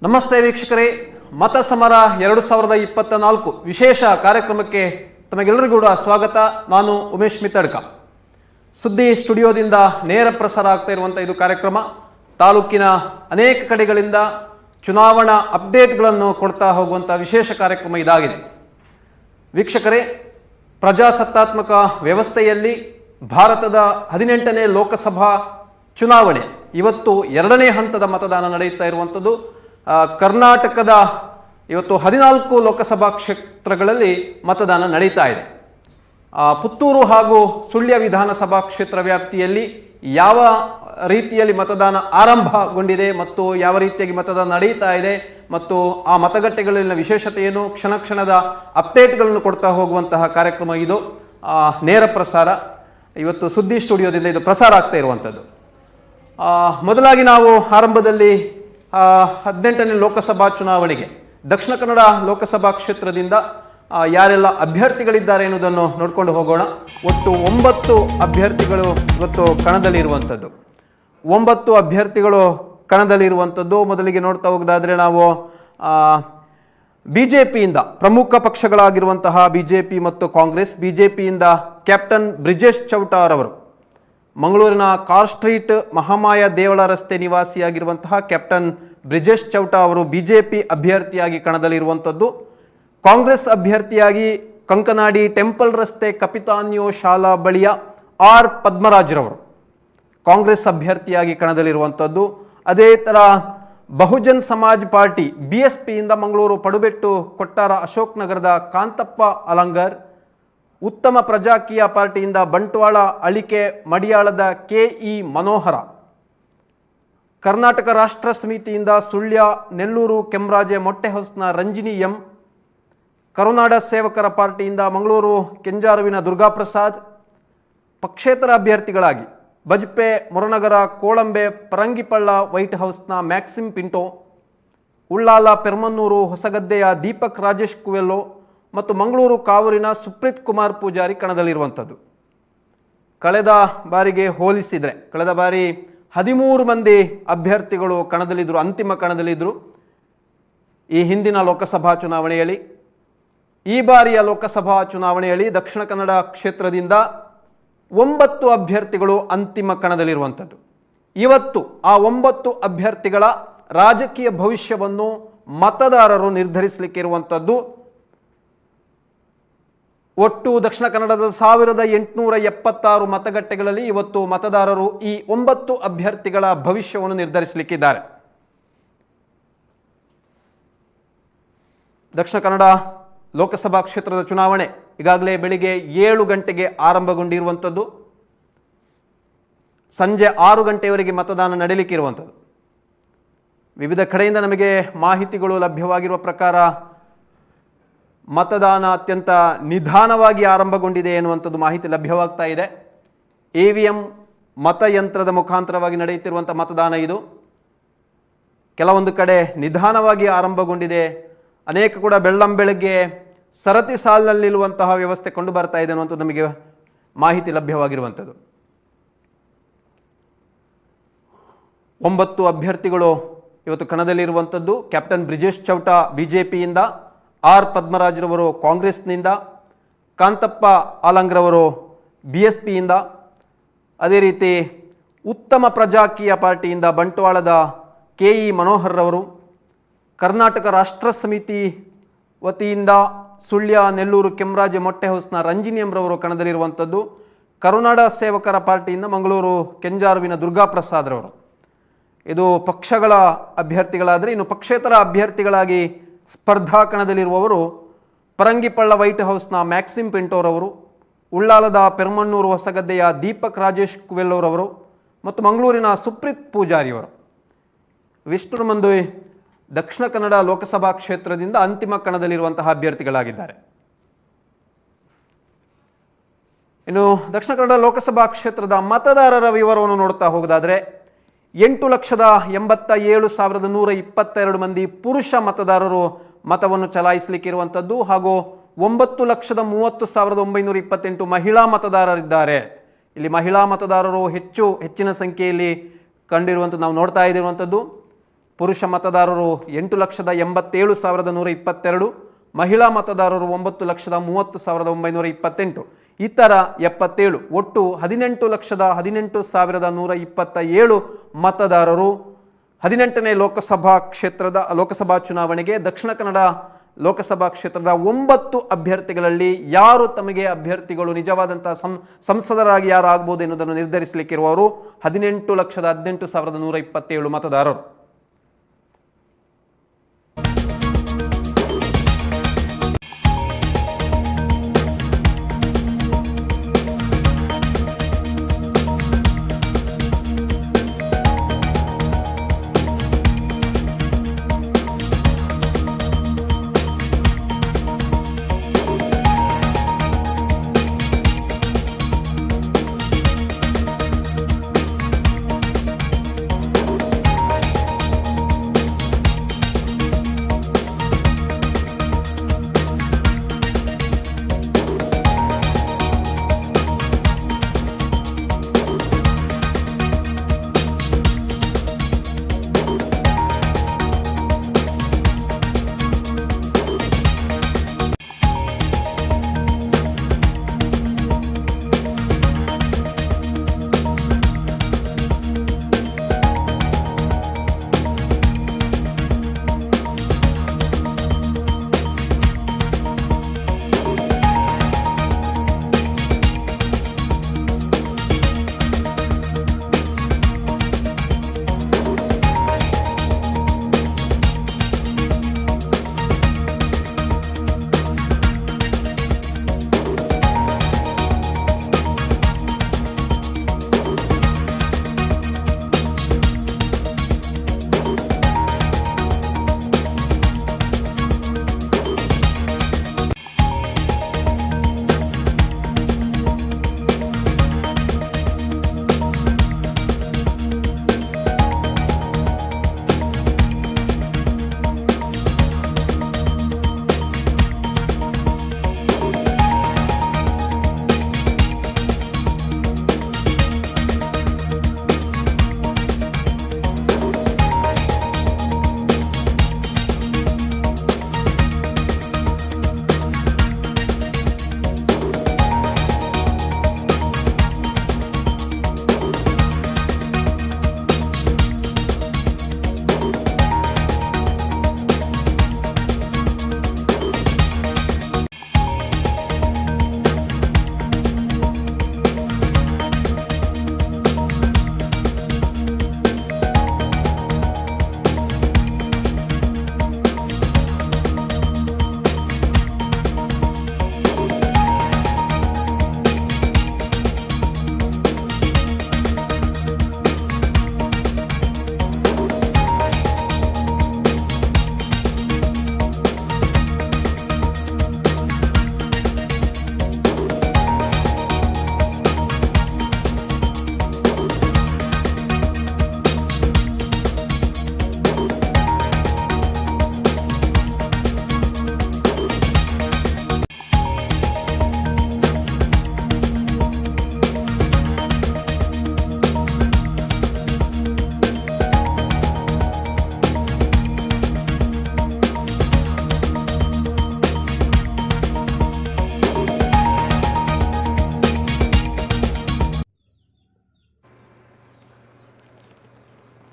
ನಮಸ್ತೆ ವೀಕ್ಷಕರೇ, ಮತ ಸಮರ 2024 ವಿಶೇಷ ಕಾರ್ಯಕ್ರಮಕ್ಕೆ ತಮಗೆಲ್ಲರಿಗೂ ಕೂಡ ಸ್ವಾಗತ. ನಾನು ಉಮೇಶ್ ಮಿತ್ತಡ್ಕ. ಸುದ್ದಿ ಸ್ಟುಡಿಯೋದಿಂದ ನೇರ ಪ್ರಸಾರ ಆಗ್ತಾ ಇರುವಂಥ ಇದು ಕಾರ್ಯಕ್ರಮ ತಾಲೂಕಿನ ಅನೇಕ ಕಡೆಗಳಿಂದ ಚುನಾವಣಾ ಅಪ್ಡೇಟ್ಗಳನ್ನು ಕೊಡ್ತಾ ಹೋಗುವಂಥ ವಿಶೇಷ ಕಾರ್ಯಕ್ರಮ ಇದಾಗಿದೆ. ವೀಕ್ಷಕರೇ, ಪ್ರಜಾಸತ್ತಾತ್ಮಕ ವ್ಯವಸ್ಥೆಯಲ್ಲಿ ಭಾರತದ 18ನೇ ಲೋಕಸಭಾ ಚುನಾವಣೆ ಇವತ್ತು 2ನೇ ಹಂತದ ಮತದಾನ ನಡೆಯುತ್ತಾ ಇರುವಂಥದ್ದು. ಕರ್ನಾಟಕದ ಇವತ್ತು 14 ಲೋಕಸಭಾ ಕ್ಷೇತ್ರಗಳಲ್ಲಿ ಮತದಾನ ನಡೀತಾ ಇದೆ. ಪುತ್ತೂರು ಹಾಗೂ ಸುಳ್ಯ ವಿಧಾನಸಭಾ ಕ್ಷೇತ್ರ ವ್ಯಾಪ್ತಿಯಲ್ಲಿ ಯಾವ ರೀತಿಯಲ್ಲಿ ಮತದಾನ ಆರಂಭಗೊಂಡಿದೆ ಮತ್ತು ಯಾವ ರೀತಿಯಾಗಿ ಮತದಾನ ನಡೀತಾ ಇದೆ ಮತ್ತು ಆ ಮತಗಟ್ಟೆಗಳಲ್ಲಿನ ವಿಶೇಷತೆ ಏನು, ಕ್ಷಣ ಕ್ಷಣದ ಅಪ್ಡೇಟ್ಗಳನ್ನು ಕೊಡ್ತಾ ಹೋಗುವಂತಹ ಕಾರ್ಯಕ್ರಮ ಇದು. ನೇರ ಪ್ರಸಾರ ಇವತ್ತು ಸುದ್ದಿ ಸ್ಟುಡಿಯೋದಿಂದ ಇದು ಪ್ರಸಾರ ಆಗ್ತಾ ಇರುವಂಥದ್ದು. ಮೊದಲಾಗಿ ನಾವು ಆರಂಭದಲ್ಲಿ 18ನೇ ಲೋಕಸಭಾ ಚುನಾವಣೆಗೆ ದಕ್ಷಿಣ ಕನ್ನಡ ಲೋಕಸಭಾ ಕ್ಷೇತ್ರದಿಂದ ಯಾರೆಲ್ಲ ಅಭ್ಯರ್ಥಿಗಳಿದ್ದಾರೆ ಎನ್ನುವುದನ್ನು ನೋಡ್ಕೊಂಡು ಹೋಗೋಣ. ಒಟ್ಟು 9 ಅಭ್ಯರ್ಥಿಗಳು ಇವತ್ತು ಕಣದಲ್ಲಿ ಇರುವಂಥದ್ದು. 9 ಅಭ್ಯರ್ಥಿಗಳು ಕಣದಲ್ಲಿ ಇರುವಂಥದ್ದು. ಮೊದಲಿಗೆ ನೋಡ್ತಾ ಹೋಗೋದಾದ್ರೆ ನಾವು ಬಿಜೆಪಿಯಿಂದ ಪ್ರಮುಖ ಪಕ್ಷಗಳಾಗಿರುವಂತಹ ಬಿಜೆಪಿ ಮತ್ತು ಕಾಂಗ್ರೆಸ್. ಬಿಜೆಪಿಯಿಂದ ಕ್ಯಾಪ್ಟನ್ ಬ್ರಿಜೇಶ್ ಚೌಟಾರ್ ಅವರು, ಮಂಗಳೂರಿನ ಕಾರ್ ಸ್ಟ್ರೀಟ್ ಮಹಾಮಾಯ ದೇವಳ ರಸ್ತೆ ನಿವಾಸಿಯಾಗಿರುವಂತಹ ಕ್ಯಾಪ್ಟನ್ ಬ್ರಿಜೇಶ್ ಚೌಟಾ ಅವರು ಬಿಜೆಪಿ ಅಭ್ಯರ್ಥಿಯಾಗಿ ಕಣದಲ್ಲಿರುವಂಥದ್ದು. ಕಾಂಗ್ರೆಸ್ ಅಭ್ಯರ್ಥಿಯಾಗಿ ಕಂಕನಾಡಿ ಟೆಂಪಲ್ ರಸ್ತೆ ಕಪಿತಾನ್ಯೋ ಶಾಲಾ ಬಳಿಯ ಆರ್ ಪದ್ಮರಾಜ್ರವರು ಕಾಂಗ್ರೆಸ್ ಅಭ್ಯರ್ಥಿಯಾಗಿ ಕಣದಲ್ಲಿರುವಂಥದ್ದು. ಅದೇ ಥರ ಬಹುಜನ್ ಸಮಾಜ್ ಪಾರ್ಟಿ BSPಯಿಂದ ಮಂಗಳೂರು ಪಡುಬೆಟ್ಟು ಕೊಟ್ಟಾರ ಅಶೋಕ್ ನಗರದ ಕಾಂತಪ್ಪ ಅಲಂಗರ್, ಉತ್ತಮ ಪ್ರಜಾಕೀಯ ಪಾರ್ಟಿಯಿಂದ ಬಂಟ್ವಾಳ ಅಳಿಕೆ ಮಡಿಯಾಳದ KE ಮನೋಹರ, ಕರ್ನಾಟಕ ರಾಷ್ಟ್ರ ಸಮಿತಿಯಿಂದ ಸುಳ್ಯ ನೆಲ್ಲೂರು ಕೆಂಬ್ರಾಜೆ ಮೊಟ್ಟೆಹೌಸ್ನ ರಂಜಿನಿ M, ಕರುನಾಡ ಸೇವಕರ ಪಾರ್ಟಿಯಿಂದ ಮಂಗಳೂರು ಕೆಂಜಾರುವಿನ ದುರ್ಗಾಪ್ರಸಾದ್, ಪಕ್ಷೇತರ ಅಭ್ಯರ್ಥಿಗಳಾಗಿ ಬಜ್ಪೆ ಮುರನಗರ ಕೋಳಂಬೆ ಪರಂಗಿಪಳ್ಳ ವೈಟ್ ಹೌಸ್ನ ಮ್ಯಾಕ್ಸಿಮ್ ಪಿಂಟೋ, ಉಳ್ಳಾಲ ಪೆರ್ಮನ್ನೂರು ಹೊಸಗದ್ದೆಯ ದೀಪಕ್ ರಾಜೇಶ್ ಕುವೆಲ್ಲೋ ಮತ್ತು ಮಂಗಳೂರು ಕಾವೂರಿನ ಸುಪ್ರೀತ್ ಕುಮಾರ್ ಪೂಜಾರಿ ಕಣದಲ್ಲಿರುವಂಥದ್ದು. ಕಳೆದ ಬಾರಿಗೆ ಹೋಲಿಸಿದರೆ ಕಳೆದ ಬಾರಿ 13 ಮಂದಿ ಅಭ್ಯರ್ಥಿಗಳು ಕಣದಲ್ಲಿದ್ದರು, ಅಂತಿಮ ಕಣದಲ್ಲಿದ್ದರು ಈ ಹಿಂದಿನ ಲೋಕಸಭಾ ಚುನಾವಣೆಯಲ್ಲಿ. ಈ ಬಾರಿಯ ಲೋಕಸಭಾ ಚುನಾವಣೆಯಲ್ಲಿ ದಕ್ಷಿಣ ಕನ್ನಡ ಕ್ಷೇತ್ರದಿಂದ 9 ಅಭ್ಯರ್ಥಿಗಳು ಅಂತಿಮ ಕಣದಲ್ಲಿರುವಂಥದ್ದು. ಇವತ್ತು ಆ 9 ಅಭ್ಯರ್ಥಿಗಳ ರಾಜಕೀಯ ಭವಿಷ್ಯವನ್ನು ಮತದಾರರು ನಿರ್ಧರಿಸಲಿಕ್ಕೆ ಇರುವಂಥದ್ದು. ಒಟ್ಟು ದಕ್ಷಿಣ ಕನ್ನಡದ 1876 ಮತಗಟ್ಟೆಗಳಲ್ಲಿ ಇವತ್ತು ಮತದಾರರು ಈ 9 ಅಭ್ಯರ್ಥಿಗಳ ಭವಿಷ್ಯವನ್ನು ನಿರ್ಧರಿಸಲಿಕ್ಕಿದ್ದಾರೆ. ದಕ್ಷಿಣ ಕನ್ನಡ ಲೋಕಸಭಾ ಕ್ಷೇತ್ರದ ಚುನಾವಣೆ ಈಗಾಗಲೇ ಬೆಳಿಗ್ಗೆ 7 ಗಂಟೆಗೆ ಆರಂಭಗೊಂಡಿರುವಂಥದ್ದು. ಸಂಜೆ 6 ಗಂಟೆಯವರೆಗೆ ಮತದಾನ ನಡೀಲಿಕ್ಕೆ ಇರುವಂಥದ್ದು. ವಿವಿಧ ಕಡೆಯಿಂದ ನಮಗೆ ಮಾಹಿತಿಗಳು ಲಭ್ಯವಾಗಿರುವ ಪ್ರಕಾರ ಮತದಾನ ಅತ್ಯಂತ ನಿಧಾನವಾಗಿ ಆರಂಭಗೊಂಡಿದೆ ಎನ್ನುವಂಥದ್ದು ಮಾಹಿತಿ ಲಭ್ಯವಾಗ್ತಾ ಇದೆ. EVM ಮತಯಂತ್ರದ ಮುಖಾಂತರವಾಗಿ ನಡೆಯುತ್ತಿರುವಂಥ ಮತದಾನ ಇದು. ಕೆಲವೊಂದು ಕಡೆ ನಿಧಾನವಾಗಿ ಆರಂಭಗೊಂಡಿದೆ. ಅನೇಕ ಕೂಡ ಬೆಳ್ಳಂಬೆಳಗ್ಗೆ ಸರತಿ ಸಾಲಿನಲ್ಲಿ ನಿಲ್ಲುವಂತಹ ವ್ಯವಸ್ಥೆ ಕಂಡು ಬರ್ತಾ ಇದೆ ಅನ್ನುವಂಥದ್ದು ನಮಗೆ ಮಾಹಿತಿ ಲಭ್ಯವಾಗಿರುವಂಥದ್ದು. 9 ಅಭ್ಯರ್ಥಿಗಳು ಇವತ್ತು ಕಣದಲ್ಲಿರುವಂಥದ್ದು. ಕ್ಯಾಪ್ಟನ್ ಬ್ರಿಜೇಶ್ ಚೌಟಾ ಬಿಜೆಪಿಯಿಂದ, ಆರ್ ಪದ್ಮರಾಜ್ರವರು ಕಾಂಗ್ರೆಸ್ನಿಂದ, ಕಾಂತಪ್ಪ ಆಲಂಗ್ರವರು BSPಯಿಂದ, ಅದೇ ರೀತಿ ಉತ್ತಮ ಪ್ರಜಾಕೀಯ ಪಾರ್ಟಿಯಿಂದ ಬಂಟ್ವಾಳದ KE ಮನೋಹರ್ರವರು, ಕರ್ನಾಟಕ ರಾಷ್ಟ್ರ ಸಮಿತಿ ವತಿಯಿಂದ ಸುಳ್ಯ ನೆಲ್ಲೂರು ಕೆಂಬ್ರಾಜೆ ಮೊಟ್ಟೆಹೌಸ್ನ ರಂಜಿನಿ M ರವರು ಕಣದಲ್ಲಿರುವಂಥದ್ದು. ಕರುನಾಡ ಸೇವಕರ ಪಾರ್ಟಿಯಿಂದ ಮಂಗಳೂರು ಕೆಂಜಾರುವಿನ ದುರ್ಗಾಪ್ರಸಾದ್ರವರು. ಇದು ಪಕ್ಷಗಳ ಅಭ್ಯರ್ಥಿಗಳಾದರೆ, ಇನ್ನು ಪಕ್ಷೇತರ ಅಭ್ಯರ್ಥಿಗಳಾಗಿ ಸ್ಪರ್ಧಾ ಕಣದಲ್ಲಿರುವವರು ಪರಂಗಿಪಳ್ಳ ವೈಟ್ ಹೌಸ್ನ ಮ್ಯಾಕ್ಸಿಮ್ ಪಿಂಟೋರವರು, ಉಳ್ಳಾಲದ ಪೆರ್ಮನ್ನೂರು ಹೊಸಗದ್ದೆಯ ದೀಪಕ್ ರಾಜೇಶ್ ಕುವೆಲ್ಲೋರವರು ಮತ್ತು ಮಂಗಳೂರಿನ ಸುಪ್ರೀತ್ ಪೂಜಾರಿಯವರು. ವಿಷ್ಣು ಮಂದು ದಕ್ಷಿಣ ಕನ್ನಡ ಲೋಕಸಭಾ ಕ್ಷೇತ್ರದಿಂದ ಅಂತಿಮ ಕಣದಲ್ಲಿರುವಂತಹ ಅಭ್ಯರ್ಥಿಗಳಾಗಿದ್ದಾರೆ. ಇನ್ನು ದಕ್ಷಿಣ ಕನ್ನಡ ಲೋಕಸಭಾ ಕ್ಷೇತ್ರದ ಮತದಾರರ ವಿವರವನ್ನು ನೋಡ್ತಾ ಹೋಗೋದಾದರೆ 8,87,122 ಮಂದಿ ಪುರುಷ ಮತದಾರರು ಮತವನ್ನು ಚಲಾಯಿಸಲಿಕ್ಕೆ ಇರುವಂಥದ್ದು ಹಾಗೂ 9,30,928 ಮಹಿಳಾ ಮತದಾರರಿದ್ದಾರೆ. ಇಲ್ಲಿ ಮಹಿಳಾ ಮತದಾರರು ಹೆಚ್ಚಿನ ಸಂಖ್ಯೆಯಲ್ಲಿ ಕಂಡಿರುವಂಥದ್ದು ನಾವು ನೋಡ್ತಾ ಇರುವಂಥದ್ದು. ಪುರುಷ ಮತದಾರರು 8,87,122, ಮಹಿಳಾ ಮತದಾರರು 9,30,928, ಇತರ 77, ಒಟ್ಟು 18,18,127 ಮತದಾರರು 18ನೇ ಲೋಕಸಭಾ ಚುನಾವಣೆಗೆ ದಕ್ಷಿಣ ಕನ್ನಡ ಲೋಕಸಭಾ ಕ್ಷೇತ್ರದ 9 ಅಭ್ಯರ್ಥಿಗಳಲ್ಲಿ ಯಾರು ತಮಗೆ ಅಭ್ಯರ್ಥಿಗಳು ನಿಜವಾದಂತಹ ಸಂಸದರಾಗಿ ಯಾರು ಆಗ್ಬೋದು ಎನ್ನುವುದನ್ನು ನಿರ್ಧರಿಸಲಿಕ್ಕಿರುವವರು 18,18,127 ಮತದಾರರು.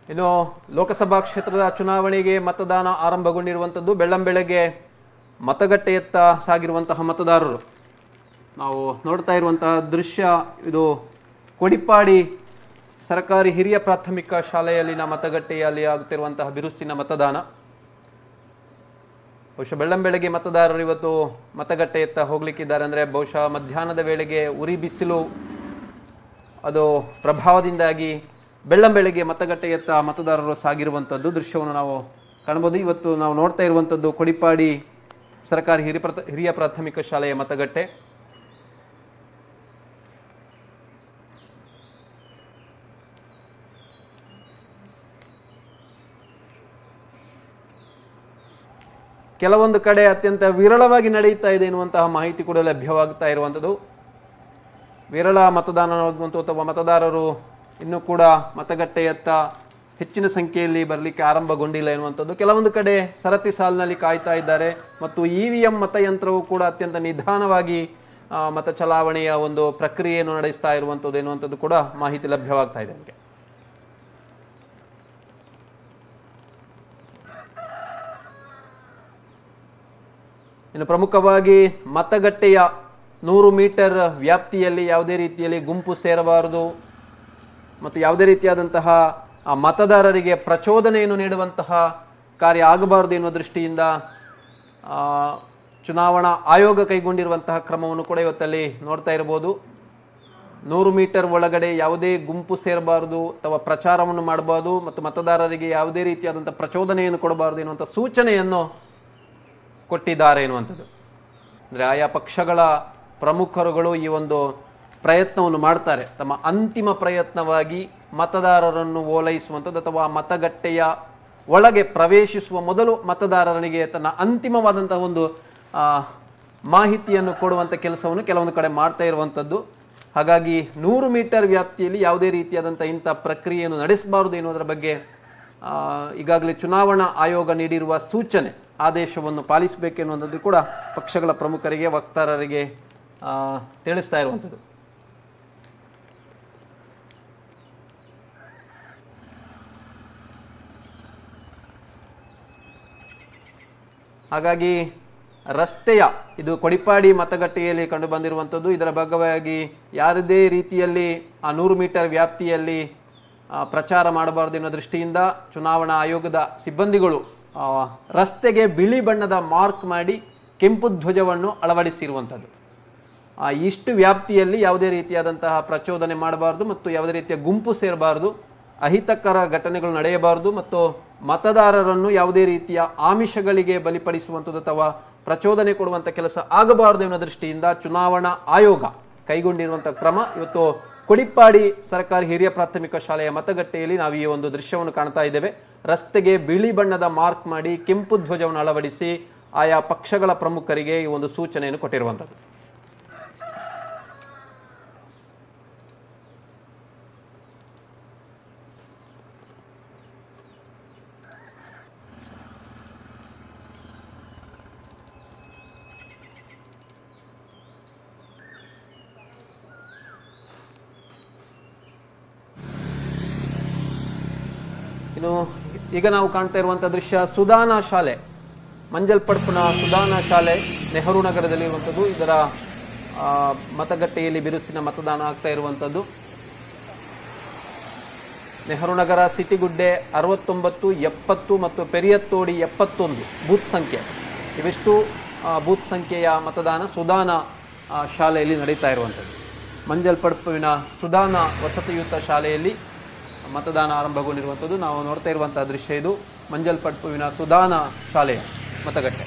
ಇನ್ನು ಲೋಕಸಭಾ ಕ್ಷೇತ್ರದ ಚುನಾವಣೆಗೆ ಮತದಾನ ಆರಂಭಗೊಂಡಿರುವಂಥದ್ದು. ಬೆಳ್ಳಂಬೆಳಗ್ಗೆ ಮತಗಟ್ಟೆಯತ್ತ ಸಾಗಿರುವಂತಹ ಮತದಾರರು ನಾವು ನೋಡ್ತಾ ಇರುವಂತಹ ದೃಶ್ಯ ಇದು ಕೊಡಿಪಾಡಿ ಸರ್ಕಾರಿ ಹಿರಿಯ ಪ್ರಾಥಮಿಕ ಶಾಲೆಯಲ್ಲಿನ ಮತಗಟ್ಟೆಯಲ್ಲಿ ಆಗುತ್ತಿರುವಂತಹ ಬಿರುಸಿನ ಮತದಾನ. ಬಹುಶಃ ಬೆಳ್ಳಂಬೆಳಗ್ಗೆ ಮತದಾರರು ಇವತ್ತು ಮತಗಟ್ಟೆಯತ್ತ ಹೋಗ್ಲಿಕ್ಕಿದ್ದಾರೆ. ಅಂದರೆ ಬಹುಶಃ ಮಧ್ಯಾಹ್ನದ ವೇಳೆಗೆ ಉರಿ ಬಿಸಿಲು ಅದು ಪ್ರಭಾವದಿಂದಾಗಿ ಬೆಳ್ಳಂಬೆಳಗ್ಗೆ ಮತಗಟ್ಟೆಯತ್ತ ಮತದಾರರು ಸಾಗಿರುವಂಥದ್ದು ದೃಶ್ಯವನ್ನು ನಾವು ಕಾಣ್ಬೋದು. ಇವತ್ತು ನಾವು ನೋಡ್ತಾ ಇರುವಂಥದ್ದು ಕೊಡಿಪಾಡಿ ಸರ್ಕಾರಿ ಹಿರಿಯ ಪ್ರಾಥಮಿಕ ಶಾಲೆಯ ಮತಗಟ್ಟೆ. ಕೆಲವೊಂದು ಕಡೆ ಅತ್ಯಂತ ವಿರಳವಾಗಿ ನಡೆಯುತ್ತಾ ಇದೆ ಎನ್ನುವಂತಹ ಮಾಹಿತಿ ಕೂಡ ಲಭ್ಯವಾಗ್ತಾ ಇರುವಂಥದ್ದು. ವಿರಳ ಮತದಾನ ಅಥವಾ ಮತದಾರರು ಇನ್ನೂ ಕೂಡ ಮತಗಟ್ಟೆಯತ್ತ ಹೆಚ್ಚಿನ ಸಂಖ್ಯೆಯಲ್ಲಿ ಬರಲಿಕ್ಕೆ ಆರಂಭಗೊಂಡಿಲ್ಲ ಎನ್ನುವಂಥದ್ದು. ಕೆಲವೊಂದು ಕಡೆ ಸರತಿ ಸಾಲಿನಲ್ಲಿ ಕಾಯ್ತಾ ಇದ್ದಾರೆ ಮತ್ತು EVM ಮತಯಂತ್ರವು ಕೂಡ ಅತ್ಯಂತ ನಿಧಾನವಾಗಿ ಮತ ಚಲಾವಣೆಯ ಒಂದು ಪ್ರಕ್ರಿಯೆಯನ್ನು ನಡೆಸ್ತಾ ಇರುವಂಥದ್ದು ಎನ್ನುವಂಥದ್ದು ಕೂಡ ಮಾಹಿತಿ ಲಭ್ಯವಾಗ್ತಾ ಇದೆ ನಮಗೆ. ಇನ್ನು ಪ್ರಮುಖವಾಗಿ ಮತಗಟ್ಟೆಯ 100 ಮೀಟರ್ ವ್ಯಾಪ್ತಿಯಲ್ಲಿ ಯಾವುದೇ ರೀತಿಯಲ್ಲಿ ಗುಂಪು ಸೇರಬಾರದು ಮತ್ತು ಯಾವುದೇ ರೀತಿಯಾದಂತಹ ಮತದಾರರಿಗೆ ಪ್ರಚೋದನೆಯನ್ನು ನೀಡುವಂತಹ ಕಾರ್ಯ ಆಗಬಾರದು ಎನ್ನುವ ದೃಷ್ಟಿಯಿಂದ ಚುನಾವಣಾ ಆಯೋಗ ಕೈಗೊಂಡಿರುವಂತಹ ಕ್ರಮವನ್ನು ಕೂಡ ಇವತ್ತಲ್ಲಿ ನೋಡ್ತಾ ಇರ್ಬೋದು. 100 ಮೀಟರ್ ಒಳಗಡೆ ಯಾವುದೇ ಗುಂಪು ಸೇರಬಾರದು ಅಥವಾ ಪ್ರಚಾರವನ್ನು ಮಾಡಬಾರದು ಮತ್ತು ಮತದಾರರಿಗೆ ಯಾವುದೇ ರೀತಿಯಾದಂಥ ಪ್ರಚೋದನೆಯನ್ನು ಕೊಡಬಾರದು ಎನ್ನುವಂಥ ಸೂಚನೆಯನ್ನು ಕೊಟ್ಟಿದ್ದಾರೆ ಎನ್ನುವಂಥದ್ದು. ಅಂದರೆ ಆಯಾ ಪಕ್ಷಗಳ ಪ್ರಮುಖರುಗಳು ಈ ಒಂದು ಪ್ರಯತ್ನವನ್ನು ಮಾಡ್ತಾರೆ. ತಮ್ಮ ಅಂತಿಮ ಪ್ರಯತ್ನವಾಗಿ ಮತದಾರರನ್ನು ಓಲೈಸುವಂಥದ್ದು ಅಥವಾ ಮತಗಟ್ಟೆಯ ಒಳಗೆ ಪ್ರವೇಶಿಸುವ ಮೊದಲು ಮತದಾರನಿಗೆ ತನ್ನ ಅಂತಿಮವಾದಂತಹ ಒಂದು ಮಾಹಿತಿಯನ್ನು ಕೊಡುವಂಥ ಕೆಲಸವನ್ನು ಕೆಲವೊಂದು ಕಡೆ ಮಾಡ್ತಾ ಇರುವಂಥದ್ದು. ಹಾಗಾಗಿ 100 ಮೀಟರ್ ವ್ಯಾಪ್ತಿಯಲ್ಲಿ ಯಾವುದೇ ರೀತಿಯಾದಂಥ ಇಂಥ ಪ್ರಕ್ರಿಯೆಯನ್ನು ನಡೆಸಬಾರದು ಎನ್ನುವುದರ ಬಗ್ಗೆ ಈಗಾಗಲೇ ಚುನಾವಣಾ ಆಯೋಗ ನೀಡಿರುವ ಸೂಚನೆ ಆದೇಶವನ್ನು ಪಾಲಿಸಬೇಕೆನ್ನುವಂಥದ್ದು ಕೂಡ ಪಕ್ಷಗಳ ಪ್ರಮುಖರಿಗೆ ವಕ್ತಾರರಿಗೆ ತಿಳಿಸ್ತಾ ಇರುವಂಥದ್ದು. ಹಾಗಾಗಿ ರಸ್ತೆಯ ಇದು ಕೊಡಿಪಾಡಿ ಮತಗಟ್ಟೆಯಲ್ಲಿ ಕಂಡು ಬಂದಿರುವಂಥದ್ದು. ಇದರ ಭಾಗವಾಗಿ ಯಾವುದೇ ರೀತಿಯಲ್ಲಿ ಆ 100 ಮೀಟರ್ ವ್ಯಾಪ್ತಿಯಲ್ಲಿ ಪ್ರಚಾರ ಮಾಡಬಾರದು ಎನ್ನುವ ದೃಷ್ಟಿಯಿಂದ ಚುನಾವಣಾ ಆಯೋಗದ ಸಿಬ್ಬಂದಿಗಳು ರಸ್ತೆಗೆ ಬಿಳಿ ಬಣ್ಣದ ಮಾರ್ಕ್ ಮಾಡಿ ಕೆಂಪು ಧ್ವಜವನ್ನು ಅಳವಡಿಸಿರುವಂಥದ್ದು. ಇಷ್ಟು ವ್ಯಾಪ್ತಿಯಲ್ಲಿ ಯಾವುದೇ ರೀತಿಯಾದಂತಹ ಪ್ರಚೋದನೆ ಮಾಡಬಾರ್ದು ಮತ್ತು ಯಾವುದೇ ರೀತಿಯ ಗುಂಪು ಸೇರಬಾರ್ದು, ಅಹಿತಕರ ಘಟನೆಗಳು ನಡೆಯಬಾರದು ಮತ್ತು ಮತದಾರರನ್ನು ಯಾವುದೇ ರೀತಿಯ ಆಮಿಷಗಳಿಗೆ ಬಲಿಪಡಿಸುವಂಥದ್ದು ಅಥವಾ ಪ್ರಚೋದನೆ ಕೊಡುವಂಥ ಕೆಲಸ ಆಗಬಾರದು ಎನ್ನುವ ದೃಷ್ಟಿಯಿಂದ ಚುನಾವಣಾ ಆಯೋಗ ಕೈಗೊಂಡಿರುವಂಥ ಕ್ರಮ. ಇವತ್ತು ಕೊಡಿಪಾಡಿ ಸರ್ಕಾರಿ ಹಿರಿಯ ಪ್ರಾಥಮಿಕ ಶಾಲೆಯ ಮತಗಟ್ಟೆಯಲ್ಲಿ ನಾವು ಈ ಒಂದು ದೃಶ್ಯವನ್ನು ಕಾಣ್ತಾ ಇದ್ದೇವೆ. ರಸ್ತೆಗೆ ಬಿಳಿ ಬಣ್ಣದ ಮಾರ್ಕ್ ಮಾಡಿ ಕೆಂಪು ಧ್ವಜವನ್ನು ಅಳವಡಿಸಿ ಆಯಾ ಪಕ್ಷಗಳ ಪ್ರಮುಖರಿಗೆ ಈ ಒಂದು ಸೂಚನೆಯನ್ನು ಕೊಟ್ಟಿರುವಂಥದ್ದು. ಈಗ ನಾವು ಕಾಣ್ತಾ ಇರುವಂಥ ದೃಶ್ಯ ಸುದಾನ ಶಾಲೆ, ಮಂಜಲ್ಪಡ್ಪುನ ಸುದಾನ ಶಾಲೆ ನೆಹರು ನಗರದಲ್ಲಿ ಇರುವಂಥದ್ದು. ಇದರ ಮತಗಟ್ಟೆಯಲ್ಲಿ ಬಿರುಸಿನ ಮತದಾನ ಆಗ್ತಾ ಇರುವಂಥದ್ದು. ನೆಹರು ನಗರ, ಸಿಟಿಗುಡ್ಡೆ 69, 70 ಮತ್ತು ಪೆರಿಯತ್ತೋಡಿ 71 ಬೂತ್ ಸಂಖ್ಯೆ, ಇವಿಷ್ಟು ಬೂತ್ ಸಂಖ್ಯೆಯ ಮತದಾನ ಸುದಾನ ಶಾಲೆಯಲ್ಲಿ ನಡೀತಾ ಇರುವಂಥದ್ದು. ಮಂಜಲ್ಪಡ್ಪುವಿನ ಸುದಾನ ವಸತಿಯುತ ಶಾಲೆಯಲ್ಲಿ ಮತದಾನ ಆರಂಭಗೊಂಡಿರುವಂಥದ್ದು. ನಾವು ನೋಡ್ತಾ ಇರುವಂತಹ ದೃಶ್ಯ ಇದು ಮಂಜಲ್ಪಡ್ಪುವಿನ ಸುದಾನ ಶಾಲೆಯ ಮತಗಟ್ಟೆ.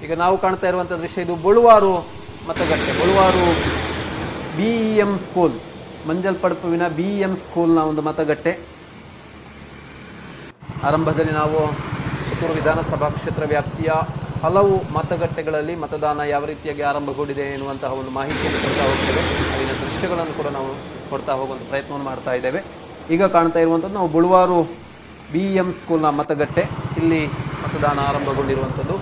ಈಗ ನಾವು ಕಾಣ್ತಾ ಇರುವಂಥ ದೃಶ್ಯ ಇದು ಬಳುವಾರು ಮತಗಟ್ಟೆ, ಬಳುವಾರು BEM ಸ್ಕೂಲ್, ಮಂಜಲ್ಪಡ್ಪುವಿನ BEM ಸ್ಕೂಲ್ನ ಒಂದು ಮತಗಟ್ಟೆ. ಆರಂಭದಲ್ಲಿ ನಾವು ಪುತ್ತೂರು ವಿಧಾನಸಭಾ ಕ್ಷೇತ್ರ ವ್ಯಾಪ್ತಿಯ ಹಲವು ಮತಗಟ್ಟೆಗಳಲ್ಲಿ ಮತದಾನ ಯಾವ ರೀತಿಯಾಗಿ ಆರಂಭಗೊಂಡಿದೆ ಎನ್ನುವಂತಹ ಒಂದು ಮಾಹಿತಿಯನ್ನು ಕೊಡ್ತಾ ಹೋಗ್ತೇವೆ. ಅಲ್ಲಿನ ದೃಶ್ಯಗಳನ್ನು ಕೂಡ ನಾವು ಕೊಡ್ತಾ ಹೋಗುವಂಥ ಪ್ರಯತ್ನವನ್ನು ಮಾಡ್ತಾ ಇದ್ದೇವೆ. ಈಗ ಕಾಣ್ತಾ ಇರುವಂಥದ್ದು ನಾವು ಬುಳುವಾರು BEM ಸ್ಕೂಲ್ನ ಮತಗಟ್ಟೆ. ಇಲ್ಲಿ ಮತದಾನ ಆರಂಭಗೊಂಡಿರುವಂಥದ್ದು.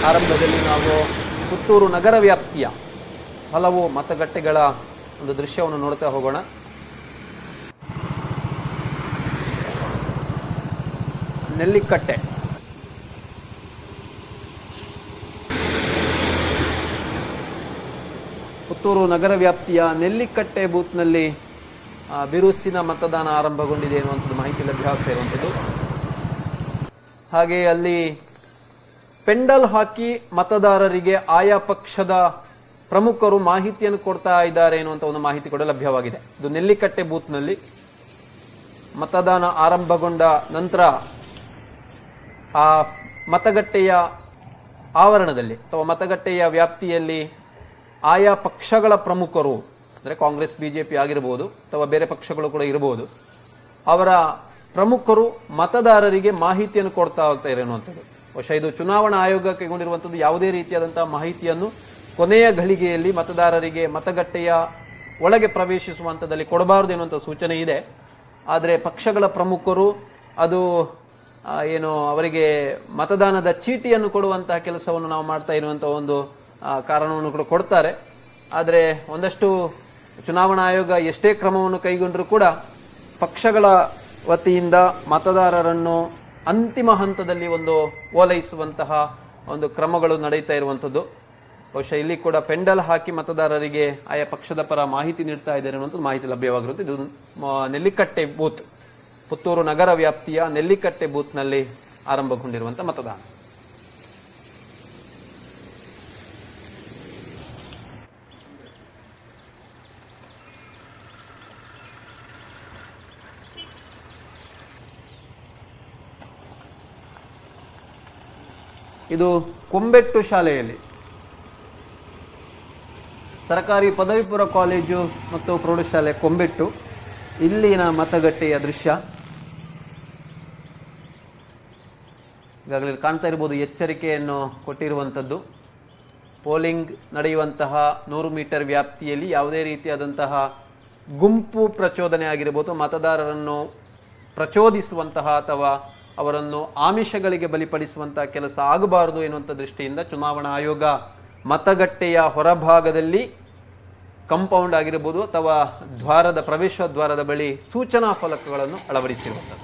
ಆರಂಭದಲ್ಲಿ ನಾವು ಪುತ್ತೂರು ನಗರ ವ್ಯಾಪ್ತಿಯ ಹಲವು ಮತಗಟ್ಟೆಗಳ ಒಂದು ದೃಶ್ಯವನ್ನು ನೋಡ್ತಾ ಹೋಗೋಣ. ನೆಲ್ಲಿಕಟ್ಟೆ, ಪುತ್ತೂರು ನಗರ ವ್ಯಾಪ್ತಿಯ ನೆಲ್ಲಿಕಟ್ಟೆ ಬೂತ್ನಲ್ಲಿ ಬಿರುಸಿನ ಮತದಾನ ಆರಂಭಗೊಂಡಿದೆ ಎನ್ನುವಂಥದ್ದು ಮಾಹಿತಿ ಲಭ್ಯ ಆಗ್ತಾ ಇರುವಂಥದ್ದು. ಹಾಗೆ ಅಲ್ಲಿ ಪೆಂಡಲ್ ಹಾಕಿ ಮತದಾರರಿಗೆ ಆಯಾ ಪಕ್ಷದ ಪ್ರಮುಖರು ಮಾಹಿತಿಯನ್ನು ಕೊಡ್ತಾ ಇದ್ದಾರೆ ಎನ್ನುವಂಥ ಒಂದು ಮಾಹಿತಿ ಕೂಡ ಲಭ್ಯವಾಗಿದೆ. ಇದು ನೆಲ್ಲಿಕಟ್ಟೆ ಬೂತ್ನಲ್ಲಿ ಮತದಾನ ಆರಂಭಗೊಂಡ ನಂತರ ಆ ಮತಗಟ್ಟೆಯ ಆವರಣದಲ್ಲಿ ಅಥವಾ ಮತಗಟ್ಟೆಯ ವ್ಯಾಪ್ತಿಯಲ್ಲಿ ಆಯಾ ಪಕ್ಷಗಳ ಪ್ರಮುಖರು, ಅಂದರೆ ಕಾಂಗ್ರೆಸ್ BJP ಆಗಿರ್ಬೋದು ಅಥವಾ ಬೇರೆ ಪಕ್ಷಗಳು ಕೂಡ ಇರಬಹುದು, ಅವರ ಪ್ರಮುಖರು ಮತದಾರರಿಗೆ ಮಾಹಿತಿಯನ್ನು ಕೊಡ್ತಾ ಹೋಗ್ತಾರೆ ಎನ್ನುವಂಥದ್ದು. ಬಹುಶಃ ಇದು ಚುನಾವಣಾ ಆಯೋಗ ಕೈಗೊಂಡಿರುವಂಥದ್ದು. ಯಾವುದೇ ರೀತಿಯಾದಂತಹ ಮಾಹಿತಿಯನ್ನು ಕೊನೆಯ ಘಳಿಗೆಯಲ್ಲಿ ಮತದಾರರಿಗೆ ಮತಗಟ್ಟೆಯ ಒಳಗೆ ಪ್ರವೇಶಿಸುವ ಹಂತದಲ್ಲಿ ಕೊಡಬಾರದು ಎನ್ನುವಂಥ ಸೂಚನೆ ಇದೆ. ಆದರೆ ಪಕ್ಷಗಳ ಪ್ರಮುಖರು ಅದು ಏನು ಅವರಿಗೆ ಮತದಾನದ ಚೀಟಿಯನ್ನು ಕೊಡುವಂತಹ ಕೆಲಸವನ್ನು ನಾವು ಮಾಡ್ತಾ ಇರುವಂಥ ಒಂದು ಕಾರಣವನ್ನು ಕೂಡ ಕೊಡ್ತಾರೆ. ಆದರೆ ಒಂದಷ್ಟು ಚುನಾವಣಾ ಆಯೋಗ ಎಷ್ಟೇ ಕ್ರಮವನ್ನು ಕೈಗೊಂಡರೂ ಕೂಡ ಪಕ್ಷಗಳ ವತಿಯಿಂದ ಮತದಾರರನ್ನು ಅಂತಿಮ ಹಂತದಲ್ಲಿ ಒಂದು ಓಲೈಸುವಂತಹ ಒಂದು ಕ್ರಮಗಳು ನಡೀತಾ ಇರುವಂಥದ್ದು. ಬಹುಶಃ ಇಲ್ಲಿ ಕೂಡ ಪೆಂಡಲ್ ಹಾಕಿ ಮತದಾರರಿಗೆ ಆಯಾ ಪಕ್ಷದ ಪರ ಮಾಹಿತಿ ನೀಡ್ತಾ ಇದ್ದಾರೆ ಅನ್ನುವಂಥದ್ದು ಮಾಹಿತಿ ಲಭ್ಯವಾಗಿರುತ್ತೆ. ಇದು ನೆಲ್ಲಿಕಟ್ಟೆ ಬೂತ್, ಪುತ್ತೂರು ನಗರ ವ್ಯಾಪ್ತಿಯ ನೆಲ್ಲಿಕಟ್ಟೆ ಬೂತ್ನಲ್ಲಿ ಆರಂಭಗೊಂಡಿರುವಂಥ ಮತದಾನ. ಇದು ಕೊಂಬೆಟ್ಟು ಶಾಲೆಯಲ್ಲಿ ಸರ್ಕಾರಿ ಪದವಿ ಪೂರ್ವ ಕಾಲೇಜು ಮತ್ತು ಪ್ರೌಢಶಾಲೆ ಕೊಂಬೆಟ್ಟು, ಇಲ್ಲಿನ ಮತಗಟ್ಟೆಯ ದೃಶ್ಯ. ಈಗಾಗಲೇ ಕಾಣ್ತಾ ಇರ್ಬೋದು, ಎಚ್ಚರಿಕೆಯನ್ನು ಕೊಟ್ಟಿರುವಂಥದ್ದು. ಪೋಲಿಂಗ್ ನಡೆಯುವಂತಹ 100 ಮೀಟರ್ ವ್ಯಾಪ್ತಿಯಲ್ಲಿ ಯಾವುದೇ ರೀತಿಯಾದಂತಹ ಗುಂಪು ಪ್ರಚೋದನೆ ಆಗಿರ್ಬೋದು, ಮತದಾರರನ್ನು ಪ್ರಚೋದಿಸುವಂತಹ ಅಥವಾ ಅವರನ್ನು ಆಮಿಷಗಳಿಗೆ ಬಲಿಪಡಿಸುವಂತಹ ಕೆಲಸ ಆಗಬಾರದು ಎನ್ನುವಂಥ ದೃಷ್ಟಿಯಿಂದ ಚುನಾವಣಾ ಆಯೋಗ ಮತಗಟ್ಟೆಯ ಹೊರಭಾಗದಲ್ಲಿ ಕಾಂಪೌಂಡ್ ಆಗಿರಬಹುದು ಅಥವಾ ದ್ವಾರದ ಪ್ರವೇಶ ದ್ವಾರದ ಬಳಿ ಸೂಚನಾ ಫಲಕಗಳನ್ನು ಅಳವಡಿಸಿರುವಂಥದ್ದು.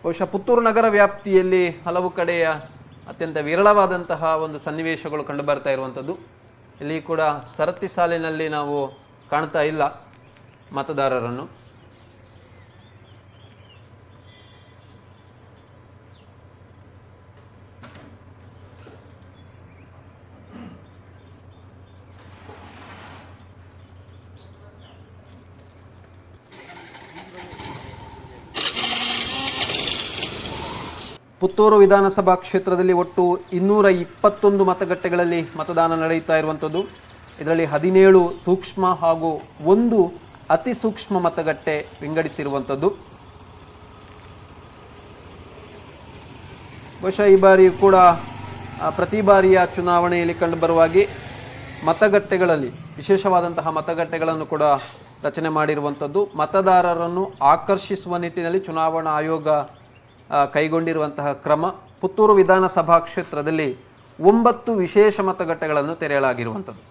ಬಹುಶಃ ಪುತ್ತೂರು ನಗರ ವ್ಯಾಪ್ತಿಯಲ್ಲಿ ಹಲವು ಕಡೆಯ ಅತ್ಯಂತ ವಿರಳವಾದಂತಹ ಒಂದು ಸನ್ನಿವೇಶಗಳು ಕಂಡು ಬರ್ತಾ ಇರುವಂಥದ್ದು. ಇಲ್ಲಿ ಕೂಡ ಸರತಿ ಸಾಲಿನಲ್ಲಿ ನಾವು ಕಾಣ್ತಾ ಇಲ್ಲ ಮತದಾರರನ್ನು. ಪುತ್ತೂರು ವಿಧಾನಸಭಾ ಕ್ಷೇತ್ರದಲ್ಲಿ ಒಟ್ಟು 221 ಮತಗಟ್ಟೆಗಳಲ್ಲಿ ಮತದಾನ ನಡೆಯುತ್ತಾ ಇರುವಂಥದ್ದು. ಇದರಲ್ಲಿ 17 ಸೂಕ್ಷ್ಮ ಹಾಗೂ 1 ಅತಿ ಸೂಕ್ಷ್ಮ ಮತಗಟ್ಟೆ ವಿಂಗಡಿಸಿರುವಂಥದ್ದು. ಬಹುಶಃ ಈ ಬಾರಿ ಕೂಡ ಪ್ರತಿ ಬಾರಿಯ ಚುನಾವಣೆಯಲ್ಲಿ ಕಂಡುಬರುವಾಗಿ ಮತಗಟ್ಟೆಗಳಲ್ಲಿ ವಿಶೇಷವಾದಂತಹ ಮತಗಟ್ಟೆಗಳನ್ನು ಕೂಡ ರಚನೆ ಮಾಡಿರುವಂಥದ್ದು. ಮತದಾರರನ್ನು ಆಕರ್ಷಿಸುವ ನಿಟ್ಟಿನಲ್ಲಿ ಚುನಾವಣಾ ಆಯೋಗ ಕೈಗೊಂಡಿರುವಂತಹ ಕ್ರಮ. ಪುತ್ತೂರು ವಿಧಾನಸಭಾ ಕ್ಷೇತ್ರದಲ್ಲಿ 9 ವಿಶೇಷ ಮತಗಟ್ಟೆಗಳನ್ನು ತೆರೆಯಲಾಗಿರುವಂಥದ್ದು.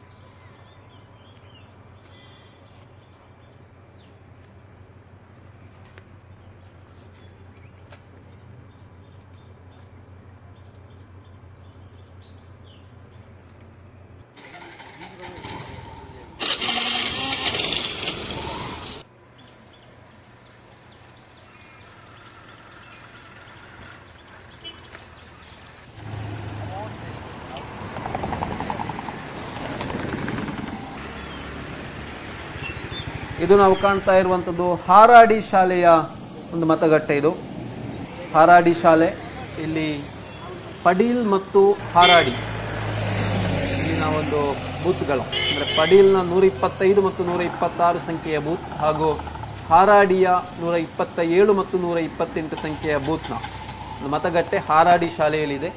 ಇದು ನಾವು ಕಾಣ್ತಾ ಇರುವಂಥದ್ದು ಹಾರಾಡಿ ಶಾಲೆಯ ಒಂದು ಮತಗಟ್ಟೆ. ಇದು ಹಾರಾಡಿ ಶಾಲೆ. ಇಲ್ಲಿ ಪಡೀಲ್ ಮತ್ತು ಹಾರಾಡಿ ಇಲ್ಲಿನ ಒಂದು ಬೂತ್ಗಳು, ಅಂದರೆ ಪಡೀಲ್ನ 125 ಮತ್ತು 126 ಸಂಖ್ಯೆಯ ಬೂತ್ ಹಾಗೂ ಹಾರಾಡಿಯ 127 ಮತ್ತು 128 ಸಂಖ್ಯೆಯ ಬೂತ್ನ ಒಂದು ಮತಗಟ್ಟೆ ಹಾರಾಡಿ ಶಾಲೆಯಲ್ಲಿದೆ.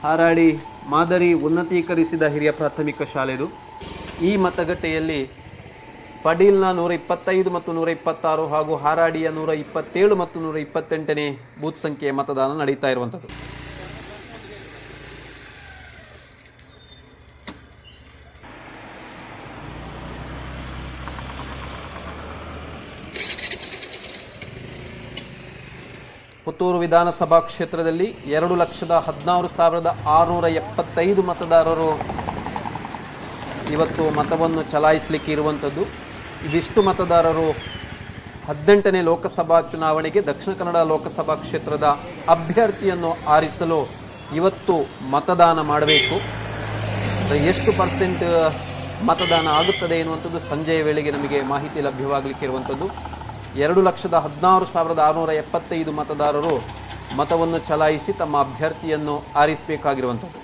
ಹಾರಾಡಿ ಮಾದರಿ ಉನ್ನತೀಕರಿಸಿದ ಹಿರಿಯ ಪ್ರಾಥಮಿಕ ಶಾಲೆ ಇದು. ಈ ಮತಗಟ್ಟೆಯಲ್ಲಿ ಪಡೀಲ್ನ 125 ಮತ್ತು 126 ಹಾಗೂ ಹಾರಾಡಿಯ 127 ಮತ್ತು 128ನೇ ಬೂತ್ ಸಂಖ್ಯೆಯ ಮತದಾನ ನಡೀತಾ ಇರುವಂಥದ್ದು. ಪುತ್ತೂರು ವಿಧಾನಸಭಾ ಕ್ಷೇತ್ರದಲ್ಲಿ 2,16,675 ಮತದಾರರು ಇವತ್ತು ಮತವನ್ನು ಚಲಾಯಿಸಲಿಕ್ಕೆ ಇರುವಂಥದ್ದು. ಇವಿಷ್ಟು ಮತದಾರರು 18ನೇ ಲೋಕಸಭಾ ಚುನಾವಣೆಗೆ ದಕ್ಷಿಣ ಕನ್ನಡ ಲೋಕಸಭಾ ಕ್ಷೇತ್ರದ ಅಭ್ಯರ್ಥಿಯನ್ನು ಆರಿಸಲು ಇವತ್ತು ಮತದಾನ ಮಾಡಬೇಕು. ಎಷ್ಟು ಪರ್ಸೆಂಟ್ ಮತದಾನ ಆಗುತ್ತದೆ ಎನ್ನುವಂಥದ್ದು ಸಂಜೆಯ ವೇಳೆಗೆ ನಮಗೆ ಮಾಹಿತಿ ಲಭ್ಯವಾಗಲಿಕ್ಕೆ ಇರುವಂಥದ್ದು. 2,16,675 ಮತದಾರರು ಮತವನ್ನು ಚಲಾಯಿಸಿ ತಮ್ಮ ಅಭ್ಯರ್ಥಿಯನ್ನು ಆರಿಸಬೇಕಾಗಿರುವಂಥದ್ದು.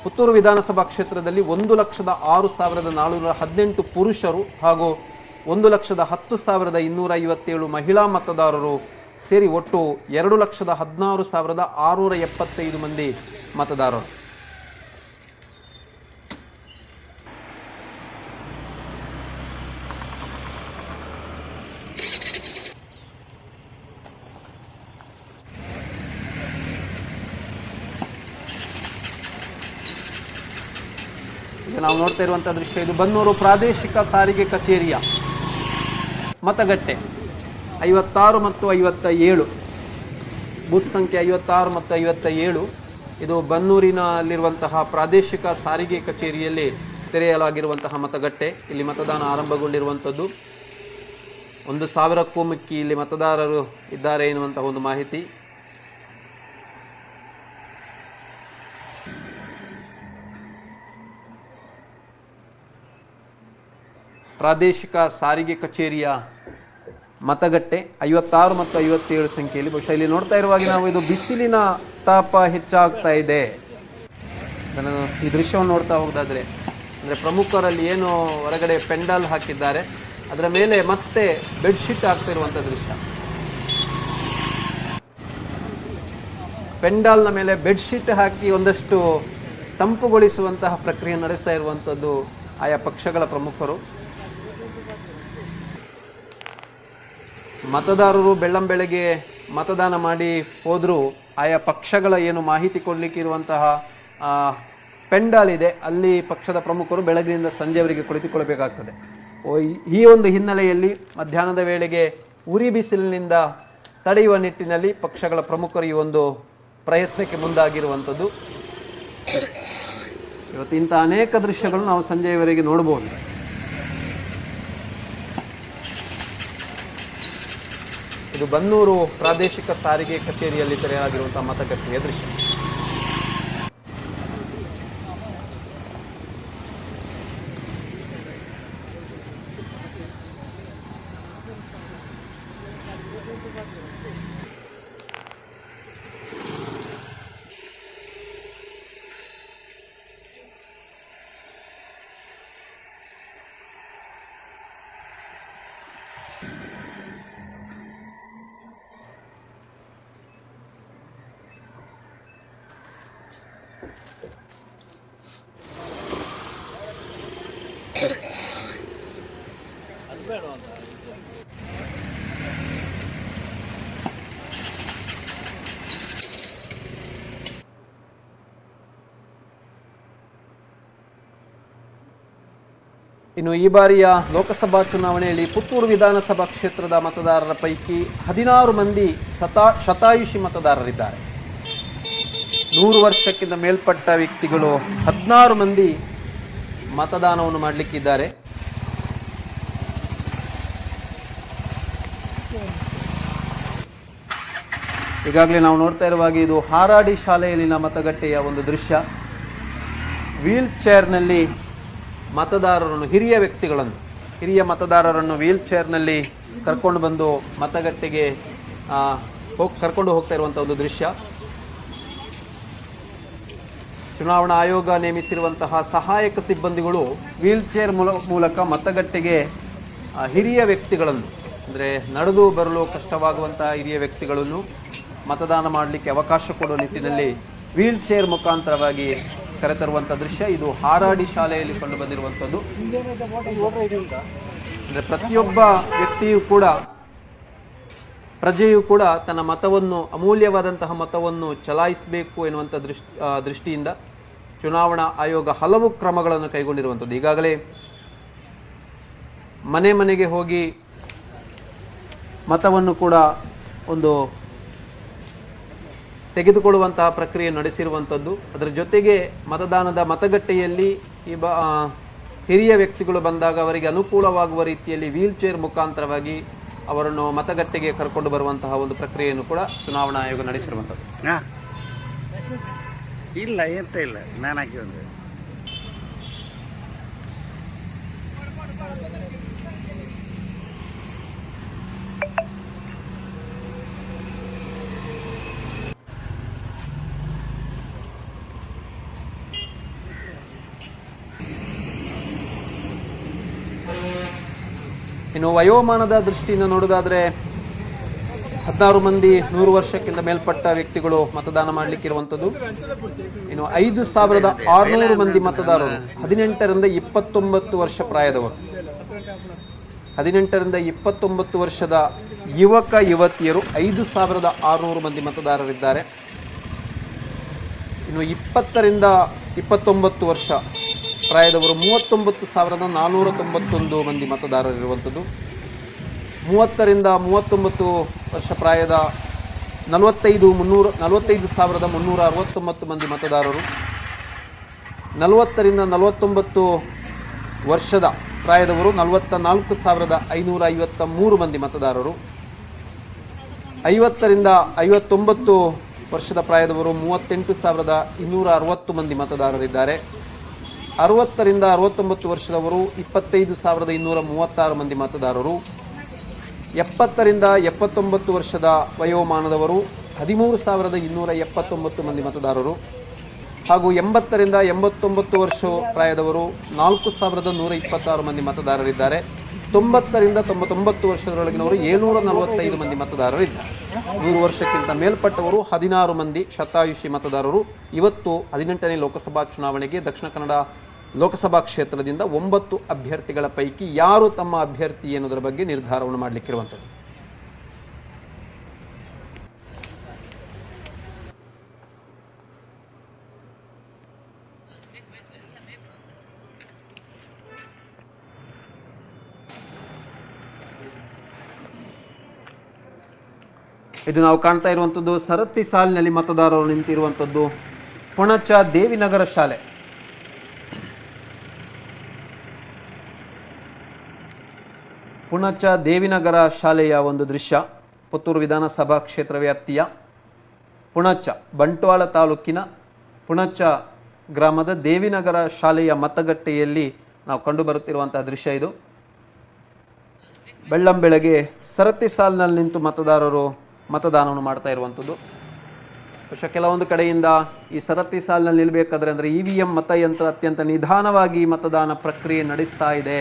ಪುತ್ತೂರು ವಿಧಾನಸಭಾ ಕ್ಷೇತ್ರದಲ್ಲಿ 1,06,418 ಪುರುಷರು ಹಾಗೂ 1,10,257 ಮಹಿಳಾ ಮತದಾರರು ಸೇರಿ ಒಟ್ಟು 2,16,675 ಮಂದಿ ಮತದಾರರು. ನಾವು ನೋಡ್ತಾ ಇರುವಂಥ ದೃಶ್ಯ ಇದು ಬನ್ನೂರು ಪ್ರಾದೇಶಿಕ ಸಾರಿಗೆ ಕಚೇರಿಯ ಮತಗಟ್ಟೆ 56 ಮತ್ತು 57 ಬೂತ್ ಸಂಖ್ಯೆ 56 ಮತ್ತು 57. ಇದು ಬನ್ನೂರಿನಲ್ಲಿರುವಂತಹ ಪ್ರಾದೇಶಿಕ ಸಾರಿಗೆ ಕಚೇರಿಯಲ್ಲಿ ತೆರೆಯಲಾಗಿರುವಂತಹ ಮತಗಟ್ಟೆ. ಇಲ್ಲಿ ಮತದಾನ ಆರಂಭಗೊಂಡಿರುವಂಥದ್ದು. 1,000ಕ್ಕೂ ಮಿಕ್ಕಿ ಇಲ್ಲಿ ಮತದಾರರು ಇದ್ದಾರೆ ಎನ್ನುವಂತಹ ಒಂದು ಮಾಹಿತಿ. ಪ್ರಾದೇಶಿಕ ಸಾರಿಗೆ ಕಚೇರಿಯ ಮತಗಟ್ಟೆ 56 ಮತ್ತು 57 ಸಂಖ್ಯೆಯಲ್ಲಿ. ಬಹುಶಃ ಇಲ್ಲಿ ನೋಡ್ತಾ ಇರುವಾಗ ನಾವು ಇದು ಬಿಸಿಲಿನ ತಾಪ ಹೆಚ್ಚಾಗ್ತಾ ಇದೆ. ಈ ದೃಶ್ಯವನ್ನು ನೋಡ್ತಾ ಹೋಗೋದಾದ್ರೆ ಅಂದರೆ ಪ್ರಮುಖರಲ್ಲಿ ಏನು ಹೊರಗಡೆ ಪೆಂಡಾಲ್ ಹಾಕಿದ್ದಾರೆ ಅದರ ಮೇಲೆ ಮತ್ತೆ ಬೆಡ್ಶೀಟ್ ಹಾಕ್ತಾ ಇರುವಂಥ ದೃಶ್ಯ. ಪೆಂಡಾಲ್ನ ಮೇಲೆ ಬೆಡ್ಶೀಟ್ ಹಾಕಿ ಒಂದಷ್ಟು ತಂಪುಗೊಳಿಸುವಂತಹ ಪ್ರಕ್ರಿಯೆ ನಡೆಸ್ತಾ ಇರುವಂಥದ್ದು ಆಯಾ ಪಕ್ಷಗಳ ಪ್ರಮುಖರು. ಮತದಾರರು ಬೆಳ್ಳಂಬೆಳಗ್ಗೆ ಮತದಾನ ಮಾಡಿ ಹೋದರೂ ಆಯಾ ಪಕ್ಷಗಳ ಏನು ಮಾಹಿತಿ ಕೊಡಲಿಕ್ಕೆ ಇರುವಂತಹ ಪೆಂಡಾಲ್ ಇದೆ, ಅಲ್ಲಿ ಪಕ್ಷದ ಪ್ರಮುಖರು ಬೆಳಗಿನಿಂದ ಸಂಜೆವರೆಗೆ ಕುಳಿತುಕೊಳ್ಳಬೇಕಾಗ್ತದೆ. ಈ ಒಂದು ಹಿನ್ನೆಲೆಯಲ್ಲಿ ಮಧ್ಯಾಹ್ನದ ವೇಳೆಗೆ ಉರಿ ಬಿಸಿಲಿನಿಂದ ತಡೆಯುವ ನಿಟ್ಟಿನಲ್ಲಿ ಪಕ್ಷಗಳ ಪ್ರಮುಖರು ಈ ಒಂದು ಪ್ರಯತ್ನಕ್ಕೆ ಮುಂದಾಗಿರುವಂಥದ್ದು. ಇವತ್ತು ಇಂಥ ಅನೇಕ ದೃಶ್ಯಗಳು ನಾವು ಸಂಜೆಯವರೆಗೆ ನೋಡಬಹುದು. ಇದು ಬನ್ನೂರು ಪ್ರಾದೇಶಿಕ ಸಾರಿಗೆ ಕಚೇರಿಯಲ್ಲಿ ತೆರೆಯಲಾಗಿರುವಂತಹ ಮತಗಟ್ಟೆಯ ದೃಶ್ಯ. ಇನ್ನು ಈ ಬಾರಿಯ ಲೋಕಸಭಾ ಚುನಾವಣೆಯಲ್ಲಿ ಪುತ್ತೂರು ವಿಧಾನಸಭಾ ಕ್ಷೇತ್ರದ ಮತದಾರರ ಪೈಕಿ 16 ಮಂದಿ ಶತಾಯುಷಿ ಮತದಾರರಿದ್ದಾರೆ. 100 ವರ್ಷಕ್ಕಿಂತ ಮೇಲ್ಪಟ್ಟ ವ್ಯಕ್ತಿಗಳು 16 ಮಂದಿ ಮತದಾನವನ್ನು ಮಾಡಲಿಕ್ಕಿದ್ದಾರೆ. ಈಗಾಗಲೇ ನಾವು ನೋಡ್ತಾ ಇರುವಾಗ ಇದು ಹಾರಾಡಿ ಶಾಲೆಯಲ್ಲಿನ ಮತಗಟ್ಟೆಯ ಒಂದು ದೃಶ್ಯ. ವೀಲ್ ಚೇರ್ನಲ್ಲಿ ಮತದಾರರನ್ನು, ಹಿರಿಯ ವ್ಯಕ್ತಿಗಳನ್ನು ಹಿರಿಯ ಮತದಾರರನ್ನು ವೀಲ್ ಚೇರ್ನಲ್ಲಿ ಕರ್ಕೊಂಡು ಬಂದು ಮತಗಟ್ಟೆಗೆ ಕರ್ಕೊಂಡು ಹೋಗ್ತಾ ಇರುವಂಥ ಒಂದು ದೃಶ್ಯ. ಚುನಾವಣಾ ಆಯೋಗ ನೇಮಿಸಿರುವಂತಹ ಸಹಾಯಕ ಸಿಬ್ಬಂದಿಗಳು ವೀಲ್ ಚೇರ್ ಮೂಲಕ ಮತಗಟ್ಟೆಗೆ ಹಿರಿಯ ವ್ಯಕ್ತಿಗಳನ್ನು, ಅಂದರೆ ನಡೆದು ಬರಲು ಕಷ್ಟವಾಗುವಂತಹ ಹಿರಿಯ ವ್ಯಕ್ತಿಗಳನ್ನು ಮತದಾನ ಮಾಡಲಿಕ್ಕೆ ಅವಕಾಶ ಕೊಡುವ ನಿಟ್ಟಿನಲ್ಲಿ ವೀಲ್ ಚೇರ್ ಮುಖಾಂತರವಾಗಿ ಕರೆತರುವಂಥ ದೃಶ್ಯ. ಇದು ಹಾರಾಡಿ ಶಾಲೆಯಲ್ಲಿ ಕಂಡು ಬಂದಿರುವಂಥದ್ದು. ಅಂದರೆ ಪ್ರತಿಯೊಬ್ಬ ವ್ಯಕ್ತಿಯೂ ಕೂಡ, ಪ್ರಜೆಯೂ ಕೂಡ ತನ್ನ ಮತವನ್ನು, ಅಮೂಲ್ಯವಾದಂತಹ ಮತವನ್ನು ಚಲಾಯಿಸಬೇಕು ಎನ್ನುವಂಥ ದೃಷ್ಟಿಯಿಂದ ಚುನಾವಣಾ ಆಯೋಗ ಹಲವು ಕ್ರಮಗಳನ್ನು ಕೈಗೊಂಡಿರುವಂಥದ್ದು. ಈಗಾಗಲೇ ಮನೆ ಮನೆಗೆ ಹೋಗಿ ಮತವನ್ನು ಕೂಡ ಒಂದು ತೆಗೆದುಕೊಳ್ಳುವಂತಹ ಪ್ರಕ್ರಿಯೆ ನಡೆಸಿರುವಂಥದ್ದು. ಅದರ ಜೊತೆಗೆ ಮತದಾನದ ಮತಗಟ್ಟೆಯಲ್ಲಿ ಹಿರಿಯ ವ್ಯಕ್ತಿಗಳು ಬಂದಾಗ ಅವರಿಗೆ ಅನುಕೂಲವಾಗುವ ರೀತಿಯಲ್ಲಿ ವೀಲ್ ಚೇರ್ ಮುಖಾಂತರವಾಗಿ ಅವರನ್ನು ಮತಗಟ್ಟೆಗೆ ಕರ್ಕೊಂಡು ಬರುವಂತಹ ಒಂದು ಪ್ರಕ್ರಿಯೆಯನ್ನು ಕೂಡ ಚುನಾವಣಾ ಆಯೋಗ ನಡೆಸಿರುವಂಥದ್ದು. ಇಲ್ಲ ಎಂತ ಇಲ್ಲ, ನಾನು ಹಾಕಿ ಬಂದೆ. ಇನ್ನು ವಯೋಮಾನದ ದೃಷ್ಟಿಯಿಂದ ನೋಡೋದಾದರೆ 16 ಮಂದಿ 100 ವರ್ಷಕ್ಕಿಂತ ಮೇಲ್ಪಟ್ಟ ವ್ಯಕ್ತಿಗಳು ಮತದಾನ ಮಾಡಲಿಕ್ಕಿರುವಂಥದ್ದು. ಇನ್ನು 5,600 ಮಂದಿ ಮತದಾರರು 18ರಿಂದ 29 ವರ್ಷ ಪ್ರಾಯದವರು, 18ರಿಂದ 29 ವರ್ಷದ ಯುವಕ ಯುವತಿಯರು 5,600 ಮಂದಿ ಮತದಾರರಿದ್ದಾರೆ. ಇನ್ನು 20ರಿಂದ 29 ವರ್ಷ ಪ್ರಾಯದವರು 39,491 ಮಂದಿ ಮತದಾರರಿರುವಂಥದ್ದು. 30ರಿಂದ 39 ವರ್ಷ ಪ್ರಾಯದ 45,369 ಮಂದಿ ಮತದಾರರು. 40ರಿಂದ 49 ವರ್ಷದ ಪ್ರಾಯದವರು 44,553 ಮಂದಿ ಮತದಾರರು. 50ರಿಂದ 59 ವರ್ಷದ ಪ್ರಾಯದವರು 38,260 ಮಂದಿ ಮತದಾರರಿದ್ದಾರೆ. 60ರಿಂದ 69 ವರ್ಷದವರು 25,236 ಮಂದಿ ಮತದಾರರು. 70ರಿಂದ 79 ವರ್ಷದ ವಯೋಮಾನದವರು 13,279 ಮಂದಿ ಮತದಾರರು. ಹಾಗೂ 80ರಿಂದ 89 ವರ್ಷ ಪ್ರಾಯದವರು 4,126 ಮಂದಿ ಮತದಾರರಿದ್ದಾರೆ. 90ರಿಂದ 99 ವರ್ಷದೊಳಗಿನವರು 745 ಮಂದಿ ಮತದಾರರಿದ್ದಾರೆ. 100 ವರ್ಷಕ್ಕಿಂತ ಮೇಲ್ಪಟ್ಟವರು 16 ಮಂದಿ ಶತಾಯುಷಿ ಮತದಾರರು. ಇವತ್ತು 18ನೇ ಲೋಕಸಭಾ ಚುನಾವಣೆಗೆ ದಕ್ಷಿಣ ಕನ್ನಡ ಲೋಕಸಭಾ ಕ್ಷೇತ್ರದಿಂದ 9 ಅಭ್ಯರ್ಥಿಗಳ ಪೈಕಿ ಯಾರು ತಮ್ಮ ಅಭ್ಯರ್ಥಿ ಎನ್ನುವುದರ ಬಗ್ಗೆ ನಿರ್ಧಾರವನ್ನು ಮಾಡಲಿಕ್ಕಿರುವಂಥದ್ದು. ಇದು ನಾವು ಕಾಣ್ತಾ ಇರುವಂಥದ್ದು ಸರತಿ ಸಾಲಿನಲ್ಲಿ ಮತದಾರರು ನಿಂತಿರುವಂಥದ್ದು ಪುಣಚ ದೇವಿನಗರ ಶಾಲೆ. ಪುಣಚ ದೇವಿನಗರ ಶಾಲೆಯ ಒಂದು ದೃಶ್ಯ. ಪುತ್ತೂರು ವಿಧಾನಸಭಾ ಕ್ಷೇತ್ರ ವ್ಯಾಪ್ತಿಯ ಪುಣಚ ಬಂಟ್ವಾಳ ತಾಲೂಕಿನ ಪುಣಚ ಗ್ರಾಮದ ದೇವಿನಗರ ಶಾಲೆಯ ಮತಗಟ್ಟೆಯಲ್ಲಿ ನಾವು ಕಂಡುಬರುತ್ತಿರುವಂತಹ ದೃಶ್ಯ ಇದು. ಬೆಳ್ಳಂಬೆಳಗ್ಗೆ ಸರತಿ ಸಾಲಿನಲ್ಲಿ ನಿಂತು ಮತದಾರರು ಮತದಾನವನ್ನು ಮಾಡ್ತಾ ಇರುವಂಥದ್ದು. ಬಹುಶಃ ಕೆಲವೊಂದು ಕಡೆಯಿಂದ ಈ ಸರತಿ ಸಾಲಿನಲ್ಲಿ ನಿಲ್ಲಬೇಕಾದ್ರೆ ಅಂದರೆ EVM ಮತಯಂತ್ರ ಅತ್ಯಂತ ನಿಧಾನವಾಗಿ ಮತದಾನ ಪ್ರಕ್ರಿಯೆ ನಡೆಸ್ತಾ ಇದೆ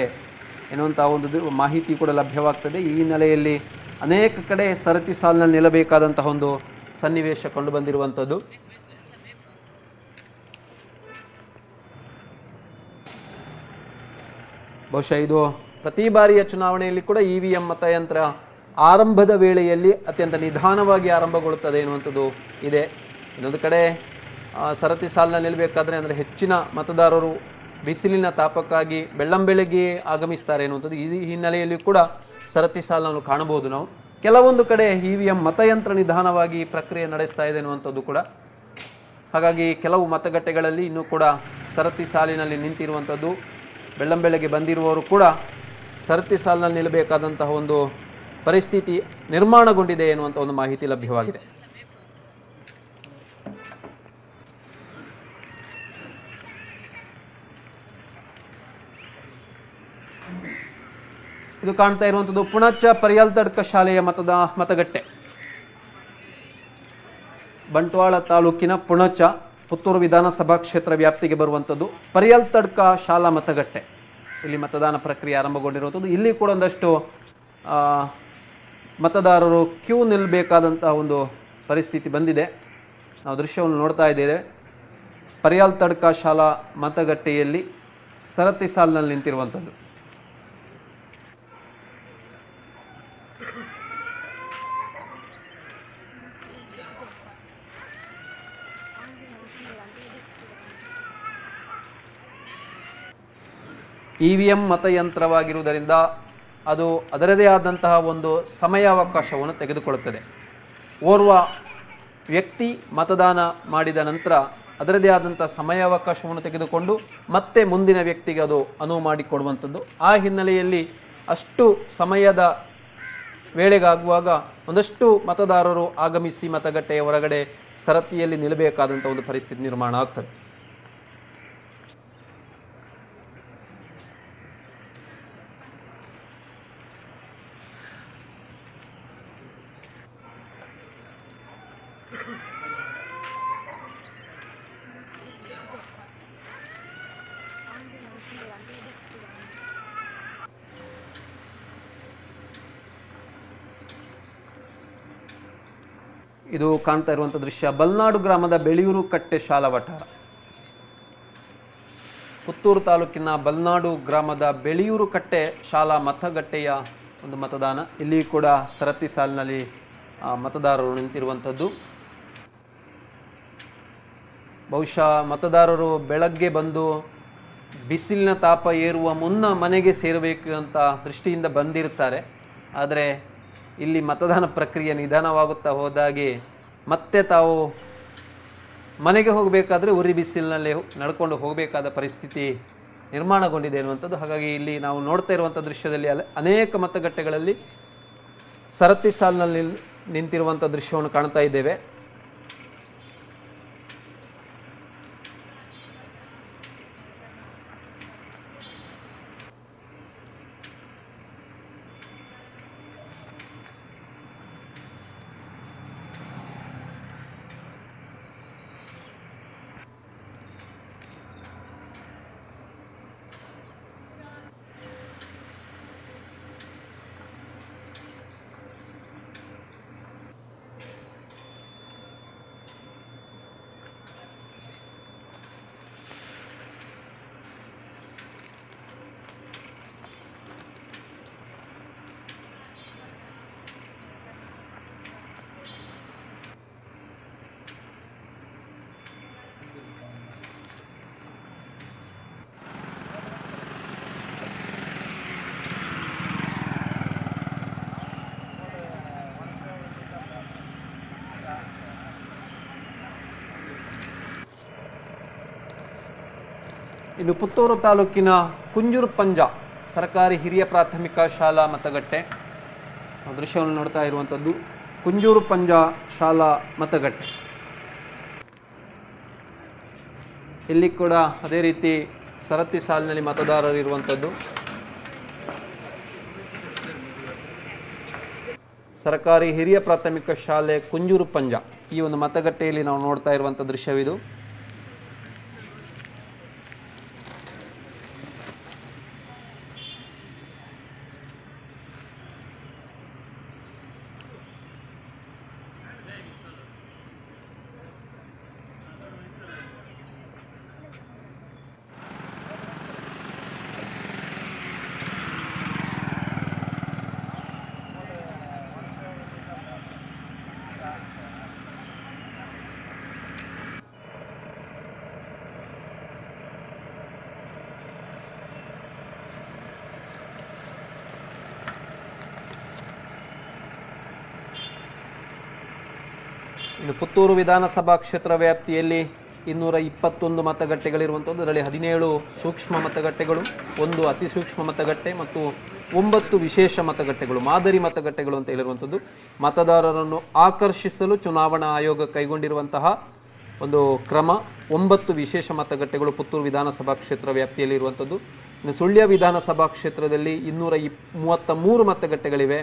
ಎನ್ನುವಂಥ ಒಂದು ಮಾಹಿತಿ ಕೂಡ ಲಭ್ಯವಾಗ್ತದೆ. ಈ ಹಿನ್ನೆಲೆಯಲ್ಲಿ ಅನೇಕ ಕಡೆ ಸರತಿ ಸಾಲಿನಲ್ಲಿ ನಿಲ್ಲಬೇಕಾದಂತಹ ಒಂದು ಸನ್ನಿವೇಶ ಕಂಡು ಬಂದಿರುವಂಥದ್ದು. ಬಹುಶಃ ಇದು ಪ್ರತಿ ಬಾರಿಯ ಚುನಾವಣೆಯಲ್ಲಿ ಕೂಡ EVM ಮತಯಂತ್ರ ಆರಂಭದ ವೇಳೆಯಲ್ಲಿ ಅತ್ಯಂತ ನಿಧಾನವಾಗಿ ಆರಂಭಗೊಳ್ಳುತ್ತದೆ ಎನ್ನುವಂಥದ್ದು ಇದೆ. ಇನ್ನೊಂದು ಕಡೆ ಸರತಿ ಸಾಲಿನಲ್ಲಿ ನಿಲ್ಲಬೇಕಾದ್ರೆ ಅಂದರೆ ಹೆಚ್ಚಿನ ಮತದಾರರು ಬಿಸಿಲಿನ ತಾಪಕ್ಕಾಗಿ ಬೆಳ್ಳಂಬೆಳಗ್ಗೆ ಆಗಮಿಸ್ತಾರೆ ಎನ್ನುವಂಥದ್ದು ಈ ಹಿನ್ನೆಲೆಯಲ್ಲಿ ಕೂಡ ಸರತಿ ಸಾಲನ್ನು ಕಾಣಬಹುದು ನಾವು. ಕೆಲವೊಂದು ಕಡೆ EVM ಮತಯಂತ್ರ ನಿಧಾನವಾಗಿ ಪ್ರಕ್ರಿಯೆ ನಡೆಸ್ತಾ ಇದೆ ಎನ್ನುವಂಥದ್ದು ಕೂಡ. ಹಾಗಾಗಿ ಕೆಲವು ಮತಗಟ್ಟೆಗಳಲ್ಲಿ ಇನ್ನೂ ಕೂಡ ಸರತಿ ಸಾಲಿನಲ್ಲಿ ನಿಂತಿರುವಂಥದ್ದು, ಬೆಳ್ಳಂಬೆಳಗ್ಗೆ ಬಂದಿರುವವರು ಕೂಡ ಸರತಿ ಸಾಲಿನಲ್ಲಿ ನಿಲ್ಲಬೇಕಾದಂತಹ ಒಂದು ಪರಿಸ್ಥಿತಿ ನಿರ್ಮಾಣಗೊಂಡಿದೆ ಎನ್ನುವಂಥ ಒಂದು ಮಾಹಿತಿ ಲಭ್ಯವಾಗಿದೆ. ಇದು ಕಾಣ್ತಾ ಇರುವಂಥದ್ದು ಪುಣಚ ಪರ್ಯಾಲ್ತಡ್ಕ ಶಾಲೆಯ ಮತಗಟ್ಟೆ. ಬಂಟ್ವಾಳ ತಾಲೂಕಿನ ಪುಣಚ ಪುತ್ತೂರು ವಿಧಾನಸಭಾ ಕ್ಷೇತ್ರ ವ್ಯಾಪ್ತಿಗೆ ಬರುವಂಥದ್ದು ಪರ್ಯಾಲ್ತಡ್ಕ ಶಾಲಾ ಮತಗಟ್ಟೆ. ಇಲ್ಲಿ ಮತದಾನ ಪ್ರಕ್ರಿಯೆ ಆರಂಭಗೊಂಡಿರುವಂಥದ್ದು. ಇಲ್ಲಿ ಕೂಡ ಒಂದಷ್ಟು ಮತದಾರರು ಕ್ಯೂ ನಿಲ್ಲಬೇಕಾದಂತಹ ಒಂದು ಪರಿಸ್ಥಿತಿ ಬಂದಿದೆ. ನಾವು ದೃಶ್ಯವನ್ನು ನೋಡ್ತಾ ಇದ್ದೇವೆ. ಪರ್ಯಾಲ್ತಡ್ಕ ಶಾಲಾ ಮತಗಟ್ಟೆಯಲ್ಲಿ ಸರತಿ ಸಾಲಿನಲ್ಲಿ ನಿಂತಿರುವಂಥದ್ದು. EVM ಮತಯಂತ್ರವಾಗಿರುವುದರಿಂದ ಅದು ಅದರದೇ ಆದಂತಹ ಒಂದು ಸಮಯಾವಕಾಶವನ್ನು ತೆಗೆದುಕೊಳ್ಳುತ್ತದೆ. ಓರ್ವ ವ್ಯಕ್ತಿ ಮತದಾನ ಮಾಡಿದ ನಂತರ ಅದರದೇ ಆದಂಥ ಸಮಯಾವಕಾಶವನ್ನು ತೆಗೆದುಕೊಂಡು ಮತ್ತೆ ಮುಂದಿನ ವ್ಯಕ್ತಿಗೆ ಅದು ಅನುವು ಮಾಡಿಕೊಡುವಂಥದ್ದು. ಆ ಹಿನ್ನೆಲೆಯಲ್ಲಿ ಅಷ್ಟು ಸಮಯದ ವೇಳೆಗಾಗುವಾಗ ಒಂದಷ್ಟು ಮತದಾರರು ಆಗಮಿಸಿ ಮತಗಟ್ಟೆಯ ಹೊರಗಡೆ ಸರತಿಯಲ್ಲಿ ನಿಲ್ಲಬೇಕಾದಂಥ ಒಂದು ಪರಿಸ್ಥಿತಿ ನಿರ್ಮಾಣ ಆಗ್ತದೆ. ಇದು ಕಾಣ್ತಾ ಇರುವಂಥ ದೃಶ್ಯ ಬಲ್ನಾಡು ಗ್ರಾಮದ ಬೆಳೆಯೂರು ಕಟ್ಟೆ ಶಾಲಾ ವಠಾರ. ಪುತ್ತೂರು ತಾಲೂಕಿನ ಬಲ್ನಾಡು ಗ್ರಾಮದ ಬೆಳೆಯೂರು ಕಟ್ಟೆ ಶಾಲಾ ಮತಗಟ್ಟೆಯ ಒಂದು ಮತದಾನ. ಇಲ್ಲಿ ಕೂಡ ಸರತಿ ಸಾಲಿನಲ್ಲಿ ಮತದಾರರು ನಿಂತಿರುವಂಥದ್ದು. ಬಹುಶಃ ಮತದಾರರು ಬೆಳಗ್ಗೆ ಬಂದು ಬಿಸಿಲಿನ ತಾಪ ಏರುವ ಮುನ್ನ ಮನೆಗೆ ಸೇರಬೇಕು ಅಂತ ದೃಷ್ಟಿಯಿಂದ ಬಂದಿರುತ್ತಾರೆ. ಆದರೆ ಇಲ್ಲಿ ಮತದಾನ ಪ್ರಕ್ರಿಯೆ ನಿಧಾನವಾಗುತ್ತಾ ಹೋದಾಗೆ ಮತ್ತೆ ತಾವು ಮನೆಗೆ ಹೋಗಬೇಕಾದ್ರೆ ಉರಿ ಬಿಸಿಲಿನಲ್ಲಿ ನಡ್ಕೊಂಡು ಹೋಗಬೇಕಾದ ಪರಿಸ್ಥಿತಿ ನಿರ್ಮಾಣಗೊಂಡಿದೆ ಅನ್ನುವಂಥದ್ದು. ಹಾಗಾಗಿ ಇಲ್ಲಿ ನಾವು ನೋಡ್ತಾ ಇರುವಂಥ ದೃಶ್ಯದಲ್ಲಿ ಅನೇಕ ಮತಗಟ್ಟೆಗಳಲ್ಲಿ ಸರತಿ ಸಾಲಿನಲ್ಲಿ ನಿಂತಿರುವಂಥ ದೃಶ್ಯವನ್ನು ಕಾಣ್ತಾ ಇದ್ದೇವೆ. ಇನ್ನು ಪುತ್ತೂರು ತಾಲೂಕಿನ ಕುಂಜೂರು ಪಂಜ ಸರ್ಕಾರಿ ಹಿರಿಯ ಪ್ರಾಥಮಿಕ ಶಾಲಾ ಮತಗಟ್ಟೆ ದೃಶ್ಯವನ್ನು ನೋಡ್ತಾ ಇರುವಂಥದ್ದು. ಕುಂಜೂರು ಪಂಜ ಶಾಲಾ ಮತಗಟ್ಟೆ. ಇಲ್ಲಿ ಕೂಡ ಅದೇ ರೀತಿ ಸರತಿ ಸಾಲಿನಲ್ಲಿ ಮತದಾರರು ಇರುವಂಥದ್ದು. ಸರ್ಕಾರಿ ಹಿರಿಯ ಪ್ರಾಥಮಿಕ ಶಾಲೆ ಕುಂಜೂರು ಪಂಜ ಈ ಒಂದು ಮತಗಟ್ಟೆಯಲ್ಲಿ ನಾವು ನೋಡ್ತಾ ಇರುವಂಥ ದೃಶ್ಯವಿದು. ಇನ್ನು ಪುತ್ತೂರು ವಿಧಾನಸಭಾ ಕ್ಷೇತ್ರ ವ್ಯಾಪ್ತಿಯಲ್ಲಿ 221 ಮತಗಟ್ಟೆಗಳಿರುವಂಥದ್ದು. ಅದರಲ್ಲಿ 17 ಸೂಕ್ಷ್ಮ ಮತಗಟ್ಟೆಗಳು, 1 ಅತಿ ಸೂಕ್ಷ್ಮ ಮತಗಟ್ಟೆ ಮತ್ತು 9 ವಿಶೇಷ ಮತಗಟ್ಟೆಗಳು, ಮಾದರಿ ಮತಗಟ್ಟೆಗಳು ಅಂತ ಹೇಳಿರುವಂಥದ್ದು. ಮತದಾರರನ್ನು ಆಕರ್ಷಿಸಲು ಚುನಾವಣಾ ಆಯೋಗ ಕೈಗೊಂಡಿರುವಂತಹ ಒಂದು ಕ್ರಮ. 9 ವಿಶೇಷ ಮತಗಟ್ಟೆಗಳು ಪುತ್ತೂರು ವಿಧಾನಸಭಾ ಕ್ಷೇತ್ರ ವ್ಯಾಪ್ತಿಯಲ್ಲಿ ಇರುವಂಥದ್ದು. ಇನ್ನು ಸುಳ್ಯ ವಿಧಾನಸಭಾ ಕ್ಷೇತ್ರದಲ್ಲಿ 233 ಮತಗಟ್ಟೆಗಳಿವೆ.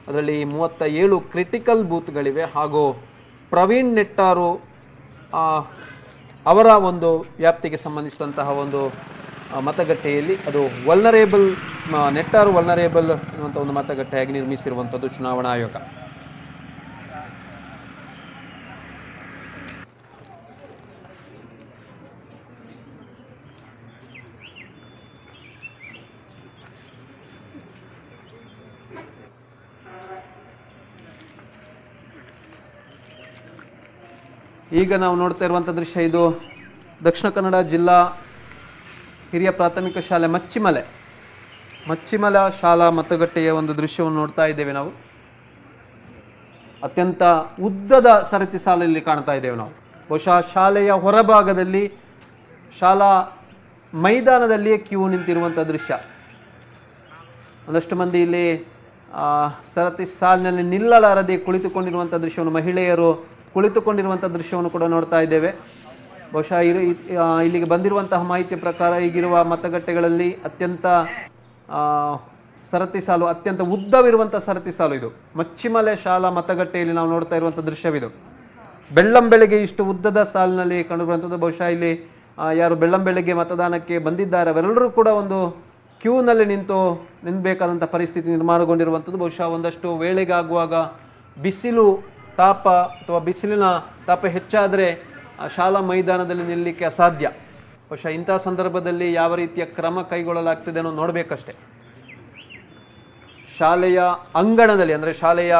ಅದರಲ್ಲಿ 37 ಕ್ರಿಟಿಕಲ್ ಬೂತ್ಗಳಿವೆ ಹಾಗೂ ಪ್ರವೀಣ್ ನೆಟ್ಟಾರು ಅವರ ಒಂದು ವ್ಯಾಪ್ತಿಗೆ ಸಂಬಂಧಿಸಿದಂತಹ ಒಂದು ಮತಗಟ್ಟೆಯಲ್ಲಿ ಅದು ವಲ್ನರೇಬಲ್ ನೆಟ್ಟಾರು ವಲ್ನರೇಬಲ್ ಎನ್ನುವಂಥ ಒಂದು ಮತಗಟ್ಟೆಯಾಗಿ ನಿರ್ಮಿಸಿರುವಂಥದ್ದು ಚುನಾವಣಾ ಆಯೋಗ. ಈಗ ನಾವು ನೋಡ್ತಾ ಇರುವಂಥ ದೃಶ್ಯ ಇದು ದಕ್ಷಿಣ ಕನ್ನಡ ಜಿಲ್ಲಾ ಹಿರಿಯ ಪ್ರಾಥಮಿಕ ಶಾಲೆ ಮಚ್ಚಿಮಲ ಶಾಲಾ ಮತಗಟ್ಟೆಯ ಒಂದು ದೃಶ್ಯವನ್ನು ನೋಡ್ತಾ ಇದ್ದೇವೆ ನಾವು. ಅತ್ಯಂತ ಉದ್ದದ ಸರತಿ ಸಾಲಲ್ಲಿ ಕಾಣ್ತಾ ಇದ್ದೇವೆ ನಾವು. ಬಹುಶಃ ಶಾಲೆಯ ಹೊರಭಾಗದಲ್ಲಿ ಶಾಲಾ ಮೈದಾನದಲ್ಲಿಯೇ ಕ್ಯೂ ನಿಂತಿರುವಂಥ ದೃಶ್ಯ. ಒಂದಷ್ಟು ಮಂದಿ ಇಲ್ಲಿ ಸರತಿ ಸಾಲಿನಲ್ಲಿ ನಿಲ್ಲಲಾರದೆ ಕುಳಿತುಕೊಂಡಿರುವಂಥ ದೃಶ್ಯವನ್ನು, ಮಹಿಳೆಯರು ಕುಳಿತುಕೊಂಡಿರುವಂಥ ದೃಶ್ಯವನ್ನು ಕೂಡ ನೋಡ್ತಾ ಇದ್ದೇವೆ. ಬಹುಶಃ ಇಲ್ಲಿಗೆ ಬಂದಿರುವಂತಹ ಮಾಹಿತಿಯ ಪ್ರಕಾರ ಈಗಿರುವ ಮತಗಟ್ಟೆಗಳಲ್ಲಿ ಅತ್ಯಂತ ಸರತಿ ಸಾಲು, ಅತ್ಯಂತ ಉದ್ದವಿರುವಂಥ ಸರತಿ ಸಾಲು ಇದು. ಮಚ್ಚಿಮಲೆ ಶಾಲಾ ಮತಗಟ್ಟೆಯಲ್ಲಿ ನಾವು ನೋಡ್ತಾ ಇರುವಂಥ ದೃಶ್ಯವಿದು. ಬೆಳ್ಳಂಬೆಳಗ್ಗೆ ಇಷ್ಟು ಉದ್ದದ ಸಾಲಿನಲ್ಲಿ ಕಂಡುಬರುವಂಥದ್ದು. ಬಹುಶಃ ಇಲ್ಲಿ ಯಾರು ಬೆಳ್ಳಂಬೆಳಗ್ಗೆ ಮತದಾನಕ್ಕೆ ಬಂದಿದ್ದಾರೆ ಅವರೆಲ್ಲರೂ ಕೂಡ ಒಂದು ಕ್ಯೂನಲ್ಲಿ ನಿಲ್ಲಬೇಕಾದಂಥ ಪರಿಸ್ಥಿತಿ ನಿರ್ಮಾಣಗೊಂಡಿರುವಂಥದ್ದು. ಬಹುಶಃ ಒಂದಷ್ಟು ವೇಳೆಗಾಗುವಾಗ ಬಿಸಿಲು ತಾಪ ಅಥವಾ ಬಿಸಿಲಿನ ತಾಪ ಹೆಚ್ಚಾದರೆ ಶಾಲಾ ಮೈದಾನದಲ್ಲಿ ನಿಲ್ಲಲಿಕ್ಕೆ ಅಸಾಧ್ಯ. ಬಹುಶಃ ಇಂಥ ಸಂದರ್ಭದಲ್ಲಿ ಯಾವ ರೀತಿಯ ಕ್ರಮ ಕೈಗೊಳ್ಳಲಾಗ್ತದೆ ಅನ್ನೋ ನೋಡಬೇಕಷ್ಟೆ. ಶಾಲೆಯ ಅಂಗಣದಲ್ಲಿ ಅಂದರೆ ಶಾಲೆಯ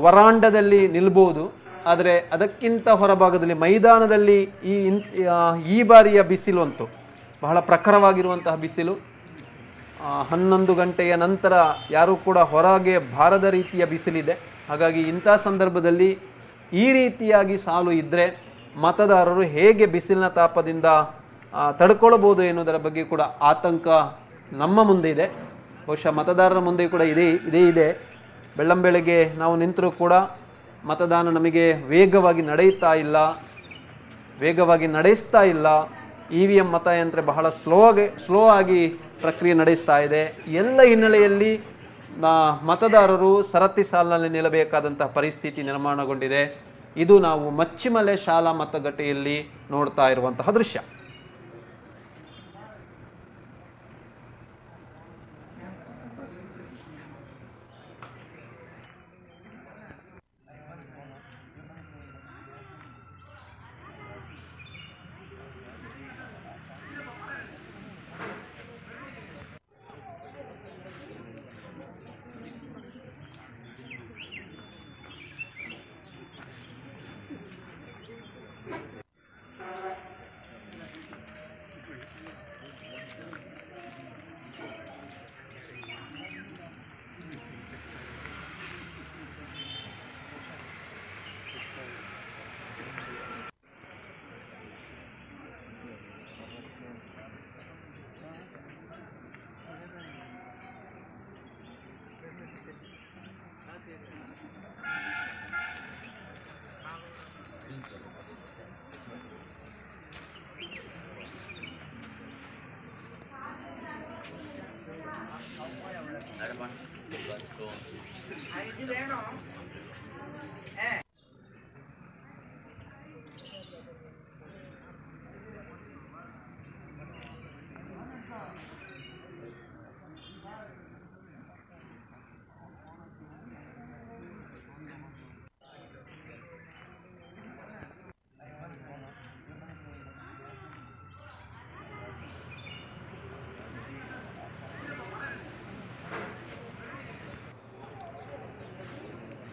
ವರಾಂಡದಲ್ಲಿ ನಿಲ್ಬೋದು, ಆದರೆ ಅದಕ್ಕಿಂತ ಹೊರಭಾಗದಲ್ಲಿ ಮೈದಾನದಲ್ಲಿ ಈ ಬಾರಿಯ ಬಿಸಿಲು ಅಂತೂ ಬಹಳ ಪ್ರಖರವಾಗಿರುವಂತಹ ಬಿಸಿಲು. 11 ಗಂಟೆಯ ನಂತರ ಯಾರೂ ಕೂಡ ಹೊರಗೆ ಬಾರದ ರೀತಿಯ ಬಿಸಿಲಿದೆ. ಹಾಗಾಗಿ ಇಂಥ ಸಂದರ್ಭದಲ್ಲಿ ಈ ರೀತಿಯಾಗಿ ಸಾಲು ಇದ್ದರೆ ಮತದಾರರು ಹೇಗೆ ಬಿಸಿಲಿನ ತಾಪದಿಂದ ತಡ್ಕೊಳ್ಬೋದು ಎನ್ನುವುದರ ಬಗ್ಗೆ ಕೂಡ ಆತಂಕ ನಮ್ಮ ಮುಂದೆ ಇದೆ. ಬಹುಶಃ ಮತದಾರರ ಮುಂದೆ ಕೂಡ ಇದೆ. ಬೆಳ್ಳಂಬೆಳಗ್ಗೆ ನಾವು ನಿಂತರೂ ಕೂಡ ಮತದಾನ ನಮಗೆ ವೇಗವಾಗಿ ನಡೆಸ್ತಾ ಇಲ್ಲ. EVM ಮತಯಂತ್ರ ಬಹಳ ಸ್ಲೋ ಆಗಿ ಪ್ರಕ್ರಿಯೆ ನಡೆಸ್ತಾ ಇದೆ. ಎಲ್ಲ ಹಿನ್ನೆಲೆಯಲ್ಲಿ ಮತದಾರರು ಸರತಿ ಸಾಲಿನಲ್ಲಿ ನಿಲ್ಲಬೇಕಾದಂತಹ ಪರಿಸ್ಥಿತಿ ನಿರ್ಮಾಣಗೊಂಡಿದೆ. ಇದು ನಾವು ಮಚ್ಚಿಮಲೆ ಶಾಲಾ ಮತಗಟ್ಟೆಯಲ್ಲಿ ನೋಡ್ತಾ ಇರುವಂತಹ ದೃಶ್ಯ.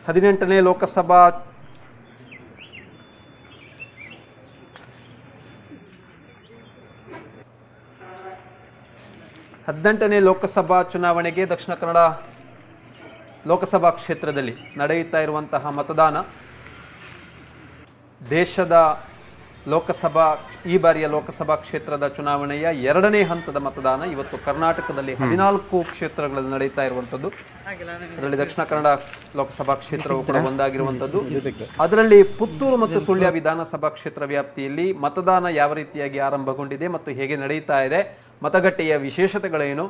ಹದಿನೆಂಟನೇ ಲೋಕಸಭಾ ಚುನಾವಣೆಗೆ ದಕ್ಷಿಣ ಕನ್ನಡ ಲೋಕಸಭಾ ಕ್ಷೇತ್ರದಲ್ಲಿ ನಡೆಯುತ್ತಾ ಇರುವಂತಹ ಮತದಾನ ದೇಶದ ಈ ಬಾರಿಯ ಲೋಕಸಭಾ ಕ್ಷೇತ್ರದ ಚುನಾವಣೆಯ 2ನೇ ಹಂತದ ಮತದಾನ ಇವತ್ತು ಕರ್ನಾಟಕದಲ್ಲಿ 14 ಕ್ಷೇತ್ರಗಳಲ್ಲಿ ನಡೆಯುತ್ತಾ ಇರುವಂಥದ್ದು. ಅದರಲ್ಲಿ ದಕ್ಷಿಣ ಕನ್ನಡ ಲೋಕಸಭಾ ಕ್ಷೇತ್ರವು ಕೂಡ ಒಂದಾಗಿರುವಂಥದ್ದು. ಅದರಲ್ಲಿ ಪುತ್ತೂರು ಮತ್ತು ಸುಳ್ಯ ವಿಧಾನಸಭಾ ಕ್ಷೇತ್ರ ವ್ಯಾಪ್ತಿಯಲ್ಲಿ ಮತದಾನ ಯಾವ ರೀತಿಯಾಗಿ ಆರಂಭಗೊಂಡಿದೆ ಮತ್ತು ಹೇಗೆ ನಡೆಯುತ್ತಾ ಇದೆ ಮತಗಟ್ಟೆಯ ವಿಶೇಷತೆಗಳೇನು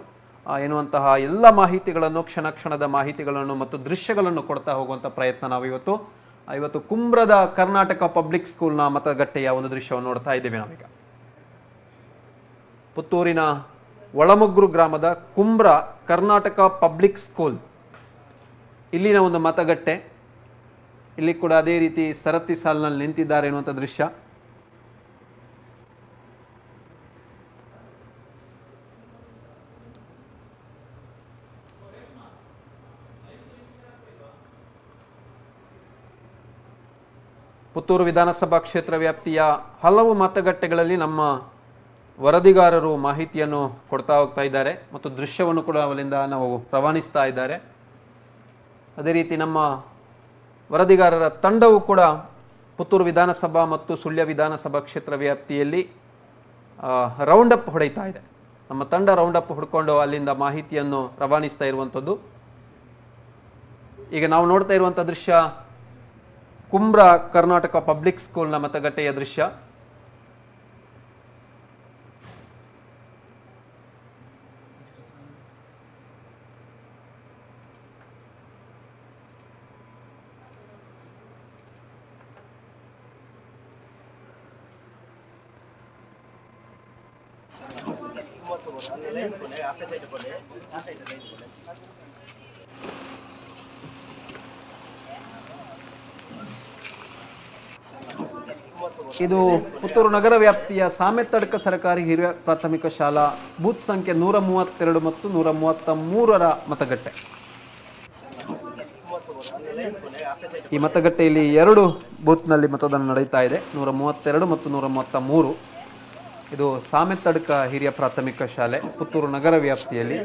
ಎನ್ನುವಂತಹ ಎಲ್ಲ ಮಾಹಿತಿಗಳನ್ನು ಕ್ಷಣದ ಮಾಹಿತಿಗಳನ್ನು ಮತ್ತು ದೃಶ್ಯಗಳನ್ನು ಕೊಡ್ತಾ ಹೋಗುವಂಥ ಪ್ರಯತ್ನ ನಾವು ಇವತ್ತು ಕುಂಬ್ರದ ಕರ್ನಾಟಕ ಪಬ್ಲಿಕ್ ಸ್ಕೂಲ್ನ ಮತಗಟ್ಟೆಯ ಒಂದು ದೃಶ್ಯವನ್ನು ನೋಡ್ತಾ ಇದ್ದೇವೆ ನಾವೀಗ. ಪುತ್ತೂರಿನ ಒಳಮೊಗ್ರು ಗ್ರಾಮದ ಕುಂಬ್ರ ಕರ್ನಾಟಕ ಪಬ್ಲಿಕ್ ಸ್ಕೂಲ್ ಇಲ್ಲಿನ ಒಂದು ಮತಗಟ್ಟೆ. ಇಲ್ಲಿ ಕೂಡ ಅದೇ ರೀತಿ ಸರತಿ ಸಾಲಿನಲ್ಲಿ ನಿಂತಿದ್ದಾರೆ ಎನ್ನುವಂಥ ದೃಶ್ಯ. ಪುತ್ತೂರು ವಿಧಾನಸಭಾ ಕ್ಷೇತ್ರ ವ್ಯಾಪ್ತಿಯ ಹಲವು ಮತಗಟ್ಟೆಗಳಲ್ಲಿ ನಮ್ಮ ವರದಿಗಾರರು ಮಾಹಿತಿಯನ್ನು ಕೊಡ್ತಾ ಹೋಗ್ತಾ ಇದ್ದಾರೆ ಮತ್ತು ದೃಶ್ಯವನ್ನು ಕೂಡ ಅಲ್ಲಿಂದ ನಾವು ರವಾನಿಸ್ತಾ ಇದ್ದಾರೆ. ಅದೇ ರೀತಿ ನಮ್ಮ ವರದಿಗಾರರ ತಂಡವು ಕೂಡ ಪುತ್ತೂರು ವಿಧಾನಸಭಾ ಮತ್ತು ಸುಳ್ಯ ವಿಧಾನಸಭಾ ಕ್ಷೇತ್ರ ವ್ಯಾಪ್ತಿಯಲ್ಲಿ ರೌಂಡ್ ಅಪ್ ಹೊಡೆಯುತ್ತಾ ಇದೆ. ನಮ್ಮ ತಂಡ ರೌಂಡ್ ಅಪ್ ಹೊಡ್ಕೊಂಡು ಅಲ್ಲಿಂದ ಮಾಹಿತಿಯನ್ನು ರವಾನಿಸ್ತಾ ಇರುವಂಥದ್ದು. ಈಗ ನಾವು ನೋಡ್ತಾ ಇರುವಂಥ ದೃಶ್ಯ ಕುಂಬ್ರ ಕರ್ನಾಟಕ ಪಬ್ಲಿಕ್ ಸ್ಕೂಲ್ನ ಮತಗಟ್ಟೆಯ ದೃಶ್ಯ. ಇದು ಪುತ್ತೂರು ನಗರ ವ್ಯಾಪ್ತಿಯ ಸಾಮೆತ್ತಡ್ಕ ಸರ್ಕಾರಿ ಹಿರಿಯ ಪ್ರಾಥಮಿಕ ಶಾಲಾ ಬೂತ್ ಸಂಖ್ಯೆ 132 ಮತ್ತು 133ರ ಮತಗಟ್ಟೆ. ಈ ಮತಗಟ್ಟೆಯಲ್ಲಿ 2 ಬೂತ್ನಲ್ಲಿ ಮತದಾನ ನಡೀತಾ ಇದೆ, 132 ಮತ್ತು 133. ಇದು ಸಾಮೆತ್ತಡ್ಕ ಹಿರಿಯ ಪ್ರಾಥಮಿಕ ಶಾಲೆ ಪುತ್ತೂರು ನಗರ ವ್ಯಾಪ್ತಿಯಲ್ಲಿ.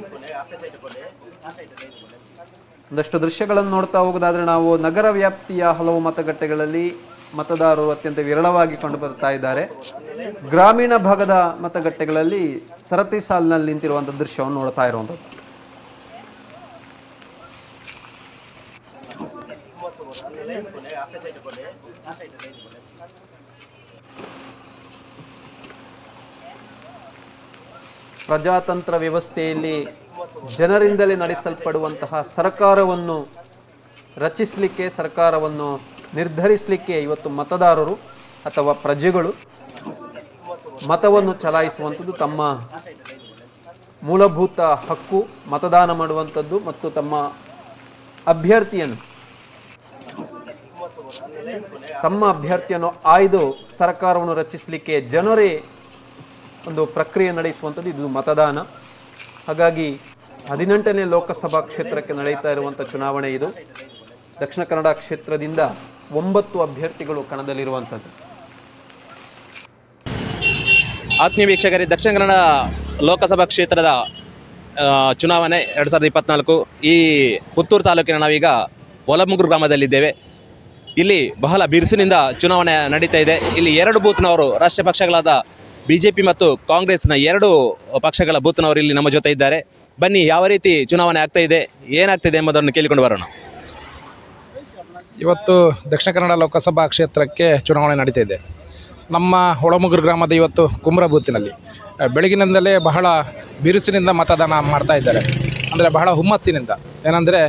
ಒಂದಷ್ಟು ದೃಶ್ಯಗಳನ್ನು ನೋಡ್ತಾ ಹೋಗೋದಾದ್ರೆ ನಾವು ನಗರ ವ್ಯಾಪ್ತಿಯ ಹಲವು ಮತಗಟ್ಟೆಗಳಲ್ಲಿ ಮತದಾರರು ಅತ್ಯಂತ ವಿರಳವಾಗಿ ಕಂಡು ಬರ್ತಾ ಇದ್ದಾರೆ. ಗ್ರಾಮೀಣ ಭಾಗದ ಮತಗಟ್ಟೆಗಳಲ್ಲಿ ಸರತಿ ಸಾಲಿನಲ್ಲಿ ನಿಂತಿರುವಂಥ ದೃಶ್ಯವನ್ನು ನೋಡ್ತಾ ಇರುವಂಥದ್ದು. ಪ್ರಜಾತಂತ್ರ ವ್ಯವಸ್ಥೆಯಲ್ಲಿ ಜನರಿಂದಲೇ ನಡೆಸಲ್ಪಡುವಂತಹ ಸರ್ಕಾರವನ್ನು ರಚಿಸಲಿಕ್ಕೆ, ಸರ್ಕಾರವನ್ನು ನಿರ್ಧರಿಸಲಿಕ್ಕೆ ಇವತ್ತು ಮತದಾರರು ಅಥವಾ ಪ್ರಜೆಗಳು ಮತವನ್ನು ಚಲಾಯಿಸುವಂಥದ್ದು ತಮ್ಮ ಮೂಲಭೂತ ಹಕ್ಕು, ಮತದಾನ ಮಾಡುವಂಥದ್ದು ಮತ್ತು ತಮ್ಮ ಅಭ್ಯರ್ಥಿಯನ್ನು ಆಯ್ದು ಸರ್ಕಾರವನ್ನು ರಚಿಸಲಿಕ್ಕೆ ಜನರೇ ಒಂದು ಪ್ರಕ್ರಿಯೆ ನಡೆಸುವಂಥದ್ದು ಇದು ಮತದಾನ. ಹಾಗಾಗಿ 18ನೇ ಲೋಕಸಭಾ ಕ್ಷೇತ್ರಕ್ಕೆ ನಡೆಯುತ್ತಾ ಇರುವಂಥ ಚುನಾವಣೆ ಇದು. ದಕ್ಷಿಣ ಕನ್ನಡ ಕ್ಷೇತ್ರದಿಂದ 9 ಅಭ್ಯರ್ಥಿಗಳು ಕಣದಲ್ಲಿರುವಂಥದ್ದು. ಆತ್ಮೀಯ ವೀಕ್ಷಕರೇ, ದಕ್ಷಿಣ ಕನ್ನಡ ಲೋಕಸಭಾ ಕ್ಷೇತ್ರದ ಚುನಾವಣೆ 2024 ಈ ಪುತ್ತೂರು ತಾಲೂಕಿನ ನಾವೀಗ ಒಳಮೊಗ್ರು ಗ್ರಾಮದಲ್ಲಿದ್ದೇವೆ. ಇಲ್ಲಿ ಬಹಳ ಬಿರುಸಿನಿಂದ ಚುನಾವಣೆ ನಡೀತಾ ಇದೆ. ಇಲ್ಲಿ 2 ಬೂತ್ನವರು ರಾಷ್ಟ್ರೀಯ ಪಕ್ಷಗಳಾದ BJP ಮತ್ತು ಕಾಂಗ್ರೆಸ್ನ 2 ಪಕ್ಷಗಳ ಬೂತ್ನವರು ಇಲ್ಲಿ ನಮ್ಮ ಜೊತೆ ಇದ್ದಾರೆ. ಬನ್ನಿ, ಯಾವ ರೀತಿ ಚುನಾವಣೆ ಆಗ್ತಾ ಇದೆ, ಏನಾಗ್ತಿದೆ ಎಂಬುದನ್ನು ಕೇಳಿಕೊಂಡು ಬರೋಣ. ಇವತ್ತು ದಕ್ಷಿಣ ಕನ್ನಡ ಲೋಕಸಭಾ ಕ್ಷೇತ್ರಕ್ಕೆ ಚುನಾವಣೆ ನಡೀತಾ ಇದೆ. ನಮ್ಮ ಒಳಮೊಗ್ರು ಗ್ರಾಮದ ಇವತ್ತು ಕುಂಬ್ರ ಬೂತಿನಲ್ಲಿ ಬೆಳಗಿನಿಂದಲೇ ಬಹಳ ಬಿರುಸಿನಿಂದ ಮತದಾನ ಮಾಡ್ತಾ ಇದ್ದಾರೆ. ಅಂದರೆ ಬಹಳ ಹುಮ್ಮಸ್ಸಿನಿಂದ. ಏನಂದರೆ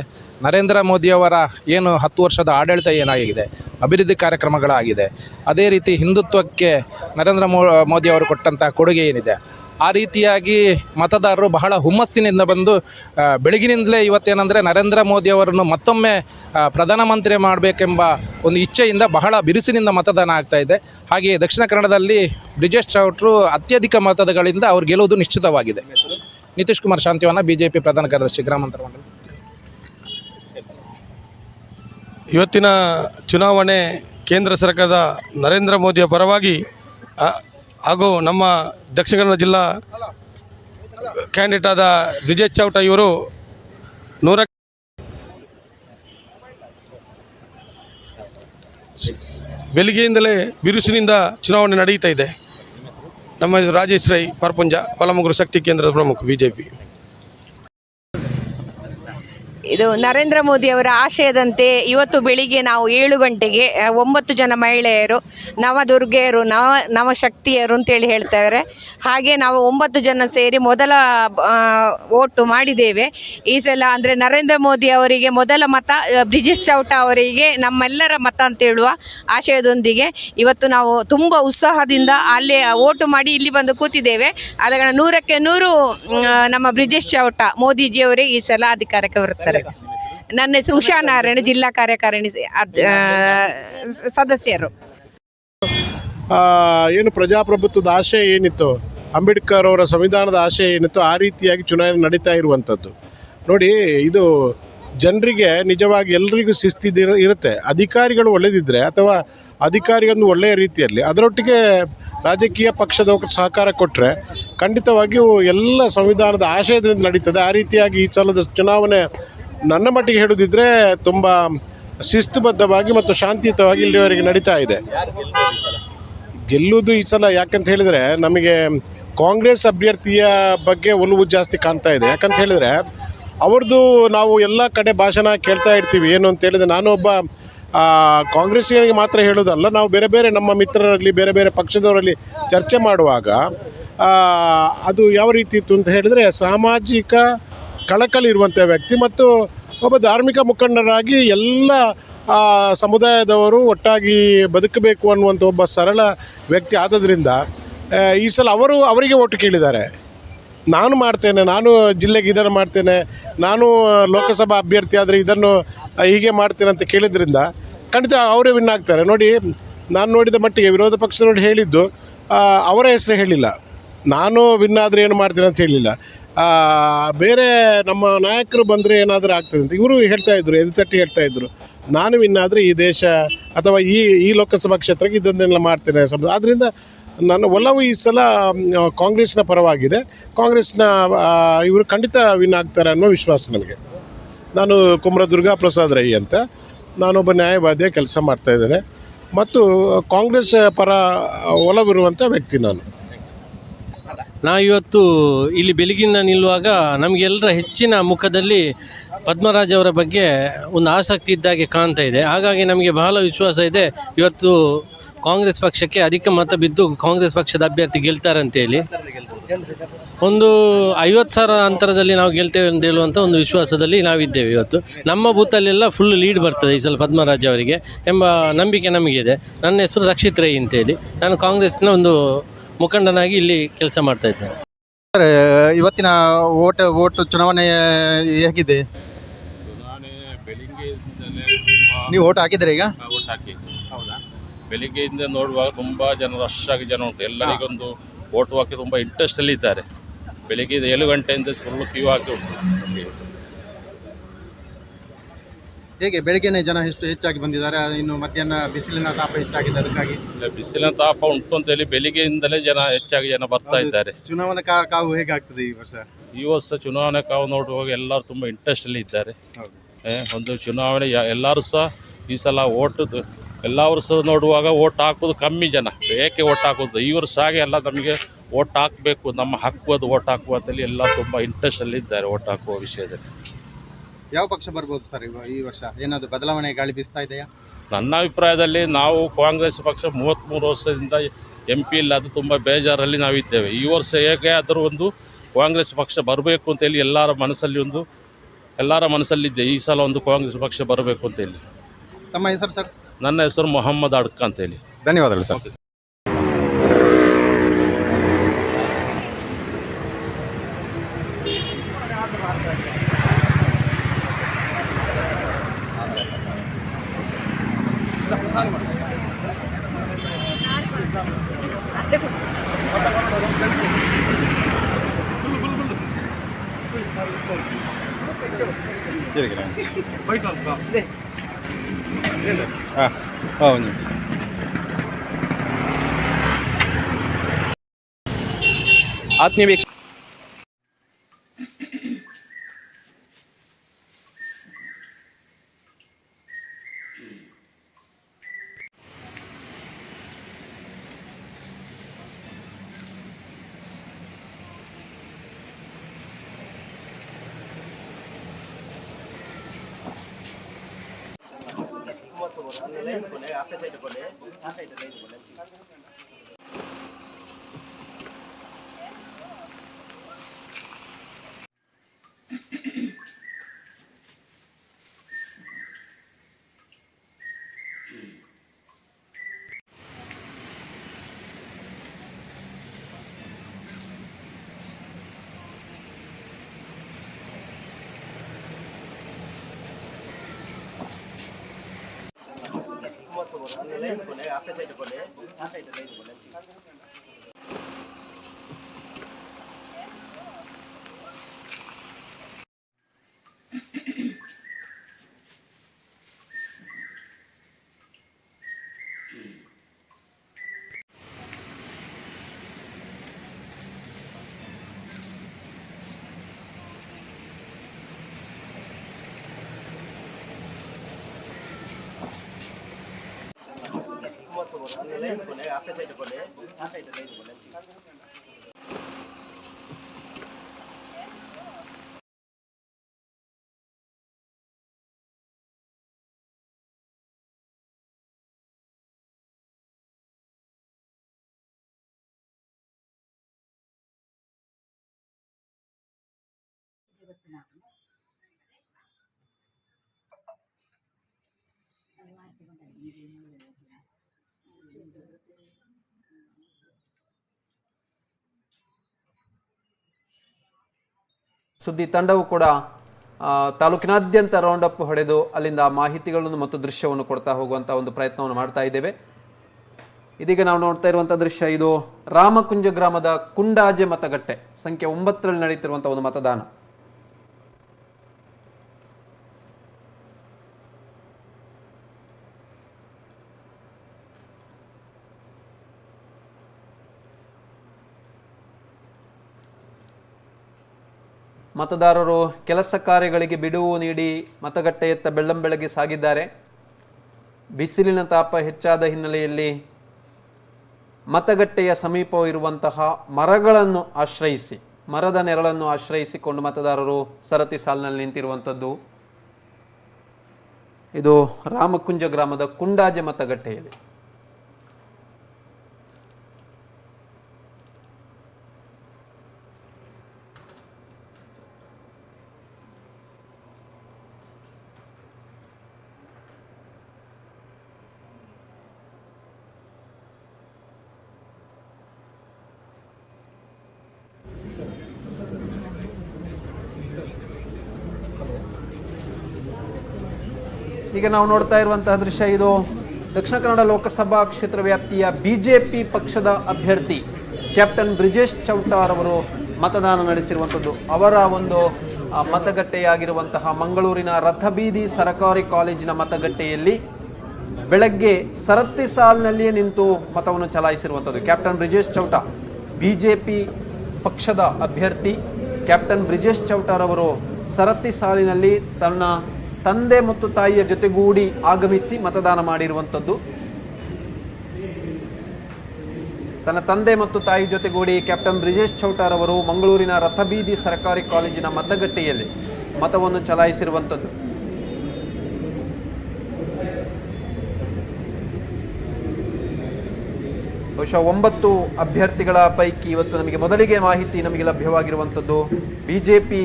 ನರೇಂದ್ರ ಮೋದಿಯವರ ಏನು 10 ವರ್ಷದ ಆಡಳಿತ ಏನಾಗಿದೆ, ಅಭಿವೃದ್ಧಿ ಕಾರ್ಯಕ್ರಮಗಳಾಗಿದೆ, ಅದೇ ರೀತಿ ಹಿಂದುತ್ವಕ್ಕೆ ನರೇಂದ್ರ ಮೋದಿಯವರು ಕೊಟ್ಟಂಥ ಕೊಡುಗೆ ಏನಿದೆ, ಆ ರೀತಿಯಾಗಿ ಮತದಾರರು ಬಹಳ ಹುಮ್ಮಸ್ಸಿನಿಂದ ಬಂದು ಬೆಳಗಿನಿಂದಲೇ ಇವತ್ತೇನೆಂದರೆ ನರೇಂದ್ರ ಮೋದಿಯವರನ್ನು ಮತ್ತೊಮ್ಮೆ ಪ್ರಧಾನಮಂತ್ರಿ ಮಾಡಬೇಕೆಂಬ ಒಂದು ಇಚ್ಛೆಯಿಂದ ಬಹಳ ಬಿರುಸಿನಿಂದ ಮತದಾನ ಆಗ್ತಾಯಿದೆ. ಹಾಗೆಯೇ ದಕ್ಷಿಣ ಕನ್ನಡದಲ್ಲಿ ಬ್ರಿಜೇಶ್ ಚೌಟ್ರು ಅತ್ಯಧಿಕ ಮತಗಳಿಂದ ಅವ್ರು ಗೆಲ್ಲುವುದು ನಿಶ್ಚಿತವಾಗಿದೆ. ನಿತೀಶ್ ಕುಮಾರ್ ಶಾಂತಿವನ, BJP ಪ್ರಧಾನ ಕಾರ್ಯದರ್ಶಿ, ಗ್ರಾಮಾಂತರ ಮಂಡಲ. ಇವತ್ತಿನ ಚುನಾವಣೆ ಕೇಂದ್ರ ಸರ್ಕಾರದ ನರೇಂದ್ರ ಮೋದಿಯ ಪರವಾಗಿ ಹಾಗೂ ನಮ್ಮ ದಕ್ಷಿಣ ಕನ್ನಡ ಜಿಲ್ಲಾ ಕ್ಯಾಂಡಿಡೇಟ್ ಆದ ಬ್ರಿಜೇಶ್ ಚೌಟ ಇವರು 100 ಬೆಳಿಗ್ಗೆಯಿಂದಲೇ ಬಿರುಸಿನಿಂದ ಚುನಾವಣೆ ನಡೆಯುತ್ತಾ ಇದೆ. ನಮ್ಮ ರಾಜೇಶ್ ರೈ ಪರ್ಪುಂಜ, ಒಳಮೊಗ್ರು ಶಕ್ತಿ ಕೇಂದ್ರದ ಪ್ರಮುಖ BJP. ಇದು ನರೇಂದ್ರ ಮೋದಿ ಅವರ ಆಶಯದಂತೆ ಇವತ್ತು ಬೆಳಿಗ್ಗೆ ನಾವು 7 ಗಂಟೆಗೆ 9 ಜನ ಮಹಿಳೆಯರು ನವದುರ್ಗೆಯರು ನವಶಕ್ತಿಯರು ಅಂತೇಳಿ ಹೇಳ್ತಾರೆ. ಹಾಗೆ ನಾವು 9 ಜನ ಸೇರಿ ಮೊದಲ ವೋಟು ಮಾಡಿದ್ದೇವೆ. ಈ ಸಲ ಅಂದರೆ ನರೇಂದ್ರ ಮೋದಿ ಅವರಿಗೆ ಮೊದಲ ಮತ, ಬ್ರಿಜೇಶ್ ಚೌಟಾ ಅವರಿಗೆ ನಮ್ಮೆಲ್ಲರ ಮತ ಅಂತ ಹೇಳುವ ಆಶಯದೊಂದಿಗೆ ಇವತ್ತು ನಾವು ತುಂಬ ಉತ್ಸಾಹದಿಂದ ಅಲ್ಲಿ ವೋಟು ಮಾಡಿ ಇಲ್ಲಿ ಬಂದು ಕೂತಿದ್ದೇವೆ. ಅದರ 100ಕ್ಕೆ 100 ನಮ್ಮ ಬ್ರಿಜೇಶ್ ಚೌಟಾ ಮೋದಿಜಿಯವರೇ ಈ ಸಲ ಅಧಿಕಾರಕ್ಕೆ ಬರುತ್ತಾರೆ. ನನ್ನ ಹೆಸರು ಉಷಾ ನಾರಾಯಣ, ಜಿಲ್ಲಾ ಕಾರ್ಯಕಾರಿಣಿ ಸದಸ್ಯರು. ಏನು ಪ್ರಜಾಪ್ರಭುತ್ವದ ಆಶಯ ಏನಿತ್ತು, ಅಂಬೇಡ್ಕರ್ ಅವರ ಸಂವಿಧಾನದ ಆಶಯ ಏನಿತ್ತು, ಆ ರೀತಿಯಾಗಿ ಚುನಾವಣೆ ನಡೀತಾ ಇರುವಂಥದ್ದು ನೋಡಿ. ಇದು ಜನರಿಗೆ ನಿಜವಾಗಿ ಎಲ್ರಿಗೂ ಇರುತ್ತೆ. ಅಧಿಕಾರಿಗಳು ಒಳ್ಳೆದಿದ್ದರೆ ಅಥವಾ ಅಧಿಕಾರಿಗೊಂದು ಒಳ್ಳೆಯ ರೀತಿಯಲ್ಲಿ ಅದರೊಟ್ಟಿಗೆ ರಾಜಕೀಯ ಪಕ್ಷದ ಸಹಕಾರ ಕೊಟ್ಟರೆ ಖಂಡಿತವಾಗಿಯೂ ಎಲ್ಲ ಸಂವಿಧಾನದ ಆಶಯದಿಂದ ನಡೀತದೆ. ಆ ರೀತಿಯಾಗಿ ಈ ಸಲದ ಚುನಾವಣೆ ನನ್ನ ಮಟ್ಟಿಗೆ ಹೇಳೋದಿದ್ದರೆ ತುಂಬ ಶಿಸ್ತುಬದ್ಧವಾಗಿ ಮತ್ತು ಶಾಂತಿಯುತವಾಗಿ ಇಲ್ಲಿವರೆಗೆ ನಡೀತಾ ಇದೆ. ಗೆಲ್ಲುವುದು ಈ ಸಲ ಯಾಕಂತ ಹೇಳಿದರೆ ನಮಗೆ ಕಾಂಗ್ರೆಸ್ ಅಭ್ಯರ್ಥಿಯ ಬಗ್ಗೆ ಒಲವು ಜಾಸ್ತಿ ಕಾಣ್ತಾ ಇದೆ. ಯಾಕಂತ ಹೇಳಿದರೆ ಅವ್ರದ್ದು ನಾವು ಎಲ್ಲ ಕಡೆ ಭಾಷಣ ಕೇಳ್ತಾ ಇರ್ತೀವಿ. ಏನು ಅಂತ ಹೇಳಿದರೆ ನಾನು ಒಬ್ಬ ಕಾಂಗ್ರೆಸ್ಸಿಗೆ ಮಾತ್ರ ಹೇಳೋದಲ್ಲ, ನಾವು ಬೇರೆ ಬೇರೆ ನಮ್ಮ ಮಿತ್ರರಲ್ಲಿ ಬೇರೆ ಬೇರೆ ಪಕ್ಷದವರಲ್ಲಿ ಚರ್ಚೆ ಮಾಡುವಾಗ ಅದು ಯಾವ ರೀತಿ ಇತ್ತು ಅಂತ ಹೇಳಿದರೆ ಸಾಮಾಜಿಕ ಕಳಕಳಿರುವಂಥ ವ್ಯಕ್ತಿ ಮತ್ತು ಒಬ್ಬ ಧಾರ್ಮಿಕ ಮುಖಂಡರಾಗಿ ಎಲ್ಲ ಸಮುದಾಯದವರು ಒಟ್ಟಾಗಿ ಬದುಕಬೇಕು ಅನ್ನುವಂಥ ಒಬ್ಬ ಸರಳ ವ್ಯಕ್ತಿ ಆದದ್ರಿಂದ ಈ ಸಲ ಅವರಿಗೆ ಓಟು ಕೇಳಿದ್ದಾರೆ. ನಾನು ಮಾಡ್ತೇನೆ, ನಾನು ಜಿಲ್ಲೆಗೆ ಇದನ್ನು ಮಾಡ್ತೇನೆ, ನಾನು ಲೋಕಸಭಾ ಅಭ್ಯರ್ಥಿ ಆದರೆ ಇದನ್ನು ಹೀಗೆ ಮಾಡ್ತೇನೆ ಅಂತ ಕೇಳಿದ್ರಿಂದ ಖಂಡಿತ ಅವರೇ ವಿನ್ ಆಗ್ತಾರೆ. ನೋಡಿ, ನಾನು ನೋಡಿದ ಮಟ್ಟಿಗೆ ವಿರೋಧ ಪಕ್ಷದವರು ಹೇಳಿದ್ದು ಅವರ ಹೆಸರು ಹೇಳಿಲ್ಲ, ನಾನು ವಿನ್ ಆದರೆ ಏನು ಮಾಡ್ತೇನೆ ಅಂತ ಹೇಳಿಲ್ಲ. ಬೇರೆ ನಮ್ಮ ನಾಯಕರು ಬಂದರೆ ಏನಾದರೂ ಆಗ್ತದೆ ಅಂತ ಇವರು ಹೇಳ್ತಾಯಿದ್ರು, ಎದುತಟ್ಟಿ ಹೇಳ್ತಾಯಿದ್ರು. ನಾನು ವಿನ್ ಆದರೆ ಈ ದೇಶ ಅಥವಾ ಈ ಲೋಕಸಭಾ ಕ್ಷೇತ್ರಕ್ಕೆ ಇದನ್ನೆಲ್ಲ ಮಾಡ್ತೇನೆ. ಆದ್ದರಿಂದ ನನ್ನ ಒಲವು ಈ ಸಲ ಕಾಂಗ್ರೆಸ್ನ ಪರವಾಗಿದೆ. ಕಾಂಗ್ರೆಸ್ನ ಇವರು ಖಂಡಿತ ವಿನ್ ಆಗ್ತಾರೆ ಅನ್ನೋ ವಿಶ್ವಾಸ ನನಗೆ. ನಾನು ಕುಮ್ರ ದುರ್ಗಾ ಪ್ರಸಾದ್ ರೈ ಅಂತ, ನಾನೊಬ್ಬ ನ್ಯಾಯವಾದಿಯ ಕೆಲಸ ಮಾಡ್ತಾಯಿದ್ದೇನೆ ಮತ್ತು ಕಾಂಗ್ರೆಸ್ ಪರ ಒಲವಿರುವಂಥ ವ್ಯಕ್ತಿ ನಾನು. ಇವತ್ತು ಇಲ್ಲಿ ಬೆಳಗಿನ ನಿಲ್ಲುವಾಗ ನಮಗೆಲ್ಲರ ಹೆಚ್ಚಿನ ಮುಖದಲ್ಲಿ ಪದ್ಮರಾಜ್ ಅವರ ಬಗ್ಗೆ ಒಂದು ಆಸಕ್ತಿ ಇದ್ದಾಗೆ ಕಾಣ್ತಾ ಇದೆ. ಹಾಗಾಗಿ ನಮಗೆ ಬಹಳ ವಿಶ್ವಾಸ ಇದೆ ಇವತ್ತು ಕಾಂಗ್ರೆಸ್ ಪಕ್ಷಕ್ಕೆ ಅಧಿಕ ಮತ ಬಿದ್ದು ಕಾಂಗ್ರೆಸ್ ಪಕ್ಷದ ಅಭ್ಯರ್ಥಿ ಗೆಲ್ತಾರೆ ಅಂತೇಳಿ. ಒಂದು 50,000 ಅಂತರದಲ್ಲಿ ನಾವು ಗೆಲ್ತೇವೆ ಅಂತ ಹೇಳುವಂಥ ಒಂದು ವಿಶ್ವಾಸದಲ್ಲಿ ನಾವಿದ್ದೇವೆ. ಇವತ್ತು ನಮ್ಮ ಬೂತಲ್ಲೆಲ್ಲ ಫುಲ್ ಲೀಡ್ ಬರ್ತದೆ ಈ ಸಲ ಪದ್ಮರಾಜ್ ಅವರಿಗೆ ಎಂಬ ನಂಬಿಕೆ ನಮಗಿದೆ. ನನ್ನ ಹೆಸರು ರಕ್ಷಿತ್ ರೈ ಅಂತೇಳಿ, ನಾನು ಕಾಂಗ್ರೆಸ್ನ ಒಂದು ಮುಖಂಡನಾಗಿ ಇಲ್ಲಿ ಕೆಲಸ ಮಾಡ್ತಾ ಇದ್ದೇನೆ. ಇವತ್ತಿನ ಓಟು ಚುನಾವಣೆ ಹೇಗಿದೆ? ನೀವು ಓಟ್ ಹಾಕಿದ್ರೆ ಈಗ? ಓಟ್ ಹಾಕಿ. ಹೌದಾ? ಬೆಳಿಗ್ಗೆಯಿಂದ ನೋಡುವಾಗ ತುಂಬ ರಶ್ ಆಗಿ ಜನ ಉಂಟು. ಎಲ್ಲರಿಗೊಂದು ಓಟ್ ಹಾಕಿ ತುಂಬ ಇಂಟ್ರೆಸ್ಟಲ್ಲಿ ಇದ್ದಾರೆ. ಬೆಳಿಗ್ಗೆ 7 ಗಂಟೆಯಿಂದ ಫುಲ್ ಕ್ಯೂ ಆಗಿ ಉಂಟು. ಹೇಗೆ ಬೆಳಗ್ಗೆನೇ ಜನ ಹೆಚ್ಚಾಗಿ ಬಂದಿದ್ದಾರೆ? ಇನ್ನು ಮಧ್ಯಾಹ್ನ ಬಿಸಿಲಿನ ತಾಪ ಹೆಚ್ಚಾಗಿದೆ, ಅದಕ್ಕಾಗಿ? ಬಿಸಿಲಿನ ತಾಪ ಉಂಟು ಅಂತೇಳಿ ಬೆಳಿಗ್ಗೆಯಿಂದಲೇ ಹೆಚ್ಚಾಗಿ ಜನ ಬರ್ತಾ ಇದ್ದಾರೆ. ಚುನಾವಣಾ ಕಾವು ಹೇಗಾಗ್ತದೆ ಈ ವರ್ಷ? ಈ ವರ್ಷ ಚುನಾವಣೆ ಕಾವು ನೋಡುವಾಗ ಎಲ್ಲರೂ ತುಂಬ ಇಂಟ್ರೆಸ್ಟಲ್ಲಿ ಇದ್ದಾರೆ. ಒಂದು ಚುನಾವಣೆ ಎಲ್ಲರೂ ಸಹ ಈ ಸಲ ಎಲ್ಲ ವರ್ಷ ನೋಡುವಾಗ ಓಟ್ ಹಾಕೋದು ಕಮ್ಮಿ ಜನ, ಏಕೆ ಓಟ್ ಹಾಕೋದು ಈ ವರ್ಷ ಹಾಗೆ ಎಲ್ಲ ನಮಗೆ ಓಟ್ ಹಾಕಬೇಕು, ನಮ್ಮ ಹಕ್ಕು ಅದು ಓಟ್ ಹಾಕುವ ಅಂತೇಳಿ ಎಲ್ಲ ತುಂಬ ಇಂಟ್ರೆಸ್ಟಲ್ಲಿ ಇದ್ದಾರೆ ಓಟ್ ಹಾಕುವ ವಿಷಯದಲ್ಲಿ. ಯಾವ ಪಕ್ಷ ಬರ್ಬೋದು ಸರ್ ಈ ವರ್ಷ? ಏನಾದರೂ ಬದಲಾವಣೆ ಗಾಳಿ ಬೀಸ್ತಾ ಇದೆಯಾ? ನನ್ನ ಅಭಿಪ್ರಾಯದಲ್ಲಿ ನಾವು ಕಾಂಗ್ರೆಸ್ ಪಕ್ಷ 33 ವರ್ಷದಿಂದ MP ಇಲ್ಲದು ತುಂಬ ಬೇಜಾರಲ್ಲಿ ನಾವಿದ್ದೇವೆ. ಈ ವರ್ಷ ಹೇಗೆ ಆದರೂ ಒಂದು ಕಾಂಗ್ರೆಸ್ ಪಕ್ಷ ಬರಬೇಕು ಅಂತೇಳಿ ಎಲ್ಲರ ಮನಸ್ಸಲ್ಲಿದ್ದೆ. ಈ ಸಲ ಒಂದು ಕಾಂಗ್ರೆಸ್ ಪಕ್ಷ ಬರಬೇಕು ಅಂತೇಳಿ. ತಮ್ಮ ಹೆಸರು ಸರ್? ನನ್ನ ಹೆಸರು ಮೊಹಮ್ಮದ್ ಅಡ್ಕ ಅಂತೇಳಿ. ಧನ್ಯವಾದಗಳು ಸರ್. ಆತ್ಮೀಯ ಸುದ್ದಿ ತಂಡವು ಕೂಡ ತಾಲೂಕಿನಾದ್ಯಂತ ರೌಂಡ್ ಅಪ್ ಹೊಡೆದು ಅಲ್ಲಿಂದ ಮಾಹಿತಿಗಳನ್ನು ಮತ್ತು ದೃಶ್ಯವನ್ನು ಕೊಡ್ತಾ ಹೋಗುವಂಥ ಒಂದು ಪ್ರಯತ್ನವನ್ನು ಮಾಡ್ತಾ ಇದ್ದೇವೆ. ಇದೀಗ ನಾವು ನೋಡ್ತಾ ಇರುವಂಥ ದೃಶ್ಯ ಇದು ರಾಮಕುಂಜ ಗ್ರಾಮದ ಕುಂಡಾಜೆ ಮತಗಟ್ಟೆ ಸಂಖ್ಯೆ 9ರಲ್ಲಿ ನಡೀತಿರುವಂಥ ಒಂದು ಮತದಾನ. ಮತದಾರರು ಕೆಲಸ ಕಾರ್ಯಗಳಿಗೆ ಬಿಡುವು ನೀಡಿ ಮತಗಟ್ಟೆಯತ್ತ ಬೆಳ್ಳಂಬೆಳಗ್ಗೆ ಸಾಗಿದ್ದಾರೆ. ಬಿಸಿಲಿನ ತಾಪ ಹೆಚ್ಚಾದ ಹಿನ್ನೆಲೆಯಲ್ಲಿ ಮತಗಟ್ಟೆಯ ಸಮೀಪ ಇರುವಂತಹ ಮರಗಳನ್ನು ಆಶ್ರಯಿಸಿ, ಮರದ ನೆರಳನ್ನು ಆಶ್ರಯಿಸಿಕೊಂಡು ಮತದಾರರು ಸರತಿ ಸಾಲಿನಲ್ಲಿ ನಿಂತಿರುವಂಥದ್ದು. ಇದು ರಾಮಕುಂಜ ಗ್ರಾಮದ ಕುಂಡಾಜೆ ಮತಗಟ್ಟೆಯಲ್ಲಿ. ಈಗ ನಾವು ನೋಡ್ತಾ ಇರುವಂತಹ ದೃಶ್ಯ ಇದು ದಕ್ಷಿಣ ಕನ್ನಡ ಲೋಕಸಭಾ ಕ್ಷೇತ್ರ ವ್ಯಾಪ್ತಿಯ ಬಿಜೆಪಿ ಪಕ್ಷದ ಅಭ್ಯರ್ಥಿ ಕ್ಯಾಪ್ಟನ್ ಬ್ರಿಜೇಶ್ ಚೌಟಾರ್ ಅವರು ಮತದಾನ ನಡೆಸಿರುವಂಥದ್ದು. ಅವರ ಒಂದು ಮತಗಟ್ಟೆಯಾಗಿರುವಂತಹ ಮಂಗಳೂರಿನ ರಥಬೀದಿ ಸರಕಾರಿ ಕಾಲೇಜಿನ ಮತಗಟ್ಟೆಯಲ್ಲಿ ಬೆಳಗ್ಗೆ ಸರತಿ ಸಾಲಿನಲ್ಲಿಯೇ ನಿಂತು ಮತವನ್ನು ಚಲಾಯಿಸಿರುವಂಥದ್ದು. ಕ್ಯಾಪ್ಟನ್ ಬ್ರಿಜೇಶ್ ಚೌಟಾ ಬಿಜೆಪಿ ಪಕ್ಷದ ಅಭ್ಯರ್ಥಿ ಕ್ಯಾಪ್ಟನ್ ಬ್ರಿಜೇಶ್ ಚೌಟಾರ್ ಅವರು ಸರತಿ ಸಾಲಿನಲ್ಲಿ ತನ್ನ ತಂದೆ ಮತ್ತು ತಾಯಿಯ ಜೊತೆಗೂಡಿ ಆಗಮಿಸಿ ಮತದಾನ ಮಾಡಿರುವಂಥದ್ದು. ತನ್ನ ತಂದೆ ಮತ್ತು ತಾಯಿ ಜೊತೆಗೂಡಿ ಕ್ಯಾಪ್ಟನ್ ಬ್ರಿಜೇಶ್ ಚೌಟಾರ್ ಅವರು ಮಂಗಳೂರಿನ ರಥಬೀದಿ ಸರ್ಕಾರಿ ಕಾಲೇಜಿನ ಮತಗಟ್ಟೆಯಲ್ಲಿ ಮತವನ್ನು ಚಲಾಯಿಸಿರುವಂಥದ್ದು. ಬಹುಶಃ 9 ಅಭ್ಯರ್ಥಿಗಳ ಪೈಕಿ ಇವತ್ತು ನಮಗೆ ಮೊದಲಿಗೆ ಮಾಹಿತಿ ನಮಗೆ ಲಭ್ಯವಾಗಿರುವಂಥದ್ದು ಬಿಜೆಪಿ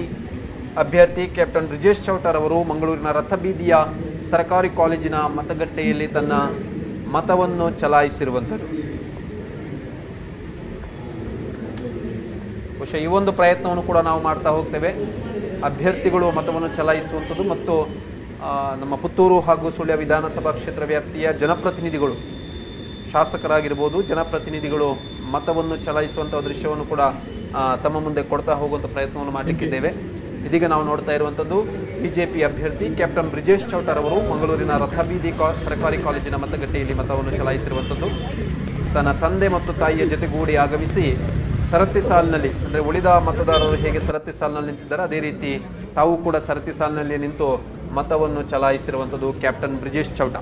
ಅಭ್ಯರ್ಥಿ ಕ್ಯಾಪ್ಟನ್ ಬ್ರಿಜೇಶ್ ಚೌಟಾರ್ ಅವರು ಮಂಗಳೂರಿನ ರಥಬೀದಿಯ ಸರ್ಕಾರಿ ಕಾಲೇಜಿನ ಮತಗಟ್ಟೆಯಲ್ಲಿ ತನ್ನ ಮತವನ್ನು ಚಲಾಯಿಸಿರುವಂಥದ್ದು. ಬಹುಶಃ ಈ ಒಂದು ಪ್ರಯತ್ನವನ್ನು ಕೂಡ ನಾವು ಮಾಡ್ತಾ ಹೋಗ್ತೇವೆ. ಅಭ್ಯರ್ಥಿಗಳು ಮತವನ್ನು ಚಲಾಯಿಸುವಂಥದ್ದು ಮತ್ತು ನಮ್ಮ ಪುತ್ತೂರು ಹಾಗೂ ಸುಳ್ಯ ವಿಧಾನಸಭಾ ಕ್ಷೇತ್ರ ವ್ಯಾಪ್ತಿಯ ಜನಪ್ರತಿನಿಧಿಗಳು, ಶಾಸಕರಾಗಿರ್ಬೋದು, ಜನಪ್ರತಿನಿಧಿಗಳು ಮತವನ್ನು ಚಲಾಯಿಸುವಂಥ ದೃಶ್ಯವನ್ನು ಕೂಡ ತಮ್ಮ ಮುಂದೆ ಕೊಡ್ತಾ ಹೋಗುವಂಥ ಪ್ರಯತ್ನವನ್ನು ಮಾಡಲಿಕ್ಕಿದ್ದೇವೆ. ಇದೀಗ ನಾವು ನೋಡ್ತಾ ಇರುವಂಥದ್ದು ಬಿಜೆಪಿ ಅಭ್ಯರ್ಥಿ ಕ್ಯಾಪ್ಟನ್ ಬ್ರಿಜೇಶ್ ಚೌಟಾರ್ ಅವರು ಮಂಗಳೂರಿನ ರಥಬೀದಿ ಸರ್ಕಾರಿ ಕಾಲೇಜಿನ ಮತಗಟ್ಟೆಯಲ್ಲಿ ಮತವನ್ನು ಚಲಾಯಿಸಿರುವಂಥದ್ದು. ತನ್ನ ತಂದೆ ಮತ್ತು ತಾಯಿಯ ಜೊತೆಗೂಡಿ ಆಗಮಿಸಿ ಸರತಿ ಸಾಲಿನಲ್ಲಿ, ಅಂದರೆ ಉಳಿದ ಮತದಾರರು ಹೇಗೆ ಸರತಿ ಸಾಲಿನಲ್ಲಿ ನಿಂತಿದ್ದಾರೆ ಅದೇ ರೀತಿ ತಾವು ಕೂಡ ಸರತಿ ಸಾಲಿನಲ್ಲಿ ನಿಂತು ಮತವನ್ನು ಚಲಾಯಿಸಿರುವಂಥದ್ದು ಕ್ಯಾಪ್ಟನ್ ಬ್ರಿಜೇಶ್ ಚೌಟಾ.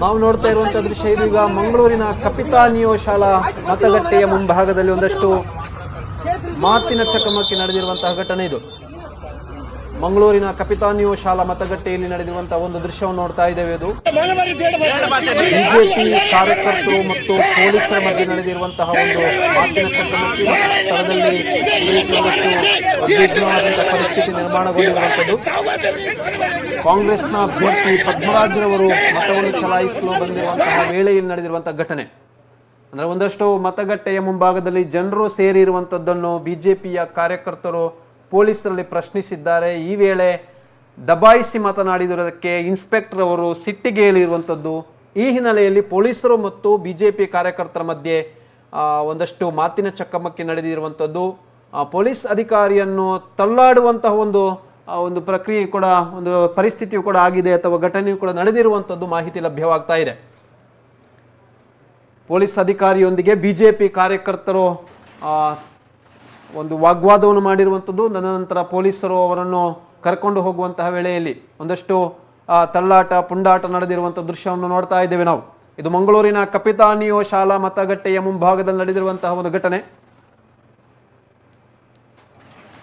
ನಾವು ನೋಡ್ತಾ ಇರುವಂತಹ ದೃಶ್ಯ ಇದು. ಈಗ ಮಂಗಳೂರಿನ ಕಪಿತಾನಿಯೋ ಶಾಲಾ ಮತಗಟ್ಟೆಯ ಮುಂಭಾಗದಲ್ಲಿ ಒಂದಷ್ಟು ಮಾತಿನ ಚಕಮಕಿ ನಡೆದಿರುವಂತಹ ಘಟನೆ ಇದು. ಮಂಗಳೂರಿನ ಕಪಿತಾನಿಯೋ ಶಾಲಾ ಮತಗಟ್ಟೆಯಲ್ಲಿ ನಡೆದಿರುವಂತಹ ಒಂದು ದೃಶ್ಯವನ್ನು ನೋಡ್ತಾ ಇದ್ದೇವೆ. ಇದು ಬಿಜೆಪಿ ಕಾರ್ಯಕರ್ತರು ಮತ್ತು ಪೊಲೀಸರ ಮಧ್ಯೆ ನಡೆದಿರುವಂತಹ ಒಂದು ಮಾತಿನ ಚಕಮಕಿ. ಸ್ಥಳದಲ್ಲಿ ಉದ್ವಿಗ್ನವಾದಂತಹ ಪರಿಸ್ಥಿತಿ ನಿರ್ಮಾಣಗೊಂಡಿರುವಂತದ್ದು. ಕಾಂಗ್ರೆಸ್ನ ಅಭ್ಯರ್ಥಿ ಪದ್ಮರಾಜ್ರವರು ಮತವನ್ನು ಚಲಾಯಿಸಲು ಬಂದಿರುವಂತಹ ವೇಳೆಯಲ್ಲಿ ನಡೆದಿರುವಂತಹ ಘಟನೆ. ಅಂದ್ರೆ ಒಂದಷ್ಟು ಮತಗಟ್ಟೆಯ ಮುಂಭಾಗದಲ್ಲಿ ಜನರು ಸೇರಿರುವಂತದ್ದನ್ನು ಬಿಜೆಪಿಯ ಕಾರ್ಯಕರ್ತರು ಪೊಲೀಸರಲ್ಲಿ ಪ್ರಶ್ನಿಸಿದ್ದಾರೆ. ಈ ವೇಳೆ ದಬಾಯಿಸಿ ಮಾತನಾಡಿರುವುದಕ್ಕೆ ಇನ್ಸ್ಪೆಕ್ಟರ್ ಅವರು ಸಿಟ್ಟಿಗೇರಿರುವಂಥದ್ದು. ಈ ಹಿನ್ನೆಲೆಯಲ್ಲಿ ಪೊಲೀಸರು ಮತ್ತು ಬಿಜೆಪಿ ಕಾರ್ಯಕರ್ತರ ಮಧ್ಯೆ ಒಂದಷ್ಟು ಮಾತಿನ ಚಕಮಕಿ ನಡೆದಿರುವಂಥದ್ದು. ಪೊಲೀಸ್ ಅಧಿಕಾರಿಯನ್ನು ತಳ್ಳಾಡುವಂತಹ ಒಂದು ಪ್ರಕ್ರಿಯೆ ಕೂಡ, ಒಂದು ಪರಿಸ್ಥಿತಿಯು ಕೂಡ ಆಗಿದೆ ಅಥವಾ ಘಟನೆಯು ಕೂಡ ನಡೆದಿರುವಂಥದ್ದು ಮಾಹಿತಿ ಲಭ್ಯವಾಗ್ತಾ ಇದೆ. ಪೊಲೀಸ್ ಅಧಿಕಾರಿಯೊಂದಿಗೆ ಬಿಜೆಪಿ ಕಾರ್ಯಕರ್ತರು ಒಂದು ವಾಗ್ವಾದವನ್ನು ಮಾಡಿರುವಂಥದ್ದು. ನಂತರ ಪೊಲೀಸರು ಅವರನ್ನು ಕರ್ಕೊಂಡು ಹೋಗುವಂತಹ ವೇಳೆಯಲ್ಲಿ ಒಂದಷ್ಟು ತಳ್ಳಾಟ ಪುಂಡಾಟ ನಡೆದಿರುವಂಥ ದೃಶ್ಯವನ್ನು ನೋಡ್ತಾ ಇದ್ದೇವೆ ನಾವು. ಇದು ಮಂಗಳೂರಿನ ಕಪಿತಾನಿಯೋ ಶಾಲಾ ಮತಗಟ್ಟೆಯ ಮುಂಭಾಗದಲ್ಲಿ ನಡೆದಿರುವಂತಹ ಒಂದು ಘಟನೆ.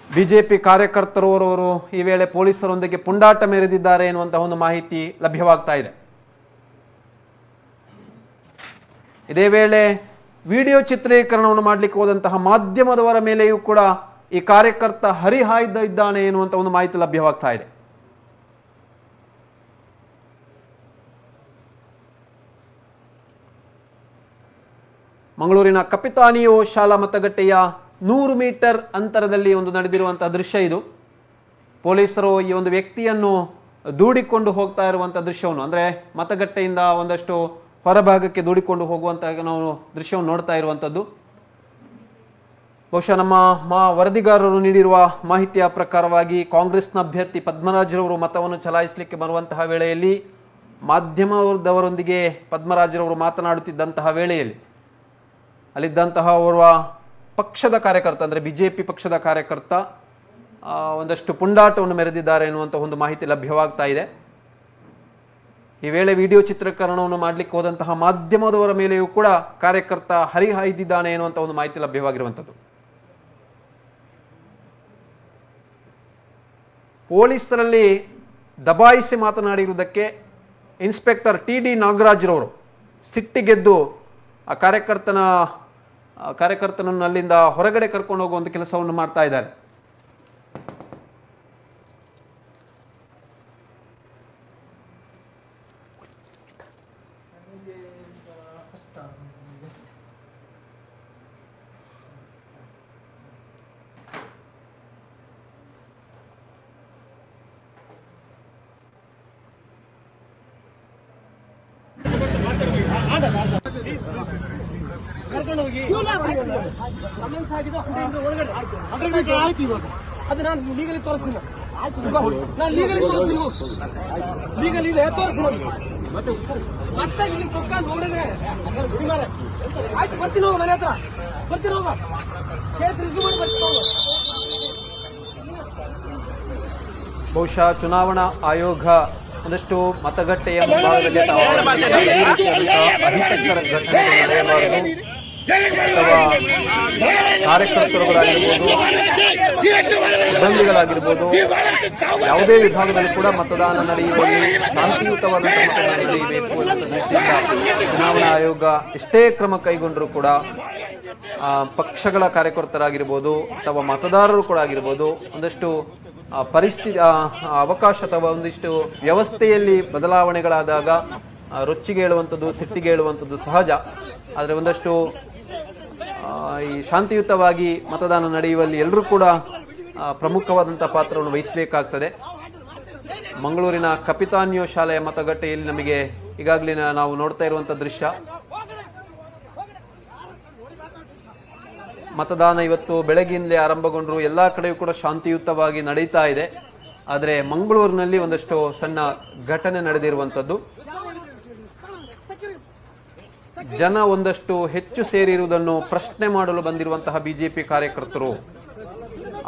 ಬಿಜೆಪಿ ಕಾರ್ಯಕರ್ತರು ಅವರು ಈ ವೇಳೆ ಪೊಲೀಸರೊಂದಿಗೆ ಪುಂಡಾಟ ಮೆರೆದಿದ್ದಾರೆ ಎನ್ನುವಂತಹ ಒಂದು ಮಾಹಿತಿ ಲಭ್ಯವಾಗ್ತಾ ಇದೆ. ಇದೇ ವೇಳೆ ವಿಡಿಯೋ ಚಿತ್ರೀಕರಣವನ್ನು ಮಾಡಲಿಕ್ಕೆ ಹೋದಂತಹ ಮಾಧ್ಯಮದವರ ಮೇಲೆಯೂ ಕೂಡ ಈ ಕಾರ್ಯಕರ್ತ ಹರಿಹಾಯ್ದ ಇದ್ದಾನೆ ಎನ್ನುವಂಥ ಒಂದು ಮಾಹಿತಿ ಲಭ್ಯವಾಗ್ತಾ ಇದೆ. ಮಂಗಳೂರಿನ ಕಪಿತಾನಿಯೋ ಶಾಲಾ ಮತಗಟ್ಟೆಯ 100 ಮೀಟರ್ ಅಂತರದಲ್ಲಿ ಒಂದು ನಡೆದಿರುವಂತಹ ದೃಶ್ಯ ಇದು. ಪೊಲೀಸರು ಈ ಒಂದು ವ್ಯಕ್ತಿಯನ್ನು ದೂಡಿಕೊಂಡು ಹೋಗ್ತಾ ಇರುವಂತಹ ದೃಶ್ಯವನ್ನು, ಅಂದರೆ ಮತಗಟ್ಟೆಯಿಂದ ಒಂದಷ್ಟು ಹೊರಭಾಗಕ್ಕೆ ದೂಡಿಕೊಂಡು ಹೋಗುವಂತಹ ನಾವು ದೃಶ್ಯವನ್ನು ನೋಡ್ತಾ ಇರುವಂಥದ್ದು. ಬಹುಶಃ ನಮ್ಮ ವರದಿಗಾರರು ನೀಡಿರುವ ಮಾಹಿತಿಯ ಪ್ರಕಾರವಾಗಿ ಕಾಂಗ್ರೆಸ್ನ ಅಭ್ಯರ್ಥಿ ಪದ್ಮರಾಜ್ರವರು ಮತವನ್ನು ಚಲಾಯಿಸಲಿಕ್ಕೆ ಬರುವಂತಹ ವೇಳೆಯಲ್ಲಿ ಮಾಧ್ಯಮದವರೊಂದಿಗೆ ಪದ್ಮರಾಜ್ರವರು ಮಾತನಾಡುತ್ತಿದ್ದಂತಹ ವೇಳೆಯಲ್ಲಿ ಅಲ್ಲಿದ್ದಂತಹ ಓರ್ವ ಪಕ್ಷದ ಕಾರ್ಯಕರ್ತ, ಅಂದರೆ ಬಿಜೆಪಿ ಪಕ್ಷದ ಕಾರ್ಯಕರ್ತ ಒಂದಷ್ಟು ಪುಂಡಾಟವನ್ನು ಮೆರೆದಿದ್ದಾರೆ ಎನ್ನುವಂಥ ಒಂದು ಮಾಹಿತಿ ಲಭ್ಯವಾಗ್ತಾ ಇದೆ. ಈ ವೇಳೆ ವಿಡಿಯೋ ಚಿತ್ರೀಕರಣವನ್ನು ಮಾಡಲಿಕ್ಕೆ ಹೋದಂತಹ ಮಾಧ್ಯಮದವರ ಮೇಲೆಯೂ ಕೂಡ ಕಾರ್ಯಕರ್ತ ಹರಿಹಾಯ್ದಿದ್ದಾನೆ ಎನ್ನುವಂಥ ಒಂದು ಮಾಹಿತಿ ಲಭ್ಯವಾಗಿರುವಂಥದ್ದು. ಪೊಲೀಸರಲ್ಲಿ ದಬಾಯಿಸಿ ಮಾತನಾಡಿರುವುದಕ್ಕೆ ಇನ್ಸ್ಪೆಕ್ಟರ್ ಟಿ.ಡಿ. ನಾಗರಾಜ್ರವರು ಸಿಟ್ಟಿಗೆದ್ದು ಆ ಕಾರ್ಯಕರ್ತನನ್ನು ಅಲ್ಲಿಂದ ಹೊರಗಡೆ ಕರ್ಕೊಂಡು ಹೋಗುವಂಥ ಕೆಲಸವನ್ನು ಮಾಡ್ತಾ ಇದ್ದಾರೆ. ಅದು ನಾನು ಲೀಗಲಿ ತೋರಿಸ್ತೀನಿ. ನಾನು ಲೀಗಲಿ ತೋರಿಸ್ತೀನಿ. ಲೀಗಲ್ ಇದೆ ತೋರಿಸ್ತೀನಿ. ಮತ್ತೆ ಇಲ್ಲಿ ಪಕ್ಕ ನೋಡಿದ್ರೆ ಆಯ್ತು ಬರ್ತೀನಿ. ಹೋಗ ಮನೆ ಹತ್ರ ಬರ್ತೀನಿ. ಹೋಗ ಕೇಸ್ ರಿಸೀವ್ ಮಾಡಿ ಬರ್ತೀನಿ. ಬಹುಶಃ ಚುನಾವಣಾ ಆಯೋಗ ಒಂದಷ್ಟು ಮತಗಟ್ಟೆಯ ಮುಂಭಾಗದಲ್ಲಿ ಅಹಿತಕರ ಘಟನೆಗಳು ನಡೆಯಬಾರದು ಅಥವಾ ಕಾರ್ಯಕರ್ತರುಗಳಾಗಿರ್ಬೋದು, ಸಿಬ್ಬಂದಿಗಳಾಗಿರ್ಬೋದು, ಯಾವುದೇ ವಿಭಾಗದಲ್ಲಿ ಕೂಡ ಮತದಾನ ನಡೆಯುವಲ್ಲಿ ಶಾಂತಿಯುತವಾದಂತಹ ಮತದಾನ ನಡೆಯಬೇಕು ಎನ್ನುವ ದೃಷ್ಟಿಯಿಂದ ಚುನಾವಣಾ ಆಯೋಗ ಎಷ್ಟೇ ಕ್ರಮ ಕೈಗೊಂಡರೂ ಕೂಡ ಪಕ್ಷಗಳ ಕಾರ್ಯಕರ್ತರಾಗಿರ್ಬೋದು ಅಥವಾ ಮತದಾರರು ಕೂಡ ಆಗಿರ್ಬೋದು ಒಂದಷ್ಟು ಪರಿಸ್ಥಿತಿ ಅವಕಾಶ ಅಥವಾ ಒಂದಿಷ್ಟು ವ್ಯವಸ್ಥೆಯಲ್ಲಿ ಬದಲಾವಣೆಗಳಾದಾಗ ರೊಚ್ಚಿಗೆ ಹೇಳುವಂಥದ್ದು, ಸಿಟ್ಟಿಗೆ ಹೇಳುವಂಥದ್ದು ಸಹಜ. ಆದರೆ ಒಂದಷ್ಟು ಈ ಶಾಂತಿಯುತವಾಗಿ ಮತದಾನ ನಡೆಯುವಲ್ಲಿ ಎಲ್ಲರೂ ಕೂಡ ಪ್ರಮುಖವಾದಂಥ ಪಾತ್ರವನ್ನು ವಹಿಸಬೇಕಾಗ್ತದೆ. ಮಂಗಳೂರಿನ ಕಪಿತಾನಿಯೋ ಶಾಲೆಯ ಮತಗಟ್ಟೆಯಲ್ಲಿ ನಮಗೆ ಈಗಾಗಲೇ ನಾವು ನೋಡ್ತಾ ಇರುವಂಥ ದೃಶ್ಯ. ಮತದಾನ ಇವತ್ತು ಬೆಳಗ್ಗಿಂದಲೇ ಆರಂಭಗೊಂಡರು, ಎಲ್ಲ ಕಡೆಯೂ ಕೂಡ ಶಾಂತಿಯುತವಾಗಿ ನಡೀತಾ ಇದೆ. ಆದರೆ ಮಂಗಳೂರಿನಲ್ಲಿ ಒಂದಷ್ಟು ಸಣ್ಣ ಘಟನೆ ನಡೆದಿರುವಂಥದ್ದು. ಜನ ಒಂದಷ್ಟು ಹೆಚ್ಚು ಸೇರಿರುವುದನ್ನು ಪ್ರಶ್ನೆ ಮಾಡಲು ಬಂದಿರುವಂತಹ ಬಿಜೆಪಿ ಕಾರ್ಯಕರ್ತರು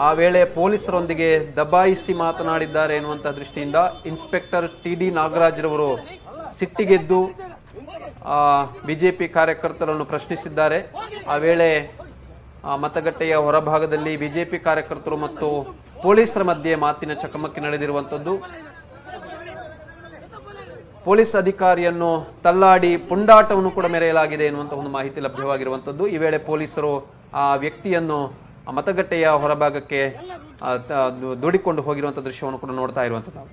ಆ ವೇಳೆ ಪೊಲೀಸರೊಂದಿಗೆ ದಬಾಯಿಸಿ ಮಾತನಾಡಿದ್ದಾರೆ ಎನ್ನುವಂತಹ ದೃಷ್ಟಿಯಿಂದ ಇನ್ಸ್ಪೆಕ್ಟರ್ ಟಿ.ಡಿ. ನಾಗರಾಜ್ರವರು ಸಿಟ್ಟಿಗೆದ್ದು ಬಿಜೆಪಿ ಕಾರ್ಯಕರ್ತರನ್ನು ಪ್ರಶ್ನಿಸಿದ್ದಾರೆ. ಆ ವೇಳೆ ಮತಗಟ್ಟೆಯ ಹೊರಭಾಗದಲ್ಲಿ ಬಿಜೆಪಿ ಕಾರ್ಯಕರ್ತರು ಮತ್ತು ಪೊಲೀಸರ ಮಧ್ಯೆ ಮಾತಿನ ಚಕಮಕಿ ನಡೆದಿರುವಂಥದ್ದು. ಪೊಲೀಸ್ ಅಧಿಕಾರಿಯನ್ನು ತಳ್ಳಾಡಿ ಪುಂಡಾಟವನ್ನು ಕೂಡ ಮೆರೆಯಲಾಗಿದೆ ಎನ್ನುವಂಥ ಒಂದು ಮಾಹಿತಿ ಲಭ್ಯವಾಗಿರುವಂಥದ್ದು. ಈ ವೇಳೆ ಪೊಲೀಸರು ಆ ವ್ಯಕ್ತಿಯನ್ನು ಮತಗಟ್ಟೆಯ ಹೊರಭಾಗಕ್ಕೆ ದೂಡಿಕೊಂಡು ಹೋಗಿರುವಂಥ ದೃಶ್ಯವನ್ನು ಕೂಡ ನೋಡ್ತಾ ಇರುವಂಥದ್ದು ನಾವು.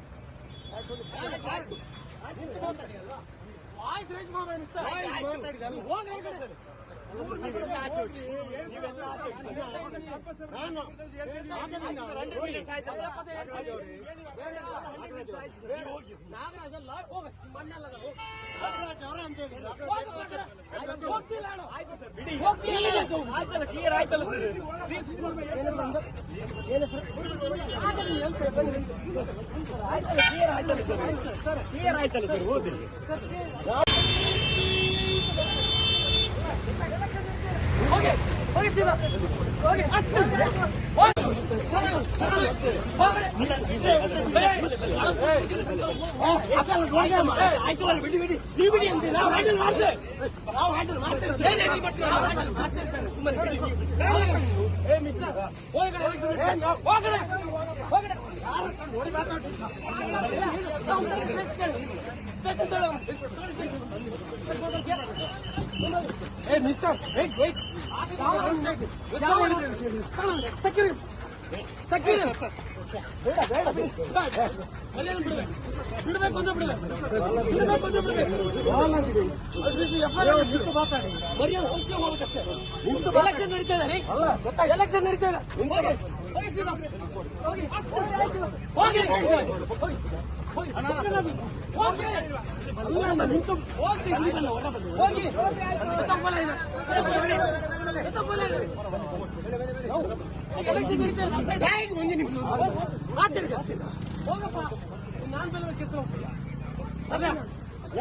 ಎಲೆಕ್ಷನ್ ನಡೀತಾ ಇದೆ.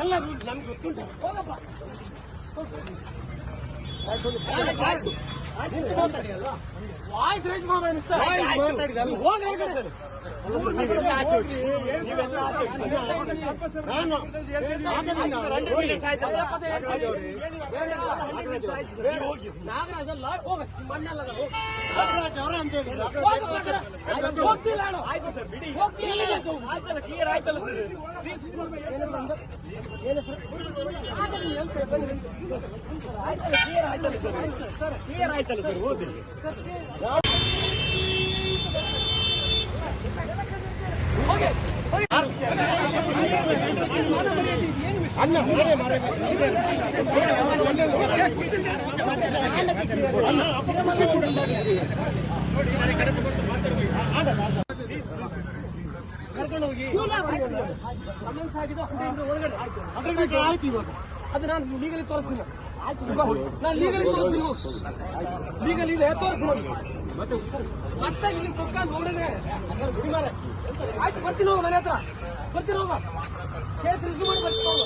ಎಲ್ಲ ನಮ್ಗೆ ಗೊತ್ತುಂಟು. ಹೋಗಪ್ಪ ವಾಯ್ಸ್ ರೈಸ್ ಮಾಡಿ ನಾಗರಾಜ್ ಅಲ್ಲ ಮಣ್ಣಲ್ಲ ಕ್ಲಿಯರ್ ಆಯ್ತಲ್ಲ ಕ್ಲಿಯರ್ ಆಯ್ತಲ್ಲ ಸರ್ ಓದಿ ಕರ್ಕೊಂಡು ಹೋಗಿ ಕಮೆಂಟ್ಸ್ ಆಗಿದ್ದು ಒಳಗಡೆ ಆಯ್ತು. ಇವಾಗ ಅದು ನಾನು ಲೀಗಲಿ ತೋರಿಸ್ತೀನಿ. ನಾನು ಲೀಗಲಿ ತೋರಿಸ್ತೀನಿ. ಲೀಗಲ್ ಇದೆ ತೋರಿಸ್ತೀನಿ. ಮತ್ತೆ ಇಲ್ಲಿ ಪಕ್ಕ ನೋಡಿದ್ರೆ ಆಯ್ತು ಬರ್ತೀನಿ. ಹೋಗ ಮನೆ ಹತ್ರ ಬರ್ತೀನಿ. ಹೋಗ ಕೇಸ್ ರಿಸೀವ್ ಮಾಡಿ ಬರ್ತೀನಿ. ಹೋಗ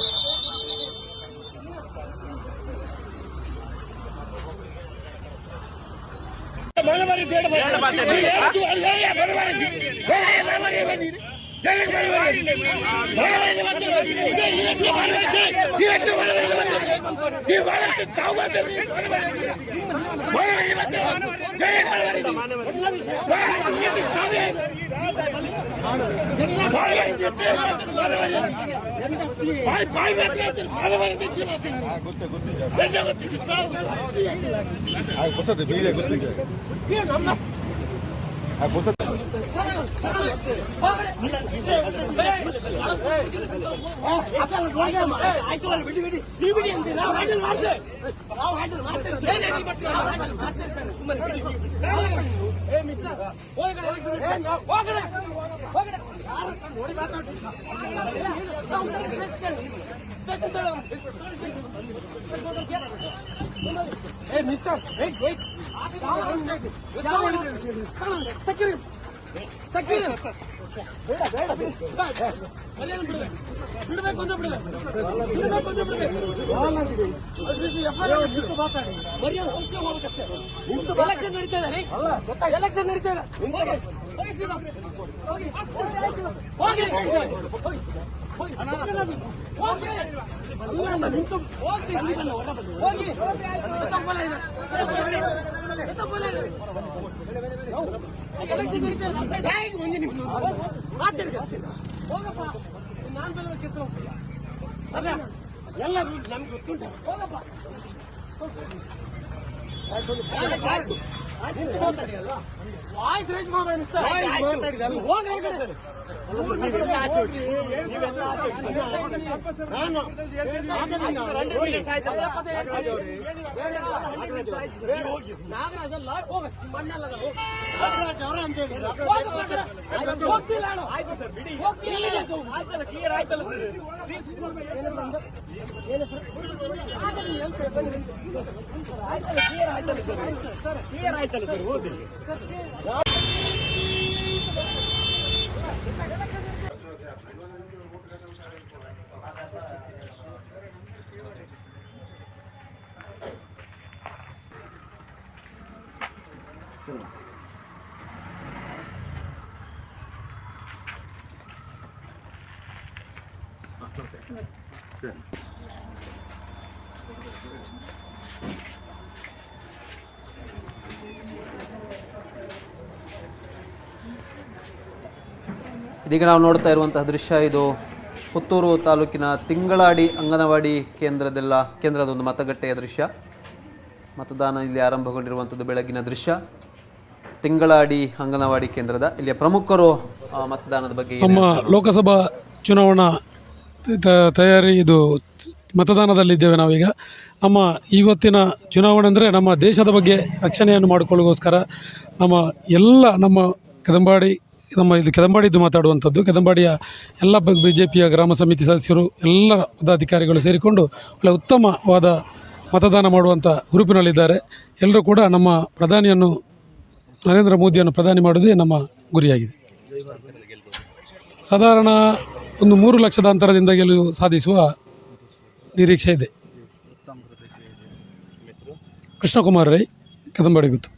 ಎಲೆಕ್ಷನ್ ನಡೀತಾ ಇದೆ. ಎಲೆಕ್ಷನ್ ನಡೀತಾ ಇದೆ. ಹೋಗಿ ಎಲ್ಲ ನಮ್ಗೆ ಗೊತ್ತುಂಟು. ಹೋಗಪ್ಪ. ವಾಯ್ಸ್ ರೈಸ್ ಮಾಡೋಣ ನಾಗರಾಜ್ ಅಲ್ಲ ಮಣ್ಣಲ್ಲ ಹೋಗ್ತಿಲ್ಲ ಕ್ಲಿಯರ್ ಆಯ್ತಲ್ಲ ಕ್ಲಿಯರ್ ಆಯ್ತಲ್ಲ ಸರ್ ಓದಿ. ಇದೀಗ ನಾವು ನೋಡ್ತಾ ಇರುವಂತಹ ದೃಶ್ಯ ಇದು ಪುತ್ತೂರು ತಾಲೂಕಿನ ತಿಂಗಳಾಡಿ ಅಂಗನವಾಡಿ ಕೇಂದ್ರದ ಒಂದು ಮತಗಟ್ಟೆಯ ದೃಶ್ಯ. ಮತದಾನ ಇಲ್ಲಿ ಆರಂಭಗೊಂಡಿರುವಂಥದ್ದು ಬೆಳಗಿನ ದೃಶ್ಯ. ತಿಂಗಳಾಡಿ ಅಂಗನವಾಡಿ ಕೇಂದ್ರದ ಇಲ್ಲಿಯ ಪ್ರಮುಖರು ಮತದಾನದ ಬಗ್ಗೆ ನಮ್ಮ ಲೋಕಸಭಾ ಚುನಾವಣಾ ತಯಾರಿ ಇದು ಮತದಾನದಲ್ಲಿದ್ದೇವೆ ನಾವೀಗ. ನಮ್ಮ ಇವತ್ತಿನ ಚುನಾವಣೆ ಅಂದರೆ ನಮ್ಮ ದೇಶದ ಬಗ್ಗೆ ರಕ್ಷಣೆಯನ್ನು ಮಾಡಿಕೊಳ್ಳೋಗೋಸ್ಕರ ನಮ್ಮ ಕೆದಂಬಾಡಿದ್ದು ಮಾತಾಡುವಂಥದ್ದು. ಕೆದಂಬಾಡಿಯ ಎಲ್ಲ BJPಯ ಗ್ರಾಮ ಸಮಿತಿ ಸದಸ್ಯರು ಎಲ್ಲ ಪದಾಧಿಕಾರಿಗಳು ಸೇರಿಕೊಂಡು ಒಳ್ಳೆ ಉತ್ತಮವಾದ ಮತದಾನ ಮಾಡುವಂಥ ಹುರುಪಿನಲ್ಲಿದ್ದಾರೆ. ಎಲ್ಲರೂ ಕೂಡ ನಮ್ಮ ಪ್ರಧಾನಿಯನ್ನು ನರೇಂದ್ರ ಮೋದಿಯನ್ನು ಪ್ರಧಾನಿ ಮಾಡೋದೇ ನಮ್ಮ ಗುರಿಯಾಗಿದೆ. ಸಾಧಾರಣ ಒಂದು 3 ಲಕ್ಷದ ಅಂತರದಿಂದ ಗೆಲುವು ಸಾಧಿಸುವ ನಿರೀಕ್ಷೆ ಇದೆ. ಕೃಷ್ಣಕುಮಾರ್ ರೈ, ಕೆದಂಬಾಡಿ ಗುತ್ತು.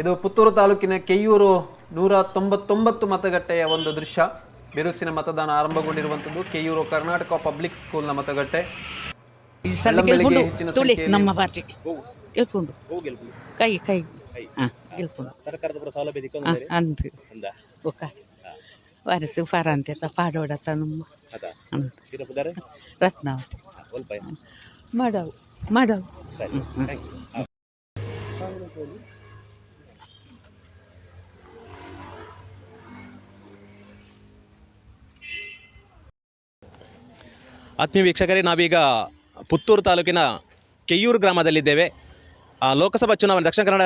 ಇದು ಪುತ್ತೂರು ತಾಲೂಕಿನ ಕೆಯ್ಯೂರು 199 ಮತಗಟ್ಟೆಯ ಒಂದು ದೃಶ್ಯ. ಬಿರುಸಿನ ಮತದಾನ ಆರಂಭಗೊಂಡಿರುವಂಥದ್ದು ಕೆಯ್ಯೂರು ಕರ್ನಾಟಕ ಪಬ್ಲಿಕ್ ಸ್ಕೂಲ್ನ ಮತಗಟ್ಟೆ. ನಮ್ಮ ಪಾರ್ಟಿ ಗೆಲ್ಕೊಂಡು ಕೈ ಗೆಲ್ಕೊಂಡು ವಾರ ಸುಫಾರ ಅಂತ ಪಾಡೋಡತ್ತ ನಮ್ಮ ರತ್ನಾವತಿ ಮಾಡವು ಆತ್ಮೀಯ ವೀಕ್ಷಕರೇ, ನಾವೀಗ ಪುತ್ತೂರು ತಾಲೂಕಿನ ಕೆಯ್ಯೂರು ಗ್ರಾಮದಲ್ಲಿದ್ದೇವೆ. ಲೋಕಸಭಾ ಚುನಾವಣೆ, ದಕ್ಷಿಣ ಕನ್ನಡ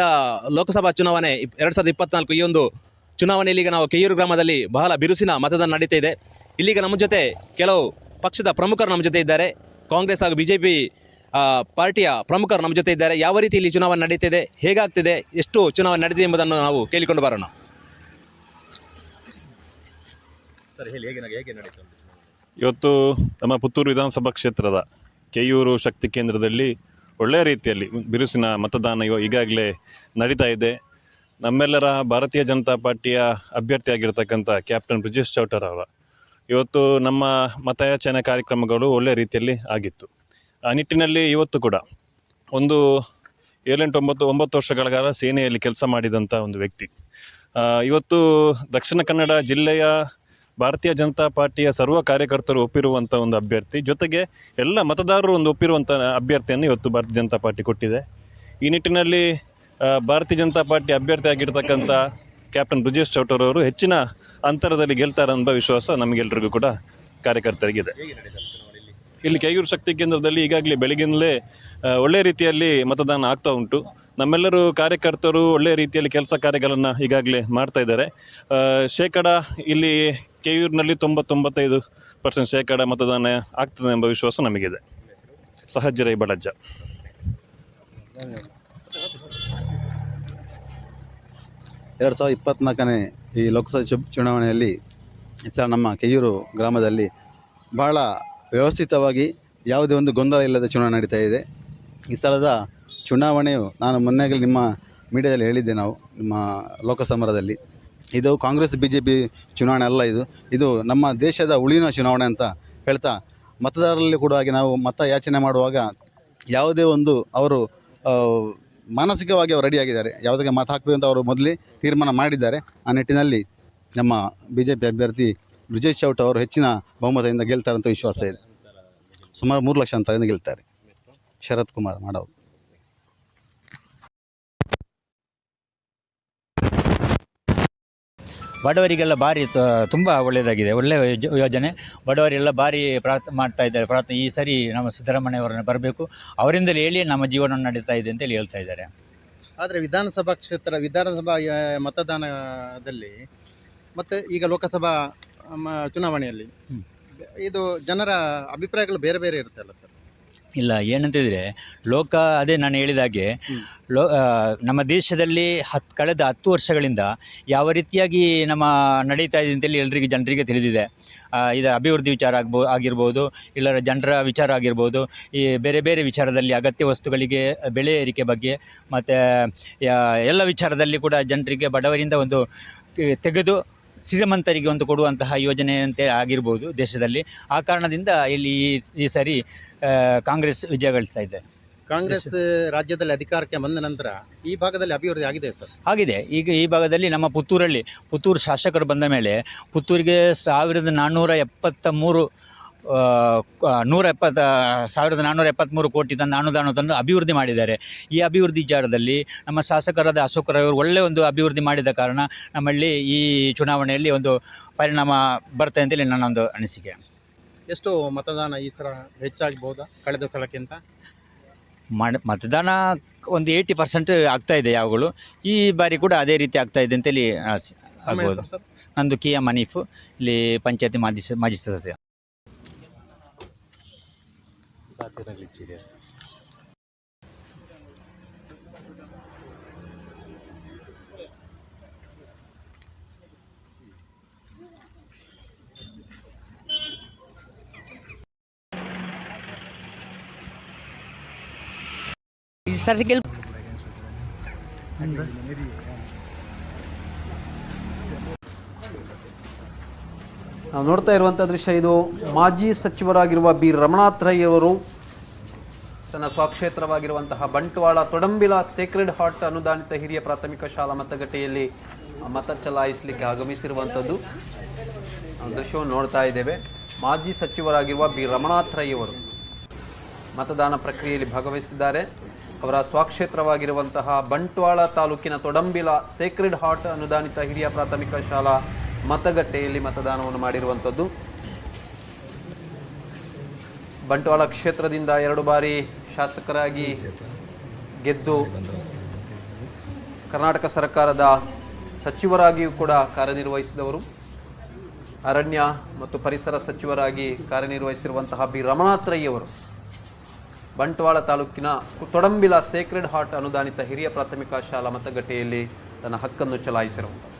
ಲೋಕಸಭಾ ಚುನಾವಣೆ 2024 ಈ ಒಂದು ಚುನಾವಣೆಯಲ್ಲಿ ಈಗ ನಾವು ಕೆಯ್ಯೂರು ಗ್ರಾಮದಲ್ಲಿ ಬಹಳ ಬಿರುಸಿನ ಮತದಾನ ನಡೀತಾ ಇದೆ. ಇಲ್ಲಿಗ ನಮ್ಮ ಜೊತೆ ಕೆಲವು ಪಕ್ಷದ ಪ್ರಮುಖರು ನಮ್ಮ ಜೊತೆ ಇದ್ದಾರೆ. ಕಾಂಗ್ರೆಸ್ ಹಾಗೂ BJP ಪಾರ್ಟಿಯ ಪ್ರಮುಖರು ನಮ್ಮ ಜೊತೆ ಇದ್ದಾರೆ. ಯಾವ ರೀತಿ ಇಲ್ಲಿ ಚುನಾವಣೆ ನಡೀತಿದೆ, ಹೇಗಾಗ್ತಿದೆ, ಎಷ್ಟು ಚುನಾವಣೆ ನಡೆದಿದೆ ಎಂಬುದನ್ನು ನಾವು ಕೇಳಿಕೊಂಡು ಬರೋಣ. ಸರ್ ಹೇಳಿ, ಹೇಗೆ ನಡೀತು? ಇವತ್ತು ನಮ್ಮ ಪುತ್ತೂರು ವಿಧಾನಸಭಾ ಕ್ಷೇತ್ರದ ಕೆಯ್ಯೂರು ಶಕ್ತಿ ಕೇಂದ್ರದಲ್ಲಿ ಒಳ್ಳೆಯ ರೀತಿಯಲ್ಲಿ ಬಿರುಸಿನ ಮತದಾನ ಈಗಾಗಲೇ ನಡೀತಾ ಇದೆ. ನಮ್ಮೆಲ್ಲರ ಭಾರತೀಯ ಜನತಾ ಪಾರ್ಟಿಯ ಅಭ್ಯರ್ಥಿಯಾಗಿರ್ತಕ್ಕಂಥ ಕ್ಯಾಪ್ಟನ್ ಬ್ರಿಜೇಶ್ ಚೌಟರ್ ಅವರ ಇವತ್ತು ನಮ್ಮ ಮತಯಾಚನೆ ಕಾರ್ಯಕ್ರಮಗಳು ಒಳ್ಳೆಯ ರೀತಿಯಲ್ಲಿ ಆಗಿತ್ತು. ಆ ನಿಟ್ಟಿನಲ್ಲಿ ಇವತ್ತು ಕೂಡ ಒಂದು 7-9 ವರ್ಷಗಳ ಕಾಲ ಸೇನೆಯಲ್ಲಿ ಕೆಲಸ ಮಾಡಿದಂಥ ಒಂದು ವ್ಯಕ್ತಿ, ಇವತ್ತು ದಕ್ಷಿಣ ಕನ್ನಡ ಜಿಲ್ಲೆಯ ಭಾರತೀಯ ಜನತಾ ಪಾರ್ಟಿಯ ಸರ್ವ ಕಾರ್ಯಕರ್ತರು ಒಪ್ಪಿರುವಂಥ ಒಂದು ಅಭ್ಯರ್ಥಿ, ಜೊತೆಗೆ ಎಲ್ಲ ಮತದಾರರು ಒಂದು ಒಪ್ಪಿರುವಂಥ ಅಭ್ಯರ್ಥಿಯನ್ನು ಇವತ್ತು ಭಾರತೀಯ ಜನತಾ ಪಾರ್ಟಿ ಕೊಟ್ಟಿದೆ. ಈ ನಿಟ್ಟಿನಲ್ಲಿ ಭಾರತೀಯ ಜನತಾ ಪಾರ್ಟಿ ಅಭ್ಯರ್ಥಿ ಆಗಿರ್ತಕ್ಕಂಥ ಕ್ಯಾಪ್ಟನ್ ಬ್ರಿಜೇಶ್ ಚೌಟರವರು ಹೆಚ್ಚಿನ ಅಂತರದಲ್ಲಿ ಗೆಲ್ತಾರೆ ಅನ್ನೋ ವಿಶ್ವಾಸ ನಮಗೆಲ್ಲರಿಗೂ ಕೂಡ ಕಾರ್ಯಕರ್ತರಿಗಿದೆ. ಇಲ್ಲಿ ಕೆಯೂರು ಶಕ್ತಿ ಕೇಂದ್ರದಲ್ಲಿ ಈಗಾಗಲೇ ಬೆಳಗಿನಲ್ಲೇ ಒಳ್ಳೆಯ ರೀತಿಯಲ್ಲಿ ಮತದಾನ ಆಗ್ತಾ ಉಂಟು. ನಮ್ಮೆಲ್ಲರೂ ಕಾರ್ಯಕರ್ತರು ಒಳ್ಳೆಯ ರೀತಿಯಲ್ಲಿ ಕೆಲಸ ಕಾರ್ಯಗಳನ್ನು ಈಗಾಗಲೇ ಮಾಡ್ತಾ ಇದ್ದಾರೆ. ಶೇಕಡ ಇಲ್ಲಿ ಕೆಯೂರಿನಲ್ಲಿ 90-95% ಶೇಕಡ ಮತದಾನ ಆಗ್ತದೆ ಎಂಬ ವಿಶ್ವಾಸ ನಮಗಿದೆ. ಸಹಜರೈ ಬಡಜ್ಜ. 2024ನೇ ಈ ಲೋಕಸಭೆ ಚುನಾವಣೆಯಲ್ಲಿ ನಮ್ಮ ಕೆಯೂರು ಗ್ರಾಮದಲ್ಲಿ ಬಹಳ ವ್ಯವಸ್ಥಿತವಾಗಿ ಯಾವುದೇ ಒಂದು ಗೊಂದಲ ಇಲ್ಲದ ಚುನಾವಣೆ ನಡೀತಾ ಇದೆ. ಈ ಸ್ಥಳದ ಚುನಾವಣೆಯು ನಾನು ಮೊನ್ನೆಗೆ ನಿಮ್ಮ ಮೀಡಿಯಾದಲ್ಲಿ ಹೇಳಿದ್ದೆ, ನಾವು ನಿಮ್ಮ ಲೋಕಸಮರದಲ್ಲಿ, ಇದು ಕಾಂಗ್ರೆಸ್ BJP ಚುನಾವಣೆ ಅಲ್ಲ, ಇದು ನಮ್ಮ ದೇಶದ ಉಳಿವಿನ ಚುನಾವಣೆ ಅಂತ ಹೇಳ್ತಾ, ಮತದಾರರಲ್ಲಿ ಕೂಡ ಹಾಗೆ ನಾವು ಮತ ಯಾಚನೆ ಮಾಡುವಾಗ ಯಾವುದೇ ಒಂದು ಅವರು ಮಾನಸಿಕವಾಗಿ ಅವರು ರೆಡಿಯಾಗಿದ್ದಾರೆ, ಯಾವುದಕ್ಕೆ ಮತ ಹಾಕಬೇಕು ಅಂತ ಅವರು ಮೊದಲೇ ತೀರ್ಮಾನ ಮಾಡಿದ್ದಾರೆ. ಆ ನಿಟ್ಟಿನಲ್ಲಿ ನಮ್ಮ BJP ಅಭ್ಯರ್ಥಿ ಬ್ರಿಜೇಶ್ ಚೌಟ ಅವರು ಹೆಚ್ಚಿನ ಬಹುಮತದಿಂದ ಗೆಲ್ತಾರೆ ಅಂತ ವಿಶ್ವಾಸ ಇದೆ. ಸುಮಾರು 3 ಲಕ್ಷ ಅಂತದಿಂದ ಗೆಲ್ತಾರೆ. ಶರತ್ ಕುಮಾರ್ ಮಾಡವು. ಬಡವರಿಗೆಲ್ಲ ಭಾರಿ ತುಂಬ ಒಳ್ಳೆಯದಾಗಿದೆ, ಒಳ್ಳೆಯ ಯೋಜನೆ. ಬಡವರೆಲ್ಲ ಭಾರಿ ಮಾಡ್ತಾ ಇದ್ದಾರೆ ಪ್ರಾರ್ಥನೆ. ಈ ಸರಿ ನಮ್ಮ ಸಿದ್ದರಾಮಯ್ಯವರನ್ನು ಬರಬೇಕು, ಅವರಿಂದಲೇ ಹೇಳಿ ನಮ್ಮ ಜೀವನ ನಡೀತಾ ಇದೆ ಅಂತೇಳಿ ಹೇಳ್ತಾ ಇದ್ದಾರೆ. ಆದರೆ ವಿಧಾನಸಭಾ ಮತದಾನದಲ್ಲಿ ಮತ್ತು ಈಗ ಲೋಕಸಭಾ ಚುನಾವಣೆಯಲ್ಲಿ ಇದು ಜನರ ಅಭಿಪ್ರಾಯಗಳು ಬೇರೆ ಬೇರೆ ಇರುತ್ತೆ ಅಲ್ಲ ಸರ್? ಇಲ್ಲ, ಏನಂತಿದ್ರೆ ಅದೇ ನಾನು ಹೇಳಿದಾಗೆ ನಮ್ಮ ದೇಶದಲ್ಲಿ ಕಳೆದ 10 ವರ್ಷಗಳಿಂದ ಯಾವ ರೀತಿಯಾಗಿ ನಮ್ಮ ನಡೀತಾ ಇದೆ ಅಂತೇಳಿ ಎಲ್ರಿಗೂ ಜನರಿಗೆ ತಿಳಿದಿದೆ. ಇದು ಅಭಿವೃದ್ಧಿ ವಿಚಾರ ಆಗಿರ್ಬೋದು, ಇಲ್ಲ ಜನರ ವಿಚಾರ ಆಗಿರ್ಬೋದು, ಈ ಬೇರೆ ಬೇರೆ ವಿಚಾರದಲ್ಲಿ ಅಗತ್ಯ ವಸ್ತುಗಳಿಗೆ ಬೆಲೆ ಏರಿಕೆ ಬಗ್ಗೆ ಮತ್ತು ಎಲ್ಲ ವಿಚಾರದಲ್ಲಿ ಕೂಡ ಜನರಿಗೆ ಬಡವರಿಂದ ಒಂದು ತೆಗೆದು ಶ್ರೀಮಂತರಿಗೆ ಒಂದು ಕೊಡುವಂತಹ ಯೋಜನೆಯಂತೆ ಆಗಿರ್ಬೋದು ದೇಶದಲ್ಲಿ. ಆ ಕಾರಣದಿಂದ ಇಲ್ಲಿ ಈ ಸರಿ ಕಾಂಗ್ರೆಸ್ ವಿಜಯ ಗಳಿಸ್ತಾ ಇದೆ. ಕಾಂಗ್ರೆಸ್ ರಾಜ್ಯದಲ್ಲಿ ಅಧಿಕಾರಕ್ಕೆ ಬಂದ ನಂತರ ಈ ಭಾಗದಲ್ಲಿ ಅಭಿವೃದ್ಧಿ ಆಗಿದೆ ಸರ್? ಆಗಿದೆ. ಈಗ ಈ ಭಾಗದಲ್ಲಿ ನಮ್ಮ ಪುತ್ತೂರು ಶಾಸಕರು ಬಂದ ಮೇಲೆ ಪುತ್ತೂರಿಗೆ 1473 ಕೋಟಿ ತಂದು ಅನುದಾನ ತಂದು ಅಭಿವೃದ್ಧಿ ಮಾಡಿದ್ದಾರೆ. ಈ ಅಭಿವೃದ್ಧಿ ವಿಚಾರದಲ್ಲಿ ನಮ್ಮ ಶಾಸಕರಾದ ಅಶೋಕ್ ರೈ ಅವರು ಒಳ್ಳೆಯ ಒಂದು ಅಭಿವೃದ್ಧಿ ಮಾಡಿದ ಕಾರಣ ನಮ್ಮಲ್ಲಿ ಈ ಚುನಾವಣೆಯಲ್ಲಿ ಒಂದು ಪರಿಣಾಮ ಬರ್ತದೆ ಅಂತೇಳಿ ನನ್ನೊಂದು ಅನಿಸಿಕೆ. ಎಷ್ಟು ಮತದಾನ ಈ ಸಲ ಹೆಚ್ಚಾಗಬಹುದಾ ಕಳೆದ ಸಲಕ್ಕಿಂತ? ಮತದಾನ ಒಂದು 80% ಆಗ್ತಾ ಇದೆ ಯಾವಾಗಲೂ. ಈ ಬಾರಿ ಕೂಡ ಅದೇ ರೀತಿ ಆಗ್ತಾ ಇದೆ ಅಂತೇಳಿ ಆಗ್ಬೋದು. ನಂದು KM ಹನೀಫ್, ಇಲ್ಲಿ ಪಂಚಾಯತಿ ಮಾಜಿ ಸದಸ್ಯ. ನಾವು ನೋಡ್ತಾ ಇರುವಂಥ ದೃಶ್ಯ ಇದು. ಮಾಜಿ ಸಚಿವರಾಗಿರುವ ಬಿ ರಮಣಾಥ್ ರೈ ಅವರು ತನ್ನ ಸ್ವಕ್ಷೇತ್ರವಾಗಿರುವಂತಹ ಬಂಟ್ವಾಳ ತೊಡಂಬಿಲ ಸೇಕ್ರೆಡ್ ಹಾರ್ಟ್ ಅನುದಾನಿತ ಹಿರಿಯ ಪ್ರಾಥಮಿಕ ಶಾಲಾ ಮತಗಟ್ಟೆಯಲ್ಲಿ ಮತ ಚಲಾಯಿಸಲಿಕ್ಕೆ ಆಗಮಿಸಿರುವಂಥದ್ದು ದೃಶ್ಯವನ್ನು ನೋಡ್ತಾ ಇದ್ದೇವೆ. ಮಾಜಿ ಸಚಿವರಾಗಿರುವ ಬಿ ರಮಣಾಥ್ ರೈ ಅವರು ಮತದಾನ ಪ್ರಕ್ರಿಯೆಯಲ್ಲಿ ಭಾಗವಹಿಸಿದ್ದಾರೆ. ಅವರ ಸ್ವಕ್ಷೇತ್ರವಾಗಿರುವಂತಹ ಬಂಟ್ವಾಳ ತಾಲೂಕಿನ ತೊಡಂಬಿಲ ಸೇಕ್ರೆಡ್ ಹಾರ್ಟ್ ಅನುದಾನಿತ ಹಿರಿಯ ಪ್ರಾಥಮಿಕ ಶಾಲಾ ಮತಗಟ್ಟೆಯಲ್ಲಿ ಮತದಾನವನ್ನು ಮಾಡಿರುವಂಥದ್ದು. ಬಂಟ್ವಾಳ ಕ್ಷೇತ್ರದಿಂದ 2 ಬಾರಿ ಶಾಸಕರಾಗಿ ಗೆದ್ದು ಕರ್ನಾಟಕ ಸರ್ಕಾರದ ಸಚಿವರಾಗಿಯೂ ಕೂಡ ಕಾರ್ಯನಿರ್ವಹಿಸಿದವರು. ಅರಣ್ಯ ಮತ್ತು ಪರಿಸರ ಸಚಿವರಾಗಿ ಕಾರ್ಯನಿರ್ವಹಿಸಿರುವಂತಹ ಬಿ ರಮಣಾಥ್ ರೈ ಅವರು ಬಂಟ್ವಾಳ ತಾಲೂಕಿನ ತೊಡಂಬಿಲ ಸೇಕ್ರೆಡ್ ಹಾರ್ಟ್ ಅನುದಾನಿತ ಹಿರಿಯ ಪ್ರಾಥಮಿಕ ಶಾಲಾ ಮತಗಟ್ಟೆಯಲ್ಲಿ ತನ್ನ ಹಕ್ಕನ್ನು ಚಲಾಯಿಸಿರುವಂಥದ್ದು.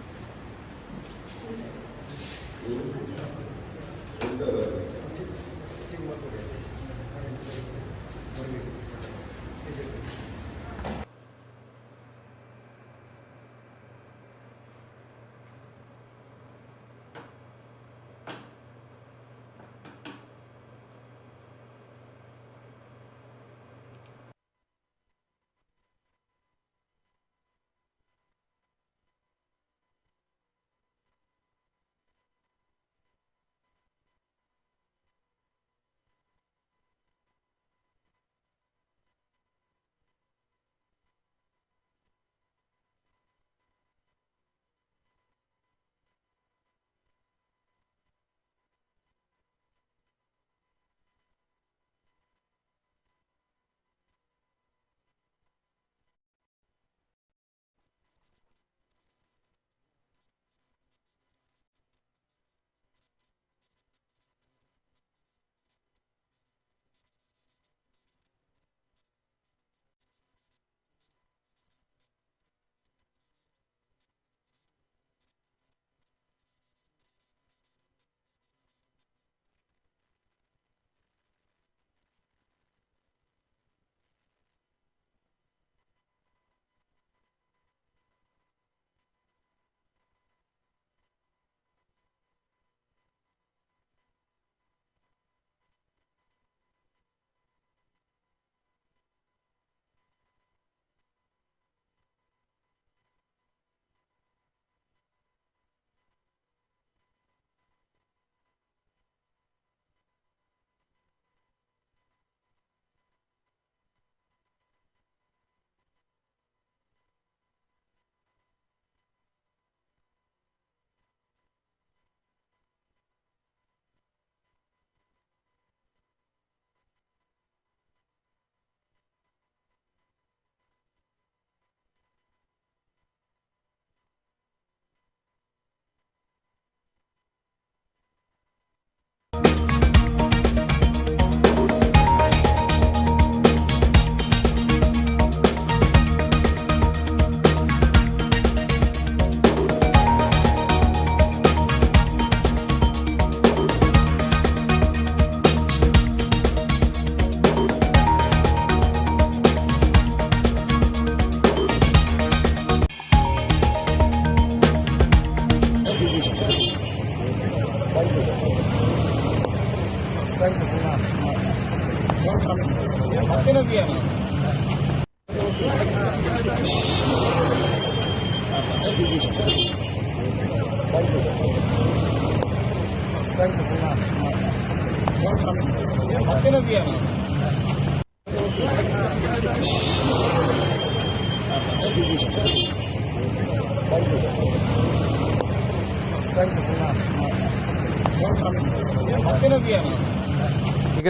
ಈಗ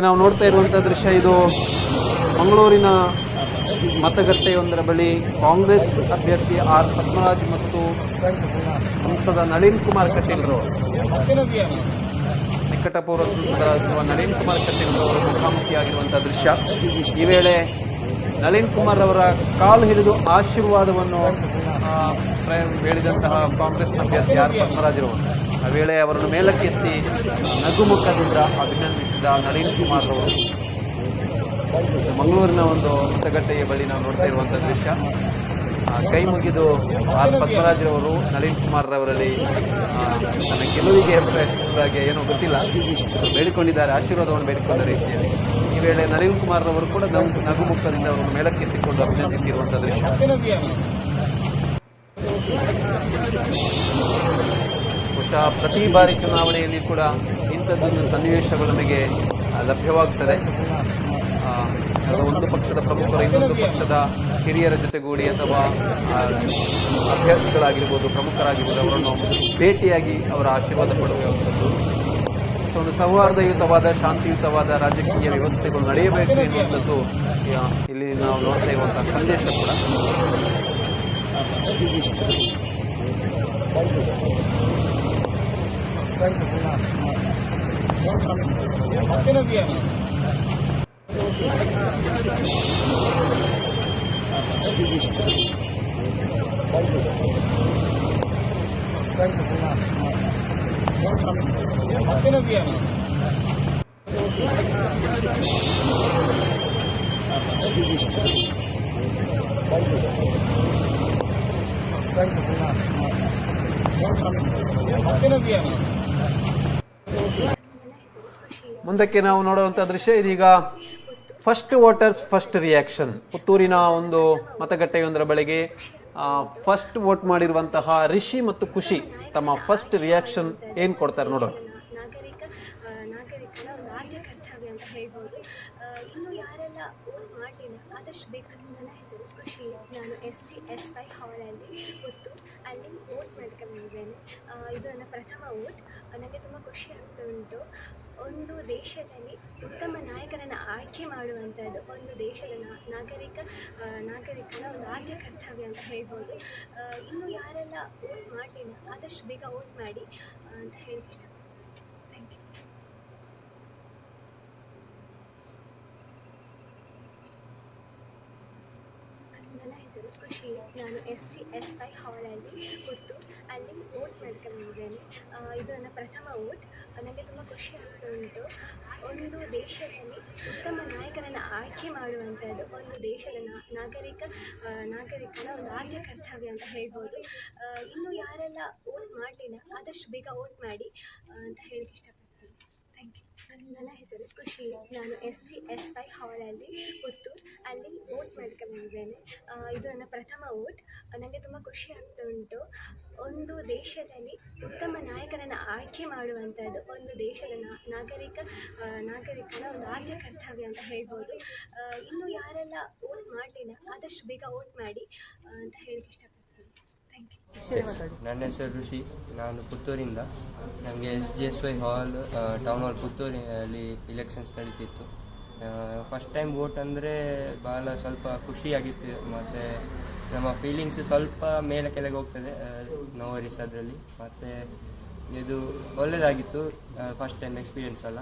ನಾವು ನೋಡ್ತಾ ಇರುವಂಥ ದೃಶ್ಯ ಇದು ಮಂಗಳೂರಿನ ಮತಗಟ್ಟೆಯೊಂದರ ಬಳಿ ಕಾಂಗ್ರೆಸ್ ಅಭ್ಯರ್ಥಿ ಆರ್ ಪದ್ಮರಾಜ್ ಮತ್ತು ಸಂಸದ ನಳಿನ್ ಕುಮಾರ್ ಕಟೀಲ್ ನಿಕಟಪೂರ್ವ ಸಂಸದರಾಗಿರುವ ನಳಿನ್ ಕುಮಾರ್ ಕಟೀಲ್ ಅವರು ಮುಖಾಮುಖಿಯಾಗಿರುವಂಥ ದೃಶ್ಯ. ಈ ವೇಳೆ ನಳಿನ್ ಕುಮಾರ್ ಅವರ ಕಾಲು ಹಿಡಿದು ಆಶೀರ್ವಾದವನ್ನು ಹೇಳಿದಂತಹ ಕಾಂಗ್ರೆಸ್ನ ಅಭ್ಯರ್ಥಿ ಆರ್ ಪದ್ಮರಾಜ್ ಅವರು ಆ ವೇಳೆ ಅವರನ್ನು ಮೇಲಕ್ಕೆತ್ತಿ ನಗುಮುಖದಿಂದ ಅಭಿನಂದಿಸಿದ ನಳಿನ್ ಕುಮಾರ್ ಅವರು. ಮಂಗಳೂರಿನ ಒಂದು ಮತಗಟ್ಟೆಯ ಬಳಿ ನಾವು ನೋಡ್ತಾ ಇರುವಂಥ ದೃಶ್ಯ. ಕೈ ಮುಗಿದು ಆರ್ ಪದ್ಮರಾಜ್ರವರು ನಳಿನ್ ಕುಮಾರ್ ರವರಲ್ಲಿ ತನ್ನ ಗೆಲುವಿಗೆ ಪ್ರಯತ್ನಿಸಿದಾಗೆ ಏನೋ ಗೊತ್ತಿಲ್ಲ ಬೇಡಿಕೊಂಡಿದ್ದಾರೆ, ಆಶೀರ್ವಾದವನ್ನು ಬೇಡಿಕೊಂಡ ರೀತಿಯಲ್ಲಿ. ಈ ವೇಳೆ ನಳಿನ್ ಕುಮಾರ್ ರವರು ಕೂಡ ನಗುಮುಖದಿಂದ ಅವರನ್ನು ಮೇಲಕ್ಕೆತ್ತಿಕೊಂಡು ಅಭಿನಂದಿಸಿರುವಂಥ ದೃಶ್ಯ. ಬಹುಶಃ ಪ್ರತಿ ಬಾರಿ ಚುನಾವಣೆಯಲ್ಲಿ ಕೂಡ ಇಂಥದ್ದೊಂದು ಸನ್ನಿವೇಶಗಳು ನಮಗೆ ಲಭ್ಯವಾಗ್ತದೆ. ಒಂದು ಪಕ್ಷದ ಪ್ರಮುಖರು ಇನ್ನೊಂದು ಪಕ್ಷದ ಹಿರಿಯರ ಜೊತೆಗೂಡಿ ಅಥವಾ ಅಭ್ಯರ್ಥಿಗಳಾಗಿರ್ಬೋದು, ಪ್ರಮುಖರಾಗಿರ್ಬೋದು, ಅವರನ್ನು ಭೇಟಿಯಾಗಿ ಅವರ ಆಶೀರ್ವಾದ ಪಡೆಯುವಂಥದ್ದು. ಒಂದು ಸೌಹಾರ್ದಯುತವಾದ ಶಾಂತಿಯುತವಾದ ರಾಜಕೀಯ ವ್ಯವಸ್ಥೆಗಳು ನಡೆಯಬೇಕು ಎನ್ನುವಂಥದ್ದು ಇಲ್ಲಿ ನಾವು ನೋಡ್ತಾ ಇರುವಂತಹ ಸಂದೇಶ ಕೂಡ. ಮುಂದಕ್ಕೆ ನಾವು ನೋಡುವಂಥ ದೃಶ್ಯ ಇದೀಗ ಫಸ್ಟ್ ವೋಟರ್ಸ್ ಫಸ್ಟ್ ರಿಯಾಕ್ಷನ್. ಪುತ್ತೂರಿನ ಒಂದು ಮತಗಟ್ಟೆಯೊಂದರ ಬಳಿಗೆ ಫಸ್ಟ್ ವೋಟ್ ಮಾಡಿರುವಂತಹ ರಿಷಿ ಮತ್ತು ಖುಷಿ ತಮ್ಮ ಫಸ್ಟ್ ರಿಯಾಕ್ಷನ್ ಏನು ಕೊಡ್ತಾರೆ ನೋಡೋಣ. ನಾಗರಿಕರ ಒಂದು ಆದ್ಯ ಕರ್ತವ್ಯ ಅಂತ ಹೇಳ್ಬೋದು. ಇನ್ನು ಯಾರೆಲ್ಲ ವೋಟ್ ಮಾಡಲಿಲ್ಲ ಆದಷ್ಟು ಬೇಗ. ನನ್ನ ಹೆಸರು ಖುಷಿ, ನಾನು SC/SY ಹಾಲಲ್ಲಿ ಪುತ್ತೂರು ಅಲ್ಲಿ ವೋಟ್ ಮಾಡ್ಕೊಂಡಿದ್ದೇನೆ. ಇದು ನನ್ನ ಪ್ರಥಮ ವೋಟ್. ನನಗೆ ತುಂಬ ಖುಷಿ ಆಗ್ತಾ ಉಂಟು. ಒಂದು ದೇಶದಲ್ಲಿ ಉತ್ತಮ ನಾಯಕರನ್ನು ಆಯ್ಕೆ ಮಾಡುವಂಥದ್ದು ಒಂದು ದೇಶದ ನಾಗರಿಕರ ಒಂದು ಆದ್ಯ ಕರ್ತವ್ಯ ಅಂತ ಹೇಳ್ಬೋದು. ಇನ್ನು ಯಾರೆಲ್ಲ ವೋಟ್ ಮಾಡಲಿಲ್ಲ ಆದಷ್ಟು ಬೇಗ ವೋಟ್ ಮಾಡಿ ಅಂತ ಹೇಳಕ್ಕೆ ಇಷ್ಟಪಡ್ತೀನಿ. Thank you. ನನ್ನ ಹೆಸರು ಖುಷಿ, ನಾನು SC/SY ಹಾಲಲ್ಲಿ ಪುತ್ತೂರು ಅಲ್ಲಿ ವೋಟ್ ಮಾಡ್ಕೊಂಡಿದ್ದೇನೆ. ಇದು ನನ್ನ ಪ್ರಥಮ ವೋಟ್. ನನಗೆ ತುಂಬ ಖುಷಿ ಆಗ್ತಾ ಉಂಟು. ಒಂದು ದೇಶದಲ್ಲಿ ಉತ್ತಮ ನಾಯಕರನ್ನು ಆಯ್ಕೆ ಮಾಡುವಂಥದ್ದು ಒಂದು ದೇಶದ ನಾಗರಿಕರ ಒಂದು ಆದ್ಯ ಕರ್ತವ್ಯ ಅಂತ ಹೇಳ್ಬೋದು. ಇನ್ನು ಯಾರೆಲ್ಲ ವೋಟ್ ಮಾಡಲಿಲ್ಲ ಆದಷ್ಟು ಬೇಗ ವೋಟ್ ಮಾಡಿ ಅಂತ ಹೇಳಕ್ಕೆ ಇಷ್ಟಪಡ್ತೀನಿ. Thank you. ನನ್ನ ಹೆಸರು ಖುಷಿ, ನಾನು SC/SY ಹಾಲಲ್ಲಿ ಪುತ್ತೂರು ಅಲ್ಲಿ ವೋಟ್ ಮಾಡ್ಕೊಂಡಿದ್ದೇನೆ. ಇದು ನನ್ನ ಪ್ರಥಮ ವೋಟ್. ನನಗೆ ತುಂಬ ಖುಷಿ ಆಗ್ತಾ ಉಂಟು. ಒಂದು ದೇಶದಲ್ಲಿ ಉತ್ತಮ ನಾಯಕರನ್ನು ಆಯ್ಕೆ ಮಾಡುವಂಥದ್ದು ಒಂದು ದೇಶದ ನಾಗರಿಕರ ಒಂದು ಆದ್ಯ ಕರ್ತವ್ಯ ಅಂತ ಹೇಳ್ಬೋದು. ಇನ್ನು ಯಾರೆಲ್ಲ ವೋಟ್ ಮಾಡಲಿಲ್ಲ ಆದಷ್ಟು ಬೇಗ ವೋಟ್ ಮಾಡಿ ಅಂತ ಹೇಳಕ್ಕೆ ಇಷ್ಟಪಡ್ತೀನಿ. Thank you. ನನ್ನ ಹೆಸರು ಋಷಿ, ನಾನು ಪುತ್ತೂರಿಂದ. ನನಗೆ SG/SY ಹಾಲ್ ಟೌನ್ ಹಾಲ್ ಪುತ್ತೂರಿನಲ್ಲಿ ಇಲೆಕ್ಷನ್ಸ್ ನಡೀತಿತ್ತು. ಫಸ್ಟ್ ಟೈಮ್ ವೋಟ್ ಅಂದರೆ ಭಾಳ ಸ್ವಲ್ಪ ಖುಷಿಯಾಗಿತ್ತು. ಮತ್ತು ನಮ್ಮ ಫೀಲಿಂಗ್ಸ್ ಸ್ವಲ್ಪ ಮೇಲೆ ಕೆಳಗೆ ಹೋಗ್ತದೆ, ನೋ ವರೀಸ್ ಅದರಲ್ಲಿ. ಮತ್ತು ಇದು ಒಳ್ಳೆಯದಾಗಿತ್ತು, ಫಸ್ಟ್ ಟೈಮ್ ಎಕ್ಸ್ಪೀರಿಯನ್ಸ್ ಅಲ್ಲ.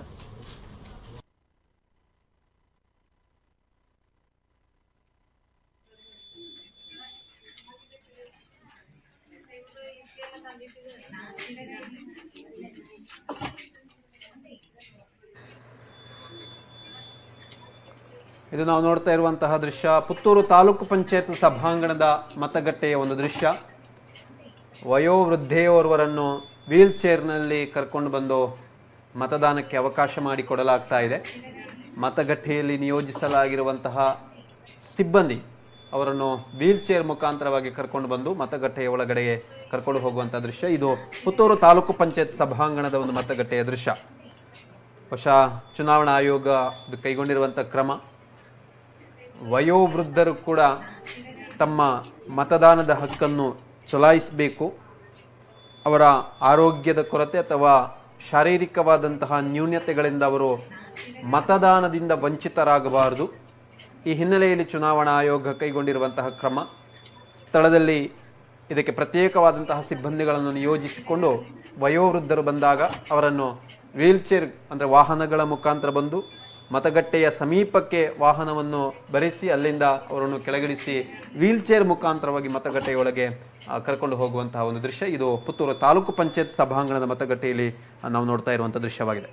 ಇದು ನಾವು ನೋಡ್ತಾ ಇರುವಂತಹ ದೃಶ್ಯ ಪುತ್ತೂರು ತಾಲೂಕು ಪಂಚಾಯತ್ ಸಭಾಂಗಣದ ಮತಗಟ್ಟೆಯ ಒಂದು ದೃಶ್ಯ. ವಯೋವೃದ್ಧೆಯೋರ್ವರನ್ನು ವೀಲ್ ಚೇರ್ನಲ್ಲಿ ಕರ್ಕೊಂಡು ಬಂದು ಮತದಾನಕ್ಕೆ ಅವಕಾಶ ಮಾಡಿಕೊಡಲಾಗ್ತಾ ಇದೆ. ಮತಗಟ್ಟೆಯಲ್ಲಿ ನಿಯೋಜಿಸಲಾಗಿರುವಂತಹ ಸಿಬ್ಬಂದಿ ಅವರನ್ನು ವೀಲ್ ಚೇರ್ ಮುಖಾಂತರವಾಗಿ ಕರ್ಕೊಂಡು ಬಂದು ಮತಗಟ್ಟೆಯ ಒಳಗಡೆಗೆ ಕರ್ಕೊಂಡು ಹೋಗುವಂಥ ದೃಶ್ಯ. ಇದು ಪುತ್ತೂರು ತಾಲೂಕು ಪಂಚಾಯತ್ ಸಭಾಂಗಣದ ಒಂದು ಮತಗಟ್ಟೆಯ ದೃಶ್ಯ. ಬಹುಶಃ ಚುನಾವಣಾ ಆಯೋಗ ಇದು ಕೈಗೊಂಡಿರುವಂಥ ಕ್ರಮ, ವಯೋವೃದ್ಧರು ಕೂಡ ತಮ್ಮ ಮತದಾನದ ಹಕ್ಕನ್ನು ಚಲಾಯಿಸಬೇಕು. ಅವರ ಆರೋಗ್ಯದ ಕೊರತೆ ಅಥವಾ ಶಾರೀರಿಕವಾದಂತಹ ನ್ಯೂನತೆಗಳಿಂದ ಅವರು ಮತದಾನದಿಂದ ವಂಚಿತರಾಗಬಾರದು. ಈ ಹಿನ್ನೆಲೆಯಲ್ಲಿ ಚುನಾವಣಾ ಆಯೋಗ ಕೈಗೊಂಡಿರುವಂತಹ ಕ್ರಮ, ಸ್ಥಳದಲ್ಲಿ ಇದಕ್ಕೆ ಪ್ರತ್ಯೇಕವಾದಂತಹ ಸಿಬ್ಬಂದಿಗಳನ್ನು ನಿಯೋಜಿಸಿಕೊಂಡು ವಯೋವೃದ್ಧರು ಬಂದಾಗ ಅವರನ್ನು ವೀಲ್ ಚೇರ್ ಅಂದರೆ ವಾಹನಗಳ ಮುಖಾಂತರ ಬಂದು ಮತಗಟ್ಟೆಯ ಸಮೀಪಕ್ಕೆ ವಾಹನವನ್ನು ಬರೆಸಿ ಅಲ್ಲಿಂದ ಅವರನ್ನು ಕೆಳಗಿಳಿಸಿ ವೀಲ್ ಚೇರ್ ಮುಖಾಂತರವಾಗಿ ಮತಗಟ್ಟೆಯೊಳಗೆ ಕರ್ಕೊಂಡು ಹೋಗುವಂತಹ ಒಂದು ದೃಶ್ಯ. ಇದು ಪುತ್ತೂರು ತಾಲೂಕು ಪಂಚಾಯತ್ ಸಭಾಂಗಣದ ಮತಗಟ್ಟೆಯಲ್ಲಿ ನಾವು ನೋಡ್ತಾ ಇರುವಂಥ ದೃಶ್ಯವಾಗಿದೆ.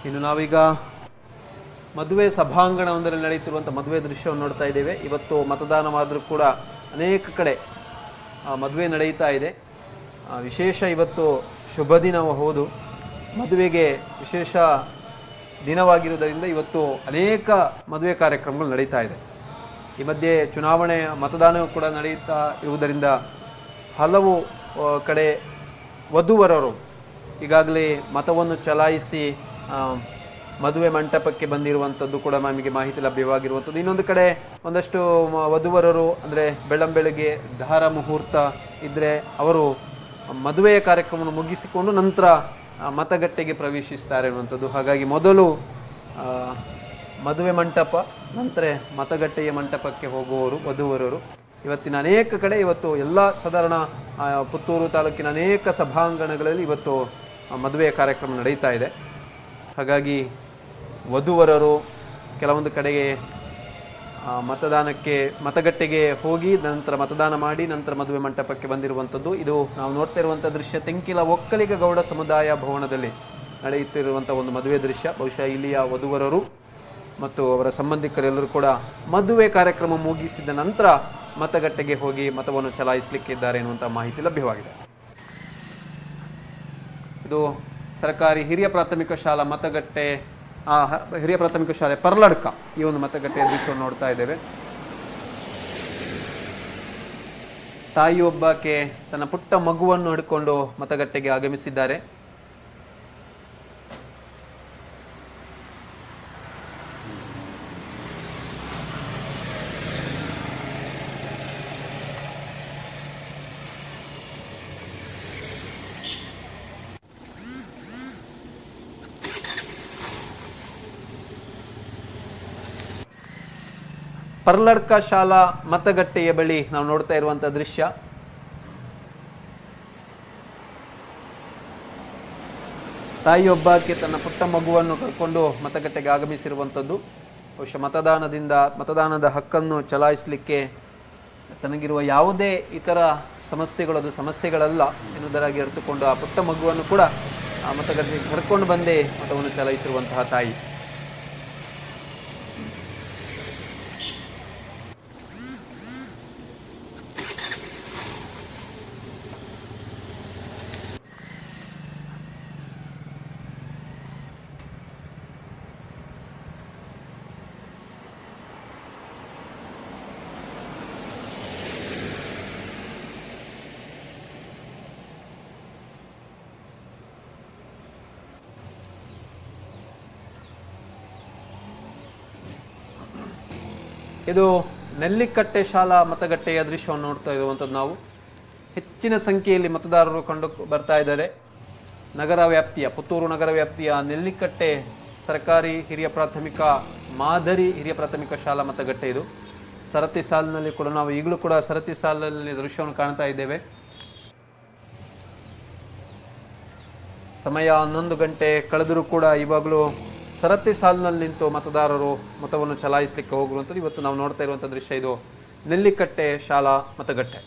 ಇನ್ನು ನಾವೀಗ ಮದುವೆ ಸಭಾಂಗಣವೊಂದರಲ್ಲಿ ನಡೆಯುತ್ತಿರುವಂಥ ಮದುವೆ ದೃಶ್ಯವನ್ನು ನೋಡ್ತಾ ಇದ್ದೇವೆ. ಇವತ್ತು ಮತದಾನವಾದರೂ ಕೂಡ ಅನೇಕ ಕಡೆ ಮದುವೆ ನಡೆಯುತ್ತಾ ಇದೆ. ವಿಶೇಷ ಇವತ್ತು ಶುಭ ದಿನವೂ ಹೌದು, ಮದುವೆಗೆ ವಿಶೇಷ ದಿನವಾಗಿರುವುದರಿಂದ ಇವತ್ತು ಅನೇಕ ಮದುವೆ ಕಾರ್ಯಕ್ರಮಗಳು ನಡೀತಾ ಇದೆ. ಈ ಮಧ್ಯೆ ಚುನಾವಣೆ ಮತದಾನವೂ ಕೂಡ ನಡೆಯುತ್ತಾ ಇರುವುದರಿಂದ ಹಲವು ಕಡೆ ವಧುವರರು ಈಗಾಗಲೇ ಮತವನ್ನು ಚಲಾಯಿಸಿ ಮದುವೆ ಮಂಟಪಕ್ಕೆ ಬಂದಿರುವಂಥದ್ದು ಕೂಡ ನಮಗೆ ಮಾಹಿತಿ ಲಭ್ಯವಾಗಿರುವಂಥದ್ದು. ಇನ್ನೊಂದು ಕಡೆ ಒಂದಷ್ಟು ವಧುವರರು ಅಂದರೆ ಬೆಳ್ಳಂಬೆಳಗ್ಗೆ ಧಾರ ಮುಹೂರ್ತ ಇದ್ದರೆ ಅವರು ಮದುವೆಯ ಕಾರ್ಯಕ್ರಮವನ್ನು ಮುಗಿಸಿಕೊಂಡು ನಂತರ ಮತಗಟ್ಟೆಗೆ ಪ್ರವೇಶಿಸ್ತಾರೆ ಅನ್ನುವಂಥದ್ದು. ಹಾಗಾಗಿ ಮೊದಲು ಮದುವೆ ಮಂಟಪ, ನಂತರ ಮತಗಟ್ಟೆಯ ಮಂಟಪಕ್ಕೆ ಹೋಗುವವರು ವಧುವರರು. ಇವತ್ತಿನ ಅನೇಕ ಕಡೆ ಇವತ್ತು ಎಲ್ಲ ಸಾಧಾರಣ ಪುತ್ತೂರು ತಾಲೂಕಿನ ಅನೇಕ ಸಭಾಂಗಣಗಳಲ್ಲಿ ಇವತ್ತು ಮದುವೆಯ ಕಾರ್ಯಕ್ರಮ ನಡೀತಾ ಇದೆ. ಹಾಗಾಗಿ ವಧುವರರು ಕೆಲವೊಂದು ಕಡೆಗೆ ಮತಗಟ್ಟೆಗೆ ಹೋಗಿ ನಂತರ ಮತದಾನ ಮಾಡಿ ನಂತರ ಮದುವೆ ಮಂಟಪಕ್ಕೆ ಬಂದಿರುವಂಥದ್ದು. ಇದು ನಾವು ನೋಡ್ತಾ ಇರುವಂಥ ದೃಶ್ಯ ತೆಂಕಿಲ ಒಕ್ಕಲಿಗ ಗೌಡ ಸಮುದಾಯ ಭವನದಲ್ಲಿ ನಡೆಯುತ್ತಿರುವಂಥ ಒಂದು ಮದುವೆ ದೃಶ್ಯ. ಬಹುಶಃ ಇಲ್ಲಿಯ ವಧುವರರು ಮತ್ತು ಅವರ ಸಂಬಂಧಿಕರೆಲ್ಲರೂ ಕೂಡ ಮದುವೆ ಕಾರ್ಯಕ್ರಮ ಮುಗಿಸಿದ ನಂತರ ಮತಗಟ್ಟೆಗೆ ಹೋಗಿ ಮತವನ್ನು ಚಲಾಯಿಸಲಿಕ್ಕಿದ್ದಾರೆ ಎನ್ನುವಂಥ ಮಾಹಿತಿ ಲಭ್ಯವಾಗಿದೆ. ಇದು ಸರ್ಕಾರಿ ಹಿರಿಯ ಪ್ರಾಥಮಿಕ ಶಾಲಾ ಮತಗಟ್ಟೆ, ಹಿರಿಯ ಪ್ರಾಥಮಿಕ ಶಾಲೆ ಪರ್ಲಡ್ಕ, ಈ ಒಂದು ಮತಗಟ್ಟೆಯ ದೃಶ್ಯವನ್ನು ನೋಡ್ತಾ ಇದ್ದೇವೆ. ತಾಯಿಯೊಬ್ಬಾಕೆ ತನ್ನ ಪುಟ್ಟ ಮಗುವನ್ನು ಹಿಡ್ಕೊಂಡು ಮತಗಟ್ಟೆಗೆ ಆಗಮಿಸಿದ್ದಾರೆ. ಪರ್ಲಡ್ಕ ಶಾಲಾ ಮತಗಟ್ಟೆಯ ಬಳಿ ನಾವು ನೋಡ್ತಾ ಇರುವಂಥ ದೃಶ್ಯ. ತಾಯಿಯೊಬ್ಬಾಕೆ ತನ್ನ ಪುಟ್ಟ ಮಗುವನ್ನು ಕರ್ಕೊಂಡು ಮತಗಟ್ಟೆಗೆ ಆಗಮಿಸಿರುವಂಥದ್ದು. ಬಹುಶಃ ಮತದಾನದ ಹಕ್ಕನ್ನು ಚಲಾಯಿಸಲಿಕ್ಕೆ ತನಗಿರುವ ಯಾವುದೇ ಇತರ ಸಮಸ್ಯೆಗಳದು ಸಮಸ್ಯೆಗಳಲ್ಲ ಎನ್ನುವುದರಾಗಿ ಅರಿತುಕೊಂಡು ಆ ಪುಟ್ಟ ಮಗುವನ್ನು ಕೂಡ ಆ ಮತಗಟ್ಟೆಗೆ ಕರ್ಕೊಂಡು ಬಂದೇ ಮತವನ್ನು ಚಲಾಯಿಸಿರುವಂತಹ ತಾಯಿ. ಇದು ನೆಲ್ಲಿಕಟ್ಟೆ ಶಾಲಾ ಮತಗಟ್ಟೆಯ ದೃಶ್ಯವನ್ನು ನೋಡ್ತಾ ಇರುವಂಥದ್ದು ನಾವು. ಹೆಚ್ಚಿನ ಸಂಖ್ಯೆಯಲ್ಲಿ ಮತದಾರರು ಕಂಡು ಬರ್ತಾ ಇದ್ದಾರೆ. ನಗರ ವ್ಯಾಪ್ತಿಯ ಪುತ್ತೂರು ನಗರ ವ್ಯಾಪ್ತಿಯ ನೆಲ್ಲಿಕಟ್ಟೆ ಸರ್ಕಾರಿ ಹಿರಿಯ ಪ್ರಾಥಮಿಕ ಮಾದರಿ ಹಿರಿಯ ಪ್ರಾಥಮಿಕ ಶಾಲಾ ಮತಗಟ್ಟೆ ಇದು. ಸರತಿ ಸಾಲಿನಲ್ಲಿ ಕೂಡ ನಾವು ಈಗಲೂ ಕೂಡ ಸರತಿ ಸಾಲಿನಲ್ಲಿ ದೃಶ್ಯವನ್ನು ಕಾಣ್ತಾ ಇದ್ದೇವೆ. ಸಮಯ 11 ಗಂಟೆ ಕಳೆದರೂ ಕೂಡ ಇವಾಗಲೂ ಸರತಿ ಸಾಲಿನಲ್ಲಿ ನಿಂತು ಮತದಾರರು ಮತವನ್ನು ಚಲಾಯಿಸಲಿಕ್ಕೆ ಹೋಗುವಂಥದ್ದು ಇವತ್ತು ನಾವು ನೋಡ್ತಾ ಇರುವಂಥ ದೃಶ್ಯ. ಇದು ನೆಲ್ಲಿಕಟ್ಟೆ ಶಾಲಾ ಮತಗಟ್ಟೆ.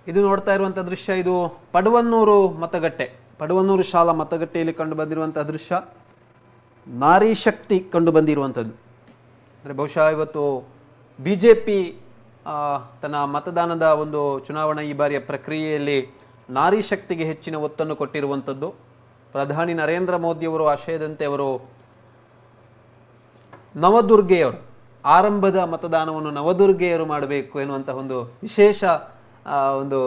ಇದು ನೋಡ್ತಾ ಇರುವಂಥ ದೃಶ್ಯ ಇದು ಪಡುವನ್ನೂರು ಮತಗಟ್ಟೆ, ಪಡುವನ್ನೂರು ಶಾಲಾ ಮತಗಟ್ಟೆಯಲ್ಲಿ ಕಂಡು ಬಂದಿರುವಂಥ ದೃಶ್ಯ. ನಾರಿ ಶಕ್ತಿ ಕಂಡು ಬಂದಿರುವಂಥದ್ದು. ಅಂದರೆ ಬಹುಶಃ ಇವತ್ತು BJP ತನ್ನ ಮತದಾನದ ಒಂದು ಚುನಾವಣಾ ಈ ಬಾರಿಯ ಪ್ರಕ್ರಿಯೆಯಲ್ಲಿ ನಾರಿ ಶಕ್ತಿಗೆ ಹೆಚ್ಚಿನ ಒತ್ತನ್ನು ಕೊಟ್ಟಿರುವಂಥದ್ದು. ಪ್ರಧಾನಿ ನರೇಂದ್ರ ಮೋದಿಯವರು ಆಶಯದಂತೆ ಅವರು ನವದುರ್ಗೆಯವರು ಆರಂಭದ ಮತದಾನವನ್ನು ನವದುರ್ಗೆಯರು ಮಾಡಬೇಕು ಎನ್ನುವಂಥ ಒಂದು ವಿಶೇಷ ಒಂದು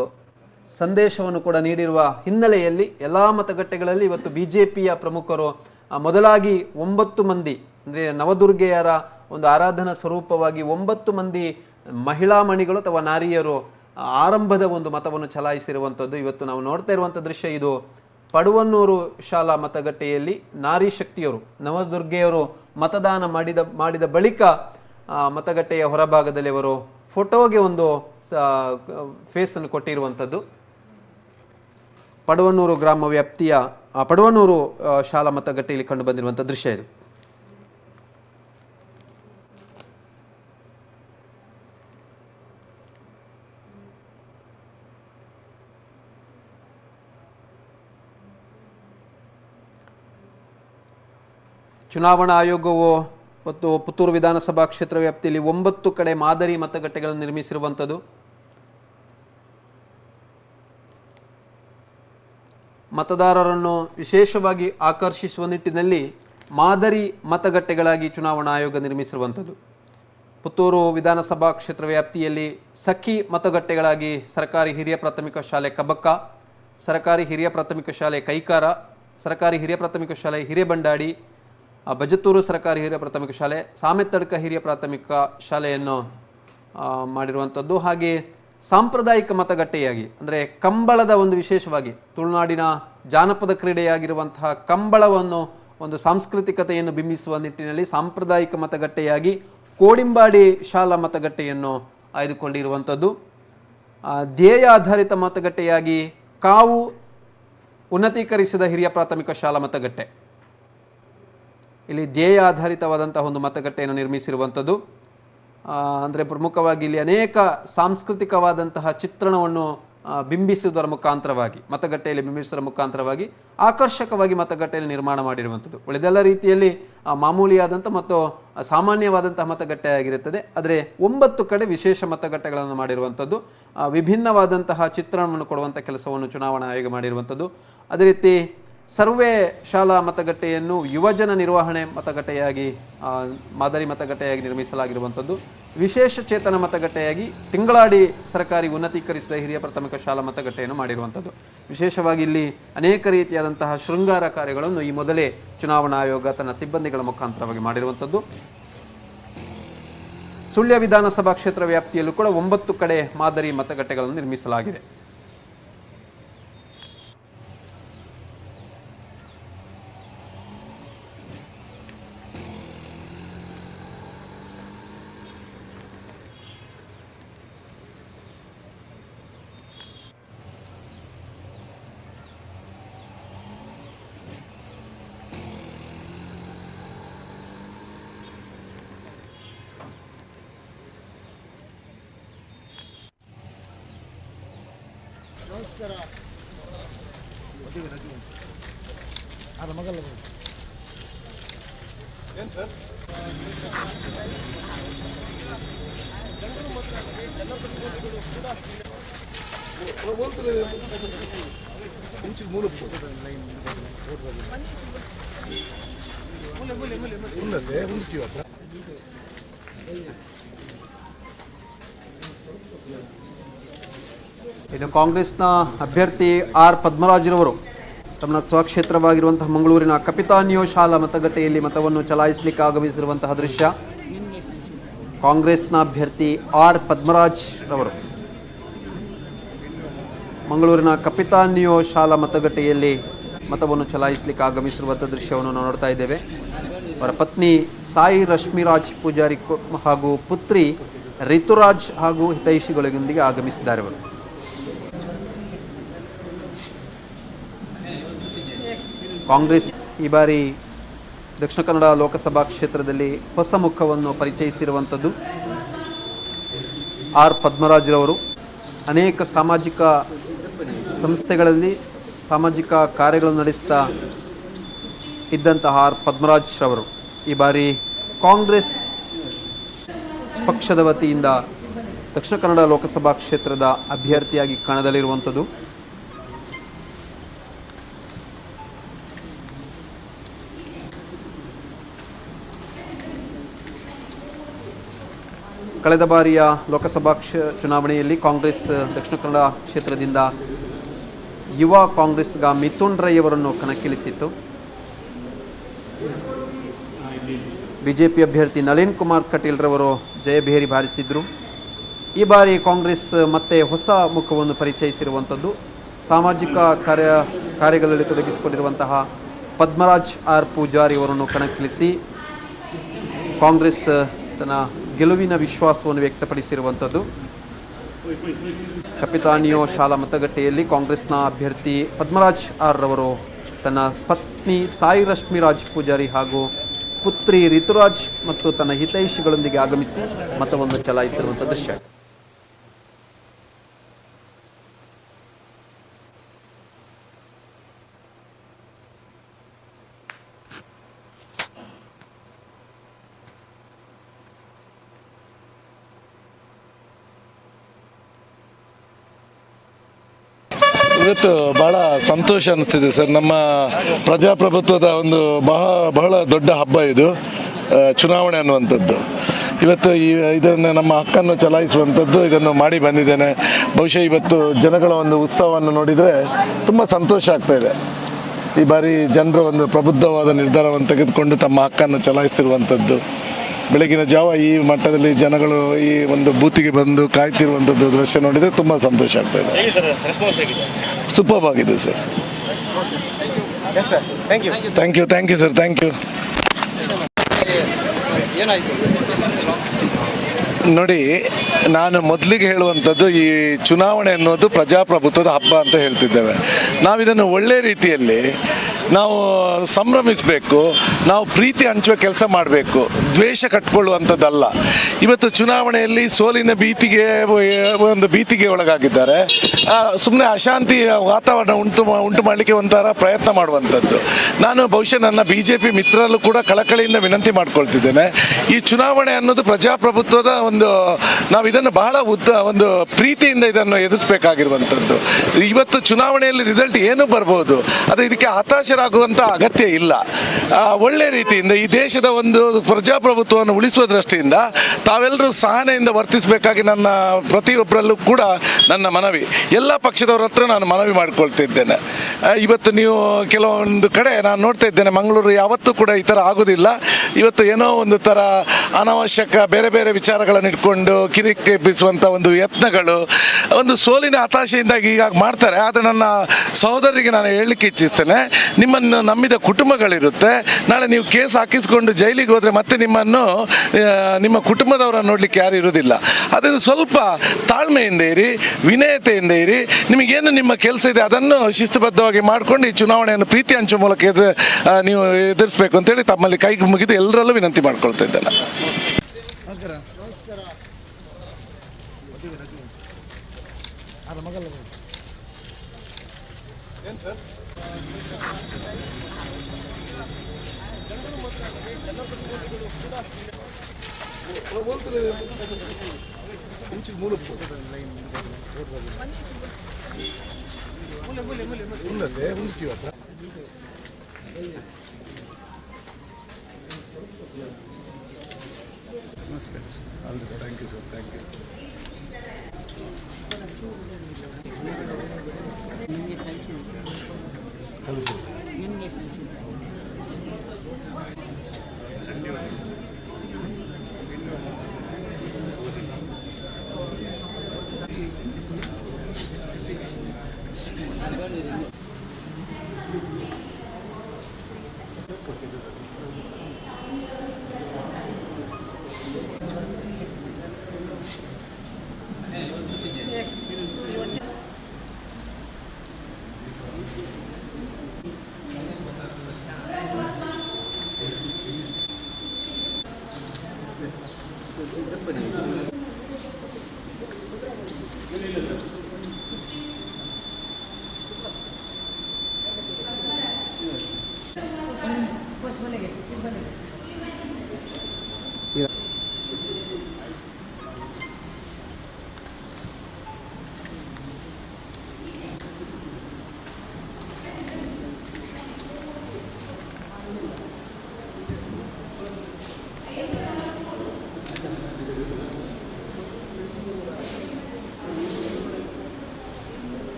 ಸಂದೇಶವನ್ನು ಕೂಡ ನೀಡಿರುವ ಹಿನ್ನೆಲೆಯಲ್ಲಿ ಎಲ್ಲ ಮತಗಟ್ಟೆಗಳಲ್ಲಿ ಇವತ್ತು BJPಯ ಪ್ರಮುಖರು ಮೊದಲಾಗಿ 9 ಮಂದಿ ಅಂದರೆ ನವದುರ್ಗೆಯರ ಒಂದು ಆರಾಧನಾ ಸ್ವರೂಪವಾಗಿ 9 ಮಂದಿ ಮಹಿಳಾ ಮಣಿಗಳು ಅಥವಾ ನಾರಿಯರು ಆರಂಭದ ಒಂದು ಮತವನ್ನು ಚಲಾಯಿಸಿರುವಂಥದ್ದು ಇವತ್ತು ನಾವು ನೋಡ್ತಾ ಇರುವಂಥ ದೃಶ್ಯ. ಇದು ಪಡುವನ್ನೂರು ಶಾಲಾ ಮತಗಟ್ಟೆಯಲ್ಲಿ ನಾರಿ ಶಕ್ತಿಯವರು ನವದುರ್ಗೆಯವರು ಮತದಾನ ಮಾಡಿದ ಬಳಿಕ ಮತಗಟ್ಟೆಯ ಹೊರಭಾಗದಲ್ಲಿ ಅವರು ಫೋಟೋಗೆ ಒಂದು ಫೇಸನ್ನು ಕೊಟ್ಟಿರುವಂಥದ್ದು. ಪಡವನ್ನೂರು ಗ್ರಾಮ ವ್ಯಾಪ್ತಿಯ ಪಡವನ್ನೂರು ಶಾಲಾ ಮತಗಟ್ಟೆಯಲ್ಲಿ ಕಂಡು ಬಂದಿರುವಂಥ ದೃಶ್ಯ ಇದು. ಚುನಾವಣಾ ಆಯೋಗವು ಮತ್ತು ಪುತ್ತೂರು ವಿಧಾನಸಭಾ ಕ್ಷೇತ್ರ ವ್ಯಾಪ್ತಿಯಲ್ಲಿ 9 ಕಡೆ ಮಾದರಿ ಮತಗಟ್ಟೆಗಳನ್ನು ನಿರ್ಮಿಸಿರುವಂಥದ್ದು. ಮತದಾರರನ್ನು ವಿಶೇಷವಾಗಿ ಆಕರ್ಷಿಸುವ ನಿಟ್ಟಿನಲ್ಲಿ ಮಾದರಿ ಮತಗಟ್ಟೆಗಳಾಗಿ ಚುನಾವಣಾ ಆಯೋಗ ನಿರ್ಮಿಸಿರುವಂಥದ್ದು. ಪುತ್ತೂರು ವಿಧಾನಸಭಾ ಕ್ಷೇತ್ರ ವ್ಯಾಪ್ತಿಯಲ್ಲಿ ಸಖಿ ಮತಗಟ್ಟೆಗಳಾಗಿ ಸರ್ಕಾರಿ ಹಿರಿಯ ಪ್ರಾಥಮಿಕ ಶಾಲೆ ಕಬಕ್ಕ, ಸರ್ಕಾರಿ ಹಿರಿಯ ಪ್ರಾಥಮಿಕ ಶಾಲೆ ಕೈಕಾರ, ಸರ್ಕಾರಿ ಹಿರಿಯ ಪ್ರಾಥಮಿಕ ಶಾಲೆ ಹಿರೇಬಂಡಾಡಿ, ಬಜತ್ತೂರು ಸರ್ಕಾರಿ ಹಿರಿಯ ಪ್ರಾಥಮಿಕ ಶಾಲೆ, ಸಾಮೆತ್ತಡ್ಕ ಹಿರಿಯ ಪ್ರಾಥಮಿಕ ಶಾಲೆಯನ್ನು ಮಾಡಿರುವಂಥದ್ದು. ಹಾಗೆ ಸಾಂಪ್ರದಾಯಿಕ ಮತಗಟ್ಟೆಯಾಗಿ ಅಂದರೆ ಕಂಬಳದ ಒಂದು ವಿಶೇಷವಾಗಿ ತುಳುನಾಡಿನ ಜಾನಪದ ಕ್ರೀಡೆಯಾಗಿರುವಂತಹ ಕಂಬಳವನ್ನು ಒಂದು ಸಾಂಸ್ಕೃತಿಕತೆಯನ್ನು ಬಿಂಬಿಸುವ ನಿಟ್ಟಿನಲ್ಲಿ ಸಾಂಪ್ರದಾಯಿಕ ಮತಗಟ್ಟೆಯಾಗಿ ಕೋಡಿಂಬಾಡಿ ಶಾಲಾ ಮತಗಟ್ಟೆಯನ್ನು ಆಯ್ದುಕೊಂಡಿರುವಂಥದ್ದು. ಧ್ಯೇಯ ಆಧಾರಿತ ಮತಗಟ್ಟೆಯಾಗಿ ಕಾವು ಉನ್ನತೀಕರಿಸಿದ ಹಿರಿಯ ಪ್ರಾಥಮಿಕ ಶಾಲಾ ಮತಗಟ್ಟೆ, ಇಲ್ಲಿ ಧ್ಯೇಯ ಆಧಾರಿತವಾದಂತಹ ಒಂದು ಮತಗಟ್ಟೆಯನ್ನು ನಿರ್ಮಿಸಿರುವಂಥದ್ದು. ಅಂದರೆ ಪ್ರಮುಖವಾಗಿ ಇಲ್ಲಿ ಅನೇಕ ಸಾಂಸ್ಕೃತಿಕವಾದಂತಹ ಚಿತ್ರಣವನ್ನು ಬಿಂಬಿಸುವುದರ ಮುಖಾಂತರವಾಗಿ ಮತಗಟ್ಟೆಯಲ್ಲಿ ಬಿಂಬಿಸುವುದರ ಮುಖಾಂತರವಾಗಿ ಆಕರ್ಷಕವಾಗಿ ಮತಗಟ್ಟೆಯನ್ನು ನಿರ್ಮಾಣ ಮಾಡಿರುವಂಥದ್ದು. ಉಳಿದೆಲ್ಲ ರೀತಿಯಲ್ಲಿ ಮಾಮೂಲಿಯಾದಂಥ ಮತ್ತು ಸಾಮಾನ್ಯವಾದಂತಹ ಮತಗಟ್ಟೆ ಆಗಿರುತ್ತದೆ. ಆದರೆ 9 ಕಡೆ ವಿಶೇಷ ಮತಗಟ್ಟೆಗಳನ್ನು ಮಾಡಿರುವಂಥದ್ದು. ವಿಭಿನ್ನವಾದಂತಹ ಚಿತ್ರಣವನ್ನು ಕೊಡುವಂಥ ಕೆಲಸವನ್ನು ಚುನಾವಣಾ ಆಯೋಗ ಮಾಡಿರುವಂಥದ್ದು. ಅದೇ ರೀತಿ ಸರ್ವೇ ಶಾಲಾ ಮತಗಟ್ಟೆಯನ್ನು ಯುವಜನ ನಿರ್ವಹಣೆ ಮತಗಟ್ಟೆಯಾಗಿ ಮಾದರಿ ಮತಗಟ್ಟೆಯಾಗಿ ನಿರ್ಮಿಸಲಾಗಿರುವಂಥದ್ದು. ವಿಶೇಷ ಚೇತನ ಮತಗಟ್ಟೆಯಾಗಿ ತಿಂಗಳಾಡಿ ಸರ್ಕಾರಿ ಉನ್ನತೀಕರಿಸಿದ ಹಿರಿಯ ಪ್ರಾಥಮಿಕ ಶಾಲಾ ಮತಗಟ್ಟೆಯನ್ನು ಮಾಡಿರುವಂಥದ್ದು. ವಿಶೇಷವಾಗಿ ಇಲ್ಲಿ ಅನೇಕ ರೀತಿಯಾದಂತಹ ಶೃಂಗಾರ ಕಾರ್ಯಗಳನ್ನು ಈ ಮೊದಲೇ ಚುನಾವಣಾ ಆಯೋಗ ತನ್ನ ಸಿಬ್ಬಂದಿಗಳ ಮುಖಾಂತರವಾಗಿ ಮಾಡಿರುವಂಥದ್ದು. ಸುಳ್ಯ ವಿಧಾನಸಭಾ ಕ್ಷೇತ್ರ ವ್ಯಾಪ್ತಿಯಲ್ಲೂ ಕೂಡ 9 ಕಡೆ ಮಾದರಿ ಮತಗಟ್ಟೆಗಳನ್ನು ನಿರ್ಮಿಸಲಾಗಿದೆ. ಇನ್ನು ಕಾಂಗ್ರೆಸ್ನ ಅಭ್ಯರ್ಥಿ ಆರ್ ಪದ್ಮರಾಜ್ರವರು ತಮ್ಮ ಸ್ವಕ್ಷೇತ್ರವಾಗಿರುವಂತಹ ಮಂಗಳೂರಿನ ಕಪಿತಾನಿಯೋ ಶಾಲಾ ಮತಗಟ್ಟೆಯಲ್ಲಿ ಮತವನ್ನು ಚಲಾಯಿಸಲಿಕ್ಕೆ ಆಗಮಿಸಿರುವಂತಹ ದೃಶ್ಯ. ಕಾಂಗ್ರೆಸ್ನ ಅಭ್ಯರ್ಥಿ ಆರ್ ಪದ್ಮರಾಜ್ ರವರು ಮಂಗಳೂರಿನ ಕಪಿತಾನಿಯೋ ಶಾಲಾ ಮತಗಟ್ಟೆಯಲ್ಲಿ ಮತವನ್ನು ಚಲಾಯಿಸಲಿಕ್ಕೆ ಆಗಮಿಸಿರುವಂಥ ದೃಶ್ಯವನ್ನು ನಾವು ನೋಡ್ತಾ ಇದ್ದೇವೆ. ಅವರ ಪತ್ನಿ ಸಾಯಿ ರಶ್ಮಿರಾಜ್ ಪೂಜಾರಿ ಹಾಗೂ ಪುತ್ರಿ ರಿತುರಾಜ್ ಹಾಗೂ ಹಿತೈಷಿಗಳೊಂದಿಗೆ ಆಗಮಿಸಿದ್ದಾರೆ. ಅವರು ಕಾಂಗ್ರೆಸ್ ಈ ಬಾರಿ ದಕ್ಷಿಣ ಕನ್ನಡ ಲೋಕಸಭಾ ಕ್ಷೇತ್ರದಲ್ಲಿ ಹೊಸ ಮುಖವನ್ನು ಪರಿಚಯಿಸಿರುವಂಥದ್ದು. ಆರ್ ಪದ್ಮರಾಜ್ರವರು ಅನೇಕ ಸಾಮಾಜಿಕ ಸಂಸ್ಥೆಗಳಲ್ಲಿ ಸಾಮಾಜಿಕ ಕಾರ್ಯಗಳನ್ನು ನಡೆಸ್ತಾ ಇದ್ದಂತಹ ಆರ್ ಪದ್ಮರಾಜ್ ರವರು ಈ ಬಾರಿ ಕಾಂಗ್ರೆಸ್ ಪಕ್ಷದ ವತಿಯಿಂದ ದಕ್ಷಿಣ ಕನ್ನಡ ಲೋಕಸಭಾ ಕ್ಷೇತ್ರದ ಅಭ್ಯರ್ಥಿಯಾಗಿ ಕಣದಲ್ಲಿರುವಂಥದ್ದು. ಕಳೆದ ಬಾರಿಯ ಲೋಕಸಭಾ ಚುನಾವಣೆಯಲ್ಲಿ ಕಾಂಗ್ರೆಸ್ ದಕ್ಷಿಣ ಕನ್ನಡ ಕ್ಷೇತ್ರದಿಂದ ಯುವ ಕಾಂಗ್ರೆಸ್ಗ ಮಿಥುನ್ ರೈ ಅವರನ್ನು ಕಣಕ್ಕಿಳಿಸಿತ್ತು. ಬಿಜೆಪಿ ಅಭ್ಯರ್ಥಿ ನಳಿನ್ ಕುಮಾರ್ ಕಟೀಲ್ ರವರು ಜಯಭೇರಿ ಬಾರಿಸಿದ್ರು. ಈ ಬಾರಿ ಕಾಂಗ್ರೆಸ್ ಮತ್ತೆ ಹೊಸ ಮುಖವನ್ನು ಪರಿಚಯಿಸಿರುವಂಥದ್ದು. ಸಾಮಾಜಿಕ ಕಾರ್ಯಗಳಲ್ಲಿ ತೊಡಗಿಸಿಕೊಂಡಿರುವಂತಹ ಪದ್ಮರಾಜ್ ಆರ್ ಪೂಜಾರಿ ಅವರನ್ನು ಕಣಕ್ಕಿಳಿಸಿ ಕಾಂಗ್ರೆಸ್ ತನ್ನ ಗೆಲುವಿನ ವಿಶ್ವಾಸವನ್ನು ವ್ಯಕ್ತಪಡಿಸಿರುವಂಥದ್ದು. ಕಪಿತಾನಿಯೋ ಶಾಲಾ ಮತಗಟ್ಟೆಯಲ್ಲಿ ಕಾಂಗ್ರೆಸ್ನ ಅಭ್ಯರ್ಥಿ ಪದ್ಮರಾಜ್ ಆರ್ ರವರು ತನ್ನ ಪತ್ನಿ ಸಾಯಿ ರಶ್ಮಿರಾಜ್ ಪೂಜಾರಿ ಹಾಗೂ ಪುತ್ರಿ ರಿತುರಾಜ್ ಮತ್ತು ತನ್ನ ಹಿತೈಷಿಗಳೊಂದಿಗೆ ಆಗಮಿಸಿ ಮತವನ್ನು ಚಲಾಯಿಸಿರುವಂಥ ದೃಶ್ಯ. ಇವತ್ತು ಭಾಳ ಸಂತೋಷ ಅನಿಸ್ತಿದೆ ಸರ್. ನಮ್ಮ ಪ್ರಜಾಪ್ರಭುತ್ವದ ಒಂದು ಬಹಳ ದೊಡ್ಡ ಹಬ್ಬ ಇದು, ಚುನಾವಣೆ ಅನ್ನುವಂಥದ್ದು. ಇವತ್ತು ಇದನ್ನು ನಮ್ಮ ಹಕ್ಕನ್ನು ಚಲಾಯಿಸುವಂಥದ್ದು ಇದನ್ನು ಮಾಡಿ ಬಂದಿದ್ದೇನೆ. ಬಹುಶಃ ಇವತ್ತು ಜನಗಳ ಒಂದು ಉತ್ಸವವನ್ನು ನೋಡಿದರೆ ತುಂಬ ಸಂತೋಷ ಆಗ್ತಾಯಿದೆ. ಈ ಬಾರಿ ಜನರು ಒಂದು ಪ್ರಬುದ್ಧವಾದ ನಿರ್ಧಾರವನ್ನು ತೆಗೆದುಕೊಂಡು ತಮ್ಮ ಹಕ್ಕನ್ನು ಚಲಾಯಿಸ್ತಿರುವಂಥದ್ದು. ಬೆಳಗಿನ ಜಾವ ಈ ಮಟ್ಟದಲ್ಲಿ ಜನಗಳು ಈ ಒಂದು ಬೂತಿಗೆ ಬಂದು ಕಾಯ್ತಿರುವಂಥದ್ದು ದೃಶ್ಯ ನೋಡಿದರೆ ತುಂಬ ಸಂತೋಷ ಆಗ್ತಾಯಿದೆ. ಸೂಪರ್ ಆಗಿದೆ sir. Thank you sir, thank you. ನೋಡಿ, ನಾನು ಮೊದಲಿಗೆ ಹೇಳುವಂಥದ್ದು ಈ ಚುನಾವಣೆ ಅನ್ನೋದು ಪ್ರಜಾಪ್ರಭುತ್ವದ ಹಬ್ಬ ಅಂತ ಹೇಳ್ತಿದ್ದೇವೆ. ನಾವಿದನ್ನು ಒಳ್ಳೆಯ ರೀತಿಯಲ್ಲಿ ನಾವು ಸಂಭ್ರಮಿಸಬೇಕು, ನಾವು ಪ್ರೀತಿ ಹಂಚುವ ಕೆಲಸ ಮಾಡಬೇಕು, ದ್ವೇಷ ಕಟ್ಕೊಳ್ಳುವಂಥದ್ದಲ್ಲ. ಇವತ್ತು ಚುನಾವಣೆಯಲ್ಲಿ ಸೋಲಿನ ಭೀತಿಗೆ ಒಳಗಾಗಿದ್ದಾರೆ. ಸುಮ್ಮನೆ ಅಶಾಂತಿ ವಾತಾವರಣ ಉಂಟು ಮಾಡಲಿಕ್ಕೆ ಒಂಥರ ಪ್ರಯತ್ನ ಮಾಡುವಂಥದ್ದು. ನಾನು ಬಹುಶಃ ನನ್ನ BJP ಮಿತ್ರರಲ್ಲೂ ಕೂಡ ಕಳಕಳಿಯಿಂದ ವಿನಂತಿ ಮಾಡ್ಕೊಳ್ತಿದ್ದೇನೆ. ಈ ಚುನಾವಣೆ ಅನ್ನೋದು ಪ್ರಜಾಪ್ರಭುತ್ವದ ನಾವು ಇದನ್ನು ಬಹಳ ಒಂದು ಪ್ರೀತಿಯಿಂದ ಇದನ್ನು ಎದುರಿಸಬೇಕಾಗಿರುವಂಥದ್ದು. ಇವತ್ತು ಚುನಾವಣೆಯಲ್ಲಿ ರಿಸಲ್ಟ್ ಏನು ಬರ್ಬೋದು, ಅದು ಇದಕ್ಕೆ ಹತಾಶರಾಗುವಂಥ ಅಗತ್ಯ ಇಲ್ಲ. ಒಳ್ಳೆ ರೀತಿಯಿಂದ ಈ ದೇಶದ ಒಂದು ಪ್ರಜಾಪ್ರಭುತ್ವವನ್ನು ಉಳಿಸುವ ದೃಷ್ಟಿಯಿಂದ ತಾವೆಲ್ಲರೂ ಸಹನೆಯಿಂದ ವರ್ತಿಸಬೇಕಾಗಿ ನನ್ನ ಪ್ರತಿಯೊಬ್ಬರಲ್ಲೂ ಕೂಡ ನನ್ನ ಮನವಿ. ಎಲ್ಲ ಪಕ್ಷದವರ ಹತ್ರ ನಾನು ಮನವಿ ಮಾಡಿಕೊಳ್ತಿದ್ದೇನೆ. ಇವತ್ತು ನೀವು ಕೆಲವೊಂದು ಕಡೆ ನಾನು ನೋಡ್ತಾ ಇದ್ದೇನೆ, ಮಂಗಳೂರು ಯಾವತ್ತೂ ಕೂಡ ಈ ಥರ ಆಗೋದಿಲ್ಲ. ಇವತ್ತು ಏನೋ ಒಂದು ಥರ ಅನಾವಶ್ಯಕ ಬೇರೆ ಬೇರೆ ವಿಚಾರಗಳನ್ನು ಇಟ್ಕೊಂಡು ಕಿರಿಕೆಬ್ಬಿಸುವಂಥ ಒಂದು ಯತ್ನಗಳು, ಒಂದು ಸೋಲಿನ ಹತಾಶೆಯಿಂದಾಗಿ ಹೀಗಾಗಿ ಮಾಡ್ತಾರೆ. ಆದರೆ ನನ್ನ ಸಹೋದರರಿಗೆ ನಾನು ಹೇಳಲಿಕ್ಕೆ ಇಚ್ಛಿಸ್ತೇನೆ, ನಿಮ್ಮನ್ನು ನಂಬಿದ ಕುಟುಂಬಗಳಿರುತ್ತೆ. ನಾಳೆ ನೀವು ಕೇಸ್ ಹಾಕಿಸ್ಕೊಂಡು ಜೈಲಿಗೆ ಹೋದರೆ ಮತ್ತೆ ನಿಮ್ಮನ್ನು ನಿಮ್ಮ ಕುಟುಂಬದವರನ್ನು ನೋಡಲಿಕ್ಕೆ ಯಾರು ಇರೋದಿಲ್ಲ. ಅದರಿಂದ ಸ್ವಲ್ಪ ತಾಳ್ಮೆಯಿಂದ ಇರಿ, ವಿನಯತೆಯಿಂದ ಇರಿ. ನಿಮಗೇನು ನಿಮ್ಮ ಕೆಲಸ ಇದೆ ಅದನ್ನು ಶಿಸ್ತುಬದ್ಧವಾಗಿ ಮಾಡಿಕೊಂಡು ಈ ಚುನಾವಣೆಯನ್ನು ಪ್ರೀತಿ ಹಂಚುವ ಮೂಲಕ ನೀವು ಎದುರಿಸಬೇಕು ಅಂತೇಳಿ ತಮ್ಮಲ್ಲಿ ಕೈಗೆ ಮುಗಿದು ಎಲ್ಲರಲ್ಲೂ ವಿನಂತಿ ಮಾಡ್ಕೊಳ್ತಾ ಇದ್ದೇನೆ. Thank you sir, thank you.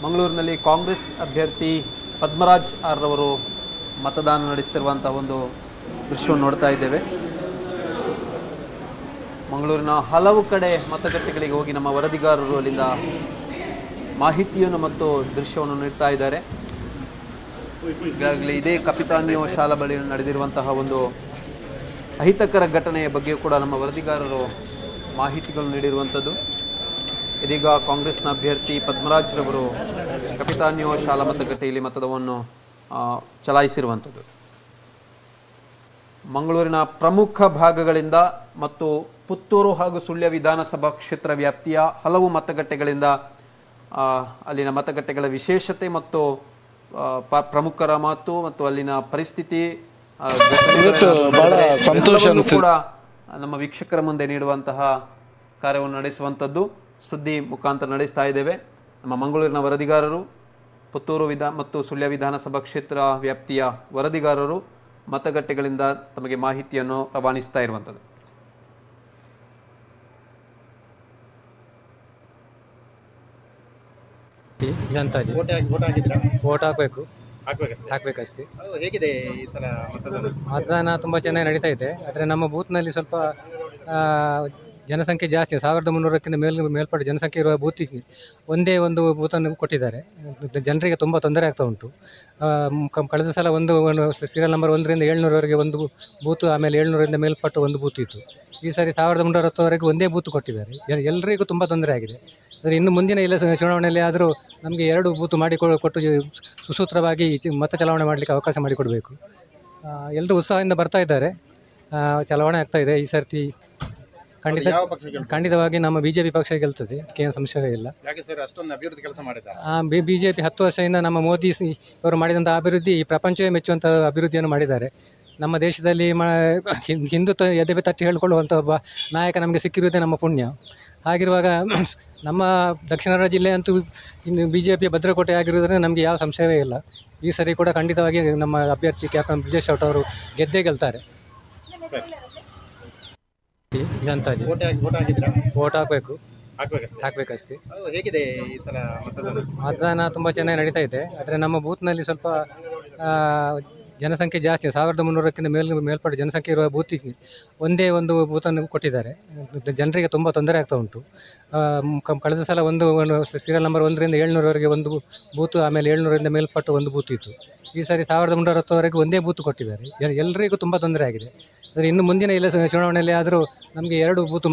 ಮಂಗಳೂರಿನಲ್ಲಿ ಕಾಂಗ್ರೆಸ್ ಅಭ್ಯರ್ಥಿ ಪದ್ಮರಾಜ್ ಆರ್ ರವರು ಮತದಾನ ನಡೆಸ್ತಿರುವಂಥ ಒಂದು ದೃಶ್ಯವನ್ನು ನೋಡ್ತಾ ಇದ್ದೇವೆ. ಮಂಗಳೂರಿನ ಹಲವು ಕಡೆ ಮತಗಟ್ಟೆಗಳಿಗೆ ಹೋಗಿ ನಮ್ಮ ವರದಿಗಾರರು ಅಲ್ಲಿಂದ ಮಾಹಿತಿಯನ್ನು ಮತ್ತು ದೃಶ್ಯವನ್ನು ನೀಡ್ತಾ ಇದ್ದಾರೆ. ಈಗಾಗಲೇ ಇದೇ ಕಪಿತಾನಿಯೋ ಶಾಲಾ ಬಳಿ ನಡೆದಿರುವಂತಹ ಒಂದು ಅಹಿತಕರ ಘಟನೆಯ ಬಗ್ಗೆ ಕೂಡ ನಮ್ಮ ವರದಿಗಾರರು ಮಾಹಿತಿಗಳು ನೀಡಿರುವಂಥದ್ದು. ಇದೀಗ ಕಾಂಗ್ರೆಸ್ನ ಅಭ್ಯರ್ಥಿ ಪದ್ಮರಾಜ್ರವರು ಕಪಿತಾನ್ಯೋ ಶಾಲಾ ಮತಗಟ್ಟೆಯಲ್ಲಿ ಮತವನ್ನು ಚಲಾಯಿಸಿರುವಂಥದ್ದು. ಮಂಗಳೂರಿನ ಪ್ರಮುಖ ಭಾಗಗಳಿಂದ ಮತ್ತು ಪುತ್ತೂರು ಹಾಗೂ ಸುಳ್ಯ ವಿಧಾನಸಭಾ ಕ್ಷೇತ್ರ ವ್ಯಾಪ್ತಿಯ ಹಲವು ಮತಗಟ್ಟೆಗಳಿಂದ ಅಲ್ಲಿನ ಮತಗಟ್ಟೆಗಳ ವಿಶೇಷತೆ ಮತ್ತು ಪ್ರಮುಖರ ಮಾತು ಮತ್ತು ಅಲ್ಲಿನ ಪರಿಸ್ಥಿತಿ ಕೂಡ ನಮ್ಮ ವೀಕ್ಷಕರ ಮುಂದೆ ನೀಡುವಂತಹ ಕಾರ್ಯವನ್ನು ನಡೆಸುವಂಥದ್ದು ಸುದ್ದಿ ಮುಖಾಂತರ ನಡೆಸ್ತಾ ಇದ್ದೇವೆ. ನಮ್ಮ ಮಂಗಳೂರಿನ ವರದಿಗಾರರು, ಪುತ್ತೂರು ಮತ್ತು ಸುಳ್ಯ ವಿಧಾನಸಭಾ ಕ್ಷೇತ್ರ ವ್ಯಾಪ್ತಿಯ ವರದಿಗಾರರು ಮತಗಟ್ಟೆಗಳಿಂದ ತಮಗೆ ಮಾಹಿತಿಯನ್ನು ರವಾನಿಸ್ತಾ ಇರುವಂಥದ್ದು. ಜನತಾಜಿ ವೋಟ್ ಹಾಕಬೇಕಷ್ಟೇ. ಹೇಗಿದೆ ಈ ಸಲ ಮತದಾನ ತುಂಬ ಚೆನ್ನಾಗಿ ನಡೀತಾ ಇದೆ. ಆದರೆ ನಮ್ಮ ಬೂತ್ನಲ್ಲಿ ಸ್ವಲ್ಪ ಜನಸಂಖ್ಯೆ ಜಾಸ್ತಿ, 1300ಕ್ಕಿಂತ ಮೇಲ್ಪಟ್ಟ ಜನಸಂಖ್ಯೆ ಇರುವ ಬೂತಿಗೆ ಒಂದೇ ಒಂದು ಬೂತನ್ನು ಕೊಟ್ಟಿದ್ದಾರೆ. ಜನರಿಗೆ ತುಂಬ ತೊಂದರೆ ಆಗ್ತಾ ಉಂಟು. ಕಳೆದ ಸಲ ಒಂದು ಸೀರಿಯಲ್ ನಂಬರ್ 1ರಿಂದ 700ವರೆಗೆ ಒಂದು ಬೂತು, ಆಮೇಲೆ 700ರಿಂದ ಮೇಲ್ಪಟ್ಟು ಒಂದು ಬೂತ್ ಇತ್ತು. ಈ ಸಾರಿ 1360ವರೆಗೆ ಒಂದೇ ಬೂತ್ ಕೊಟ್ಟಿದ್ದಾರೆ. ಎಲ್ಲರಿಗೂ ತುಂಬ ತೊಂದರೆ ಆಗಿದೆ. ಆದರೆ ಇನ್ನು ಮುಂದಿನ ಎಲ್ಲ ಚುನಾವಣೆಯಲ್ಲಿ ಆದರೂ ನಮಗೆ 2 ಬೂತು ಕೊಟ್ಟು ಸುಸೂತ್ರವಾಗಿ ಮತ ಚಲಾವಣೆ ಮಾಡಲಿಕ್ಕೆ ಅವಕಾಶ ಮಾಡಿಕೊಡಬೇಕು. ಎಲ್ಲರೂ ಉತ್ಸಾಹದಿಂದ ಬರ್ತಾ ಇದ್ದಾರೆ, ಚಲಾವಣೆ ಆಗ್ತಾ ಇದೆ. ಈ ಸರ್ತಿ ಖಂಡಿತವಾಗಿ ನಮ್ಮ BJP ಪಕ್ಷ ಗೆಲ್ತದೆ, ಅದಕ್ಕೇನು ಸಂಶಯವೇ ಇಲ್ಲ. BJP 10 ವರ್ಷದಿಂದ ನಮ್ಮ ಮೋದಿ ಅವರು ಮಾಡಿದಂಥ ಅಭಿವೃದ್ಧಿ ಪ್ರಪಂಚವೇ ಮೆಚ್ಚುವಂಥ ಅಭಿವೃದ್ಧಿಯನ್ನು ಮಾಡಿದ್ದಾರೆ. ನಮ್ಮ ದೇಶದಲ್ಲಿ ಹಿಂದುತ್ವ ಎದೆ ತಟ್ಟಿ ಹೇಳಿಕೊಳ್ಳುವಂಥ ಒಬ್ಬ ನಾಯಕ ನಮಗೆ ಸಿಕ್ಕಿರುವುದೇ ನಮ್ಮ ಪುಣ್ಯ. ಹಾಗಿರುವಾಗ ನಮ್ಮ ದಕ್ಷಿಣ ಕನ್ನಡ ಜಿಲ್ಲೆ ಅಂತೂ ಇನ್ನು BJPಯ ಭದ್ರಕೋಟೆ ಆಗಿರುವುದರಿಂದ ನಮಗೆ ಯಾವ ಸಂಶಯವೇ ಇಲ್ಲ. ಈ ಸರಿ ಕೂಡ ಖಂಡಿತವಾಗಿ ನಮ್ಮ ಅಭ್ಯರ್ಥಿ ಕ್ಯಾಪ್ಟನ್ ಬ್ರಿಜೇಶ್ ಶೆಟ್ಟರ್ ಅವರು ಗೆದ್ದೇ ಗೆಲ್ತಾರೆ. ಜನತಾಜಿ ವೋಟ್ ಹಾಕಬೇಕಷ್ಟೇ. ಹೇಗಿದೆ ಈ ಸಲ ಮತದಾನ ತುಂಬ ಚೆನ್ನಾಗಿ ನಡೀತಾ ಇದೆ. ಆದರೆ ನಮ್ಮ ಬೂತ್ನಲ್ಲಿ ಸ್ವಲ್ಪ ಜನಸಂಖ್ಯೆ ಜಾಸ್ತಿ, 1300ಕ್ಕಿಂತ ಮೇಲ್ಪಟ್ಟ ಜನಸಂಖ್ಯೆ ಇರುವ ಬೂತಿಗೆ ಒಂದೇ ಒಂದು ಬೂತನ್ನು ಕೊಟ್ಟಿದ್ದಾರೆ. ಜನರಿಗೆ ತುಂಬ ತೊಂದರೆ ಆಗ್ತಾ ಉಂಟು. ಕಳೆದ ಸಲ ಒಂದು ಸೀರಿಯಲ್ ನಂಬರ್ 1ರಿಂದ 700ವರೆಗೆ ಒಂದು ಬೂತು, ಆಮೇಲೆ 700ರಿಂದ ಮೇಲ್ಪಟ್ಟು ಒಂದು ಬೂತ್ ಇತ್ತು. ಈ ಸಾರಿ 1360ವರೆಗೆ ಒಂದೇ ಬೂತ್ ಕೊಟ್ಟಿದ್ದಾರೆ. ಎಲ್ಲರಿಗೂ ತುಂಬ ತೊಂದರೆ ಆಗಿದೆ. ಆದರೆ ಇನ್ನು ಮುಂದಿನ ಎಲ್ಲ ಚುನಾವಣೆಯಲ್ಲಿ ಆದರೂ ನಮಗೆ 2 ಬೂತು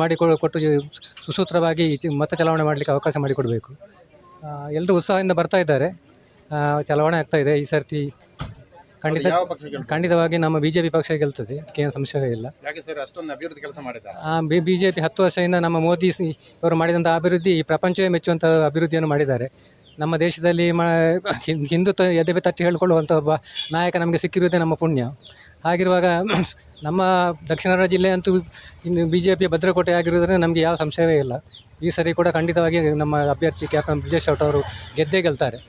ಕೊಟ್ಟು ಸುಸೂತ್ರವಾಗಿ ಮತ ಚಲಾವಣೆ ಮಾಡಲಿಕ್ಕೆ ಅವಕಾಶ ಮಾಡಿಕೊಡಬೇಕು. ಎಲ್ಲರೂ ಉತ್ಸಾಹದಿಂದ ಬರ್ತಾ ಇದ್ದಾರೆ, ಚಲಾವಣೆ ಆಗ್ತಾ ಇದೆ. ಈ ಸರ್ತಿ ಖಂಡಿತವಾಗಿ ನಮ್ಮ BJP ಪಕ್ಷ ಗೆಲ್ತದೆ, ಅದಕ್ಕೇನು ಸಂಶಯವೇ ಇಲ್ಲ. BJP 10 ವರ್ಷದಿಂದ ನಮ್ಮ ಮೋದಿ ಅವರು ಮಾಡಿದಂಥ ಅಭಿವೃದ್ಧಿ ಪ್ರಪಂಚವೇ ಮೆಚ್ಚುವಂಥ ಅಭಿವೃದ್ಧಿಯನ್ನು ಮಾಡಿದ್ದಾರೆ. ನಮ್ಮ ದೇಶದಲ್ಲಿ ಹಿಂದುತ್ವ ಎದೆ ತಟ್ಟಿ ಹೇಳಿಕೊಳ್ಳುವಂಥ ಒಬ್ಬ ನಾಯಕ ನಮಗೆ ಸಿಕ್ಕಿರುವುದೇ ನಮ್ಮ ಪುಣ್ಯ. ಹಾಗಿರುವಾಗ ನಮ್ಮ ದಕ್ಷಿಣ ಕನ್ನಡ ಜಿಲ್ಲೆ ಅಂತೂ ಇನ್ನು BJPಯ ಭದ್ರಕೋಟೆ ಆಗಿರುವುದರಿಂದ ನಮಗೆ ಯಾವ ಸಂಶಯವೇ ಇಲ್ಲ. ಈ ಸರಿ ಕೂಡ ಖಂಡಿತವಾಗಿ ನಮ್ಮ ಅಭ್ಯರ್ಥಿ ಕ್ಯಾಪ್ಟನ್ ಬ್ರಿಜೇಶ್ ಶೆಟ್ಟರ್ ಅವರು ಗೆದ್ದೇ ಗೆಲ್ತಾರೆ.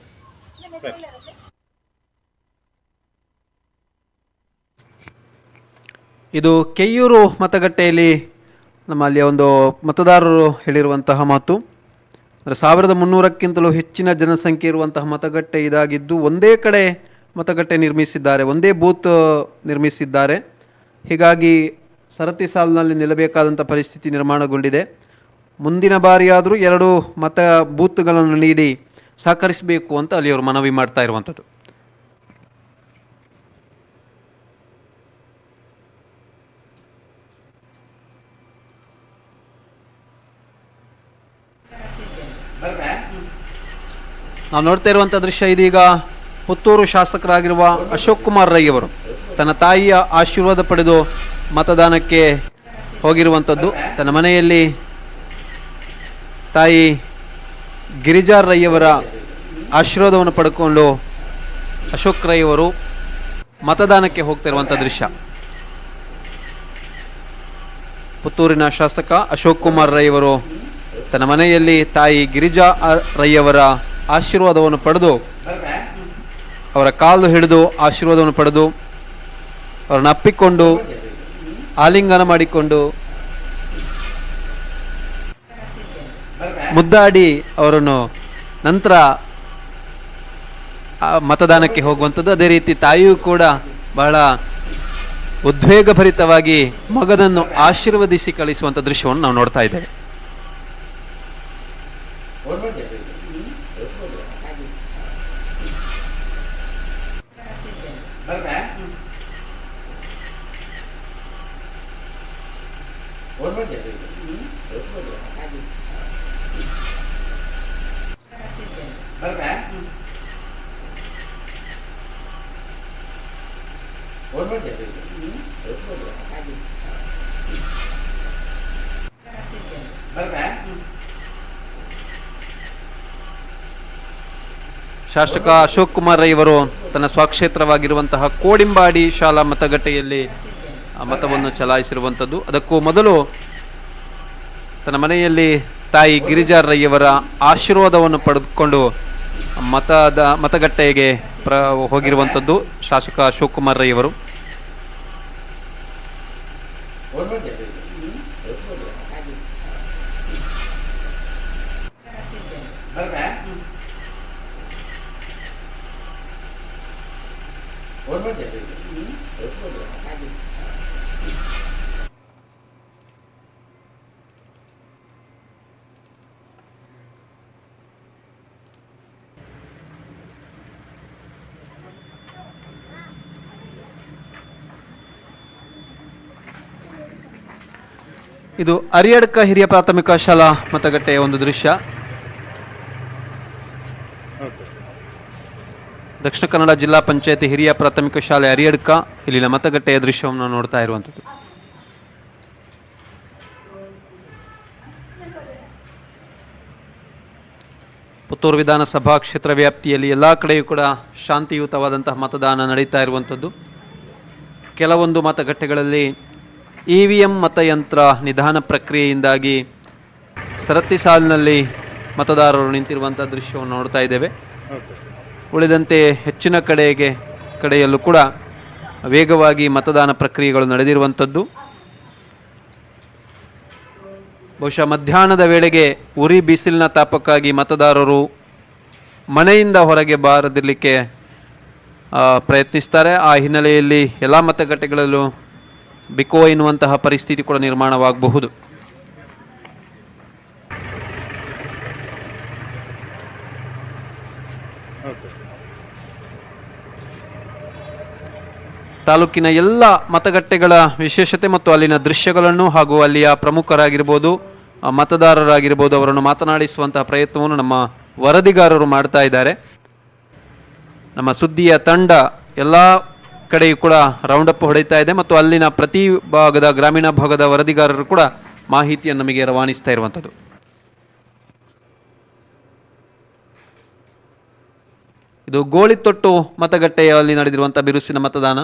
ಇದು ಕೆಯ್ಯೂರು ಮತಗಟ್ಟೆಯಲ್ಲಿ ನಮ್ಮಲ್ಲಿ ಒಂದು ಮತದಾರರು ಹೇಳಿರುವಂತಹ ಮಾತು. ಅಂದರೆ 1300ಕ್ಕಿಂತಲೂ ಹೆಚ್ಚಿನ ಜನಸಂಖ್ಯೆ ಇರುವಂತಹ ಮತಗಟ್ಟೆ ಇದಾಗಿದ್ದು ಒಂದೇ ಕಡೆ ಮತಗಟ್ಟೆ ನಿರ್ಮಿಸಿದ್ದಾರೆ, ಒಂದೇ ಬೂತ್ ನಿರ್ಮಿಸಿದ್ದಾರೆ. ಹೀಗಾಗಿ ಸರತಿ ಸಾಲಿನಲ್ಲಿ ನಿಲ್ಲಬೇಕಾದಂಥ ಪರಿಸ್ಥಿತಿ ನಿರ್ಮಾಣಗೊಂಡಿದೆ. ಮುಂದಿನ ಬಾರಿಯಾದರೂ 2 ಮತ ಬೂತ್ಗಳನ್ನು ನೀಡಿ ಸಹಕರಿಸಬೇಕು ಅಂತ ಅಲ್ಲಿ ಅವರು ಮನವಿ ಮಾಡ್ತಾ ಇರುವಂಥದ್ದು. ನಾವು ನೋಡ್ತಾ ಇರುವಂಥ ದೃಶ್ಯ ಇದೀಗ ಪುತ್ತೂರು ಶಾಸಕರಾಗಿರುವ ಅಶೋಕ್ ಕುಮಾರ್ ರೈ ಅವರು ತನ್ನ ತಾಯಿಯ ಆಶೀರ್ವಾದ ಪಡೆದು ಮತದಾನಕ್ಕೆ ಹೋಗಿರುವಂಥದ್ದು. ತನ್ನ ಮನೆಯಲ್ಲಿ ತಾಯಿ ಗಿರಿಜಾ ರೈಯವರ ಆಶೀರ್ವಾದವನ್ನು ಪಡ್ಕೊಂಡು ಅಶೋಕ್ ರೈ ಅವರು ಮತದಾನಕ್ಕೆ ಹೋಗ್ತಿರುವಂಥ ದೃಶ್ಯ. ಪುತ್ತೂರಿನ ಶಾಸಕ ಅಶೋಕ್ ಕುಮಾರ್ ರೈ ಅವರು ತನ್ನ ಮನೆಯಲ್ಲಿ ತಾಯಿ ಗಿರಿಜಾ ರೈಯವರ ಆಶೀರ್ವಾದವನ್ನು ಪಡೆದು, ಅವರ ಕಾಲು ಹಿಡಿದು ಆಶೀರ್ವಾದವನ್ನು ಪಡೆದು ಅವರನ್ನು ಅಪ್ಪಿಕೊಂಡು ಆಲಿಂಗನ ಮಾಡಿಕೊಂಡು ಮುದ್ದಾಡಿ ಅವರನ್ನು ನಂತರ ಮತದಾನಕ್ಕೆ ಹೋಗುವಂಥದ್ದು. ಅದೇ ರೀತಿ ತಾಯಿಯೂ ಕೂಡ ಬಹಳ ಉದ್ವೇಗಭರಿತವಾಗಿ ಮಗನನ್ನು ಆಶೀರ್ವದಿಸಿ ಕಳಿಸುವಂಥ ದೃಶ್ಯವನ್ನು ನಾವು ನೋಡ್ತಾ ಇದ್ದೇವೆ. ಶಾಸಕ ಅಶೋಕ್ ಕುಮಾರ್ ರೈ ಅವರು ತನ್ನ ಸ್ವಕ್ಷೇತ್ರವಾಗಿರುವಂತಹ ಕೋಡಿಂಬಾಡಿ ಶಾಲಾ ಮತಗಟ್ಟೆಯಲ್ಲಿ ಮತವನ್ನು ಚಲಾಯಿಸಿರುವಂಥದ್ದು. ಅದಕ್ಕೂ ಮೊದಲು ತನ್ನ ಮನೆಯಲ್ಲಿ ತಾಯಿ ಗಿರಿಜಾ ರೈಯವರ ಆಶೀರ್ವಾದವನ್ನು ಪಡೆದುಕೊಂಡು ಮತಗಟ್ಟೆಗೆ ಹೋಗಿರುವಂಥದ್ದು ಶಾಸಕ ಅಶೋಕ್ ಕುಮಾರ್ ರೈ ಅವರು. ಇದು ಅರಿಯಡ್ಕ ಹಿರಿಯ ಪ್ರಾಥಮಿಕ ಶಾಲಾ ಮತಗಟ್ಟೆಯ ಒಂದು ದೃಶ್ಯ. ದಕ್ಷಿಣ ಕನ್ನಡ ಜಿಲ್ಲಾ ಪಂಚಾಯತಿ ಹಿರಿಯ ಪ್ರಾಥಮಿಕ ಶಾಲೆ ಅರಿಯಡ್ಕ ಇಲ್ಲಿನ ಮತಗಟ್ಟೆಯ ದೃಶ್ಯವನ್ನು ನೋಡ್ತಾ ಇರುವಂಥದ್ದು. ಪುತ್ತೂರು ವಿಧಾನಸಭಾ ಕ್ಷೇತ್ರ ವ್ಯಾಪ್ತಿಯಲ್ಲಿ ಎಲ್ಲ ಕಡೆಯೂ ಕೂಡ ಶಾಂತಿಯುತವಾದಂತಹ ಮತದಾನ ನಡೀತಾ ಇರುವಂಥದ್ದು. ಕೆಲವೊಂದು ಮತಗಟ್ಟೆಗಳಲ್ಲಿ EVM ಮತಯಂತ್ರ ನಿಧಾನ ಪ್ರಕ್ರಿಯೆಯಿಂದಾಗಿ ಸರತಿ ಸಾಲಿನಲ್ಲಿ ಮತದಾರರು ನಿಂತಿರುವಂಥ ದೃಶ್ಯವನ್ನು ನೋಡ್ತಾ ಇದ್ದೇವೆ. ಉಳಿದಂತೆ ಹೆಚ್ಚಿನ ಕಡೆಯಲ್ಲೂ ಕೂಡ ವೇಗವಾಗಿ ಮತದಾನ ಪ್ರಕ್ರಿಯೆಗಳು ನಡೆದಿರುವಂಥದ್ದು. ಬಹುಶಃ ಮಧ್ಯಾಹ್ನದ ವೇಳೆಗೆ ಉರಿ ಬಿಸಿಲಿನ ತಾಪಕ್ಕಾಗಿ ಮತದಾರರು ಮನೆಯಿಂದ ಹೊರಗೆ ಬಾರದಿರಲಿಕ್ಕೆ ಪ್ರಯತ್ನಿಸ್ತಾರೆ. ಆ ಹಿನ್ನೆಲೆಯಲ್ಲಿ ಎಲ್ಲ ಮತಗಟ್ಟೆಗಳಲ್ಲೂ ಬಿಕೋ ಎನ್ನುವಂತಹ ಪರಿಸ್ಥಿತಿ ಕೂಡ ನಿರ್ಮಾಣವಾಗಬಹುದು. ತಾಲೂಕಿನ ಎಲ್ಲ ಮತಗಟ್ಟೆಗಳ ವಿಶೇಷತೆ ಮತ್ತು ಅಲ್ಲಿನ ದೃಶ್ಯಗಳನ್ನು ಹಾಗೂ ಅಲ್ಲಿಯ ಪ್ರಮುಖರಾಗಿರ್ಬೋದು ಮತದಾರರಾಗಿರ್ಬೋದು ಅವರನ್ನು ಮಾತನಾಡಿಸುವಂತಹ ಪ್ರಯತ್ನವನ್ನು ನಮ್ಮ ವರದಿಗಾರರು ಮಾಡ್ತಾ ಇದ್ದಾರೆ. ನಮ್ಮ ಸುದ್ದಿಯ ತಂಡ ಎಲ್ಲ ಕಡೆಯೂ ಕೂಡ ರೌಂಡ್ ಅಪ್ ಹೊಡೆಯುತ್ತಾ ಇದೆ ಮತ್ತು ಅಲ್ಲಿನ ಪ್ರತಿ ಭಾಗದ ಗ್ರಾಮೀಣ ಭಾಗದ ವರದಿಗಾರರು ಕೂಡ ಮಾಹಿತಿಯನ್ನು ನಮಗೆ ರವಾನಿಸ್ತಾ ಇರುವಂಥದ್ದು. ಇದು ಗೋಳಿತೊಟ್ಟು ಮತಗಟ್ಟೆಯಲ್ಲಿ ನಡೆದಿರುವಂಥ ಬಿರುಸಿನ ಮತದಾನ.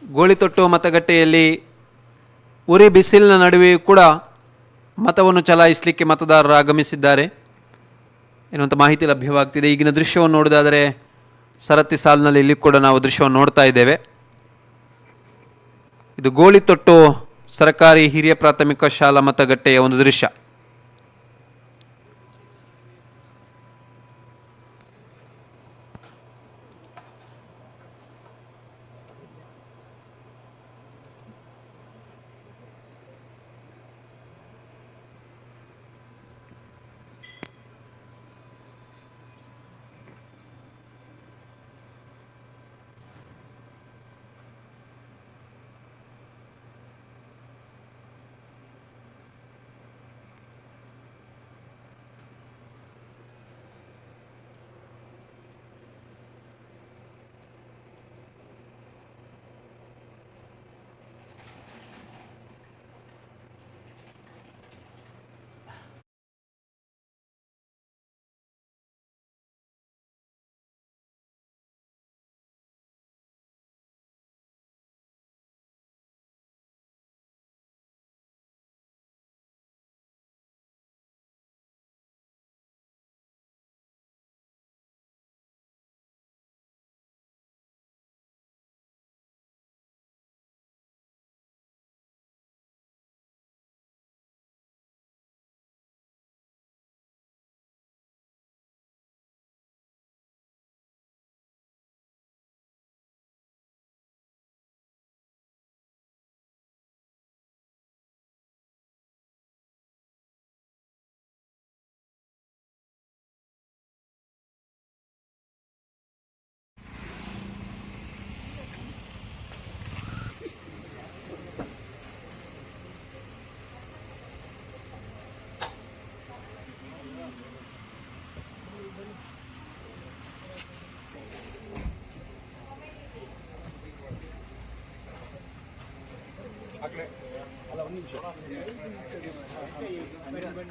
ಗೋಳಿತೊಟ್ಟು ಮತಗಟ್ಟೆಯಲ್ಲಿ ಉರಿ ಬಿಸಿಲಿನ ನಡುವೆಯೂ ಕೂಡ ಮತವನ್ನು ಚಲಾಯಿಸಲಿಕ್ಕೆ ಮತದಾರರು ಆಗಮಿಸಿದ್ದಾರೆ ಎನ್ನುವಂಥ ಮಾಹಿತಿ ಲಭ್ಯವಾಗ್ತಿದೆ. ಈಗಿನ ದೃಶ್ಯವನ್ನು ನೋಡೋದಾದರೆ ಸರತಿ ಸಾಲಿನಲ್ಲಿ ಇಲ್ಲಿ ಕೂಡ ನಾವು ದೃಶ್ಯವನ್ನು ನೋಡ್ತಾ ಇದ್ದೇವೆ. ಇದು ಗೋಳಿತೊಟ್ಟು ಸರ್ಕಾರಿ ಹಿರಿಯ ಪ್ರಾಥಮಿಕ ಶಾಲಾ ಮತಗಟ್ಟೆಯ ಒಂದು ದೃಶ್ಯ.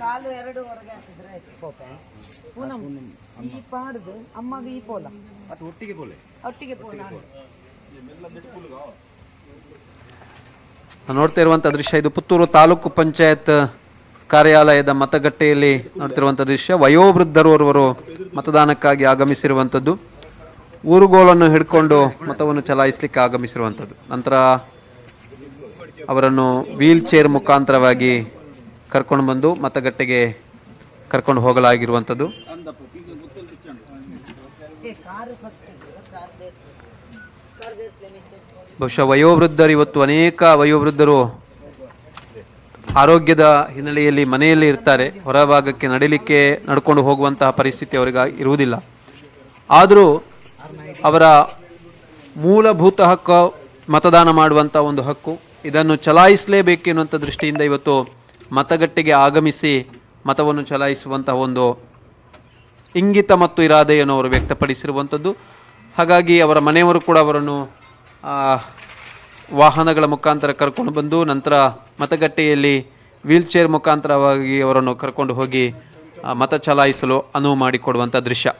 ಕಾಲು ಎರಡು ಹೊರಗೆ ಹಾಕಿದ್ರೆ ಆಯ್ತು ಕೋಪೆ ಪೂನಂ ಈ ಪಾಡ್ದು ಅಮ್ಮಗೆ ಈ ಪೋಲ ಅದು ಒಟ್ಟಿಗೆ ಬೋಲೆ ಒಟ್ಟಿಗೆ ಪೋಲ ನೋಡ್ತಾ ಇರುವಂಥ ದೃಶ್ಯ ಇದು ಪುತ್ತೂರು ತಾಲೂಕು ಪಂಚಾಯತ್ ಕಾರ್ಯಾಲಯದ ಮತಗಟ್ಟೆಯಲ್ಲಿ ನೋಡ್ತಿರುವಂಥ ದೃಶ್ಯ. ವಯೋವೃದ್ಧರು ಓರ್ವರು ಮತದಾನಕ್ಕಾಗಿ ಆಗಮಿಸಿರುವಂಥದ್ದು. ಊರುಗೋಲನ್ನು ಹಿಡ್ಕೊಂಡು ಮತವನ್ನು ಚಲಾಯಿಸಲಿಕ್ಕೆ ಆಗಮಿಸಿರುವಂಥದ್ದು. ನಂತರ ಅವರನ್ನು ವೀಲ್ ಚೇರ್ ಮುಖಾಂತರವಾಗಿ ಕರ್ಕೊಂಡು ಬಂದು ಮತಗಟ್ಟೆಗೆ ಕರ್ಕೊಂಡು ಹೋಗಲಾಗಿರುವಂಥದ್ದು. ಬಹುಶಃ ವಯೋವೃದ್ಧರು ಇವತ್ತು ಅನೇಕ ವಯೋವೃದ್ಧರು ಆರೋಗ್ಯದ ಹಿನ್ನೆಲೆಯಲ್ಲಿ ಮನೆಯಲ್ಲಿ ಇರ್ತಾರೆ. ಹೊರಭಾಗಕ್ಕೆ ನಡಿಲಿಕ್ಕೆ ನಡ್ಕೊಂಡು ಹೋಗುವಂತಹ ಪರಿಸ್ಥಿತಿ ಅವರಿಗೆ ಇರುವುದಿಲ್ಲ. ಆದರೂ ಅವರ ಮೂಲಭೂತ ಹಕ್ಕು ಮತದಾನ ಮಾಡುವಂಥ ಒಂದು ಹಕ್ಕು, ಇದನ್ನು ಚಲಾಯಿಸಲೇಬೇಕು ಎನ್ನುವಂಥ ದೃಷ್ಟಿಯಿಂದ ಇವತ್ತು ಮತಗಟ್ಟೆಗೆ ಆಗಮಿಸಿ ಮತವನ್ನು ಚಲಾಯಿಸುವಂತಹ ಒಂದು ಇಂಗಿತ ಮತ್ತು ಇರಾದೆಯನ್ನು ಅವರು ವ್ಯಕ್ತಪಡಿಸಿರುವಂಥದ್ದು. ಹಾಗಾಗಿ ಅವರ ಮನೆಯವರು ಕೂಡ ಅವರನ್ನು ವಾಹನಗಳ ಮುಖಾಂತರ ಕರ್ಕೊಂಡು ಬಂದು ನಂತರ ಮತಗಟ್ಟೆಯಲ್ಲಿ ವೀಲ್ ಚೇರ್ ಮುಖಾಂತರವಾಗಿ ಅವರನ್ನು ಕರ್ಕೊಂಡು ಹೋಗಿ ಮತ ಚಲಾಯಿಸಲು ಅನುವು ಮಾಡಿಕೊಡುವಂಥ ದೃಶ್ಯ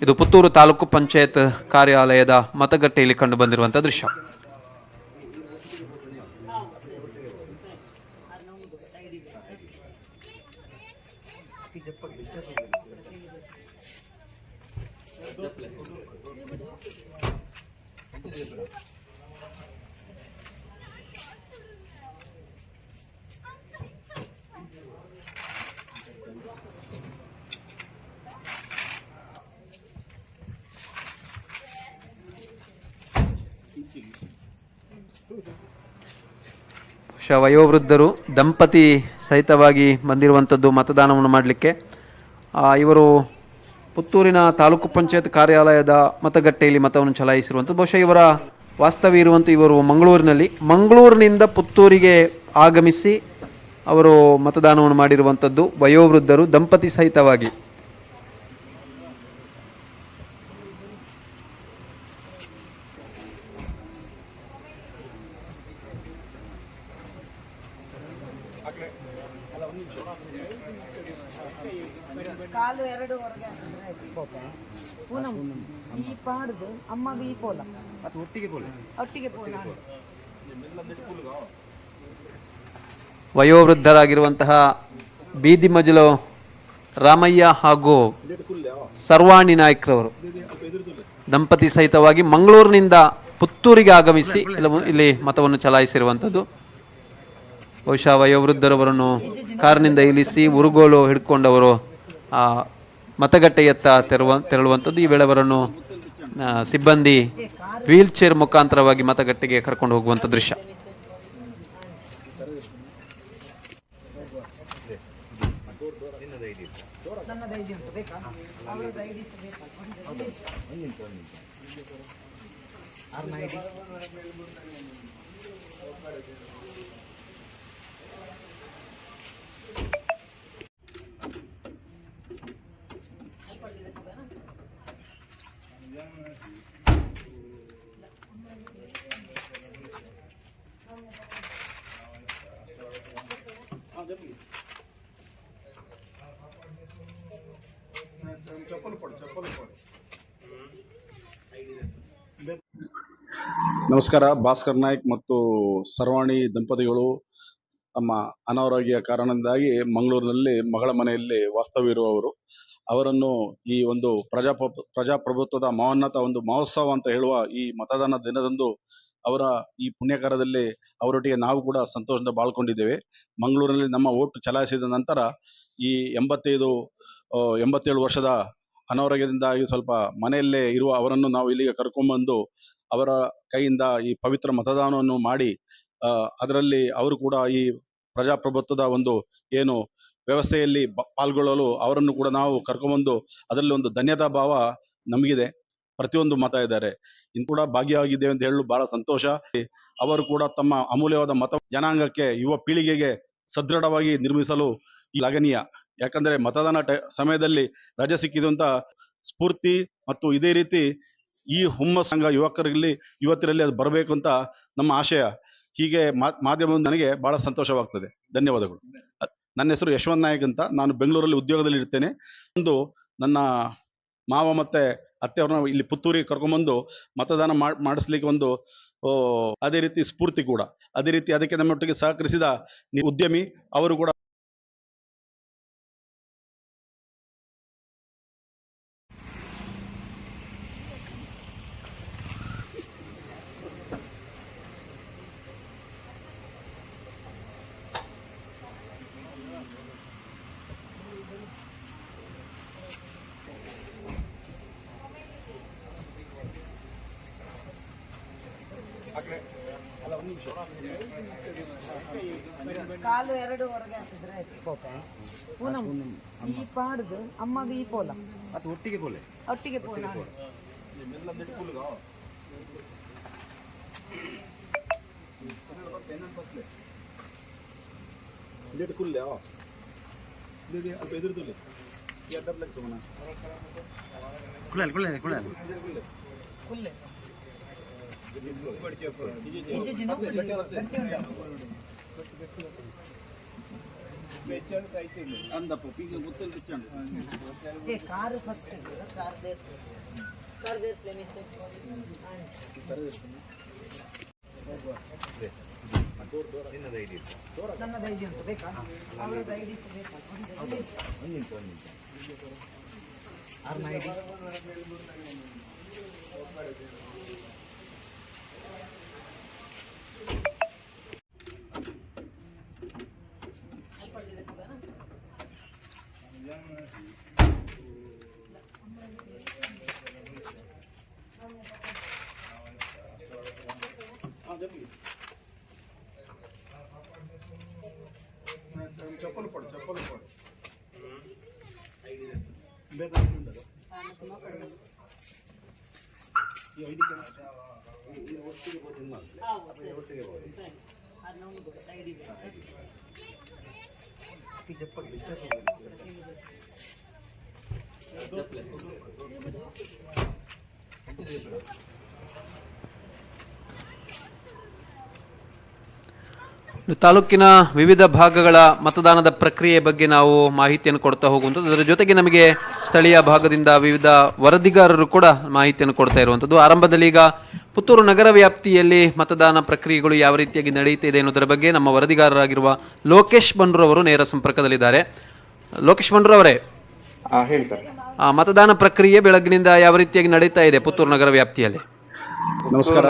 ಇದು ಪುತ್ತೂರು ತಾಲೂಕು ಪಂಚಾಯತ್ ಕಾರ್ಯಾಲಯದ ಮತಗಟ್ಟೆಯಲ್ಲಿ ಕಂಡು ಬಂದಿರುವಂಥ ದೃಶ್ಯ. ವಯೋವೃದ್ಧರು ದಂಪತಿ ಸಹಿತವಾಗಿ ಬಂದಿರುವಂಥದ್ದು ಮತದಾನವನ್ನು ಮಾಡಲಿಕ್ಕೆ. ಇವರು ಪುತ್ತೂರಿನ ತಾಲೂಕು ಪಂಚಾಯತ್ ಕಾರ್ಯಾಲಯದ ಮತಗಟ್ಟೆಯಲ್ಲಿ ಮತವನ್ನು ಚಲಾಯಿಸಿರುವಂಥದ್ದು. ಬಹುಶಃ ಇವರ ವಾಸ್ತವ್ಯ ಇರುವಂಥ ಇವರು ಮಂಗಳೂರಿನಿಂದ ಪುತ್ತೂರಿಗೆ ಆಗಮಿಸಿ ಅವರು ಮತದಾನವನ್ನು ಮಾಡಿರುವಂಥದ್ದು. ವಯೋವೃದ್ಧರು ದಂಪತಿ ಸಹಿತವಾಗಿ. ಕಾಲು ಎರಡು ಹೊರಗೆ ಹಾಕಿದ್ರೆ ಆಯ್ತು ಕೋಪೆ ಪೂನಂ ಈ ಪಾಡ್ದು ಅಮ್ಮಗೆ ಈ ಪೋಲ ಅದು ಒಟ್ಟಿಗೆ ಬೋಲೆ ಒಟ್ಟಿಗೆ ಪೋಲ ವಯೋವೃದ್ಧರಾಗಿರುವಂತಹ ಬೀದಿ ಮಜಲು ರಾಮಯ್ಯ ಹಾಗೂ ಸರ್ವಾಣಿ ನಾಯ್ಕರವರು ದಂಪತಿ ಸಹಿತವಾಗಿ ಮಂಗಳೂರಿನಿಂದ ಪುತ್ತೂರಿಗೆ ಆಗಮಿಸಿ ಇಲ್ಲಿ ಮತವನ್ನು ಚಲಾಯಿಸಿರುವಂಥದ್ದು. ಬಹುಶಃ ವಯೋವೃದ್ಧರವರನ್ನು ಕಾರಿನಿಂದ ಇಳಿಸಿ ಉರುಗೋಲು ಹಿಡ್ಕೊಂಡವರು ಮತಗಟ್ಟೆಯತ್ತ ತೆರಳುವಂಥದ್ದು. ಈ ವೇಳೆ ಅವರನ್ನು ಸಿಬ್ಬಂದಿ ವೀಲ್ ಚೇರ್ ಮುಖಾಂತರವಾಗಿ ಮತಗಟ್ಟೆಗೆ ಕರ್ಕೊಂಡು ಹೋಗುವಂಥ ದೃಶ್ಯ. ನಮಸ್ಕಾರ. ಭಾಸ್ಕರ್ ನಾಯ್ಕ್ ಮತ್ತು ಸರ್ವಾಣಿ ದಂಪತಿಗಳು ತಮ್ಮ ಅನಾರೋಗ್ಯ ಕಾರಣದಿಂದಾಗಿ ಮಂಗಳೂರಿನಲ್ಲಿ ಮಗಳ ಮನೆಯಲ್ಲಿ ವಾಸ್ತವ್ಯ ಇರುವವರು. ಅವರನ್ನು ಈ ಒಂದು ಪ್ರಜಾಪ್ರಭುತ್ವದ ಮಹೋನ್ನತ ಒಂದು ಮಹೋತ್ಸವ ಅಂತ ಹೇಳುವ ಈ ಮತದಾನ ದಿನದಂದು ಅವರ ಈ ಪುಣ್ಯಕಾರದಲ್ಲಿ ಅವರೊಟ್ಟಿಗೆ ನಾವು ಕೂಡ ಸಂತೋಷದಿಂದ ಬಾಳ್ಕೊಂಡಿದ್ದೇವೆ. ಮಂಗಳೂರಿನಲ್ಲಿ ನಮ್ಮ ಓಟು ಚಲಾಯಿಸಿದ ನಂತರ ಈ 87 ವರ್ಷದ ಅನಾರೋಗ್ಯದಿಂದಾಗಿ ಸ್ವಲ್ಪ ಮನೆಯಲ್ಲೇ ಇರುವ ಅವರನ್ನು ನಾವು ಇಲ್ಲಿಗೆ ಕರ್ಕೊಂಡ್ಬಂದು ಅವರ ಕೈಯಿಂದ ಈ ಪವಿತ್ರ ಮತದಾನವನ್ನು ಮಾಡಿ ಅದರಲ್ಲಿ ಅವರು ಕೂಡ ಈ ಪ್ರಜಾಪ್ರಭುತ್ವದ ಒಂದು ಏನು ವ್ಯವಸ್ಥೆಯಲ್ಲಿ ಪಾಲ್ಗೊಳ್ಳಲು ಅವರನ್ನು ಕೂಡ ನಾವು ಕರ್ಕೊಂಡ್ಬಂದು ಅದರಲ್ಲಿ ಒಂದು ಧನ್ಯತಾ ಭಾವ ನಮಗಿದೆ. ಪ್ರತಿಯೊಂದು ಮತ ಇದ್ದಾರೆ ಇನ್ನು ಕೂಡ ಭಾಗಿಯಾಗಿದ್ದೇವೆ ಅಂತ ಹೇಳಲು ಬಹಳ ಸಂತೋಷ. ಅವರು ಕೂಡ ತಮ್ಮ ಅಮೂಲ್ಯವಾದ ಮತ ಜನಾಂಗಕ್ಕೆ ಯುವ ಪೀಳಿಗೆಗೆ ಸದೃಢವಾಗಿ ನಿರ್ಮಿಸಲು ಶ್ಲಾಘನೀಯ. ಯಾಕಂದ್ರೆ ಮತದಾನ ಸಮಯದಲ್ಲಿ ರಜೆ ಸಿಕ್ಕಿದಂತ ಸ್ಫೂರ್ತಿ ಮತ್ತು ಇದೇ ರೀತಿ ಈ ಹುಮ್ಮಸ್ ಸಂಘ ಯುವಕರಲ್ಲಿ ಯುವತಿಯರಲ್ಲಿ ಅದು ಬರಬೇಕು ಅಂತ ನಮ್ಮ ಆಶಯ. ಹೀಗೆ ಮಾಧ್ಯಮ ನನಗೆ ಭಾಳ ಸಂತೋಷವಾಗ್ತದೆ. ಧನ್ಯವಾದಗಳು. ನನ್ನ ಹೆಸರು ಯಶವಂತ್ ನಾಯಕ್ ಅಂತ. ನಾನು ಬೆಂಗಳೂರಲ್ಲಿ ಉದ್ಯೋಗದಲ್ಲಿ ಇರ್ತೇನೆ. ಒಂದು ನನ್ನ ಮಾವ ಮತ್ತು ಅತ್ತೆಯವ್ರನ್ನ ಇಲ್ಲಿ ಪುತ್ತೂರಿಗೆ ಕರ್ಕೊಂಬಂದು ಮತದಾನ ಮಾಡಿಸ್ಲಿಕ್ಕೆ ಒಂದು ಅದೇ ರೀತಿ ಸ್ಫೂರ್ತಿ ಕೂಡ, ಅದೇ ರೀತಿ ಅದಕ್ಕೆ ನಮ್ಮೊಟ್ಟಿಗೆ ಸಹಕರಿಸಿದ ಉದ್ಯಮಿ ಅವರು ಕೂಡ. ಕಾಲು 2 ಹಾಕಿದ್ರೆ ಆಯ್ತು. ಪೂನಂ ಈ ಪಾಡ್ದು ಅಮ್ಮಗೆ ಈ ಪೋಲ ಅದು ಒಟ್ಟಿಗೆ ಪೋಲೆ ಒಟ್ಟಿಗೆ ಪೋಲ ಕುಲ್ಲೆ ಅಲ್ಪ ಎದುರುದುಲ್ಲೆ ಕುಳ್ಳೆ ಕುಳ್ಳೆ ಕುಳ್ಳೆ ಕುಲ್ಲೆ ಕಾರು ಫಸ್ಟ್ ನನ್ನದು ಐಡಿ ಉಂಟು ಬೇಕಾ? ಅವರದ್ದು ಐಡಿ ಬೇಕಾ? चप्पल पड़ ತಾಲೂಕಿನ ವಿವಿಧ ಭಾಗಗಳ ಮತದಾನದ ಪ್ರಕ್ರಿಯೆ ಬಗ್ಗೆ ನಾವು ಮಾಹಿತಿಯನ್ನು ಕೊಡ್ತಾ ಹೋಗುವಂಥದ್ದು. ಅದರ ಜೊತೆಗೆ ನಮಗೆ ಸ್ಥಳೀಯ ಭಾಗದಿಂದ ವಿವಿಧ ವರದಿಗಾರರು ಕೂಡ ಮಾಹಿತಿಯನ್ನು ಕೊಡ್ತಾ ಇರುವಂಥದ್ದು. ಆರಂಭದಲ್ಲಿ ಈಗ ಪುತ್ತೂರು ನಗರ ವ್ಯಾಪ್ತಿಯಲ್ಲಿ ಮತದಾನ ಪ್ರಕ್ರಿಯೆಗಳು ಯಾವ ರೀತಿಯಾಗಿ ನಡೆಯುತ್ತಿದೆ ಅನ್ನೋದರ ಬಗ್ಗೆ ನಮ್ಮ ವರದಿಗಾರರಾಗಿರುವ ಲೋಕೇಶ್ ಬಂಡ್ರು ಅವರು ನೇರ ಸಂಪರ್ಕದಲ್ಲಿದ್ದಾರೆ. ಲೋಕೇಶ್ ಬಂಡ್ರು ಅವರೇ, ಹೇಳಿ ಸರ್. ಮತದಾನ ಪ್ರಕ್ರಿಯೆ ಬೆಳಗ್ಗಿನಿಂದ ಯಾವ ರೀತಿಯಾಗಿ ನಡೀತಾ ಇದೆ ಪುತ್ತೂರು ನಗರ ವ್ಯಾಪ್ತಿಯಲ್ಲಿ? ನಮಸ್ಕಾರ.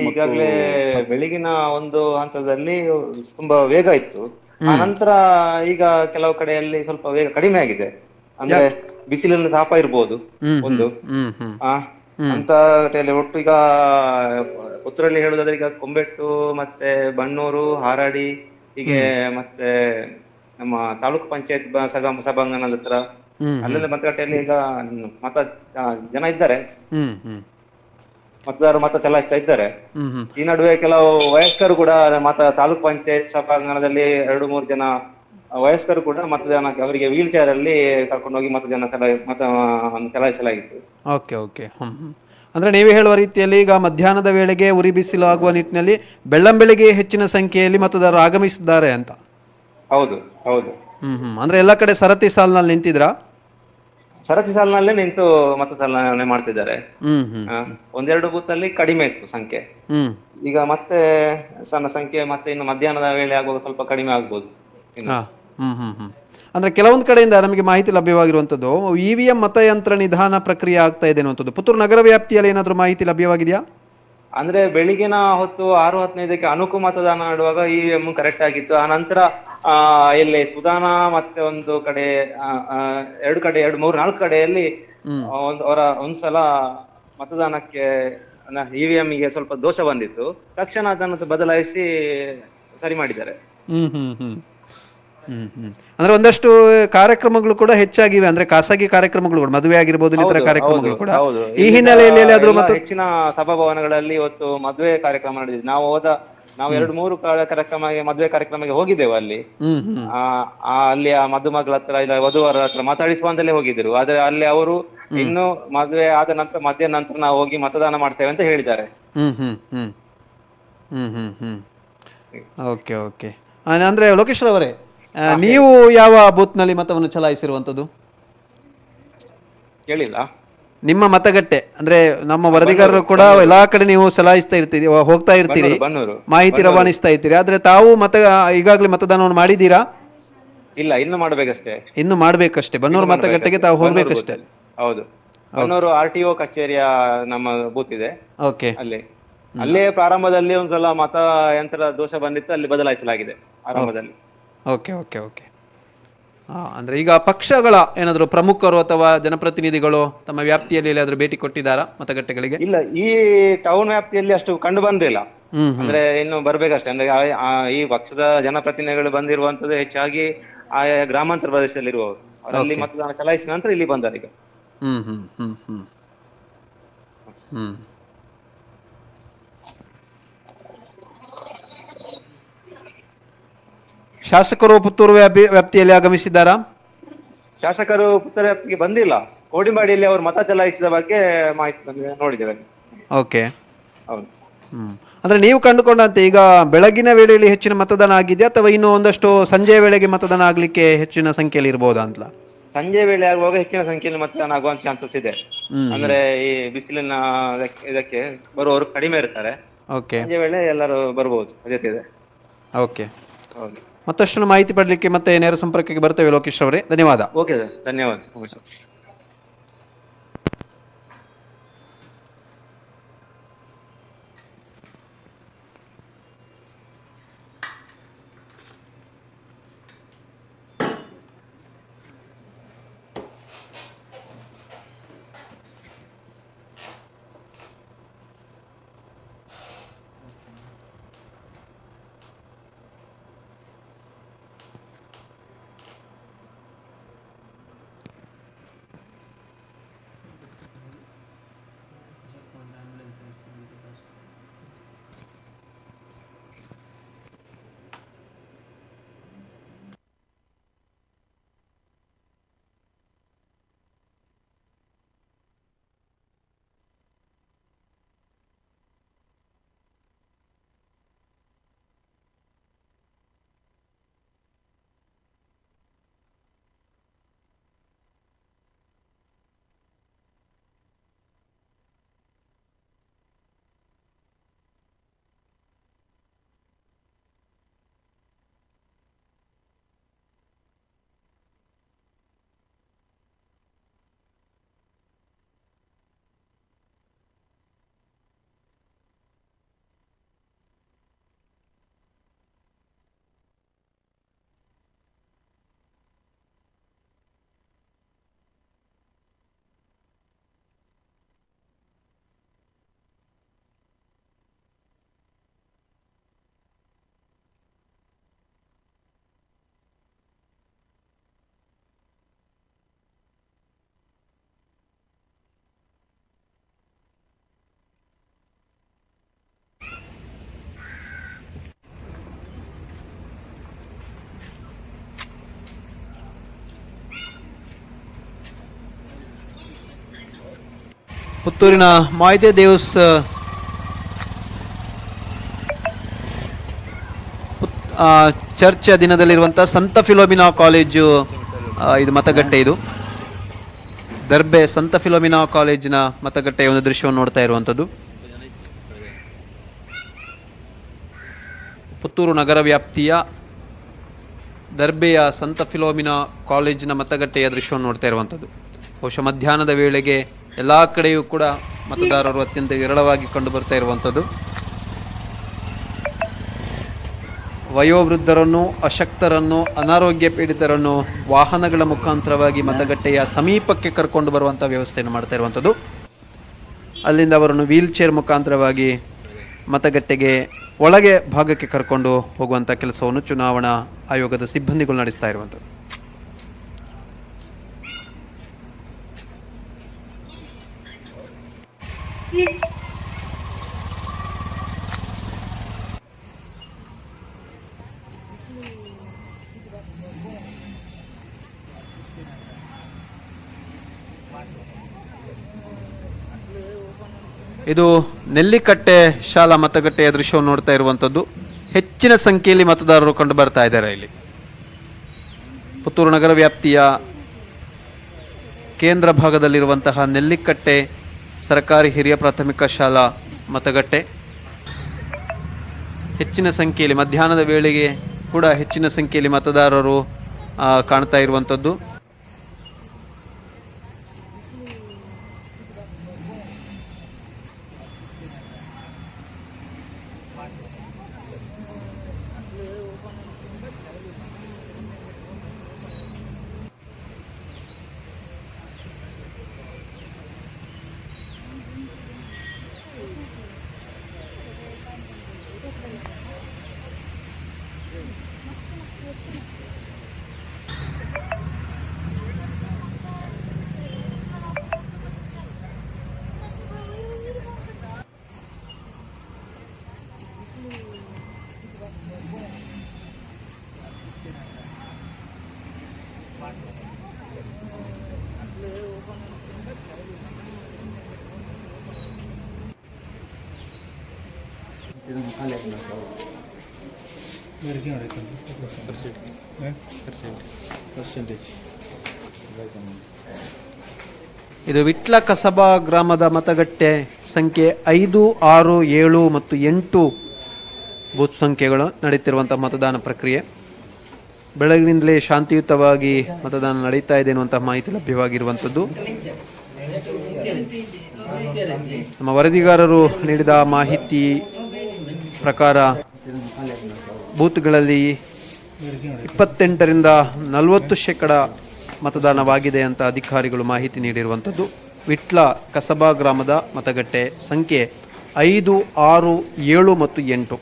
ಈಗಾಗಲೇ ಬೆಳಗಿನ ಒಂದು ಹಂತದಲ್ಲಿ ತುಂಬಾ ವೇಗ ಇತ್ತು. ಆ ನಂತರ ಈಗ ಕೆಲವು ಕಡೆಯಲ್ಲಿ ಸ್ವಲ್ಪ ವೇಗ ಕಡಿಮೆ ಆಗಿದೆ. ಅಂದ್ರೆ ಬಿಸಿಲಿನ ತಾಪ ಇರ್ಬೋದು ಒಂದು ಅಂತ ಕಡೆಯಲ್ಲಿ. ಒಟ್ಟು ಈಗ ಪುತ್ತೂರಲ್ಲಿ ಹೇಳುದಾದ್ರೆ ಈಗ ಕೊಂಬೆಟ್ಟು ಮತ್ತೆ ಬಣ್ಣೂರು, ಹಾರಾಡಿ, ಹೀಗೆ ಮತ್ತೆ ನಮ್ಮ ತಾಲೂಕು ಪಂಚಾಯತ್ ಸಭಾಂಗಣದ ಹತ್ರ ಅಲ್ಲೆಲ್ಲ ಮತಗಟ್ಟೆಯಲ್ಲಿ ಈಗ ಜನ ಇದ್ದಾರೆ, ಮತದಾರರು ಮತ ಚಲಾಯಿಸ್ತಾ ಇದ್ದಾರೆ. ಈ ನಡುವೆ ಕೆಲವು ವಯಸ್ಕರು ಕೂಡ ತಾಲೂಕ್ ಪಂಚಾಯತ್ ಸಭಾಂಗಣದಲ್ಲಿ 2-3 ಜನ ವಯಸ್ಕರು ಕೂಡ ಮತದಾನಕ್ಕೆ ಅವರಿಗೆ ವೀಲ್ ಚೇರ್ ಅಲ್ಲಿ ಕರ್ಕೊಂಡೋಗಿ ಮತ ಚಲಾಯಿಸಲಾಗಿತ್ತು. Okay okay. ಅಂದ್ರೆ ನೀವು ಹೇಳುವ ರೀತಿಯಲ್ಲಿ ಈಗ ಮಧ್ಯಾಹ್ನದ ವೇಳೆಗೆ ಉರಿ ಬಿಸಿಲು ಆಗುವ ನಿಟ್ಟಿನಲ್ಲಿ ಬೆಳ್ಳಂಬೆಳಿಗ್ಗೆ ಹೆಚ್ಚಿನ ಸಂಖ್ಯೆಯಲ್ಲಿ ಮತದಾರರು ಆಗಮಿಸಿದ್ದಾರೆ ಅಂತ? ಹೌದು ಹೌದು. ಅಂದ್ರೆ ಎಲ್ಲ ಕಡೆ ಸರತಿ ಸಾಲಿನಲ್ಲಿ ನಿಂತಿದ್ರಾ? ಸರತಿ ಸಾಲಿನಲ್ಲೇ ನಿಂತು ಮತ ಚಲಾವಣೆ ಮಾಡ್ತಿದ್ದಾರೆ. 1-2 ಬೂತ್ ಅಲ್ಲಿ ಕಡಿಮೆ ಇತ್ತು ಸಂಖ್ಯೆ. ಈಗ ಮತ್ತೆ ಸಣ್ಣ ಸಂಖ್ಯೆ, ಮತ್ತೆ ಇನ್ನು ಮಧ್ಯಾಹ್ನದ ವೇಳೆ ಆಗುವಾಗ ಸ್ವಲ್ಪ ಕಡಿಮೆ ಆಗ್ಬೋದು. ಅಂದ್ರೆ ಕೆಲವೊಂದು ಕಡೆಯಿಂದ ನಮಗೆ ಮಾಹಿತಿ ಲಭ್ಯವಾಗಿರುವಂತದ್ದು EVM ಮತಯಂತ್ರ ನಿಧಾನ ಪ್ರಕ್ರಿಯೆ ಆಗ್ತಾ ಇದೆ ಅನ್ನುವಂಥದ್ದು. ಪುತ್ತೂರು ನಗರ ವ್ಯಾಪ್ತಿಯಲ್ಲಿ ಏನಾದರೂ ಮಾಹಿತಿ ಲಭ್ಯವಾಗಿದೆಯಾ? ಅಂದ್ರೆ ಬೆಳಿಗಿನ ಹೊತ್ತು 6:15ಕ್ಕೆ ಅನುಕು ಮತದಾನ ಮಾಡುವಾಗ EVM ಕರೆಕ್ಟ್ ಆಗಿತ್ತು. ಆ ನಂತರ ಇಲ್ಲಿ ಸುಧಾನ ಮತ್ತೆ ಒಂದು ಕಡೆ 2-4 ಕಡೆಯಲ್ಲಿ ಒಂದ್ಸಲ ಮತದಾನಕ್ಕೆ EVM ಗೆ ಸ್ವಲ್ಪ ದೋಷ ಬಂದಿತ್ತು. ತಕ್ಷಣ ಅದನ್ನು ಬದಲಾಯಿಸಿ ಸರಿ ಮಾಡಿದ್ದಾರೆ. ಅಂದ್ರೆ ಒಂದಷ್ಟು ಕಾರ್ಯಕ್ರಮಗಳು ಕೂಡ ಹೆಚ್ಚಾಗಿವೆ, ಅಂದ್ರೆ ಖಾಸಗಿ ಕಾರ್ಯಕ್ರಮಗಳು ಕೂಡ, ಮದುವೆ ಆಗಿರ್ಬೋದು, ಇತರ ಕಾರ್ಯಕ್ರಮಗಳು ಕೂಡ. ಈ ಹಿನ್ನೆಲೆಯಲ್ಲಿ ಹೆಚ್ಚಿನ ಸಭಾಭವನಗಳಲ್ಲಿ ಇವತ್ತು ಮದುವೆ ಕಾರ್ಯಕ್ರಮ ನಡೆದಿದೆ. ನಾವು 2-3 ಮದುವೆ ಕಾರ್ಯಕ್ರಮಕ್ಕೆ ಹೋಗಿದ್ದೇವೆ. ಅಲ್ಲಿ ಅಲ್ಲಿ ಆ ಮದುಮಗಳ ಹತ್ರ ಇಲ್ಲ ವಧುವರ ಹತ್ರ ಮಾತಾಡಿಸುವಂತಲೇ ಹೋಗಿದ್ರು. ಆದ್ರೆ ಅಲ್ಲಿ ಅವರು ಇನ್ನು ಮದುವೆ ಆದ ನಂತರ ಮಧ್ಯಾಹ್ನ ನಂತರ ನಾವು ಹೋಗಿ ಮತದಾನ ಮಾಡ್ತೇವೆ ಅಂತ ಹೇಳಿದ್ದಾರೆ. Okay okay. ಅಂದರೆ ಲೋಕೇಶ್ವರ್ ಅವರೇ, ನೀವು ಯಾವ ಬೂತ್ನಲ್ಲಿ ಮತವನ್ನು ಚಲಾಯಿಸಿರುವಂಥದ್ದು? ಕೇಳಿಲ್ಲ. ನಿಮ್ಮ ಮತಗಟ್ಟೆ ಅಂದರೆ ನಮ್ಮ ವರದಿಗಾರರು ಕೂಡ ಎಲ್ಲಾ ಕಡೆ ನೀವು ಚಲಾಯಿಸ್ತಾ ಇರ್ತೀರಿ, ಹೋಗ್ತಾ ಇರ್ತೀರಿ, ಬನ್ನೂರು. ಮಾಹಿತಿ ರವಾನಿಸ್ತಾ ಇರ್ತೀರಿ. ಆದರೆ ತಾವು ಈಗಾಗಲೇ ಮತದಾನವನ್ನು ಮಾಡಿದ್ದೀರಾ? ಇಲ್ಲ, ಇನ್ನು ಮಾಡ್ಬೇಕಷ್ಟೇ. ಇನ್ನು ಮಾಡಬೇಕಷ್ಟೇ. ಬನ್ನೂರು ಮತಗಟ್ಟೆಗೆ ತಾವು ಹೋಗ್ಬೇಕಷ್ಟೇ. ಹೌದು, ಬನ್ನೂರು RTO ಕಚೇರಿಯ ನಮ್ಮ ಬೂತ್ ಇದೆ. ಓಕೆ. ಅಲ್ಲೇ ಪ್ರಾರಂಭದಲ್ಲಿ ಒಂದ್ಸಲ ಮತ ಯಂತ್ರ ದೋಷ ಬಂದಿತ್ತು, ಅಲ್ಲಿ ಬದಲಾಯಿಸಲಾಗಿದೆ ಆರಂಭದಲ್ಲಿ. Okay okay okay. ಅಂದರೆ ಈಗ ಪಕ್ಷಗಳ ಏನಾದರೂ ಪ್ರಮುಖರು ಅಥವಾ ಜನಪ್ರತಿನಿಧಿಗಳು ತಮ್ಮ ವ್ಯಾಪ್ತಿಯಲ್ಲಿ ಎಲ್ಲಾದರೂ ಭೇಟಿ ಕೊಟ್ಟಿದ್ದಾರಾ ಮತಗಟ್ಟೆಗಳಿಗೆ? ಇಲ್ಲ, ಈ ಟೌನ್ ವ್ಯಾಪ್ತಿಯಲ್ಲಿ ಅಷ್ಟು ಕಂಡು ಬಂದಿಲ್ಲ. ಅಂದ್ರೆ ಇನ್ನು ಬರ್ಬೇಕಷ್ಟೇ. ಅಂದ್ರೆ ಈ ಪಕ್ಷದ ಜನಪ್ರತಿನಿಧಿಗಳು ಬಂದಿರುವಂತದ್ದು ಹೆಚ್ಚಾಗಿ ಆಯಾ ಗ್ರಾಮಾಂತರ ಪ್ರದೇಶದಲ್ಲಿ ಇರುವವರು. ಅವರಲ್ಲಿ ಮತದಾನ ಚಲಾಯಿಸಿದ ನಂತರ ಇಲ್ಲಿ ಬಂದಾರೆ ಈಗ. ಶಾಸಕರು ಪುತ್ತೂರು ವ್ಯಾಪ್ತಿಯಲ್ಲಿ ಆಗಮಿಸಿದ್ದಾರಾ? ಶಾಸಕರು ಪುತ್ತೂರು ವ್ಯಾಪ್ತಿಗೆ ಬಂದಿಲ್ಲ. ಕೋಡಿಂಬಾಡಿಯಲ್ಲಿ ಅವರು ಮತ ಚಲಾಯಿಸಿದ ಬಗ್ಗೆ ಮಾಹಿತಿ ಬಂದಿದೆ, ನೋಡಿದ್ದೇವೆ. ಓಕೆ. ಹೌದು. ಅಂದ್ರೆ ನೀವು ಕಂಡುಕೊಂಡಂತೆ ಈಗ ಬೆಳಗಿನ ವೇಳೆಯಲ್ಲಿ ಹೆಚ್ಚಿನ ಮತದಾನ ಆಗಿದೆ ಅಥವಾ ಇನ್ನು ಒಂದಷ್ಟು ಸಂಜೆಯ ವೇಳೆಗೆ ಮತದಾನ ಆಗ್ಲಿಕ್ಕೆ ಹೆಚ್ಚಿನ ಸಂಖ್ಯೆಯಲ್ಲಿ ಇರಬಹುದಾ ಅಂತ? ಸಂಜೆ ವೇಳೆ ಆಗುವಾಗ ಹೆಚ್ಚಿನ ಸಂಖ್ಯೆಯಲ್ಲಿ ಮತದಾನ ಆಗುವಂತ ಚಾನ್ಸಸ್ ಇದೆ. ಅಂದ್ರೆ ಈ ಬಿಸಿಲಿನ ಇದಕ್ಕೆ ಬರುವವರು ಕಡಿಮೆ ಇರ್ತಾರೆ. ಸಂಜೆ ವೇಳೆ ಎಲ್ಲರೂ ಬರಬಹುದು, ಸಾಧ್ಯತೆ ಇದೆ. ಓಕೆ. ಮತ್ತಷ್ಟು ಮಾಹಿತಿ ಪಡಲಿಕ್ಕೆ ಮತ್ತೆ ನೇರ ಸಂಪರ್ಕಕ್ಕೆ ಬರ್ತೇವೆ ಲೋಕೇಶ್ ಅವರೇ. ಧನ್ಯವಾದ. ಓಕೆ ಸರ್, ಧನ್ಯವಾದ. ಪುತ್ತೂರಿನ ಮಾಯ್ದೆ ದೇವಸ್ ಚರ್ಚ್ ದಿನದಲ್ಲಿರುವಂಥ ಸಂತ ಫಿಲೋಮಿನಾ ಕಾಲೇಜು ಇದು ಮತಗಟ್ಟೆ. ಇದು ದರ್ಬೆ ಸಂತ ಫಿಲೋಮಿನಾ ಕಾಲೇಜಿನ ಮತಗಟ್ಟೆಯ ಒಂದು ದೃಶ್ಯವನ್ನು ನೋಡ್ತಾ ಇರುವಂಥದ್ದು. ಪುತ್ತೂರು ನಗರ ವ್ಯಾಪ್ತಿಯ ದರ್ಬೆಯ ಸಂತ ಫಿಲೋಮಿನಾ ಕಾಲೇಜಿನ ಮತಗಟ್ಟೆಯ ದೃಶ್ಯವನ್ನು ನೋಡ್ತಾ ಇರುವಂಥದ್ದು. ಬಹುಶಃ ಮಧ್ಯಾಹ್ನದ ವೇಳೆಗೆ ಎಲ್ಲ ಕಡೆಯೂ ಕೂಡ ಮತದಾರರು ಅತ್ಯಂತ ವಿರಳವಾಗಿ ಕಂಡು ಬರ್ತಾ ಇರುವಂಥದ್ದು. ವಯೋವೃದ್ಧರನ್ನು, ಅಶಕ್ತರನ್ನು, ಅನಾರೋಗ್ಯ ಪೀಡಿತರನ್ನು ವಾಹನಗಳ ಮುಖಾಂತರವಾಗಿ ಮತಗಟ್ಟೆಯ ಸಮೀಪಕ್ಕೆ ಕರ್ಕೊಂಡು ಬರುವಂಥ ವ್ಯವಸ್ಥೆಯನ್ನು ಮಾಡ್ತಾ ಇರುವಂಥದ್ದು. ಅಲ್ಲಿಂದ ಅವರನ್ನು ವೀಲ್ ಚೇರ್ ಮುಖಾಂತರವಾಗಿ ಮತಗಟ್ಟೆಗೆ ಒಳಗೆ ಭಾಗಕ್ಕೆ ಕರ್ಕೊಂಡು ಹೋಗುವಂಥ ಕೆಲಸವನ್ನು ಚುನಾವಣಾ ಆಯೋಗದ ಸಿಬ್ಬಂದಿಗಳು ನಡೆಸ್ತಾ ಇರುವಂಥದ್ದು. ಇದು ನೆಲ್ಲಿಕಟ್ಟೆ ಶಾಲಾ ಮತಗಟ್ಟೆಯ ದೃಶ್ಯವನ್ನು ನೋಡ್ತಾ ಇರುವಂಥದ್ದು. ಹೆಚ್ಚಿನ ಸಂಖ್ಯೆಯಲ್ಲಿ ಮತದಾರರು ಕಂಡು ಬರ್ತಾ ಇದ್ದಾರೆ. ಇಲ್ಲಿ ಪುತ್ತೂರು ನಗರ ವ್ಯಾಪ್ತಿಯ ಕೇಂದ್ರ ಭಾಗದಲ್ಲಿರುವಂತಹ ನೆಲ್ಲಿಕಟ್ಟೆ ಸರ್ಕಾರಿ ಹಿರಿಯ ಪ್ರಾಥಮಿಕ ಶಾಲಾ ಮತಗಟ್ಟೆ ಹೆಚ್ಚಿನ ಸಂಖ್ಯೆಯಲ್ಲಿ ಮಧ್ಯಾಹ್ನದ ವೇಳೆಗೆ ಕೂಡ ಹೆಚ್ಚಿನ ಸಂಖ್ಯೆಯಲ್ಲಿ ಮತದಾರರು ಕಾಣ್ತಾ ಇರುವಂಥದ್ದು. ಇದು ವಿಟ್ಲ ಕಸಬಾ ಗ್ರಾಮದ ಮತಗಟ್ಟೆ ಸಂಖ್ಯೆ 5, 6, 7 ಮತ್ತು 8 ಬೂತ್ ಸಂಖ್ಯೆಗಳು ನಡೀತಿರುವಂಥ ಮತದಾನ ಪ್ರಕ್ರಿಯೆ. ಬೆಳಗಿನಿಂದಲೇ ಶಾಂತಿಯುತವಾಗಿ ಮತದಾನ ನಡೀತಾ ಇದೆ ಎನ್ನುವಂಥ ಮಾಹಿತಿ ಲಭ್ಯವಾಗಿರುವಂಥದ್ದು. ನಮ್ಮ ವರದಿಗಾರರು ನೀಡಿದ ಮಾಹಿತಿ ಪ್ರಕಾರ ಬೂತ್ಗಳಲ್ಲಿ 28ರಿಂದ 40% ಮತದಾನವಾಗಿದೆ ಅಂತ ಅಧಿಕಾರಿಗಳು ಮಾಹಿತಿ ನೀಡಿರುವಂಥದ್ದು. ವಿಟ್ಲ ಕಸಬಾ ಗ್ರಾಮದ ಮತಗಟ್ಟೆ ಸಂಖ್ಯೆ 5, 6, 7 ಮತ್ತು 8.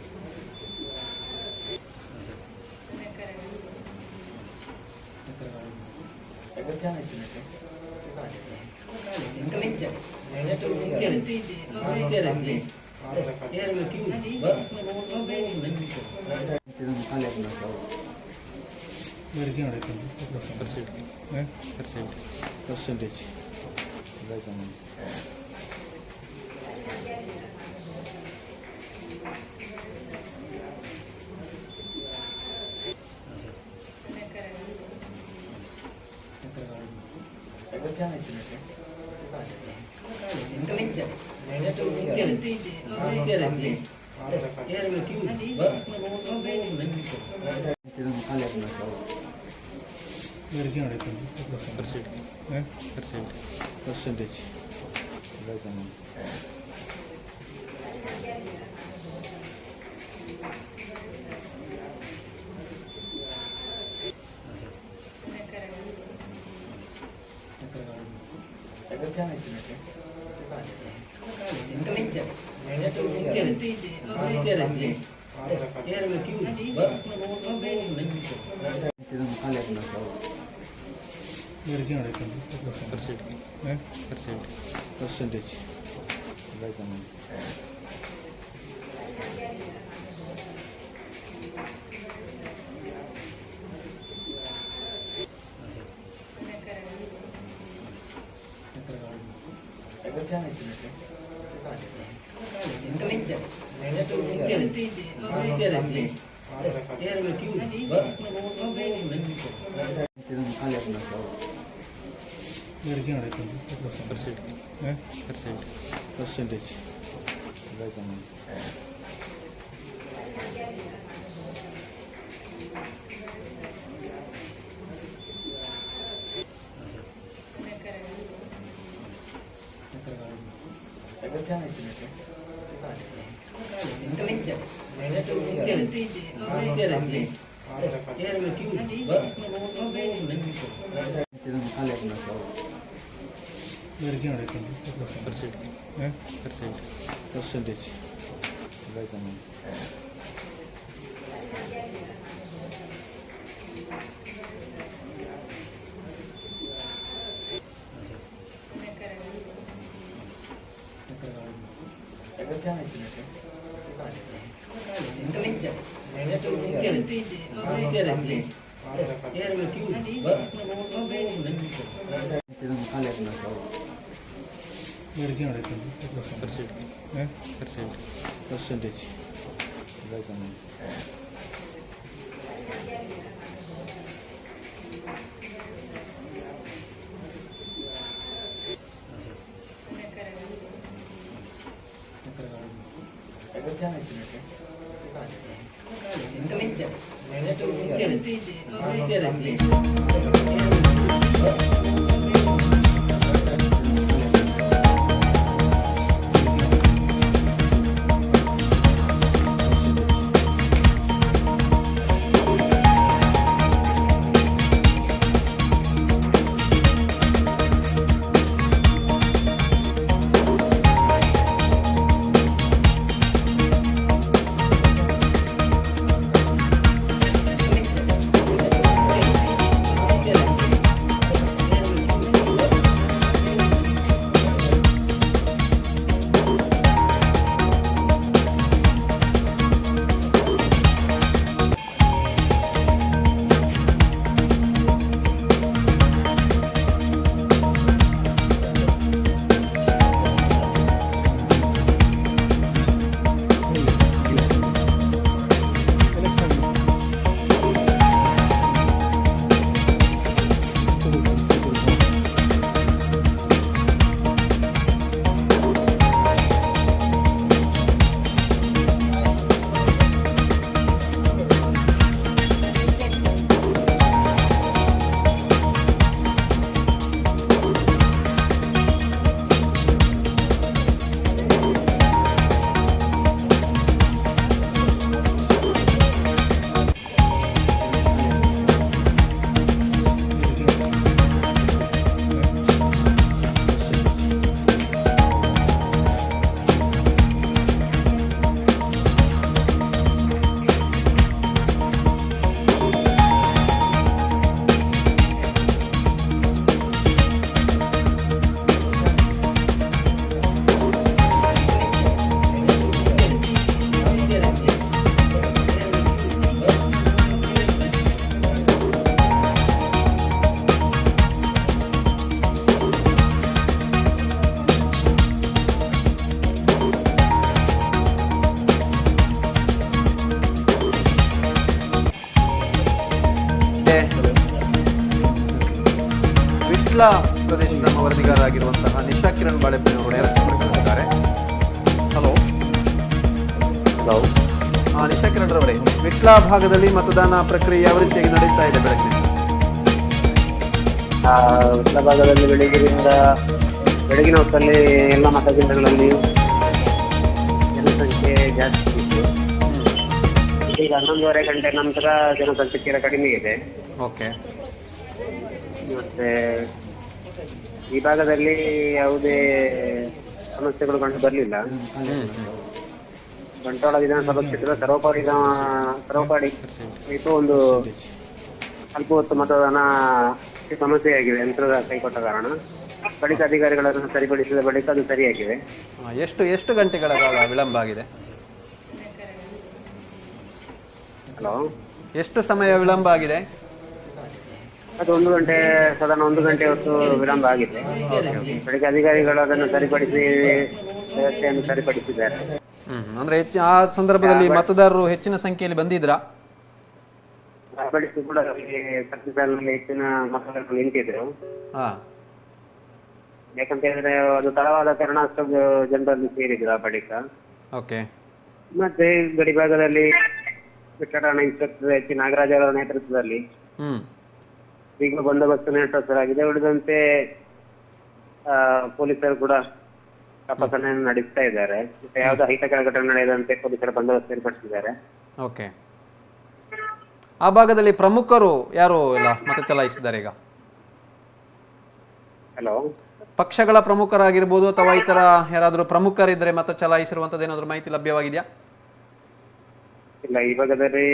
ವಿಟ್ಲ ಪ್ರದೇಶದ ನಮ್ಮ ವರದಿಗಾರರಾಗಿರುವಂತಹ ನಿಶಾ ಕಿರಣ್ ಬಾಳೆಪ್ಪನವರು ನೇರಸ್ಪಡಿಸಿದ್ದಾರೆ. ಹಲೋ ಹಲೋ, ನಿಶಾ ಕಿರಣ್ ರವರೇ, ವಿಟ್ಲ ಭಾಗದಲ್ಲಿ ಮತದಾನ ಪ್ರಕ್ರಿಯೆ ಯಾವ ರೀತಿಯಾಗಿ ನಡೀತಾ ಇದೆ ಬೆಳಗ್ಗೆ? ವಿಟ್ಲ ಭಾಗದಲ್ಲಿ ಬೆಳಗಿನ ಹೊತ್ತಲ್ಲಿ ಎಲ್ಲ ಮತಕೇಂದ್ರಗಳಲ್ಲಿ ಜನಸಂಖ್ಯೆ ಜಾಸ್ತಿ ಇತ್ತು. ಈಗ 11:30 ಗಂಟೆ ನಂತರ ಜನಸಂಖ್ಯೆ ತೀರಾ ಕಡಿಮೆ ಇದೆ. ಓಕೆ. ಮತ್ತೆ ಈ ಭಾಗದಲ್ಲಿ ಯಾವುದೇ ಸಮಸ್ಯೆಗಳು ಕಂಡು ಬರಲಿಲ್ಲ. ಬಂಟ್ವಾಳ ವಿಧಾನಸಭಾ ಕ್ಷೇತ್ರದ ಸರೋಪಾಡಿ ಇದು ಒಂದು ಸ್ವಲ್ಪ ಹೊತ್ತು ಮತದಾನ ಸಮಸ್ಯೆಯಾಗಿದೆ, ಯಂತ್ರದ ಕೈಕೊಟ್ಟ ಕಾರಣ. ಬಳಿಕ ಅಧಿಕಾರಿಗಳನ್ನು ಸರಿಪಡಿಸಿದ ಬಳಿಕ ಅದು ಸರಿಯಾಗಿದೆ. ಎಷ್ಟು ಗಂಟೆಗಳ ಕಾಲ ವಿಳಂಬ ಆಗಿದೆ? ಹಲೋ, ಎಷ್ಟು ಸಮಯ ವಿಳಂಬ ಆಗಿದೆ? ಅದು ಸಾಧಾರಣ 1 ಗಂಟೆ ಹೊತ್ತು ವಿಳಂಬ ಆಗಿದೆ. ಬಳಿಕ ಅಧಿಕಾರಿಗಳು ಅದನ್ನು ಸರಿಪಡಿಸಿ ವ್ಯವಸ್ಥೆಯನ್ನು ಸರಿಪಡಿಸಿದ್ದಾರೆ. ಅಂದ್ರೆ ಆ ಸಂದರ್ಭದಲ್ಲಿ ಮತದಾರರು ಹೆಚ್ಚಿನ ಸಂಖ್ಯೆಯಲ್ಲಿ ಬಂದಿದ್ರಾ? ಬಳಿಕ ಕೂಡ ಪ್ರತಿ ಸಾಲಿನಲ್ಲಿ ಹೆಚ್ಚಿನ ಮತದಾರರು ನಿಂತಿದ್ರು. ಯಾಕಂತ ಹೇಳಿದ್ರೆ ಅದು ತಡವಾದ ಕಾರಣ ಅಷ್ಟೊಂದು ಜನರಲ್ಲಿ ಸೇರಿದ್ರು. ಆ ಬಳಿಕ ಮತ್ತೆ ಗಡಿ ಭಾಗದಲ್ಲಿ ಠಾಣಾ ಇನ್ಸ್ಪೆಕ್ಟರ್ ಎಚ್ ನಾಗರಾಜ್ ಅವರ ನೇತೃತ್ವದಲ್ಲಿ ಈಗ ಬಂದೋಬಸ್ತ್ ಏರ್ಪಡಿಸಲಾಗಿದೆ. ಉಳಿದಂತೆ ಪೊಲೀಸರು ಕೂಡ ತಪಾಸಣೆಯನ್ನು ನಡೆಸ್ತಾ ಇದ್ದಾರೆ. ಮತ್ತೆ ಯಾವುದೋ ಅಹಿತಕರ ಘಟನೆ ನಡೆಯದಂತೆ ಪೊಲೀಸರ ಬಂದೋಬಸ್ತ್ ಏರ್ಪಡಿಸಿದ್ದಾರೆ. ಓಕೆ. ಆ ಭಾಗದಲ್ಲಿ ಪ್ರಮುಖರು ಯಾರು ಎಲ್ಲ ಮತ ಚಲಾಯಿಸಿದ್ದಾರೆ ಈಗ? ಹಲೋ, ಪಕ್ಷಗಳ ಪ್ರಮುಖರಾಗಿರ್ಬೋದು ಅಥವಾ ಇತರ ಯಾರಾದರೂ ಪ್ರಮುಖರಿದ್ರೆ ಮತ ಚಲಾಯಿಸಿರುವಂತದ್ದು ಏನಾದರೂ ಮಾಹಿತಿ ಲಭ್ಯವಾಗಿದೆಯಾ? ಇಲ್ಲ, ಈ ಭಾಗದಲ್ಲಿ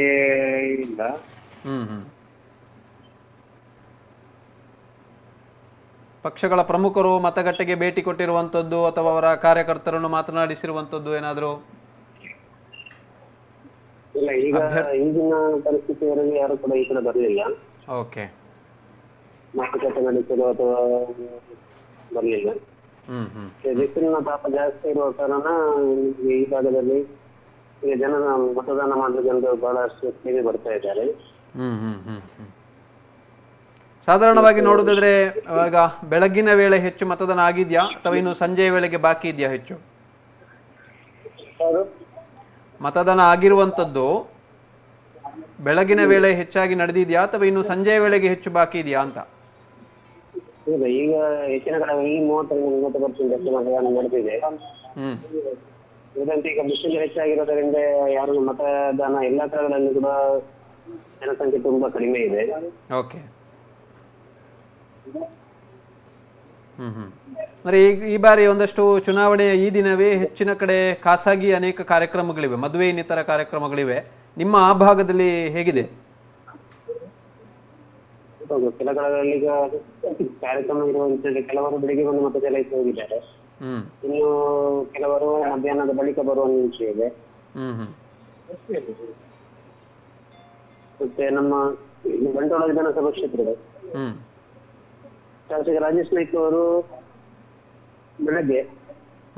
ಇಲ್ಲ. ಪಕ್ಷಗಳ ಪ್ರಮುಖರು ಮತಗಟ್ಟೆಗೆ ಭೇಟಿ ಕೊಟ್ಟಿರುವಂತದ್ದು ಅಥವಾ ಅವರ ಕಾರ್ಯಕರ್ತರನ್ನು ಮಾತನಾಡಿಸಿರುವಂತದ್ದು ಏನಾದರೂ? ಇಲ್ಲ, ಈಗ ಈಗಿನ ಪರಿಸ್ಥಿತಿಯಲ್ಲಿ ಯಾರು ಕೂಡ ಈ ಕಡೆ ಬರಲಿಲ್ಲ. ಓಕೆ. ಮಾತುಕತೆ ನಡೆಸಲು ಅಥವಾ ಬರಲಿಲ್ಲ. ಬಿಸಿಲಿನ ತಾಪ ಜಾಸ್ತಿ ಇರುವ ಕಾರಣ ಈ ಭಾಗದಲ್ಲಿ ಈಗ ಜನ ಮತದಾನ ಮಾಡಲಿಕ್ಕೆ ಒಂದು ಬಹಳಷ್ಟು ಸೇವೆ ಬರ್ತಾ ಇದ್ದಾರೆ. ಸಾಧಾರಣವಾಗಿ ನೋಡೋದಾದ್ರೆ ಇವಾಗ ಬೆಳಗಿನ ವೇಳೆ ಹೆಚ್ಚು ಮತದಾನ ಆಗಿದ್ಯಾ ಅಥವಾ ಇನ್ನು ಸಂಜೆಯ ವೇಳೆಗೆ ಬಾಕಿ ಇದೆಯಾ ಹೆಚ್ಚು? ಮತದಾನ ಆಗಿರುವಂಥದ್ದು ಬೆಳಗಿನ ವೇಳೆ ಹೆಚ್ಚಾಗಿ ನಡೆದಿದೆಯಾ ಅಥವಾ ಇನ್ನು ಸಂಜೆಯ ವೇಳೆಗೆ ಹೆಚ್ಚು ಬಾಕಿ ಇದೆಯಾ ಅಂತ? ಈಗ ಹೆಚ್ಚಿನ ಕಡೆ ಈ 30-40% ಅಷ್ಟು ಮತದಾನ ನಡೆದಿದೆ. ಉಳಿದಂತೆ ಈಗ ಬಿಸಿಲು ಹೆಚ್ಚಾಗಿರೋದ್ರಿಂದ ಯಾರು ಮತದಾನ ಎಲ್ಲಾ ಕಡೆಗಳಲ್ಲಿ ಕೂಡ ಜನಸಂಖ್ಯೆ ತುಂಬಾ ಕಡಿಮೆ ಇದೆ. ಓಕೆ. ಅಂದ್ರೆ ಈ ಬಾರಿ ಒಂದಷ್ಟು ಚುನಾವಣೆಯ ಈ ದಿನವೇ ಹೆಚ್ಚಿನ ಕಡೆ ಖಾಸಗಿ ಅನೇಕ ಕಾರ್ಯಕ್ರಮಗಳಿವೆ, ಮದುವೆ ಇನ್ನಿತರ ಕಾರ್ಯಕ್ರಮಗಳಿವೆ. ನಿಮ್ಮ ಆ ಭಾಗದಲ್ಲಿ ಹೇಗಿದೆ? ಕೆಲ ಕಡೆಗಳಲ್ಲಿ ಈಗ ಕಾರ್ಯಕ್ರಮ ಇರುವಂತದ್ದು ಕೆಲವರು ಬೆಳಿಗ್ಗೆ ಬಂದು ಮತ ಚಲಾಯಿಸಿ ಹೋಗಿದ್ದಾರೆ. ಇನ್ನು ಕೆಲವರು ಮಧ್ಯಾಹ್ನದ ಬಳಿಕ ಬರುವ ನಿರೀಕ್ಷೆ ಇದೆ. ಮತ್ತೆ ನಮ್ಮ ಬಂಟ್ವಾಳ ವಿಧಾನಸಭಾ ಕ್ಷೇತ್ರದ ಶಾಸಕ ರಾಜೇಶ್ ನಾಯ್ಕ ಅವರು ಬೆಳಗ್ಗೆ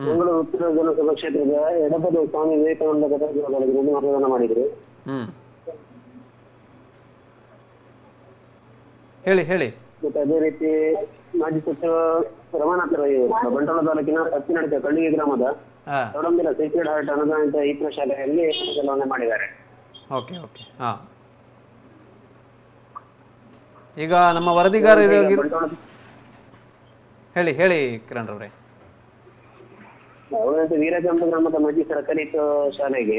ಮಂಗಳೂರು ಉತ್ತರ ವಿಧಾನಸಭಾ ಕ್ಷೇತ್ರದ ಎಡಪದ ಸ್ವಾಮಿ ವಿವೇಕಾನಂದ ಗದಗಿನಲ್ಲಿ ಮತದಾನ ಮಾಡಿದ್ರು. ಹೇಳಿ. ಮತ್ತೆ ಅದೇ ರೀತಿ ಮಾಜಿ ಸಚಿವ ರಮಾನಾಥ ರೈ ಅವರು ಬಂಟ್ವಾಳ ತಾಲೂಕಿನ ಹತ್ತಿನಡಿತ ಕಳ್ಳಿಗೆ ಗ್ರಾಮದ ತೊಡಂಬಿಲ ಸೀಕ್ರೆಟ್ ಹಾರ್ಟ್ ಅನುದಾನಿತ ಈತ್ನ ಶಾಲೆಯಲ್ಲಿ ಚಲಾವಣೆ ಮಾಡಿದ್ದಾರೆ. ಓಕೆ. ಈಗ ನಮ್ಮ ವರದಿಗಾರರು ಹೇಳಿ ಕಿರಣ್ ರವರೇ. ವೀರಕಂಬ ಗ್ರಾಮದ ಮಾಜಿ ಸರ್ಕಾರಿ ಶಾಲೆಗೆ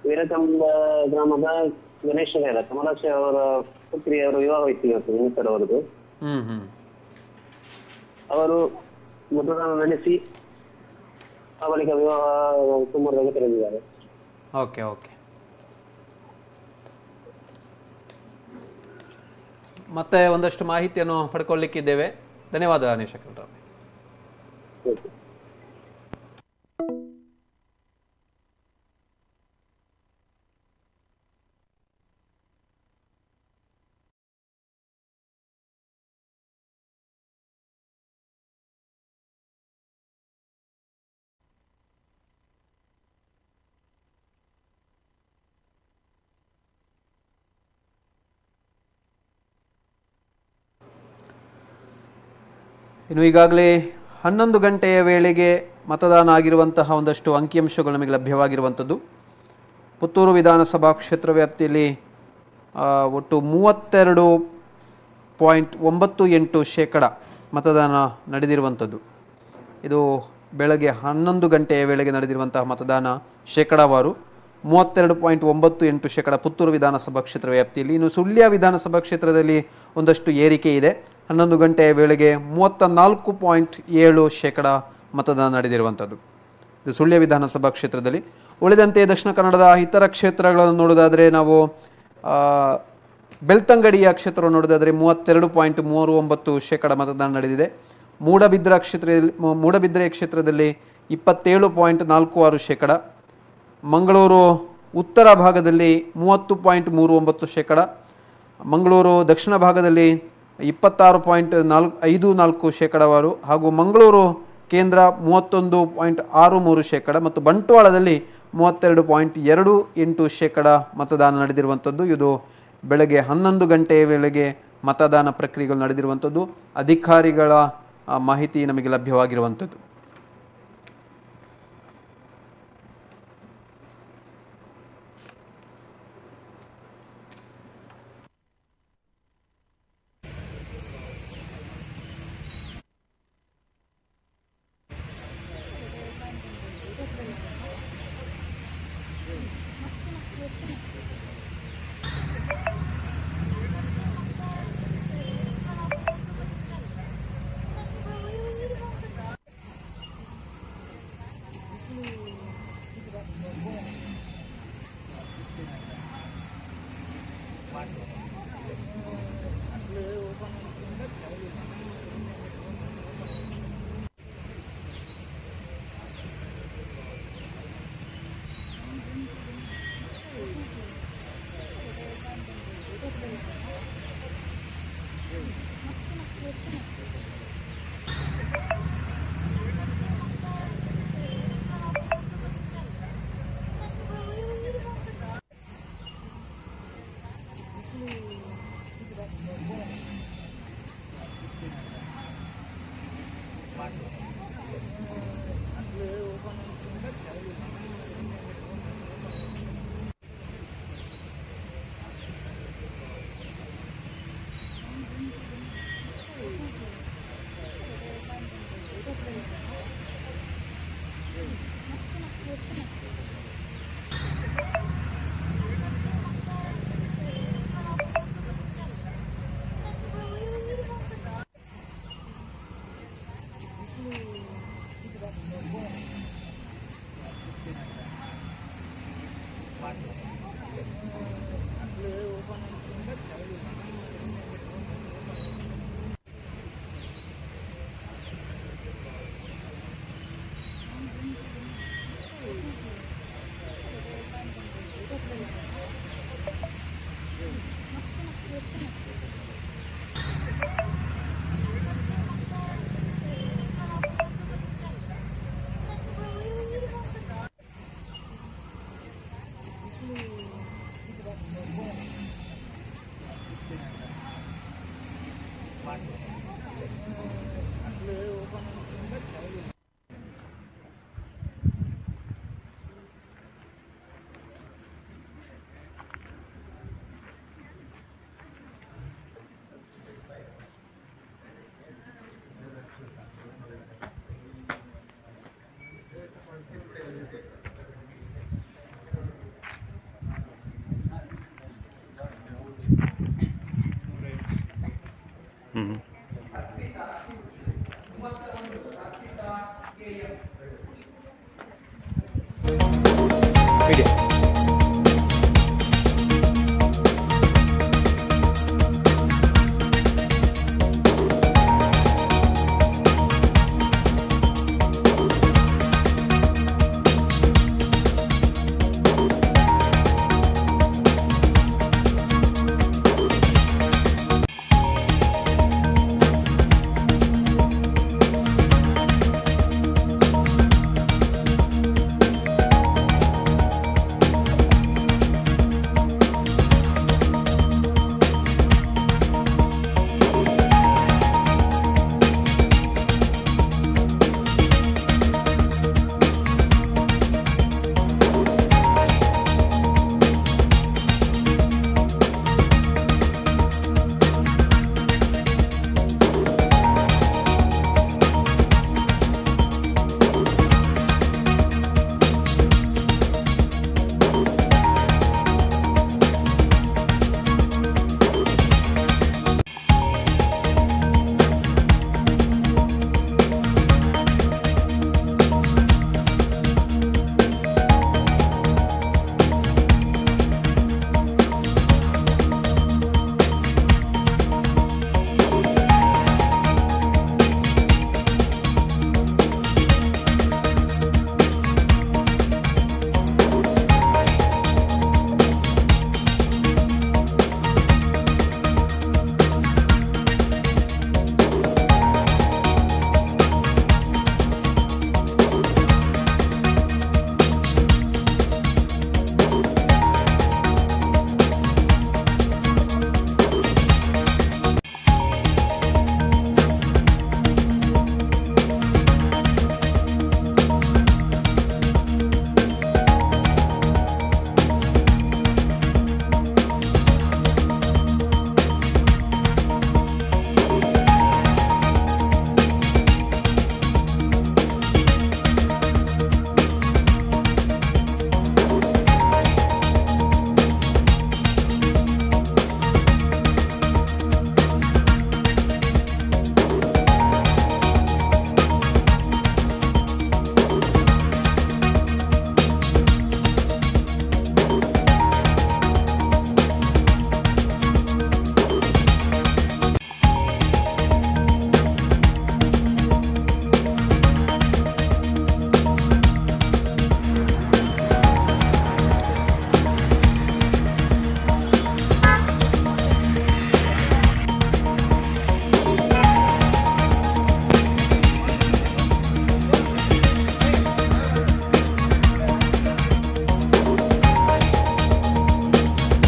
ವೀರಕಂಬ ಗ್ರಾಮದ ಗಣೇಶ ಕಮಲಾಕ್ಷ ಅವರ ಪುತ್ರಿಯವರು ವಿವಾಹವಿತ್ತು ಇವತ್ತು ಇನ್ನಿತರ ಅವರದು. ಅವರು ಮತದಾನ ನಡೆಸಿ ಆ ಬಳಿಕ ವಿವಾಹ ಕುಮಾರದಾಗ ತೆರೆದಿದ್ದಾರೆ. ಓಕೆ. ಮತ್ತೆ ಒಂದಷ್ಟು ಮಾಹಿತಿಯನ್ನು ಪಡ್ಕೊಳ್ಳಿಕ್ಕಿದ್ದೇವೆ. ಧನ್ಯವಾದ ನಿಶಕಲ್ ರಾವ್. ಇನ್ನು ಈಗಾಗಲೇ 11 ಗಂಟೆಯ ವೇಳೆಗೆ ಮತದಾನ ಆಗಿರುವಂತಹ ಒಂದಷ್ಟು ಅಂಕಿಅಂಶಗಳು ನಮಗೆ ಲಭ್ಯವಾಗಿರುವಂಥದ್ದು. ಪುತ್ತೂರು ವಿಧಾನಸಭಾ ಕ್ಷೇತ್ರ ವ್ಯಾಪ್ತಿಯಲ್ಲಿ ಒಟ್ಟು 32.98% ಮತದಾನ ನಡೆದಿರುವಂಥದ್ದು. ಇದು ಬೆಳಗ್ಗೆ 11 ಗಂಟೆಯ ವೇಳೆಗೆ ನಡೆದಿರುವಂತಹ ಮತದಾನ ಶೇಕಡಾವಾರು 32.98% ಪುತ್ತೂರು ವಿಧಾನಸಭಾ ಕ್ಷೇತ್ರ ವ್ಯಾಪ್ತಿಯಲ್ಲಿ. ಇನ್ನು ಸುಳ್ಯ ವಿಧಾನಸಭಾ ಕ್ಷೇತ್ರದಲ್ಲಿ ಒಂದಷ್ಟು ಏರಿಕೆ ಇದೆ. 11 ಗಂಟೆಯ ವೇಳೆಗೆ 34.7% ಮತದಾನ ನಡೆದಿರುವಂಥದ್ದು ಇದು ಸುಳ್ಯ ವಿಧಾನಸಭಾ ಕ್ಷೇತ್ರದಲ್ಲಿ. ಉಳಿದಂತೆ ದಕ್ಷಿಣ ಕನ್ನಡದ ಇತರ ಕ್ಷೇತ್ರಗಳನ್ನು ನೋಡೋದಾದರೆ ನಾವು ಬೆಳ್ತಂಗಡಿಯ ಕ್ಷೇತ್ರವನ್ನು ನೋಡೋದಾದರೆ 32.39% ಮತದಾನ ನಡೆದಿದೆ. ಮೂಡಬಿದ್ರೆ ಕ್ಷೇತ್ರದಲ್ಲಿ 27.46%, ಮಂಗಳೂರು ಉತ್ತರ ಭಾಗದಲ್ಲಿ 30.39%, ಮಂಗಳೂರು ದಕ್ಷಿಣ ಭಾಗದಲ್ಲಿ 26.54% ಹಾಗೂ ಮಂಗಳೂರು ಕೇಂದ್ರ 31.63% ಮತ್ತು ಬಂಟ್ವಾಳದಲ್ಲಿ 32.28% ಮತದಾನ ನಡೆದಿರುವಂಥದ್ದು. ಇದು ಬೆಳಗ್ಗೆ 11 ಗಂಟೆಯ ವೇಳೆಗೆ ಮತದಾನ ಪ್ರಕ್ರಿಯೆಗಳು ನಡೆದಿರುವಂಥದ್ದು. ಅಧಿಕಾರಿಗಳ ಮಾಹಿತಿ ನಮಗೆ ಲಭ್ಯವಾಗಿರುವಂಥದ್ದು.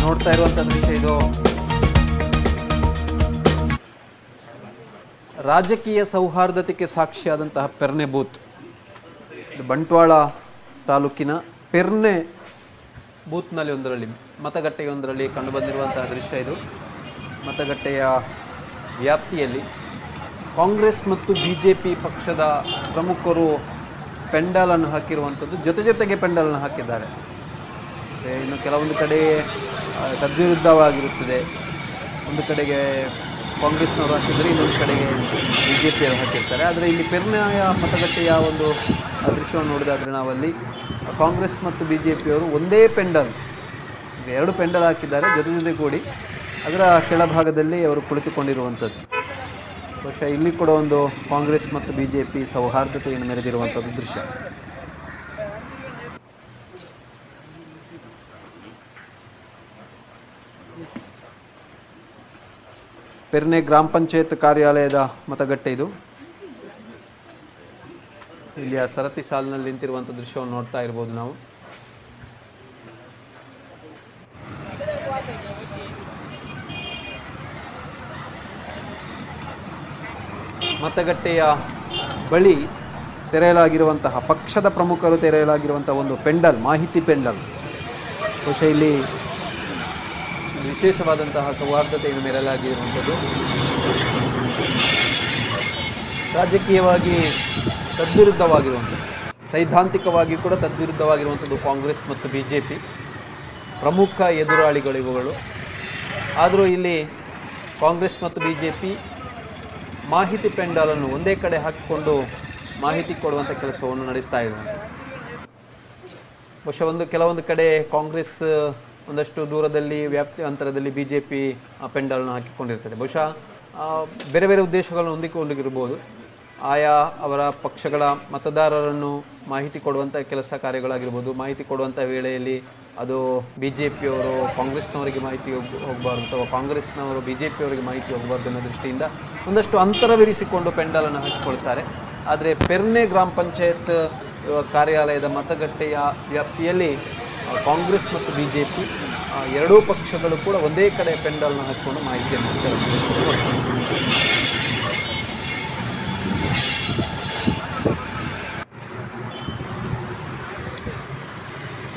ನೋಡ್ತಾ ಇರುವಂಥ ದೃಶ್ಯ ಇದು. ರಾಜಕೀಯ ಸೌಹಾರ್ದತೆಗೆ ಸಾಕ್ಷಿಯಾದಂತಹ ಪೆರ್ನೆ ಬೂತ್, ಇದು ಬಂಟ್ವಾಳ ತಾಲೂಕಿನ ಪೆರ್ನೆ ಬೂತ್ನಲ್ಲಿ ಒಂದರಲ್ಲಿ ಮತಗಟ್ಟೆಯೊಂದರಲ್ಲಿ ಕಂಡುಬಂದಿರುವಂತಹ ದೃಶ್ಯ ಇದು. ಮತಗಟ್ಟೆಯ ವ್ಯಾಪ್ತಿಯಲ್ಲಿ ಕಾಂಗ್ರೆಸ್ ಮತ್ತು BJP ಪಕ್ಷದ ಪ್ರಮುಖರು ಪೆಂಡಾಲನ್ನು ಹಾಕಿರುವಂಥದ್ದು, ಜೊತೆಗೆ ಪೆಂಡಾಲನ್ನು ಹಾಕಿದ್ದಾರೆ. ಇನ್ನು ಕೆಲವೊಂದು ಕಡೆ ತದ್ವಿರುದ್ಧವಾಗಿರುತ್ತದೆ. ಒಂದು ಕಡೆಗೆ ಕಾಂಗ್ರೆಸ್ನವರು ಹಾಕಿದರೆ, ಇನ್ನೊಂದು ಕಡೆಗೆ BJP ಅವರು ಹಾಕಿರ್ತಾರೆ. ಆದರೆ ಇಲ್ಲಿ ಪೆರ್ನೆಯ ಮತಗಟ್ಟೆಯ ಒಂದು ದೃಶ್ಯವನ್ನು ನೋಡಿದಾದರೆ ನಾವಲ್ಲಿ ಕಾಂಗ್ರೆಸ್ ಮತ್ತು ಬಿ ಜೆ ಪಿಯವರು ಒಂದೇ ಪೆಂಡಲ್, ಎರಡು ಪೆಂಡಲ್ ಹಾಕಿದ್ದಾರೆ ಜೊತೆ ಜೊತೆ ಕೂಡಿ, ಅದರ ಕೆಳಭಾಗದಲ್ಲಿ ಅವರು ಕುಳಿತುಕೊಂಡಿರುವಂಥದ್ದು. ಬಹುಶಃ ಇಲ್ಲಿ ಕೂಡ ಒಂದು ಕಾಂಗ್ರೆಸ್ ಮತ್ತು ಬಿ ಜೆ ಪಿ ಸೌಹಾರ್ದತೆಯನ್ನು ಮೆರೆದಿರುವಂಥದ್ದು ದೃಶ್ಯ. ಪೆರ್ನೆ ಗ್ರಾಮ ಪಂಚಾಯತ್ ಕಾರ್ಯಾಲಯದ ಮತಗಟ್ಟೆ ಇದು. ಇಲ್ಲಿಯ ಸರತಿ ಸಾಲಿನಲ್ಲಿ ನಿಂತಿರುವಂಥ ದೃಶ್ಯವನ್ನು ನೋಡ್ತಾ ಇರ್ಬೋದು ನಾವು. ಮತಗಟ್ಟೆಯ ಬಳಿ ತೆರೆಯಲಾಗಿರುವಂತಹ ಪಕ್ಷದ ಪ್ರಮುಖರು ತೆರೆಯಲಾಗಿರುವಂತಹ ಒಂದು ಪೆಂಡಲ್, ಮಾಹಿತಿ ಪೆಂಡಲ್. ಬಹುಶಃ ಇಲ್ಲಿ ವಿಶೇಷವಾದಂತಹ ಸೌಹಾರ್ದತೆಯನ್ನು ಮೆರೆಯಲಾಗಿರುವಂಥದ್ದು. ರಾಜಕೀಯವಾಗಿ ತದ್ವಿರುದ್ಧವಾಗಿರುವಂಥದ್ದು, ಸೈದ್ಧಾಂತಿಕವಾಗಿ ಕೂಡ ತದ್ವಿರುದ್ಧವಾಗಿರುವಂಥದ್ದು ಕಾಂಗ್ರೆಸ್ ಮತ್ತು ಬಿ ಜೆ ಪಿ ಪ್ರಮುಖ ಎದುರಾಳಿಗಳು ಇವುಗಳು. ಆದರೂ ಇಲ್ಲಿ ಕಾಂಗ್ರೆಸ್ ಮತ್ತು ಬಿ ಜೆ ಪಿ ಮಾಹಿತಿ ಪೆಂಡಲನ್ನು ಒಂದೇ ಕಡೆ ಹಾಕಿಕೊಂಡು ಮಾಹಿತಿ ಕೊಡುವಂಥ ಕೆಲಸವನ್ನು ನಡೆಸ್ತಾ ಇರುವಂಥದ್ದು. ಬಹುಶಃ ಕೆಲವೊಂದು ಕಡೆ ಕಾಂಗ್ರೆಸ್ ಒಂದಷ್ಟು ದೂರದಲ್ಲಿ ವ್ಯಾಪ್ತಿ ಅಂತರದಲ್ಲಿ ಬಿ ಜೆ ಪಿ ಪೆಂಡಲನ್ನು ಹಾಕಿಕೊಂಡಿರ್ತದೆ. ಬಹುಶಃ ಬೇರೆ ಬೇರೆ ಉದ್ದೇಶಗಳನ್ನು ಹೊಂದಿಕೊಂಡಿರ್ಬೋದು. ಆಯಾ ಅವರ ಪಕ್ಷಗಳ ಮತದಾರರನ್ನು ಮಾಹಿತಿ ಕೊಡುವಂಥ ಕೆಲಸ ಕಾರ್ಯಗಳಾಗಿರ್ಬೋದು. ಮಾಹಿತಿ ಕೊಡುವಂಥ ವೇಳೆಯಲ್ಲಿ ಅದು ಬಿ ಜೆ ಪಿಯವರು ಕಾಂಗ್ರೆಸ್ನವರಿಗೆ ಮಾಹಿತಿ ಹೋಗಬಾರ್ದು ಅಥವಾ ಕಾಂಗ್ರೆಸ್ನವರು ಬಿ ಜೆ ಪಿಯವರಿಗೆ ಮಾಹಿತಿ ಹೋಗಬಾರ್ದು ಅನ್ನೋ ದೃಷ್ಟಿಯಿಂದ ಒಂದಷ್ಟು ಅಂತರವಿರಿಸಿಕೊಂಡು ಪೆಂಡಲನ್ನು ಹಾಕಿಕೊಳ್ತಾರೆ. ಆದರೆ ಪೆರ್ನೆ ಗ್ರಾಮ ಪಂಚಾಯತ್ ಕಾರ್ಯಾಲಯದ ಮತಗಟ್ಟೆಯ ವ್ಯಾಪ್ತಿಯಲ್ಲಿ ಕಾಂಗ್ರೆಸ್ ಮತ್ತು ಬಿ ಜೆ ಪಿ ಎರಡೂ ಪಕ್ಷಗಳು ಕೂಡ ಒಂದೇ ಕಡೆ ಪೆಂಡಲ್ನ ಹಾಕಿಕೊಂಡು ಮಾಹಿತಿಯನ್ನು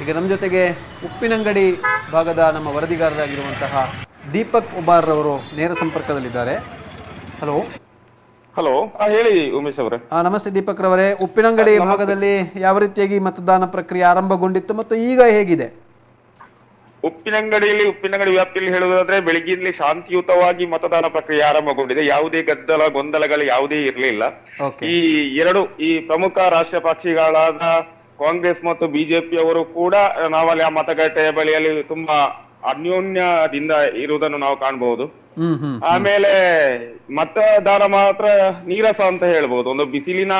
ಈಗ ನಮ್ಮ ಜೊತೆಗೆ ಉಪ್ಪಿನಂಗಡಿ ಭಾಗದ ನಮ್ಮ ವರದಿಗಾರರಾಗಿರುವಂತಹ ದೀಪಕ್ ಉಬಾರ್ ಅವರು ನೇರ ಸಂಪರ್ಕದಲ್ಲಿದ್ದಾರೆ. ಹಲೋ ಹಲೋ, ಹೇಳಿ ಉಮೇಶ್ ಅವರೇ. ನಮಸ್ತೆ ದೀಪಕ್ ರವರೇ. ಉಪ್ಪಿನಂಗಡಿ ಭಾಗದಲ್ಲಿ ಯಾವ ರೀತಿಯಾಗಿ ಮತದಾನ ಪ್ರಕ್ರಿಯೆ ಆರಂಭಗೊಂಡಿತ್ತು ಮತ್ತು ಈಗ ಹೇಗಿದೆ? ಉಪ್ಪಿನಂಗಡಿ ವ್ಯಾಪ್ತಿಯಲ್ಲಿ ಹೇಳುವುದಾದ್ರೆ ಬೆಳಿಗ್ಗೆಯಲ್ಲಿ ಶಾಂತಿಯುತವಾಗಿ ಮತದಾನ ಪ್ರಕ್ರಿಯೆ ಆರಂಭಗೊಂಡಿದೆ. ಯಾವುದೇ ಗೊಂದಲಗಳು ಯಾವುದೇ ಇರಲಿಲ್ಲ. ಈ ಪ್ರಮುಖ ರಾಷ್ಟ್ರೀಯ ಪಕ್ಷಿಗಳಾದ ಕಾಂಗ್ರೆಸ್ ಮತ್ತು ಬಿಜೆಪಿ ಅವರು ಕೂಡ ನಾವಲ್ಲಿ ಆ ಮತಗಟ್ಟೆಯ ಬಳಿಯಲ್ಲಿ ತುಂಬಾ ಅನ್ಯೋನ್ಯದಿಂದ ಇರುವುದನ್ನು ನಾವು ಕಾಣಬಹುದು. ಆಮೇಲೆ ಮತದಾನ ಮಾತ್ರ ನೀರಸ ಅಂತ ಹೇಳ್ಬಹುದು. ಒಂದು ಬಿಸಿಲಿನ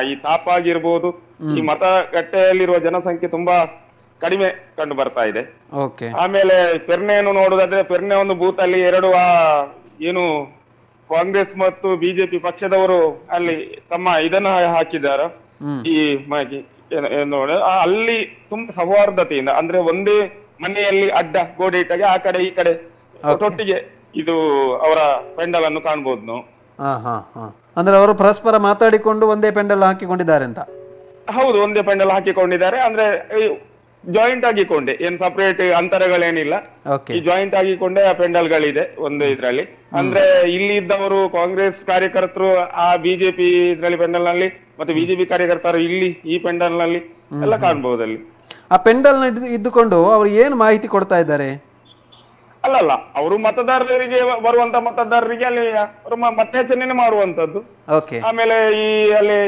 ಈ ತಾಪ ಆಗಿರ್ಬೋದು, ಈ ಮತಗಟ್ಟೆಯಲ್ಲಿರುವ ಜನಸಂಖ್ಯೆ ತುಂಬಾ ಕಡಿಮೆ ಕಂಡು ಬರ್ತಾ ಇದೆ. ಆಮೇಲೆ ಪೆರ್ನೆಯನ್ನು ನೋಡುದಾದ್ರೆ ಪೆರ್ನೆ ಒಂದು ಬೂತ್ ಅಲ್ಲಿ ಏನು ಕಾಂಗ್ರೆಸ್ ಮತ್ತು ಬಿಜೆಪಿ ಪಕ್ಷದವರು ಅಲ್ಲಿ ತಮ್ಮ ಇದನ್ನ ಹಾಕಿದ್ದಾರೆ. ಈ ಅಲ್ಲಿ ತುಂಬಾ ಸೌಹಾರ್ದತೆಯಿಂದ, ಅಂದ್ರೆ ಒಂದೇ ಮನೆಯಲ್ಲಿ ಅಡ್ಡ ಗೋಡೆ ಇಟ್ಟಾಗೆ ಆ ಕಡೆ ಈ ಕಡೆ ಒಟ್ಟಿಗೆ ಇದು ಅವರ ಪೆಂಡಲ್ ಅನ್ನು ಕಾಣಬಹುದು ನಾವು. ಅಂದ್ರೆ ಅವರು ಪರಸ್ಪರ ಮಾತಾಡಿಕೊಂಡು ಒಂದೇ ಪೆಂಡಲ್ ಹಾಕಿಕೊಂಡಿದ್ದಾರೆ ಅಂತ? ಹೌದು, ಒಂದೇ ಪೆಂಡಲ್ ಹಾಕಿಕೊಂಡಿದ್ದಾರೆ. ಅಂದ್ರೆ ಜಾಯಿಂಟ್ ಆಗಿಕೊಂಡೆ, ಏನ್ ಸಪರೇಟ್ ಅಂತರಗಳೇನಿಲ್ಲ, ಈ ಜಾಯಿಂಟ್ ಆಗಿಕೊಂಡೆ ಆ ಪೆಂಡಲ್ ಗಳಿದೆ ಒಂದು ಇದ್ರಲ್ಲಿ. ಅಂದ್ರೆ ಇಲ್ಲಿ ಇದ್ದವರು ಕಾಂಗ್ರೆಸ್ ಕಾರ್ಯಕರ್ತರು ಆ ಬಿಜೆಪಿ ಇದ್ರಲ್ಲಿ ಪೆಂಡಲ್ ನಲ್ಲಿ, ಮತ್ತೆ ಬಿಜೆಪಿ ಕಾರ್ಯಕರ್ತರು ಇಲ್ಲಿ ಈ ಪೆಂಡಲ್ ನಲ್ಲಿ ಎಲ್ಲ ಕಾಣಬಹುದು. ಅಲ್ಲಿ ಆ ಪೆಂಡಲ್ ಇದ್ದುಕೊಂಡು ಅವರು ಏನು ಮಾಹಿತಿ ಕೊಡ್ತಾ ಇದ್ದಾರೆ? ಅಲ್ಲಲ್ಲ, ಅವರು ಮತದಾರರಿಗೆ ಬರುವಂತ ಮತದಾರರಿಗೆ ಅಲ್ಲಿ ಮತಯಾಚನೆ ಮಾಡುವಂತದ್ದು. ಆಮೇಲೆ ಈ ಅಲ್ಲಿ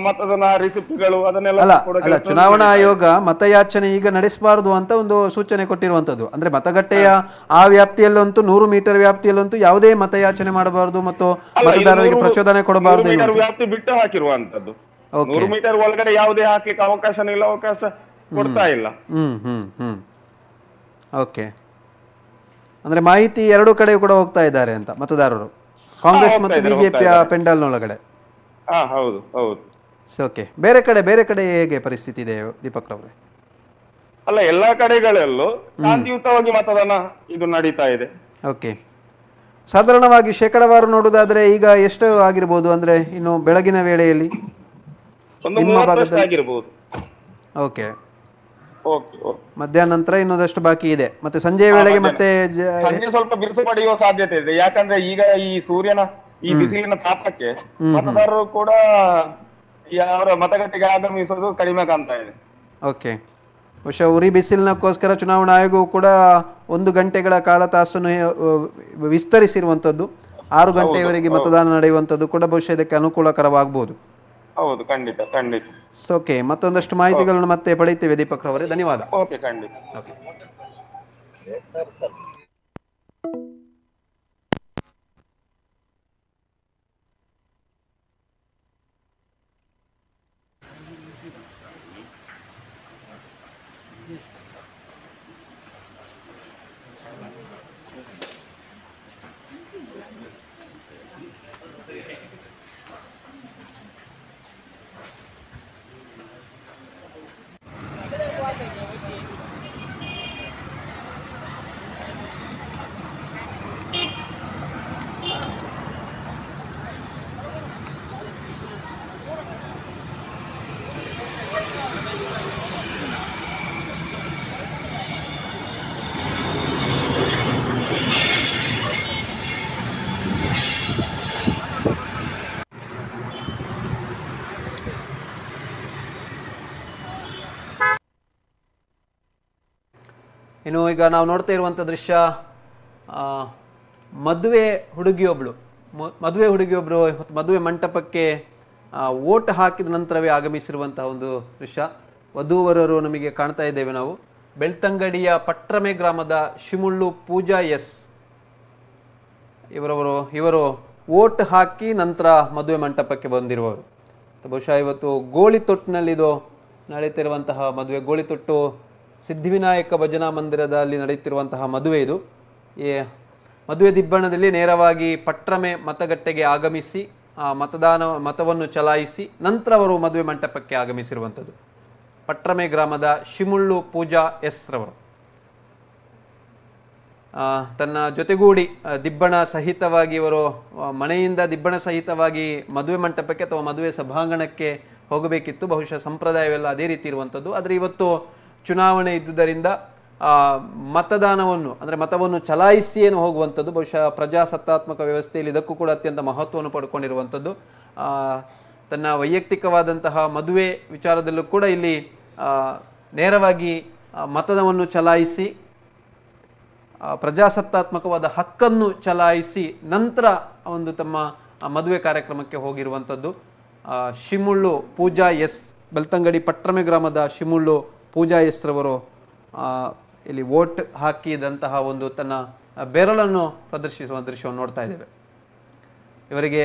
ಮತದಾನ ರಿಸಿಪ್ಟ್ಗಳು ಅದನ್ನೆಲ್ಲ ಚುನಾವಣಾ ಆಯೋಗ ಮತಯಾಚನೆ ಈಗ ನಡೆಸಬಾರದು ಅಂತ ಒಂದು ಸೂಚನೆ ಕೊಟ್ಟಿರುವಂತದ್ದು. ಅಂದ್ರೆ ಮತಗಟ್ಟೆಯ ಆ ವ್ಯಾಪ್ತಿಯಲ್ಲಂತೂ 100 ಮೀಟರ್ ವ್ಯಾಪ್ತಿಯಲ್ಲಂತೂ ಯಾವುದೇ ಮತಯಾಚನೆ ಮಾಡಬಾರದು ಮತ್ತು ಮತದಾರರಿಗೆ ಪ್ರಚೋದನೆ ಕೊಡಬಾರದು ವ್ಯಾಪ್ತಿ ಬಿಟ್ಟು ಹಾಕಿರುವಂತದ್ದು. 100 ಮೀಟರ್ ಒಳಗಡೆ ಯಾವುದೇ ಹಾಕ್ಲಿಕ್ಕೆ ಅವಕಾಶ ಕೊಡ್ತಾ ಇಲ್ಲ. ಓಕೆ, ಅಂದ್ರೆ ಮಾಹಿತಿ ಎರಡು ಕಡೆ ಕೂಡ ಹೋಗ್ತಾ ಇದ್ದಾರೆ ಅಂತ ಮತದಾರರು, ಕಾಂಗ್ರೆಸ್ ಮತ್ತು ಬಿಜೆಪಿಯ ಪೆಂಡಲ್ ಒಳಗಡೆ. ಹೌದು ಹೌದು. ಓಕೆ, ಬೇರೆ ಕಡೆ ಹೇಗೆ ಪರಿಸ್ಥಿತಿ ಇದೆ ದೀಪಕ್ ರವರೇ? ಅಲ್ಲ, ಎಲ್ಲಾ ಕಡೆಗಳಲ್ಲೂ ಶಾಂತಿಯುತವಾಗಿ ಮತದಾನ ಇದು ನಡೀತಾ ಇದೆ. ಓಕೆ, ಸಾಧಾರಣವಾಗಿ ಶೇಕಡಾವಾರು ನೋಡುವುದಾದ್ರೆ ಈಗ ಎಷ್ಟು ಆಗಿರ್ಬೋದು? ಅಂದ್ರೆ ಇನ್ನು ಬೆಳಗಿನ ವೇಳೆಯಲ್ಲಿ ನಿಮ್ಮ ಭಾಗದಲ್ಲಿ ಓಕೆ, ಮಧ್ಯಾಹ್ನ ನಂತರ ಇನ್ನೊಂದಷ್ಟು ಬಾಕಿ ಇದೆ, ಮತ್ತೆ ಸಂಜೆ ವೇಳೆಗೆ ಮತ್ತೆ ಸಂಜೆ ಸ್ವಲ್ಪ ಬಿರುಸು ಪಡೆಯುವ ಸಾಧ್ಯತೆ ಇದೆ. ಯಾಕಂದ್ರೆ ಈಗ ಈ ಸೂರ್ಯನ ಈ ಬಿಸಿಲಿನ ತಾಪಕ್ಕೆ ಮತದಾರರು ಕೂಡ ಅವರ ಮತಗಟ್ಟೆಗೆ ಆಗಮಿಸೋದು ಕಡಿಮೆ ಕಾಣ್ತಾ ಇದೆ. ಓಕೆ, ಬಹುಶಃ ಉರಿ ಬಿಸಿಲಿನಕ್ಕೋಸ್ಕರ ಚುನಾವಣಾ ಆಯೋಗವು ಕೂಡ 1 ಗಂಟೆಗಳ ಕಾಲತಾಸನ್ನು ವಿಸ್ತರಿಸಿರುವಂಥದ್ದು. 6 ಗಂಟೆಯವರೆಗೆ ಮತದಾನ ನಡೆಯುವಂಥದ್ದು ಕೂಡ ಬಹುಶಃ ಇದಕ್ಕೆ ಅನುಕೂಲಕರವಾಗಬಹುದು. ಹೌದು, ಖಂಡಿತ ಖಂಡಿತ. ಓಕೆ, ಮತ್ತೊಂದಷ್ಟು ಮಾಹಿತಿಗಳನ್ನು ಮತ್ತೆ ಪಡೆಯುತ್ತೇವೆ ದೀಪಕ್ ರವರೇ, ಧನ್ಯವಾದ. ಓಕೆ, ಖಂಡಿತ. ಓಕೆ. ಇನ್ನು ಈಗ ನಾವು ನೋಡ್ತಾ ಇರುವಂಥ ದೃಶ್ಯ, ಮದುವೆ ಹುಡುಗಿಯೊಬ್ಬಳು ಮತ್ತು ಮದುವೆ ಮಂಟಪಕ್ಕೆ ವೋಟ್ ಹಾಕಿದ ನಂತರವೇ ಆಗಮಿಸಿರುವಂತಹ ಒಂದು ದೃಶ್ಯ. ವಧೂವರರು ನಮಗೆ ಕಾಣ್ತಾ ಇದ್ದೇವೆ ನಾವು. ಬೆಳ್ತಂಗಡಿಯ ಪಟ್ರಮೆ ಗ್ರಾಮದ ಶಿಮುಳ್ಳು ಪೂಜಾ ಎಸ್ ಇವರು ವೋಟ್ ಹಾಕಿ ನಂತರ ಮದುವೆ ಮಂಟಪಕ್ಕೆ ಬಂದಿರುವವರು. ಬಹುಶಃ ಇವತ್ತು ಗೋಳಿತೊಟ್ಟಿನಲ್ಲಿದು ನಡೀತಿರುವಂತಹ ಮದುವೆ. ಗೋಳಿತೊಟ್ಟು ಸಿದ್ಧಿವಿನಾಯಕ ಭಜನಾ ಮಂದಿರದಲ್ಲಿ ನಡೆಯುತ್ತಿರುವಂತಹ ಮದುವೆ ಇದು. ಈ ಮದುವೆ ದಿಬ್ಬಣದಲ್ಲಿ ನೇರವಾಗಿ ಪಟ್ರಮೆ ಮತಗಟ್ಟೆಗೆ ಆಗಮಿಸಿ ಮತವನ್ನು ಚಲಾಯಿಸಿ ನಂತರ ಅವರು ಮದುವೆ ಮಂಟಪಕ್ಕೆ ಆಗಮಿಸಿರುವಂಥದ್ದು. ಪಟ್ರಮೆ ಗ್ರಾಮದ ಶಿಮುಳ್ಳು ಪೂಜಾ ಎಸ್ ರವರು ತನ್ನ ಜೊತೆಗೂಡಿ ದಿಬ್ಬಣ ಸಹಿತವಾಗಿ ಇವರು ಮನೆಯಿಂದ ದಿಬ್ಬಣ ಸಹಿತವಾಗಿ ಮದುವೆ ಮಂಟಪಕ್ಕೆ ಅಥವಾ ಮದುವೆ ಸಭಾಂಗಣಕ್ಕೆ ಹೋಗಬೇಕಿತ್ತು. ಬಹುಶಃ ಸಂಪ್ರದಾಯವೆಲ್ಲ ಅದೇ ರೀತಿ ಇರುವಂಥದ್ದು. ಆದರೆ ಇವತ್ತು ಚುನಾವಣೆ ಇದ್ದುದರಿಂದ ಮತವನ್ನು ಚಲಾಯಿಸಿ ಏನು ಹೋಗುವಂಥದ್ದು. ಬಹುಶಃ ಪ್ರಜಾಸತ್ತಾತ್ಮಕ ವ್ಯವಸ್ಥೆಯಲ್ಲಿ ಇದಕ್ಕೂ ಕೂಡ ಅತ್ಯಂತ ಮಹತ್ವವನ್ನು ಪಡ್ಕೊಂಡಿರುವಂಥದ್ದು. ತನ್ನ ವೈಯಕ್ತಿಕವಾದಂತಹ ಮದುವೆ ವಿಚಾರದಲ್ಲೂ ಕೂಡ ಇಲ್ಲಿ ನೇರವಾಗಿ ಮತವನ್ನು ಚಲಾಯಿಸಿ ಪ್ರಜಾಸತ್ತಾತ್ಮಕವಾದ ಹಕ್ಕನ್ನು ಚಲಾಯಿಸಿ ನಂತರ ಒಂದು ತಮ್ಮ ಮದುವೆ ಕಾರ್ಯಕ್ರಮಕ್ಕೆ ಹೋಗಿರುವಂಥದ್ದು. ಶಿಮುಳ್ಳು ಪೂಜಾ ಎಸ್, ಬೆಳ್ತಂಗಡಿ ಪಟ್ರಮೆ ಗ್ರಾಮದ ಶಿಮುಳ್ಳು ಪೂಜಾ ಎಸ್ ರವರು ಇಲ್ಲಿ ವೋಟ್ ಹಾಕಿದಂತಹ ಒಂದು ತನ್ನ ಬೆರಳನ್ನು ಪ್ರದರ್ಶಿಸುವ ದೃಶ್ಯವನ್ನು ನೋಡ್ತಾ ಇದ್ದೇವೆ. ಇವರಿಗೆ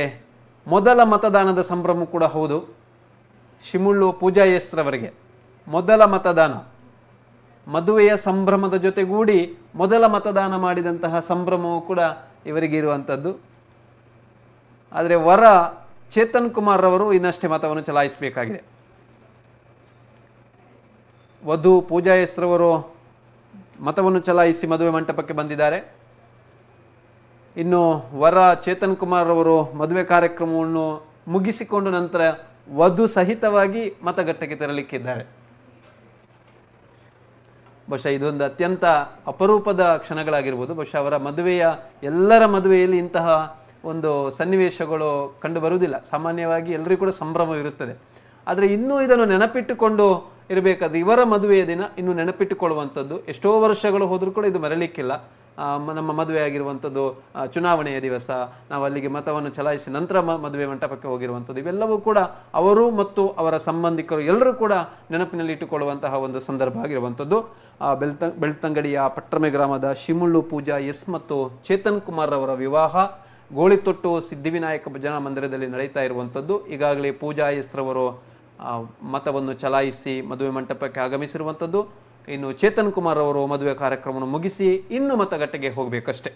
ಮೊದಲ ಮತದಾನದ ಸಂಭ್ರಮ ಕೂಡ ಹೌದು. ಶಿಮುಳ್ಳು ಪೂಜಾ ಎಸ್ ರವರಿಗೆ ಮೊದಲ ಮತದಾನ, ಮದುವೆಯ ಸಂಭ್ರಮದ ಜೊತೆಗೂಡಿ ಮೊದಲ ಮತದಾನ ಮಾಡಿದಂತಹ ಸಂಭ್ರಮವೂ ಕೂಡ ಇವರಿಗೆ ಇರುವಂಥದ್ದು. ಆದರೆ ವರ ಚೇತನ್ ಕುಮಾರ್ ರವರು ಇನ್ನಷ್ಟೇ ಮತವನ್ನು ಚಲಾಯಿಸಬೇಕಾಗಿದೆ. ವಧು ಪೂಜಾ ಎಸ್ ರವರು ಮತವನ್ನು ಚಲಾಯಿಸಿ ಮದುವೆ ಮಂಟಪಕ್ಕೆ ಬಂದಿದ್ದಾರೆ. ಇನ್ನು ವರ ಚೇತನ್ ಕುಮಾರ್ ಅವರು ಮದುವೆ ಕಾರ್ಯಕ್ರಮವನ್ನು ಮುಗಿಸಿಕೊಂಡು ನಂತರ ವಧು ಸಹಿತವಾಗಿ ಮತಗಟ್ಟೆಗೆ ತೆರಳಿಕ್ಕಿದ್ದಾರೆ. ಬಹುಶಃ ಇದೊಂದು ಅತ್ಯಂತ ಅಪರೂಪದ ಕ್ಷಣಗಳಾಗಿರ್ಬೋದು. ಬಹುಶಃ ಅವರ ಎಲ್ಲರ ಮದುವೆಯಲ್ಲಿ ಇಂತಹ ಒಂದು ಸನ್ನಿವೇಶಗಳು ಕಂಡು ಬರುವುದಿಲ್ಲ. ಸಾಮಾನ್ಯವಾಗಿ ಎಲ್ಲರಿಗೂ ಕೂಡ ಸಂಭ್ರಮವಿರುತ್ತದೆ. ಆದರೆ ಇನ್ನೂ ಇದನ್ನು ನೆನಪಿಟ್ಟುಕೊಂಡು ಇರಬೇಕಾದ್ರೆ ಇವರ ಮದುವೆಯ ದಿನ ಇನ್ನು ನೆನಪಿಟ್ಟುಕೊಳ್ಳುವಂಥದ್ದು. ಎಷ್ಟೋ ವರ್ಷಗಳು ಹೋದರೂ ಕೂಡ ಇದು ಮರಲಿಕ್ಕಿಲ್ಲ. ನಮ್ಮ ಮದುವೆ ಆಗಿರುವಂಥದ್ದು ಚುನಾವಣೆಯ ದಿವಸ, ನಾವು ಅಲ್ಲಿಗೆ ಮತವನ್ನು ಚಲಾಯಿಸಿ ನಂತರ ಮದುವೆ ಮಂಟಪಕ್ಕೆ ಹೋಗಿರುವಂಥದ್ದು, ಇವೆಲ್ಲವೂ ಕೂಡ ಅವರು ಮತ್ತು ಅವರ ಸಂಬಂಧಿಕರು ಎಲ್ಲರೂ ಕೂಡ ನೆನಪಿನಲ್ಲಿ ಇಟ್ಟುಕೊಳ್ಳುವಂತಹ ಒಂದು ಸಂದರ್ಭ ಆಗಿರುವಂಥದ್ದು. ಬೆಳ್ತಂಗಡಿಯ ಪಟ್ರಮೆ ಗ್ರಾಮದ ಶಿಮುಳ್ಳು ಪೂಜಾ ಎಸ್ ಮತ್ತು ಚೇತನ್ ಕುಮಾರ್ ಅವರ ವಿವಾಹ ಗೋಳಿತೊಟ್ಟು ಸಿದ್ಧಿವಿನಾಯಕ ಭಜನಾ ಮಂದಿರದಲ್ಲಿ ನಡೀತಾ ಇರುವಂಥದ್ದು. ಈಗಾಗಲೇ ಪೂಜಾ ಎಸ್ ರವರು ಮತವನ್ನು ಚಲಾಯಿಸಿ ಮದುವೆ ಮಂಟಪಕ್ಕೆ ಆಗಮಿಸಿರುವಂಥದ್ದು. ಇನ್ನು ಚೇತನ್ ಕುಮಾರ್ ಅವರು ಮದುವೆ ಕಾರ್ಯಕ್ರಮವನ್ನು ಮುಗಿಸಿ ಇನ್ನು ಮತಗಟ್ಟೆಗೆ ಹೋಗಬೇಕಷ್ಟೆ.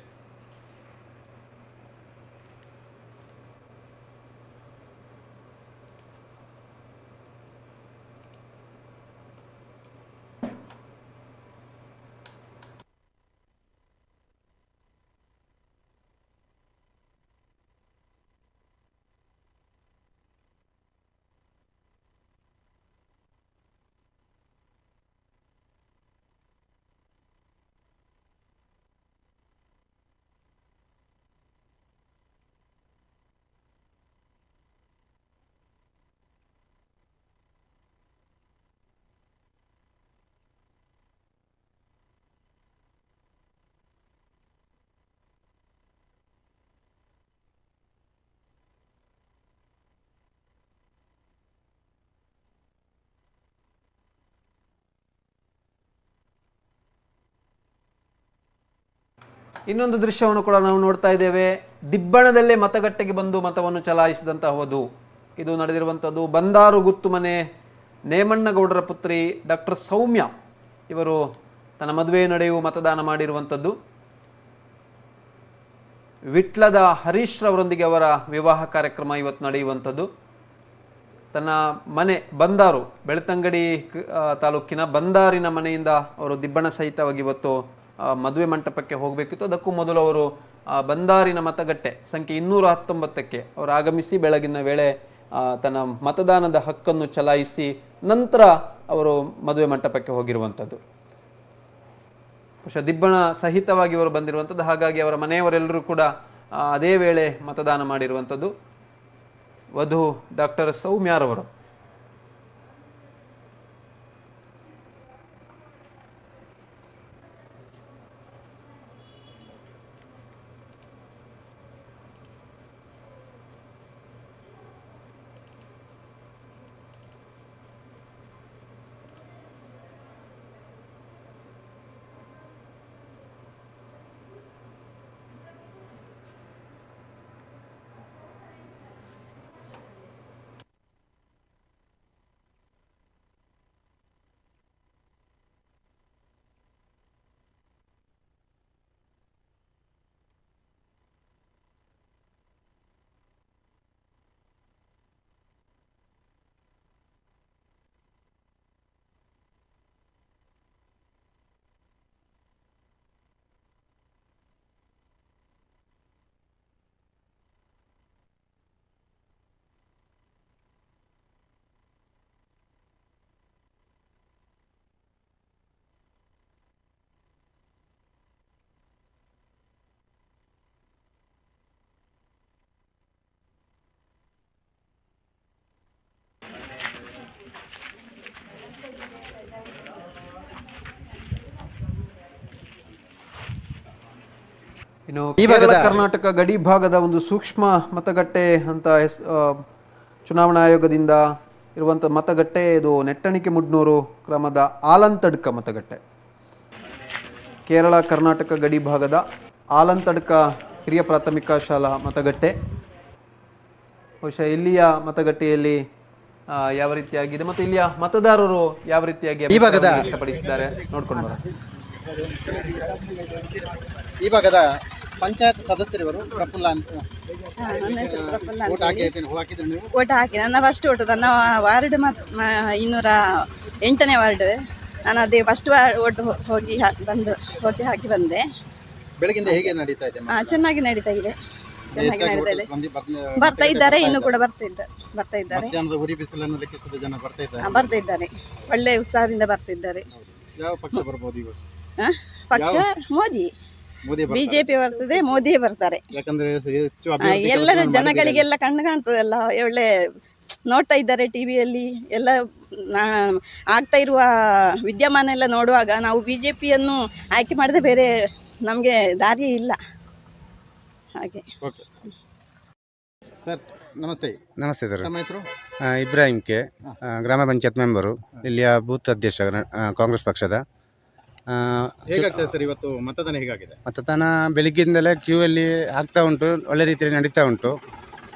ಇನ್ನೊಂದು ದೃಶ್ಯವನ್ನು ಕೂಡ ನಾವು ನೋಡ್ತಾ ಇದ್ದೇವೆ. ದಿಬ್ಬಣದಲ್ಲೇ ಮತಗಟ್ಟೆಗೆ ಬಂದು ಮತವನ್ನು ಚಲಾಯಿಸಿದಂತಹ ವಧು. ಇದು ನಡೆದಿರುವಂಥದ್ದು ಬಂದಾರು ಗುತ್ತುಮನೆ ನೇಮಣ್ಣಗೌಡರ ಪುತ್ರಿ ಡಾಕ್ಟರ್ ಸೌಮ್ಯ ಇವರು ತನ್ನ ಮದುವೆ ನಡೆಯುವ ಮತದಾನ ಮಾಡಿರುವಂಥದ್ದು. ವಿಟ್ಲದ ಹರೀಶ್ ರವರೊಂದಿಗೆ ಅವರ ವಿವಾಹ ಕಾರ್ಯಕ್ರಮ ಇವತ್ತು ನಡೆಯುವಂಥದ್ದು. ತನ್ನ ಮನೆ ಬಂದಾರು, ಬೆಳ್ತಂಗಡಿ ತಾಲೂಕಿನ ಬಂದಾರಿನ ಮನೆಯಿಂದ ಅವರು ದಿಬ್ಬಣ ಸಹಿತವಾಗಿ ಇವತ್ತು ಮದುವೆ ಮಂಟಪಕ್ಕೆ ಹೋಗಬೇಕಿತ್ತು. ಅದಕ್ಕೂ ಮೊದಲು ಅವರು ಬಂದಾರಿನ ಮತಗಟ್ಟೆ ಸಂಖ್ಯೆ 219ಕ್ಕೆ ಅವರು ಆಗಮಿಸಿ ಬೆಳಗಿನ ವೇಳೆ ತನ್ನ ಮತದಾನದ ಹಕ್ಕನ್ನು ಚಲಾಯಿಸಿ ನಂತರ ಅವರು ಮದುವೆ ಮಂಟಪಕ್ಕೆ ಹೋಗಿರುವಂಥದ್ದು. ಬಹುಶಃ ದಿಬ್ಬಣ ಸಹಿತವಾಗಿ ಇವರು ಬಂದಿರುವಂಥದ್ದು. ಹಾಗಾಗಿ ಅವರ ಮನೆಯವರೆಲ್ಲರೂ ಕೂಡ ಅದೇ ವೇಳೆ ಮತದಾನ ಮಾಡಿರುವಂಥದ್ದು. ವಧು ಡಾಕ್ಟರ್ ಸೌಮ್ಯಾರವರು. ಇನ್ನು ಕೇರಳ ಕರ್ನಾಟಕ ಗಡಿ ಭಾಗದ ಒಂದು ಸೂಕ್ಷ್ಮ ಮತಗಟ್ಟೆ ಅಂತ ಚುನಾವಣಾ ಆಯೋಗದಿಂದ ಇರುವಂಥ ಮತಗಟ್ಟೆ ಇದು ನೆಟ್ಟಣಿಕೆ ಮುಡ್ನೂರು ಗ್ರಾಮದ ಆಲಂತಡ್ಕ ಮತಗಟ್ಟೆ. ಕೇರಳ ಕರ್ನಾಟಕ ಗಡಿ ಭಾಗದ ಆಲಂತಡ್ಕ ಹಿರಿಯ ಪ್ರಾಥಮಿಕ ಶಾಲಾ ಮತಗಟ್ಟೆ. ಬಹುಶಃ ಇಲ್ಲಿಯ ಮತಗಟ್ಟೆಯಲ್ಲಿ ಯಾವ ರೀತಿಯಾಗಿದೆ ಮತ್ತು ಇಲ್ಲಿಯ ಮತದಾರರು ಯಾವ ರೀತಿಯಾಗಿ ವ್ಯಕ್ತಪಡಿಸಿದ್ದಾರೆ ನೋಡ್ಕೊಂಡು ಬರೋಣ. ಈ ಭಾಗದ ಪಂಚಾಯತ್ ಸದಸ್ಯರಿವರು ಪ್ರಫುಲ್ಲ ಅಂತ ಓಟ್ ಹಾಕಿ ನನ್ನ ಫಸ್ಟ್ ಓಟು ನನ್ನ ವಾರ್ಡ್ 208ನೇ ವಾರ್ಡ್. ನಾನು ಅದೇ ಫಸ್ಟ್ ಓಟ್ ಹೋಗಿ ಹಾಕಿ ಬಂದೆ. ಬೆಳಗಿಂದ ಹೇಗೆ ನಡೀತಾ ಇದೆ? ಚೆನ್ನಾಗಿ ನಡೀತಾ ಇದೆ. ಬರ್ತಾ ಇದ್ದಾರೆ, ಇನ್ನು ಕೂಡ ಬರ್ತಾ ಇದ್ದಾರೆ. ಉರಿ ಬಿಸಿಲನ್ನು ಲೆಕ್ಕಿಸದ ಜನ ಬರ್ತಾ ಇದ್ದಾರೆ. ಒಳ್ಳೆ ಉತ್ಸಾಹದಿಂದ ಬರ್ತಿದ್ದಾರೆ. ಯಾವ ಪಕ್ಷ ಬರ್ಬೋದು ಈಗ? ಪಕ್ಷ ಮೋದಿ, ಬಿಜೆಪಿ ಬರ್ತದೆ, ಮೋದಿಯೇ ಬರ್ತಾರೆ. ಯಾಕಂದ್ರೆ ಎಲ್ಲರ ಜನಗಳಿಗೆಲ್ಲ ಕಣ್ಣು ಕಾಣ್ತದಲ್ಲ, ಒಳ್ಳೆ ನೋಡ್ತಾ ಇದ್ದಾರೆ ಟಿವಿಯಲ್ಲಿ ಎಲ್ಲ ಆಗ್ತಾ ಇರುವ ವಿದ್ಯಮಾನ ಎಲ್ಲ ನೋಡುವಾಗ ನಾವು ಬಿಜೆಪಿಯನ್ನು ಆಯ್ಕೆ ಮಾಡಿದ್ರೆ ಬೇರೆ ನಮಗೆ ದಾರಿ ಇಲ್ಲ. ಹಾಗೆ ಸರ್ ನಮಸ್ತೆ. ನಮಸ್ತೆ ಸರ್. ನಮ್ಮ ಹೆಸರು? ಇಬ್ರಾಹಿಂ ಕೆ, ಗ್ರಾಮ ಪಂಚಾಯತ್ ಮೆಂಬರು, ಇಲ್ಲಿಯ ಬೂತ್ ಅಧ್ಯಕ್ಷ ಕಾಂಗ್ರೆಸ್ ಪಕ್ಷದ. ಹೇಗಾಗ್ತದೆ ಸರ್ ಇವತ್ತು ಮತದಾನ? ಹೇಗಾಗಿದೆ ಮತದಾನ? ಬೆಳಿಗ್ಗೆಯಿಂದಲೇ ಕ್ಯೂ ಅಲ್ಲಿ ಆಗ್ತಾ ಉಂಟು, ಒಳ್ಳೆ ರೀತಿಯಲ್ಲಿ ನಡೀತಾ ಉಂಟು.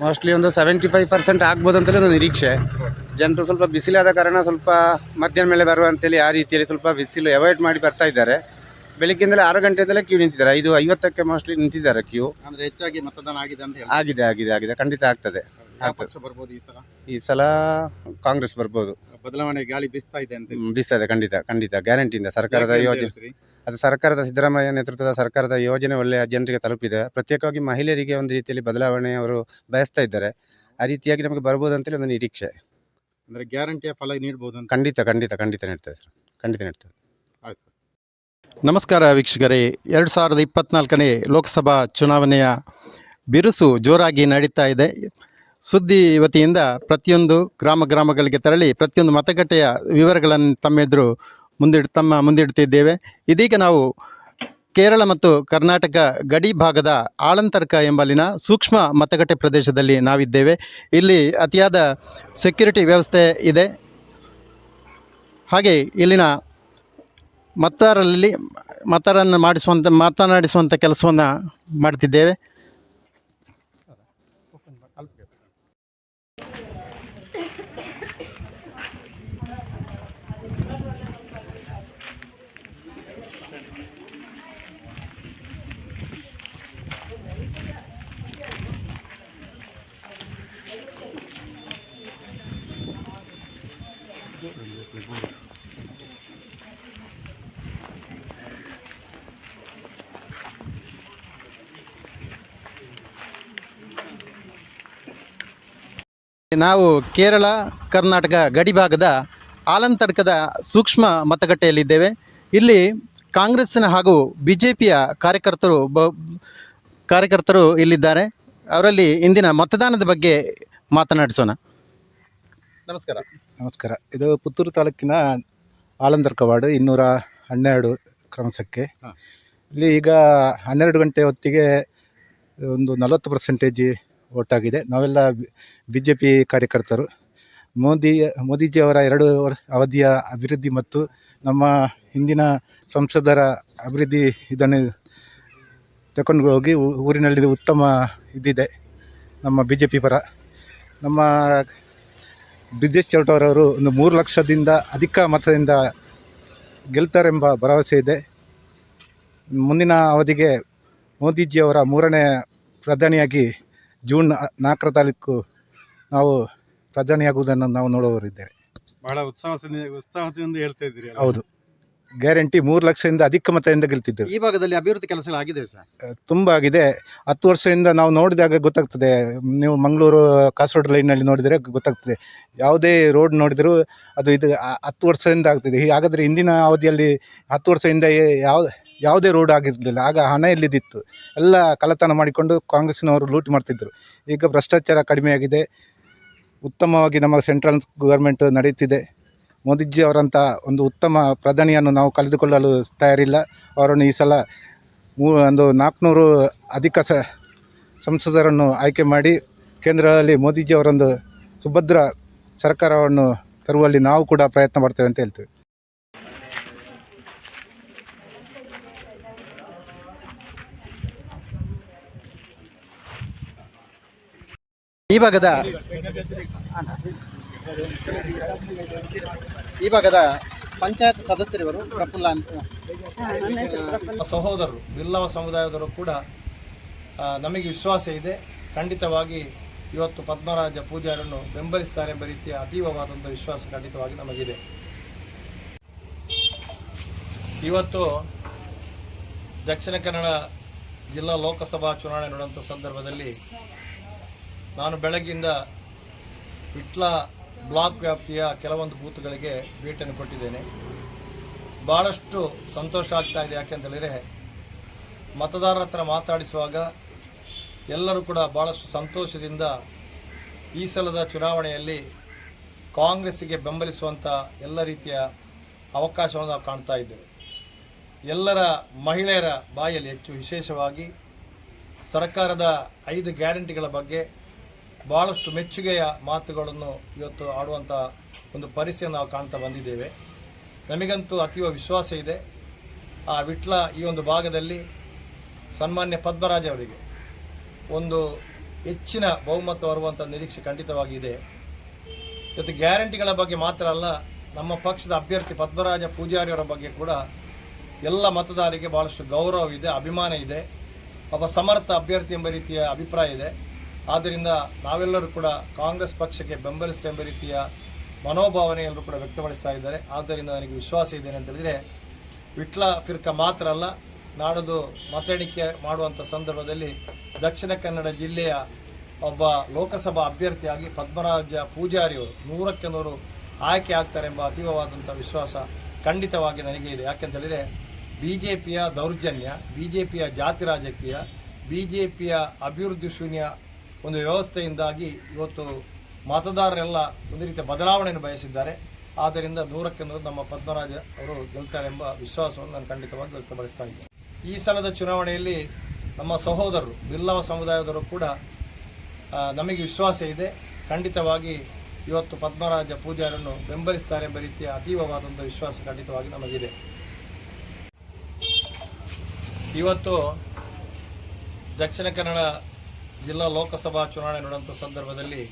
ಮೋಸ್ಟ್ಲಿ ಒಂದು 75% ಆಗ್ಬೋದು ಅಂತಲೇ ಒಂದು ನಿರೀಕ್ಷೆ. ಜನರು ಸ್ವಲ್ಪ ಬಿಸಿಲಾದ ಕಾರಣ ಸ್ವಲ್ಪ ಮಧ್ಯಾಹ್ನ ಮೇಲೆ ಬರುವ ಅಂತೇಳಿ ಆ ರೀತಿಯಲ್ಲಿ ಸ್ವಲ್ಪ ಬಿಸಿಲು ಅವಾಯ್ಡ್ ಮಾಡಿ ಬರ್ತಾ ಇದ್ದಾರೆ. ಬೆಳಿಗ್ಗೆಯಿಂದಲೇ 6 ಗಂಟೆಯಿಂದಲೇ ಕ್ಯೂ ನಿಂತಿದ್ದಾರೆ. 5:50ಕ್ಕೆ ಮೋಸ್ಟ್ಲಿ ನಿಂತಿದ್ದಾರೆ ಕ್ಯೂ. ಅಂದ್ರೆ ಹೆಚ್ಚಾಗಿ ಮತದಾನ ಆಗಿದೆ ಅಂತ ಹೇಳಿ? ಆಗಿದೆ ಖಂಡಿತ ಆಗ್ತದೆ. ಬರ್ಬೋದು ಈ ಸಲ ಕಾಂಗ್ರೆಸ್ ಬರ್ಬೋದು. ಬದಲಾವಣೆ ಗಾಳಿ ಬೀಸ್ತಾ ಇದೆ ಅಂತ? ಬೀಸ್ತದೆ ಖಂಡಿತ ಗ್ಯಾರಂಟಿಯಿಂದ. ಸರ್ಕಾರದ ಯೋಜನೆ ಅದು ಸರ್ಕಾರದ ಸಿದ್ದರಾಮಯ್ಯ ನೇತೃತ್ವದ ಸರ್ಕಾರದ ಯೋಜನೆ ಒಳ್ಳೆಯ ಜನರಿಗೆ ತಲುಪಿದೆ. ಪ್ರತ್ಯೇಕವಾಗಿ ಮಹಿಳೆಯರಿಗೆ ಒಂದು ರೀತಿಯಲ್ಲಿ ಬದಲಾವಣೆ ಅವರು ಬಯಸ್ತಾ ಇದ್ದಾರೆ. ಆ ರೀತಿಯಾಗಿ ನಮಗೆ ಬರ್ಬೋದು ಅಂತೇಳಿ ಒಂದು ನಿರೀಕ್ಷೆ. ಅಂದರೆ ಗ್ಯಾರಂಟಿಯ ಫಲ ನೀಡ್ಬೋದು? ಖಂಡಿತ ನೀಡ್ತದೆ ಸರ್, ಖಂಡಿತ ನೀಡ್ತದೆ. ಆಯ್ತು. ನಮಸ್ಕಾರ ವೀಕ್ಷಕರೇ. 2024ನೇ ಲೋಕಸಭಾ ಚುನಾವಣೆಯ ಬಿರುಸು ಜೋರಾಗಿ ನಡೀತಾ ಇದೆ. ಸುದ್ದಿ ವತಿಯಿಂದ ಪ್ರತಿಯೊಂದು ಗ್ರಾಮಗಳಿಗೆ ತೆರಳಿ ಪ್ರತಿಯೊಂದು ಮತಗಟ್ಟೆಯ ವಿವರಗಳನ್ನು ತಮ್ಮೆದುರು ಮುಂದಿಡ್ತಿದ್ದೇವೆ. ಇದೀಗ ನಾವು ಕೇರಳ ಮತ್ತು ಕರ್ನಾಟಕ ಗಡಿ ಭಾಗದ ಆಲಂತರ್ಕ ಎಂಬಲ್ಲಿನ ಸೂಕ್ಷ್ಮ ಮತಗಟ್ಟೆ ಪ್ರದೇಶದಲ್ಲಿ ನಾವಿದ್ದೇವೆ. ಇಲ್ಲಿ ಅತಿಯಾದ ಸೆಕ್ಯೂರಿಟಿ ವ್ಯವಸ್ಥೆ ಇದೆ. ಹಾಗೆ ಇಲ್ಲಿನ ಮತದಾರರಲ್ಲಿ ಮಾತನಾಡಿಸುವಂಥ ಕೆಲಸವನ್ನು ಮಾಡ್ತಿದ್ದೇವೆ. ನಾವು ಕೇರಳ ಕರ್ನಾಟಕ ಗಡಿಭಾಗದ ಆಲಂತಡ್ಕದ ಸೂಕ್ಷ್ಮ ಮತಗಟ್ಟೆಯಲ್ಲಿದ್ದೇವೆ. ಇಲ್ಲಿ ಕಾಂಗ್ರೆಸ್ಸಿನ ಹಾಗೂ BJPಯ ಕಾರ್ಯಕರ್ತರು ಇಲ್ಲಿದ್ದಾರೆ. ಅವರಲ್ಲಿ ಇಂದಿನ ಮತದಾನದ ಬಗ್ಗೆ ಮಾತನಾಡಿಸೋಣ. ನಮಸ್ಕಾರ. ನಮಸ್ಕಾರ. ಇದು ಪುತ್ತೂರು ತಾಲೂಕಿನ ಆಲಂತರ್ಕ ವಾರ್ಡ್ 212 ಕ್ರಮಸಕ್ಕೆ. ಇಲ್ಲಿ ಈಗ 12 ಗಂಟೆ ಹೊತ್ತಿಗೆ ಒಂದು 40% ಓಟಾಗಿದೆ. ನಾವೆಲ್ಲ BJP ಕಾರ್ಯಕರ್ತರು. ಮೋದಿಜಿಯವರ 2 ಅವಧಿಯ ಅಭಿವೃದ್ಧಿ ಮತ್ತು ನಮ್ಮ ಹಿಂದಿನ ಸಂಸದರ ಅಭಿವೃದ್ಧಿ ಇದನ್ನು ತಗೊಂಡು ಹೋಗಿ ಊರಿನಲ್ಲಿ ಉತ್ತಮ ಇದಿದೆ ನಮ್ಮ BJP ಪರ. ನಮ್ಮ ಬ್ರಿಜೇಶ್ ಚೌಟರವರು ಒಂದು 3 ಲಕ್ಷದಿಂದ ಅಧಿಕ ಮತದಿಂದ ಗೆಲ್ತಾರೆಂಬ ಭರವಸೆ ಇದೆ. ಮುಂದಿನ ಅವಧಿಗೆ ಮೋದಿಜಿಯವರ 3ನೇ ಪ್ರಧಾನಿಯಾಗಿ ಜೂನ್ 4 ತಾರೀಕು ನಾವು ಪ್ರಧಾನಿಯಾಗುವುದನ್ನು ನಾವು ನೋಡುವವರಿದ್ದೇವೆ. ಬಹಳ ಉತ್ಸಾಹದಿಂದ ಹೇಳ್ತಾ ಇದ್ದೀರಿ. ಹೌದು, ಗ್ಯಾರಂಟಿ 3 ಲಕ್ಷದಿಂದ ಅಧಿಕ ಮತದಿಂದ ಗೆಲ್ತಿದ್ದೇವೆ. ಈ ಭಾಗದಲ್ಲಿ ಅಭಿವೃದ್ಧಿ ಕೆಲಸ ಆಗಿದೆ ಸರ್? ತುಂಬ ಆಗಿದೆ. 10 ವರ್ಷದಿಂದ ನಾವು ನೋಡಿದಾಗ ಗೊತ್ತಾಗ್ತದೆ. ನೀವು ಮಂಗಳೂರು ಕಾಸರಗೋಡು ಲೈನಲ್ಲಿ ನೋಡಿದರೆ ಗೊತ್ತಾಗ್ತದೆ. ಯಾವುದೇ ರೋಡ್ ನೋಡಿದರೂ ಅದು ಇದು 10 ವರ್ಷದಿಂದ ಆಗ್ತಿದೆ. ಹಾಗಾದರೆ ಹಿಂದಿನ ಅವಧಿಯಲ್ಲಿ 10 ವರ್ಷದಿಂದ ಯಾವುದೇ ರೋಡ್ ಆಗಿರಲಿಲ್ಲ. ಆಗ ಹಣ ಎಲ್ಲಿದ್ದಿತ್ತು? ಎಲ್ಲ ಕಳ್ಳತನ ಮಾಡಿಕೊಂಡು ಕಾಂಗ್ರೆಸ್ಸಿನವರು ಲೂಟಿ ಮಾಡ್ತಿದ್ದರು. ಈಗ ಭ್ರಷ್ಟಾಚಾರ ಕಡಿಮೆಯಾಗಿದೆ. ಉತ್ತಮವಾಗಿ ನಮ್ಮ ಸೆಂಟ್ರಲ್ ಗೌರ್ಮೆಂಟ್ ನಡೆಯುತ್ತಿದೆ. ಮೋದಿಜಿ ಅವರಂಥ ಒಂದು ಉತ್ತಮ ಪ್ರಧಾನಿಯನ್ನು ನಾವು ಕಳೆದುಕೊಳ್ಳಲು ತಯಾರಿಲ್ಲ. ಅವರನ್ನು ಈ ಸಲ 400 ಅಧಿಕ ಸಂಸದರನ್ನು ಆಯ್ಕೆ ಮಾಡಿ ಕೇಂದ್ರದಲ್ಲಿ ಮೋದಿಜಿ ಅವರೊಂದು ಸುಭದ್ರ ಸರ್ಕಾರವನ್ನು ತರುವಲ್ಲಿ ನಾವು ಕೂಡ ಪ್ರಯತ್ನ ಮಾಡ್ತೇವೆ ಅಂತ ಹೇಳ್ತೇವೆ. ಈ ಭಾಗದ ಪಂಚಾಯತ್ ಸದಸ್ಯರಿವರು ಪ್ರಫುಲ್ಲ ಅಂತ. ಸಹೋದರರು ಬಿಲ್ಲವ ಸಮುದಾಯದವರು ಕೂಡ ನಮಗೆ ವಿಶ್ವಾಸ ಇದೆ. ಖಂಡಿತವಾಗಿ ಇವತ್ತು ಪದ್ಮರಾಜ ಪೂಜಾರನ್ನು ಬೆಂಬಲಿಸ್ತಾರೆ ಎಂಬ ರೀತಿಯ ಅತೀವವಾದಂಥ ವಿಶ್ವಾಸ ಖಂಡಿತವಾಗಿ ನಮಗಿದೆ. ಇವತ್ತು ದಕ್ಷಿಣ ಕನ್ನಡ ಜಿಲ್ಲಾ ಲೋಕಸಭಾ ಚುನಾವಣೆ ನಡೆಯುವಂಥ ಸಂದರ್ಭದಲ್ಲಿ ನಾನು ಬೆಳಗ್ಗಿಂದ ವಿಟ್ಲ ಬ್ಲಾಕ್ ವ್ಯಾಪ್ತಿಯ ಕೆಲವೊಂದು ಬೂತ್ಗಳಿಗೆ ಭೇಟಿಯನ್ನು ಕೊಟ್ಟಿದ್ದೇನೆ. ಭಾಳಷ್ಟು ಸಂತೋಷ ಆಗ್ತಾ ಇದೆ. ಯಾಕೆಂತೇಳಿದರೆ ಮತದಾರರ ಹತ್ರ ಮಾತಾಡಿಸುವಾಗ ಎಲ್ಲರೂ ಕೂಡ ಭಾಳಷ್ಟು ಸಂತೋಷದಿಂದ ಈ ಸಲದ ಚುನಾವಣೆಯಲ್ಲಿ ಕಾಂಗ್ರೆಸ್ಸಿಗೆ ಬೆಂಬಲಿಸುವಂಥ ಎಲ್ಲ ರೀತಿಯ ಅವಕಾಶವನ್ನು ನಾವು ಕಾಣ್ತಾ ಇದ್ದೇವೆ. ಎಲ್ಲರ ಮಹಿಳೆಯರ ಬಾಯಲ್ಲಿ ಹೆಚ್ಚು ವಿಶೇಷವಾಗಿ ಸರ್ಕಾರದ 5 ಗ್ಯಾರಂಟಿಗಳ ಬಗ್ಗೆ ಭಾಳಷ್ಟು ಮೆಚ್ಚುಗೆಯ ಮಾತುಗಳನ್ನು ಇವತ್ತು ಆಡುವಂಥ ಒಂದು ಪರಿಸ್ಥಿತಿಯನ್ನು ನಾವು ಕಾಣ್ತಾ ಬಂದಿದ್ದೇವೆ. ನಮಗಂತೂ ಅತೀವ ವಿಶ್ವಾಸ ಇದೆ. ಆ ವಿಟ್ಲ ಈ ಒಂದು ಭಾಗದಲ್ಲಿ ಸನ್ಮಾನ್ಯ ಪದ್ಮರಾಜ ಅವರಿಗೆ ಒಂದು ಹೆಚ್ಚಿನ ಬಹುಮತ ಬರುವಂಥ ನಿರೀಕ್ಷೆ ಖಂಡಿತವಾಗಿದೆ. ಇವತ್ತು ಗ್ಯಾರಂಟಿಗಳ ಬಗ್ಗೆ ಮಾತ್ರ ಅಲ್ಲ, ನಮ್ಮ ಪಕ್ಷದ ಅಭ್ಯರ್ಥಿ ಪದ್ಮರಾಜ ಪೂಜಾರಿಯವರ ಬಗ್ಗೆ ಕೂಡ ಎಲ್ಲ ಮತದಾರರಿಗೆ ಭಾಳಷ್ಟು ಗೌರವವಿದೆ, ಅಭಿಮಾನ ಇದೆ. ಒಬ್ಬ ಸಮರ್ಥ ಅಭ್ಯರ್ಥಿ ಎಂಬ ರೀತಿಯ ಅಭಿಪ್ರಾಯ ಇದೆ. ಆದ್ದರಿಂದ ನಾವೆಲ್ಲರೂ ಕೂಡ ಕಾಂಗ್ರೆಸ್ ಪಕ್ಷಕ್ಕೆ ಬೆಂಬಲಿಸ್ತಾ ಎಂಬ ರೀತಿಯ ಮನೋಭಾವನೆ ಎಲ್ಲರೂ ಕೂಡ ವ್ಯಕ್ತಪಡಿಸ್ತಾ ಇದ್ದಾರೆ. ಆದ್ದರಿಂದ ನನಗೆ ವಿಶ್ವಾಸ ಇದೆ ಅಂತ ಹೇಳಿದರೆ ವಿಟ್ಲ ಫಿರ್ಕಾ ಮಾತ್ರ ಅಲ್ಲ, ನಾಡದು ಮತ ಎಣಿಕೆ ಮಾಡುವಂಥ ಸಂದರ್ಭದಲ್ಲಿ ದಕ್ಷಿಣ ಕನ್ನಡ ಜಿಲ್ಲೆಯ ಒಬ್ಬ ಲೋಕಸಭಾ ಅಭ್ಯರ್ಥಿಯಾಗಿ ಪದ್ಮರಾಜ ಪೂಜಾರಿಯವರು 100ಕ್ಕೆ 100 ಆಯ್ಕೆ ಆಗ್ತಾರೆ ಎಂಬ ಅತೀವವಾದಂಥ ವಿಶ್ವಾಸ ಖಂಡಿತವಾಗಿ ನನಗೆ ಇದೆ. ಯಾಕೆಂತೇಳಿದರೆ BJPಯ ದೌರ್ಜನ್ಯ, BJPಯ ಜಾತಿ ರಾಜಕೀಯ, BJPಯ ಅಭಿವೃದ್ಧಿ ಶೂನ್ಯ ಒಂದು ವ್ಯವಸ್ಥೆಯಿಂದಾಗಿ ಇವತ್ತು ಮತದಾರರೆಲ್ಲ ಒಂದು ರೀತಿಯ ಬದಲಾವಣೆಯನ್ನು ಬಯಸಿದ್ದಾರೆ. ಆದ್ದರಿಂದ 100ಕ್ಕೆ 100 ನಮ್ಮ ಪದ್ಮರಾಜ ಅವರು ಗೆಲ್ತಾರೆ ಎಂಬ ವಿಶ್ವಾಸವನ್ನು ನಾನು ಖಂಡಿತವಾಗಿ ವ್ಯಕ್ತಪಡಿಸ್ತಾ ಇದ್ದೇನೆ. ಈ ಸಲದ ಚುನಾವಣೆಯಲ್ಲಿ ನಮ್ಮ ಸಹೋದರರು ಬಿಲ್ಲವ ಸಮುದಾಯದವರು ಕೂಡ ನಮಗೆ ವಿಶ್ವಾಸ ಇದೆ. ಖಂಡಿತವಾಗಿ ಇವತ್ತು ಪದ್ಮರಾಜ ಪೂಜಾರನ್ನು ಬೆಂಬಲಿಸ್ತಾರೆ ಎಂಬ ರೀತಿಯ ಅತೀವವಾದಂಥ ವಿಶ್ವಾಸ ಖಂಡಿತವಾಗಿ ನಮಗಿದೆ. ಇವತ್ತು ದಕ್ಷಿಣ ಕನ್ನಡ ಜಿಲ್ಲಾ ಲೋಕಸಭಾ ಚುನಾವಣೆ ನಡೆಯುವಂಥ ಸಂದರ್ಭದಲ್ಲಿ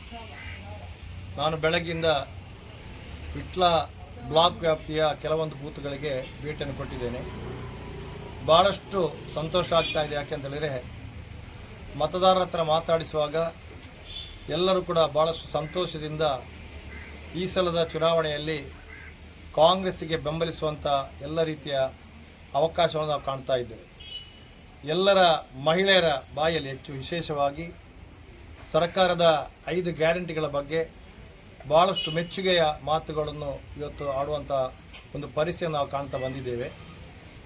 ನಾನು ಬೆಳಗ್ಗಿಂದ ವಿಟ್ಲ ಬ್ಲಾಕ್ ವ್ಯಾಪ್ತಿಯ ಕೆಲವೊಂದು ಬೂತ್ಗಳಿಗೆ ಭೇಟಿಯನ್ನು ಕೊಟ್ಟಿದ್ದೇನೆ. ಭಾಳಷ್ಟು ಸಂತೋಷ ಆಗ್ತಾ ಇದೆ. ಯಾಕೆಂತೇಳಿದರೆ ಮತದಾರರ ಹತ್ರ ಮಾತಾಡಿಸುವಾಗ ಎಲ್ಲರೂ ಕೂಡ ಭಾಳಷ್ಟು ಸಂತೋಷದಿಂದ ಈ ಸಲದ ಚುನಾವಣೆಯಲ್ಲಿ ಕಾಂಗ್ರೆಸ್ಸಿಗೆ ಬೆಂಬಲಿಸುವಂಥ ಎಲ್ಲ ರೀತಿಯ ಅವಕಾಶವನ್ನು ನಾವು ಕಾಣ್ತಾ ಇದ್ದೇವೆ. ಎಲ್ಲರ ಮಹಿಳೆಯರ ಬಾಯಲ್ಲಿ ಹೆಚ್ಚು ವಿಶೇಷವಾಗಿ ಸರ್ಕಾರದ 5 ಗ್ಯಾರಂಟಿಗಳ ಬಗ್ಗೆ ಭಾಳಷ್ಟು ಮೆಚ್ಚುಗೆಯ ಮಾತುಗಳನ್ನು ಇವತ್ತು ಆಡುವಂಥ ಒಂದು ಪರಿಸ್ಥಿತಿಯನ್ನು ನಾವು ಕಾಣ್ತಾ ಬಂದಿದ್ದೇವೆ.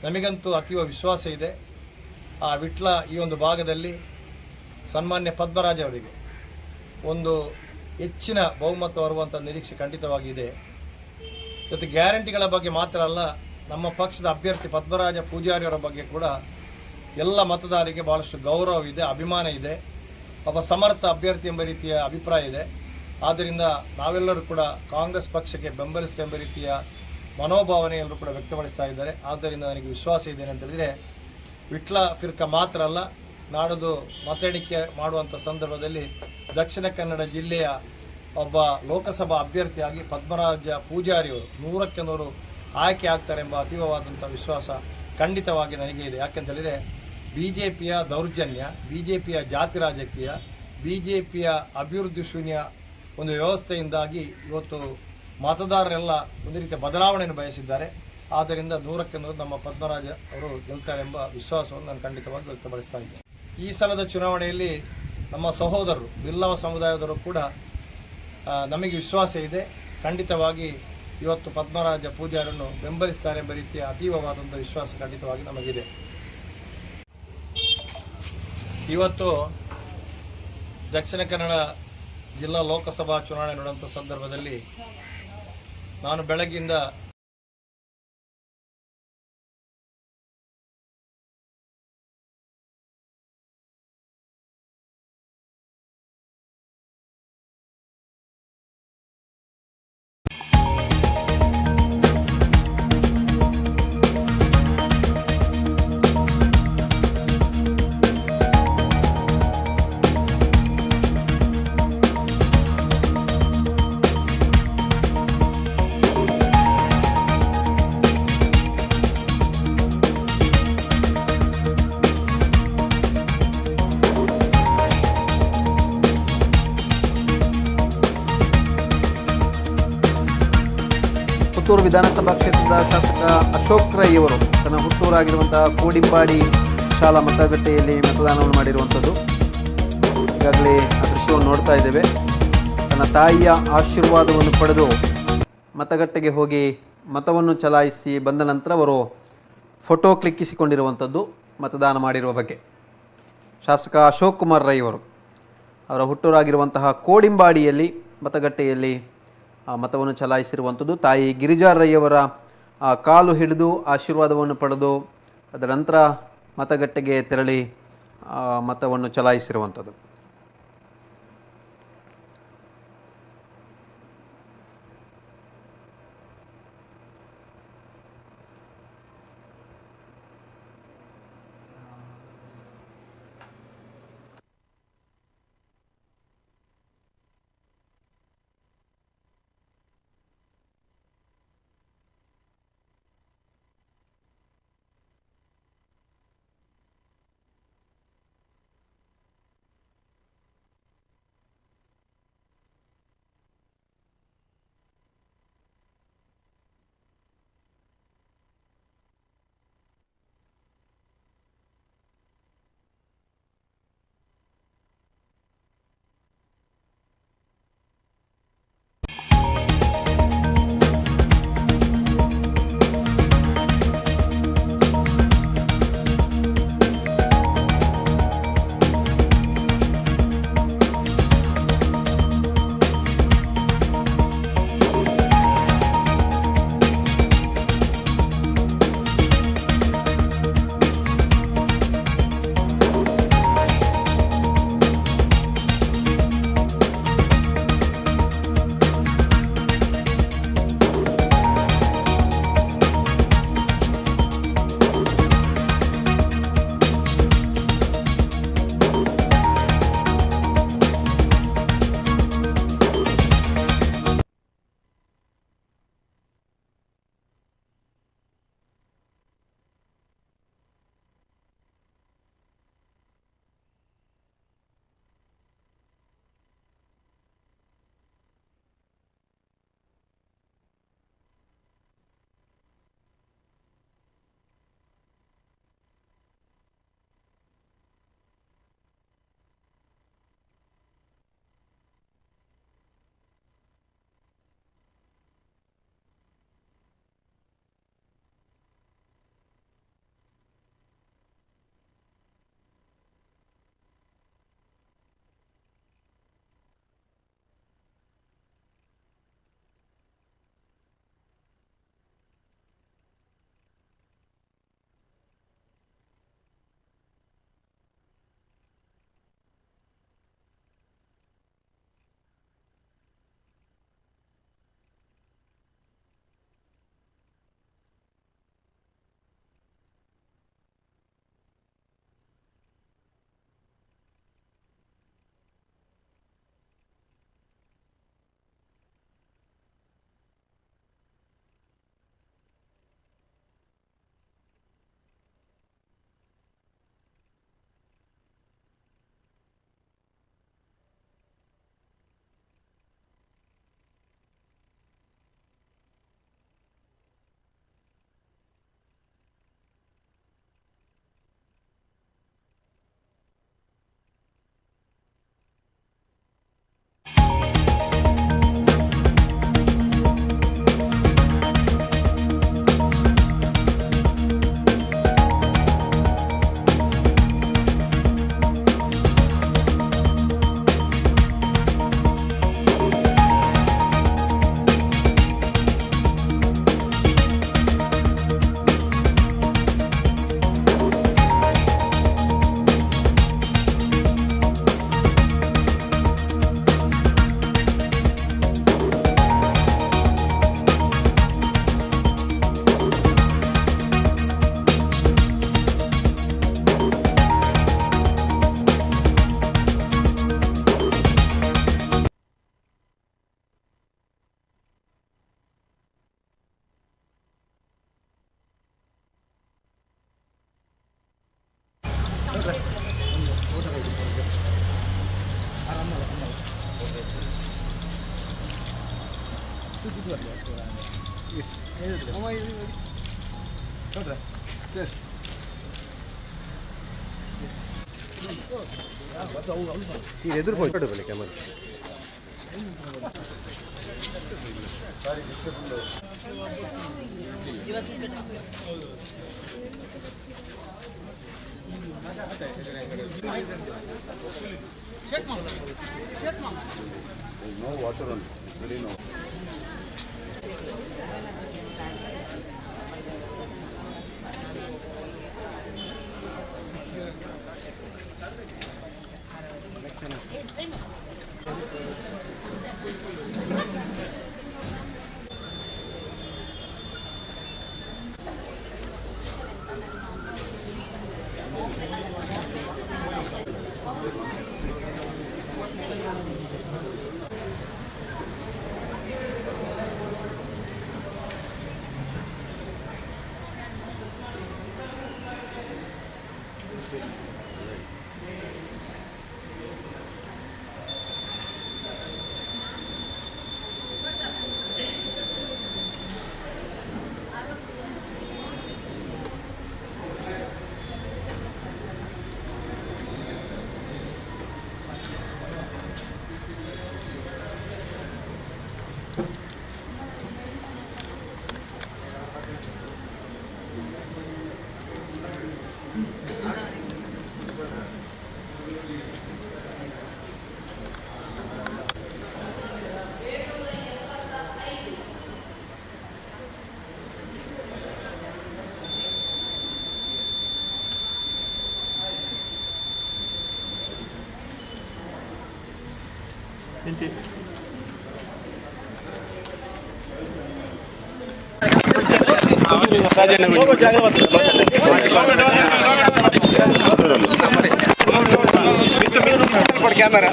ನಮಗಂತೂ ಅತೀವ ವಿಶ್ವಾಸ ಇದೆ. ಆ ವಿಟ್ಲ ಈ ಒಂದು ಭಾಗದಲ್ಲಿ ಸನ್ಮಾನ್ಯ ಪದ್ಮರಾಜ್ ಅವರಿಗೆ ಒಂದು ಹೆಚ್ಚಿನ ಬಹುಮತ ಬರುವಂಥ ನಿರೀಕ್ಷೆ ಖಂಡಿತವಾಗಿದೆ. ಇವತ್ತು ಗ್ಯಾರಂಟಿಗಳ ಬಗ್ಗೆ ಮಾತ್ರ ಅಲ್ಲ, ನಮ್ಮ ಪಕ್ಷದ ಅಭ್ಯರ್ಥಿ ಪದ್ಮರಾಜ ಪೂಜಾರಿ ಅವರ ಬಗ್ಗೆ ಕೂಡ ಎಲ್ಲ ಮತದಾರರಿಗೆ ಭಾಳಷ್ಟು ಗೌರವವಿದೆ, ಅಭಿಮಾನ ಇದೆ. ಒಬ್ಬ ಸಮರ್ಥ ಅಭ್ಯರ್ಥಿ ಎಂಬ ರೀತಿಯ ಅಭಿಪ್ರಾಯ ಇದೆ. ಆದ್ದರಿಂದ ನಾವೆಲ್ಲರೂ ಕೂಡ ಕಾಂಗ್ರೆಸ್ ಪಕ್ಷಕ್ಕೆ ಬೆಂಬಲಿಸ್ತೇವೆ ಎಂಬ ರೀತಿಯ ಮನೋಭಾವನೆ ಎಲ್ಲರೂ ಕೂಡ ವ್ಯಕ್ತಪಡಿಸ್ತಾ ಇದ್ದಾರೆ. ಆದ್ದರಿಂದ ನನಗೆ ವಿಶ್ವಾಸ ಇದೆ ಅಂತ ಹೇಳಿದರೆ ವಿಟ್ಲ ಫಿರ್ಕ ಮಾತ್ರ ಅಲ್ಲ, ನಾಡದು ಮತ ಎಣಿಕೆ ಮಾಡುವಂಥ ಸಂದರ್ಭದಲ್ಲಿ ದಕ್ಷಿಣ ಕನ್ನಡ ಜಿಲ್ಲೆಯ ಒಬ್ಬ ಲೋಕಸಭಾ ಅಭ್ಯರ್ಥಿಯಾಗಿ ಪದ್ಮರಾಜ ಪೂಜಾರಿಯವರು 100ಕ್ಕೆ 100 ಆಯ್ಕೆ ಆಗ್ತಾರೆ ಎಂಬ ಅತೀವವಾದಂಥ ವಿಶ್ವಾಸ ಖಂಡಿತವಾಗಿ ನನಗೆ ಇದೆ. ಯಾಕೆಂತೇಳಿದರೆ BJPಯ ದೌರ್ಜನ್ಯ, BJPಯ ಜಾತಿ ರಾಜಕೀಯ, BJPಯ ಅಭಿವೃದ್ಧಿ ಶೂನ್ಯ ಒಂದು ವ್ಯವಸ್ಥೆಯಿಂದಾಗಿ ಇವತ್ತು ಮತದಾರರೆಲ್ಲ ಒಂದು ರೀತಿಯ ಬದಲಾವಣೆಯನ್ನು ಬಯಸಿದ್ದಾರೆ. ಆದ್ದರಿಂದ 100ಕ್ಕೆ 100 ನಮ್ಮ ಪದ್ಮರಾಜ ಅವರು ಗೆಲ್ತಾರೆ ಎಂಬ ವಿಶ್ವಾಸವನ್ನು ನಾನು ಖಂಡಿತವಾಗಿ ವ್ಯಕ್ತಪಡಿಸ್ತಾ ಇದ್ದೇನೆ. ಈ ಸಲದ ಚುನಾವಣೆಯಲ್ಲಿ ನಮ್ಮ ಸಹೋದರರು ಬಿಲ್ಲವ ಸಮುದಾಯದವರು ಕೂಡ ನಮಗೆ ವಿಶ್ವಾಸ ಇದೆ. ಖಂಡಿತವಾಗಿ ಇವತ್ತು ಪದ್ಮರಾಜ ಪೂಜಾರನ್ನು ಬೆಂಬಲಿಸ್ತಾರೆ ಎಂಬ ರೀತಿಯ ಅತೀವವಾದಂಥ ವಿಶ್ವಾಸ ಖಂಡಿತವಾಗಿ ನಮಗಿದೆ. ಇವತ್ತು ದಕ್ಷಿಣ ಕನ್ನಡ ಜಿಲ್ಲಾ ಲೋಕಸಭಾ ಚುನಾವಣೆ ನಡೆಯುವಂಥ ಸಂದರ್ಭದಲ್ಲಿ ನಾನು ಬೆಳಗ್ಗಿಂದ ಪುತ್ತೂರು ವಿಧಾನಸಭಾ ಕ್ಷೇತ್ರದ ಶಾಸಕ ಅಶೋಕ್ ರೈ ಅವರು ತನ್ನ ಹುಟ್ಟೂರಾಗಿರುವಂತಹ ಕೋಡಿಂಬಾಡಿ ಶಾಲಾ ಮತಗಟ್ಟೆಯಲ್ಲಿ ಮತದಾನವನ್ನು ಮಾಡಿರುವಂಥದ್ದು. ಈಗಾಗಲೇ ಆ ದೃಶ್ಯವನ್ನು ನೋಡ್ತಾ ಇದ್ದೇವೆ. ತನ್ನ ತಾಯಿಯ ಆಶೀರ್ವಾದವನ್ನು ಪಡೆದು ಮತಗಟ್ಟೆಗೆ ಹೋಗಿ ಮತವನ್ನು ಚಲಾಯಿಸಿ ಬಂದ ನಂತರ ಅವರು ಫೋಟೋ ಕ್ಲಿಕ್ಕಿಸಿಕೊಂಡಿರುವಂಥದ್ದು ಮತದಾನ ಮಾಡಿರುವ ಬಗ್ಗೆ. ಶಾಸಕ ಅಶೋಕ್ ಕುಮಾರ್ ರೈ ಅವರು ಅವರ ಹುಟ್ಟೂರಾಗಿರುವಂತಹ ಕೋಡಿಂಬಾಡಿಯಲ್ಲಿ ಮತಗಟ್ಟೆಯಲ್ಲಿ ಮತವನ್ನು ಚಲಾಯಿಸಿರುವಂಥದ್ದು. ತಾಯಿ ಗಿರಿಜಾ ರೈ ಅವರ ಕಾಲು ಹಿಡಿದು ಆಶೀರ್ವಾದವನ್ನು ಪಡೆದು ಅದರ ನಂತರ ಮತಗಟ್ಟೆಗೆ ತೆರಳಿ ಮತವನ್ನು ಚಲಾಯಿಸಿರುವಂಥದ್ದು. ಎದುರು ಹೋಗಿ camera No water on, really no. Camera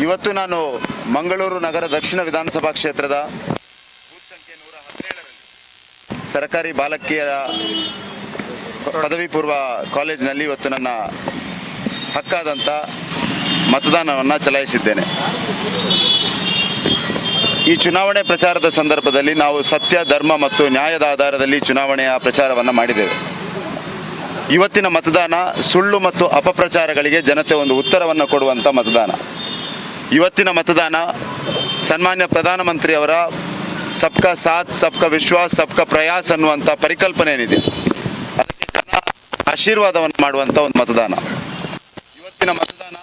ಇವತ್ತು ನಾನು ಮಂಗಳೂರು ನಗರ ದಕ್ಷಿಣ ವಿಧಾನಸಭಾ ಕ್ಷೇತ್ರದ ಸರ್ಕಾರಿ ಬಾಲಕಿಯರ ಪದವಿ ಪೂರ್ವ ಕಾಲೇಜಿನಲ್ಲಿ ಇವತ್ತು ನನ್ನ ಹಕ್ಕಾದಂಥ ಮತದಾನವನ್ನು ಚಲಾಯಿಸಿದ್ದೇನೆ. ಈ ಚುನಾವಣೆ ಪ್ರಚಾರದ ಸಂದರ್ಭದಲ್ಲಿ ನಾವು ಸತ್ಯ, ಧರ್ಮ ಮತ್ತು ನ್ಯಾಯದ ಆಧಾರದಲ್ಲಿ ಚುನಾವಣೆಯ ಪ್ರಚಾರವನ್ನು ಮಾಡಿದ್ದೇವೆ. ಇವತ್ತಿನ ಮತದಾನ ಸುಳ್ಳು ಮತ್ತು ಅಪಪ್ರಚಾರಗಳಿಗೆ ಜನತೆ ಒಂದು ಉತ್ತರವನ್ನು ಕೊಡುವಂಥ ಮತದಾನ. ಇವತ್ತಿನ ಮತದಾನ ಸನ್ಮಾನ್ಯ ಪ್ರಧಾನಮಂತ್ರಿಯವರ ಸಬ್ಕಾ ಸಾಥ್, ಸಬ್ಕಾ ವಿಶ್ವಾಸ್, ಸಬ್ಕಾ ಪ್ರಯಾಸ್ ಅನ್ನುವಂಥ ಪರಿಕಲ್ಪನೆ ಏನಿದೆ ಅದಕ್ಕೆ ಜನ ಆಶೀರ್ವಾದವನ್ನು ಮಾಡುವಂಥ ಒಂದು ಮತದಾನ. ಇವತ್ತಿನ ಮತದಾನ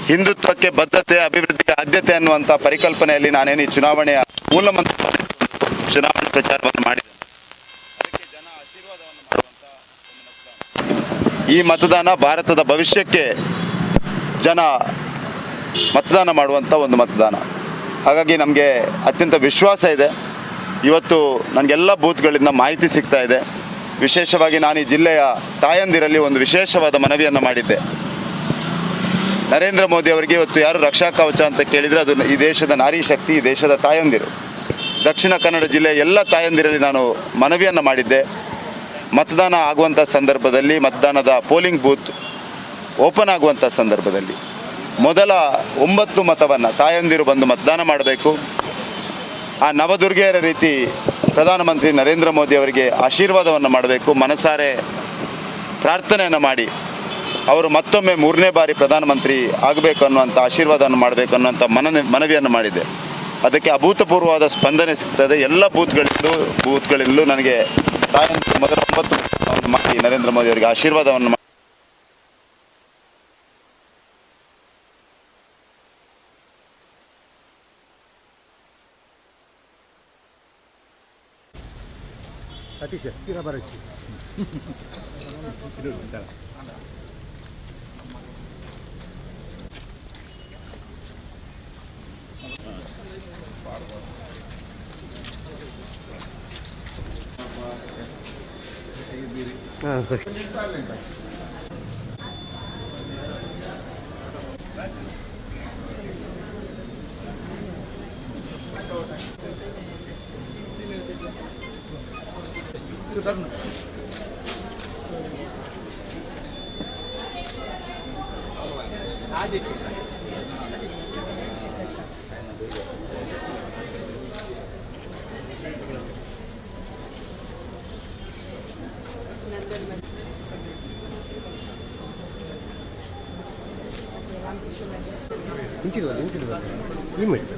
ಹಿಂದುತ್ವಕ್ಕೆ ಬದ್ಧತೆ, ಅಭಿವೃದ್ಧಿಗೆ ಆದ್ಯತೆ ಅನ್ನುವಂಥ ಪರಿಕಲ್ಪನೆಯಲ್ಲಿ ನಾನೇನು ಈ ಚುನಾವಣೆಯ ಮೂಲ ಮಂತ್ರ ಚುನಾವಣೆ ಪ್ರಚಾರವನ್ನು ಮಾಡಿದೆ. ಅದಕ್ಕೆ ಜನ ಆಶೀರ್ವಾದವನ್ನು ಮಾಡುವಂಥ ಒಂದು ಮತದಾನ. ಈ ಮತದಾನ ಭಾರತದ ಭವಿಷ್ಯಕ್ಕೆ ಜನ ಮತದಾನ ಮಾಡುವಂಥ ಒಂದು ಮತದಾನ. ಹಾಗಾಗಿ ನಮಗೆ ಅತ್ಯಂತ ವಿಶ್ವಾಸ ಇದೆ. ಇವತ್ತು ನನಗೆಲ್ಲ ಬೂತ್ಗಳಿಂದ ಮಾಹಿತಿ ಸಿಗ್ತಾ ಇದೆ. ವಿಶೇಷವಾಗಿ ನಾನು ಈ ಜಿಲ್ಲೆಯ ತಾಯಂದಿರಲ್ಲಿ ಒಂದು ವಿಶೇಷವಾದ ಮನವಿಯನ್ನು ಮಾಡಿದ್ದೆ. ನರೇಂದ್ರ ಮೋದಿ ಅವರಿಗೆ ಇವತ್ತು ಯಾರು ರಕ್ಷಾ ಕವಚ ಅಂತ ಕೇಳಿದರೆ ಅದು ಈ ದೇಶದ ನಾರಿ ಶಕ್ತಿ, ಈ ದೇಶದ ತಾಯಂದಿರು. ದಕ್ಷಿಣ ಕನ್ನಡ ಜಿಲ್ಲೆಯ ಎಲ್ಲ ತಾಯಂದಿರಲ್ಲಿ ನಾನು ಮನವಿಯನ್ನು ಮಾಡಿದ್ದೆ. ಮತದಾನ ಆಗುವಂಥ ಸಂದರ್ಭದಲ್ಲಿ, ಮತದಾನದ ಪೋಲಿಂಗ್ ಬೂತ್ ಓಪನ್ ಆಗುವಂಥ ಸಂದರ್ಭದಲ್ಲಿ ಮೊದಲ 9 ಮತವನ್ನು ತಾಯಂದಿರು ಬಂದು ಮತದಾನ ಮಾಡಬೇಕು. ಆ ನವದುರ್ಗೆಯರ ರೀತಿ ಪ್ರಧಾನಮಂತ್ರಿ ನರೇಂದ್ರ ಮೋದಿ ಅವರಿಗೆ ಆಶೀರ್ವಾದವನ್ನು ಮಾಡಬೇಕು. ಮನಸಾರೆ ಪ್ರಾರ್ಥನೆಯನ್ನು ಮಾಡಿ ಅವರು ಮತ್ತೊಮ್ಮೆ 3ನೇ ಬಾರಿ ಪ್ರಧಾನಮಂತ್ರಿ ಆಗಬೇಕು ಅನ್ನುವಂಥ ಆಶೀರ್ವಾದವನ್ನು ಮಾಡಬೇಕು ಅನ್ನುವಂಥ ಮನವಿಯನ್ನು ಮಾಡಿದೆ. ಅದಕ್ಕೆ ಅಭೂತಪೂರ್ವವಾದ ಸ್ಪಂದನೆ ಸಿಗ್ತದೆ. ಎಲ್ಲ ಬೂತ್ಗಳಿಂದಲೂ ನನಗೆ ತಾಯಂದಿರು ಮೊದಲ 9 ಮಾಡಿ ನರೇಂದ್ರ ಮೋದಿ ಅವರಿಗೆ ಆಶೀರ್ವಾದವನ್ನು ಸತೀಶ್ ತೀರಾ ಬರಚ್ಚಿ ಹಾಂ ಸರಿ. ಇಂಚಿಲ್ವ ಲಿಮಿಟ್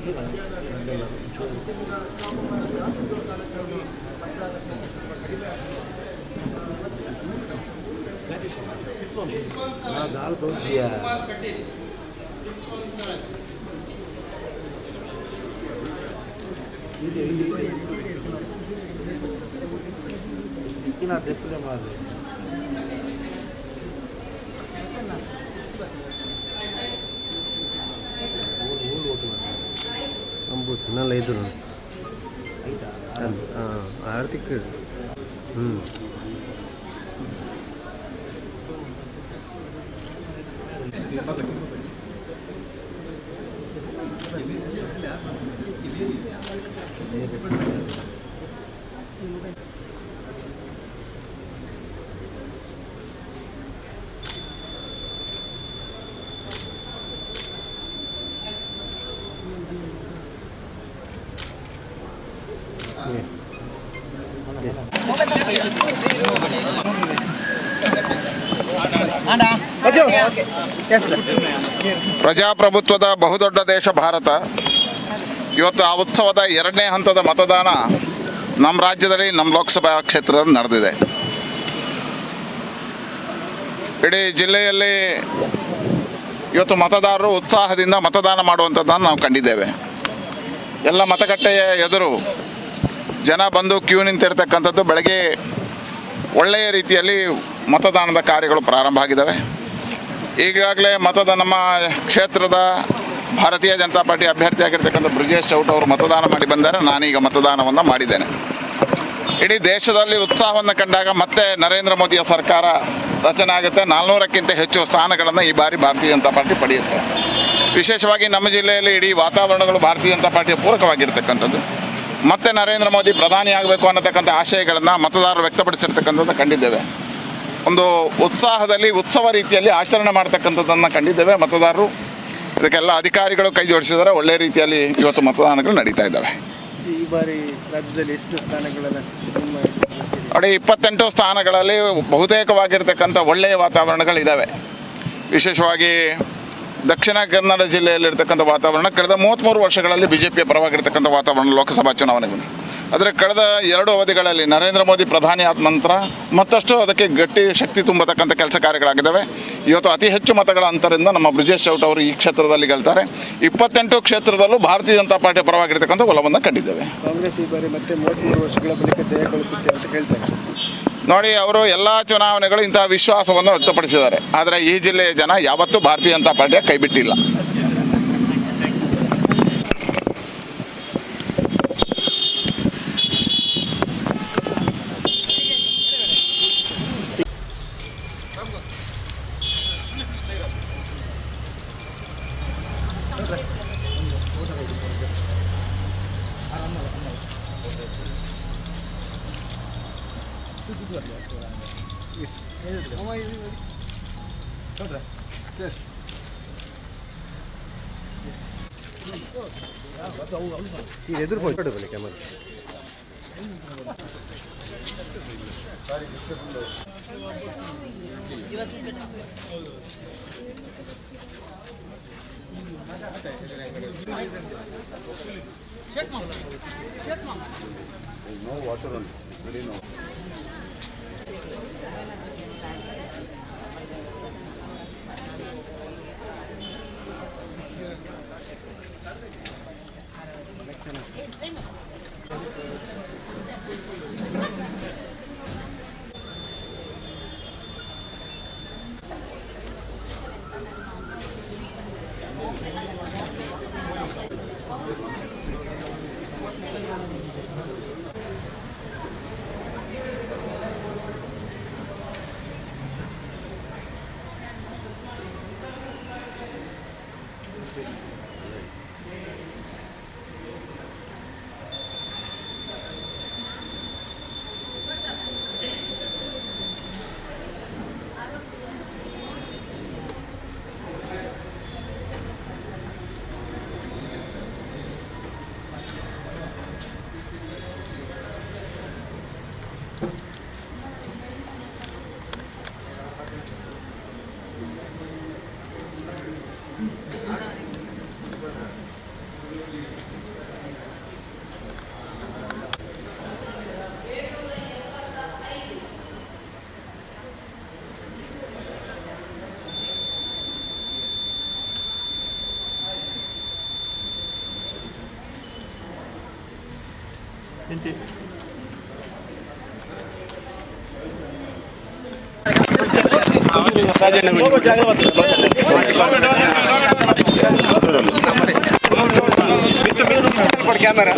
दाल तो दिया ಅಂಬೂತಿನಲ್ಲ ಇದು ಆರ್ತಿಕ್ ಪ್ರಜಾಪ್ರಭುತ್ವದ ಬಹುದೊಡ್ಡ ದೇಶ ಭಾರತ. ಇವತ್ತು ಆ ಉತ್ಸವದ 2ನೇ ಹಂತದ ಮತದಾನ ನಮ್ಮ ರಾಜ್ಯದಲ್ಲಿ ನಮ್ಮ ಲೋಕಸಭಾ ಕ್ಷೇತ್ರದಲ್ಲಿ ನಡೆದಿದೆ. ಇಡೀ ಜಿಲ್ಲೆಯಲ್ಲಿ ಇವತ್ತು ಮತದಾರರು ಉತ್ಸಾಹದಿಂದ ಮತದಾನ ಮಾಡುವಂಥದ್ದನ್ನು ನಾವು ಕಂಡಿದ್ದೇವೆ. ಎಲ್ಲ ಮತಗಟ್ಟೆಯ ಎದುರು ಜನ ಬಂದು ಕ್ಯೂ ನಿಂತಿರ್ತಕ್ಕಂಥದ್ದು. ಬೆಳಗ್ಗೆ ಒಳ್ಳೆಯ ರೀತಿಯಲ್ಲಿ ಮತದಾನದ ಕಾರ್ಯಗಳು ಪ್ರಾರಂಭ ಆಗಿದ್ದಾವೆ. ಈಗಾಗಲೇ ನಮ್ಮ ಕ್ಷೇತ್ರದ ಭಾರತೀಯ ಜನತಾ ಪಾರ್ಟಿ ಅಭ್ಯರ್ಥಿಯಾಗಿರ್ತಕ್ಕಂಥ ಬ್ರಿಜೇಶ್ ಚೌಟ ಅವರು ಮತದಾನ ಮಾಡಿ ಬಂದರೆ ನಾನೀಗ ಮತದಾನವನ್ನು ಮಾಡಿದ್ದೇನೆ. ಇಡೀ ದೇಶದಲ್ಲಿ ಉತ್ಸಾಹವನ್ನು ಕಂಡಾಗ ಮತ್ತೆ ನರೇಂದ್ರ ಮೋದಿಯ ಸರ್ಕಾರ ರಚನೆ ಆಗುತ್ತೆ. 400ಕ್ಕಿಂತ ಹೆಚ್ಚು ಸ್ಥಾನಗಳನ್ನು ಈ ಬಾರಿ ಭಾರತೀಯ ಜನತಾ ಪಾರ್ಟಿ ಪಡೆಯುತ್ತೆ. ವಿಶೇಷವಾಗಿ ನಮ್ಮ ಜಿಲ್ಲೆಯಲ್ಲಿ ಇಡೀ ವಾತಾವರಣಗಳು ಭಾರತೀಯ ಜನತಾ ಪಾರ್ಟಿಯ ಪೂರಕವಾಗಿರ್ತಕ್ಕಂಥದ್ದು. ಮತ್ತೆ ನರೇಂದ್ರ ಮೋದಿ ಪ್ರಧಾನಿ ಆಗಬೇಕು ಅನ್ನತಕ್ಕಂಥ ಆಶಯಗಳನ್ನು ಮತದಾರರು ವ್ಯಕ್ತಪಡಿಸಿರ್ತಕ್ಕಂಥದ್ದು ಕಂಡಿದ್ದೇವೆ. ಒಂದು ಉತ್ಸಾಹದಲ್ಲಿ ಉತ್ಸವ ರೀತಿಯಲ್ಲಿ ಆಚರಣೆ ಮಾಡ್ತಕ್ಕಂಥದ್ದನ್ನು ಕಂಡಿದ್ದೇವೆ. ಮತದಾರರು ಇದಕ್ಕೆಲ್ಲ ಅಧಿಕಾರಿಗಳು ಕೈ ಜೋಡಿಸಿದರೆ ಒಳ್ಳೆಯ ರೀತಿಯಲ್ಲಿ ಇವತ್ತು ಮತದಾನಗಳು ನಡೀತಾ ಇದ್ದಾವೆ. ಈ ಬಾರಿ ರಾಜ್ಯದಲ್ಲಿ ಎಷ್ಟು ಸ್ಥಾನಗಳನ್ನು ನೋಡಿ, 28 ಸ್ಥಾನಗಳಲ್ಲಿ ಬಹುತೇಕವಾಗಿರ್ತಕ್ಕಂಥ ಒಳ್ಳೆಯ ವಾತಾವರಣಗಳಿದ್ದಾವೆ. ವಿಶೇಷವಾಗಿ ದಕ್ಷಿಣ ಕನ್ನಡ ಜಿಲ್ಲೆಯಲ್ಲಿರ್ತಕ್ಕಂಥ ವಾತಾವರಣ ಕಳೆದ 33 ವರ್ಷಗಳಲ್ಲಿ BJPಯ ಪರವಾಗಿರ್ತಕ್ಕಂಥ ವಾತಾವರಣ ಲೋಕಸಭಾ ಚುನಾವಣೆಗಳು. ಆದರೆ ಕಳೆದ 2 ಅವಧಿಗಳಲ್ಲಿ ನರೇಂದ್ರ ಮೋದಿ ಪ್ರಧಾನಿ ಆದ ನಂತರ ಮತ್ತಷ್ಟು ಅದಕ್ಕೆ ಗಟ್ಟಿ ಶಕ್ತಿ ತುಂಬತಕ್ಕಂಥ ಕೆಲಸ ಕಾರ್ಯಗಳಾಗಿದ್ದಾವೆ. ಇವತ್ತು ಅತಿ ಹೆಚ್ಚು ಮತಗಳ ಅಂತರದಿಂದ ನಮ್ಮ ಬ್ರಿಜೇಶ್ ಚೌಟ ಅವರು ಈ ಕ್ಷೇತ್ರದಲ್ಲಿ ಗೆಲ್ತಾರೆ. 28 ಕ್ಷೇತ್ರದಲ್ಲೂ ಭಾರತೀಯ ಜನತಾ ಪಾರ್ಟಿ ಪರವಾಗಿರ್ತಕ್ಕಂಥ ಒಲವನ್ನು ಕಂಡಿದ್ದೇವೆ. ಕಾಂಗ್ರೆಸ್ ಈ ಬಾರಿ ಮತ್ತೆ 33 ವರ್ಷಗಳ ಬಳಿಕ ಜಯ ಗಳಿಸುತ್ತೆ ಅಂತ ಹೇಳ್ತಾರೆ. ನೋಡಿ, ಅವರು ಎಲ್ಲ ಚುನಾವಣೆಗಳು ಇಂತಹ ವಿಶ್ವಾಸವನ್ನು ವ್ಯಕ್ತಪಡಿಸಿದ್ದಾರೆ. ಆದರೆ ಈ ಜಿಲ್ಲೆಯ ಜನ ಯಾವತ್ತೂ ಭಾರತೀಯ ಜನತಾ ಪಾರ್ಟಿಯ ಕೈ ಬಿಟ್ಟಿಲ್ಲ. ಎದುರು ಹೋಗಿ ಬನ್ನಿ camera. No water on, really no. Camera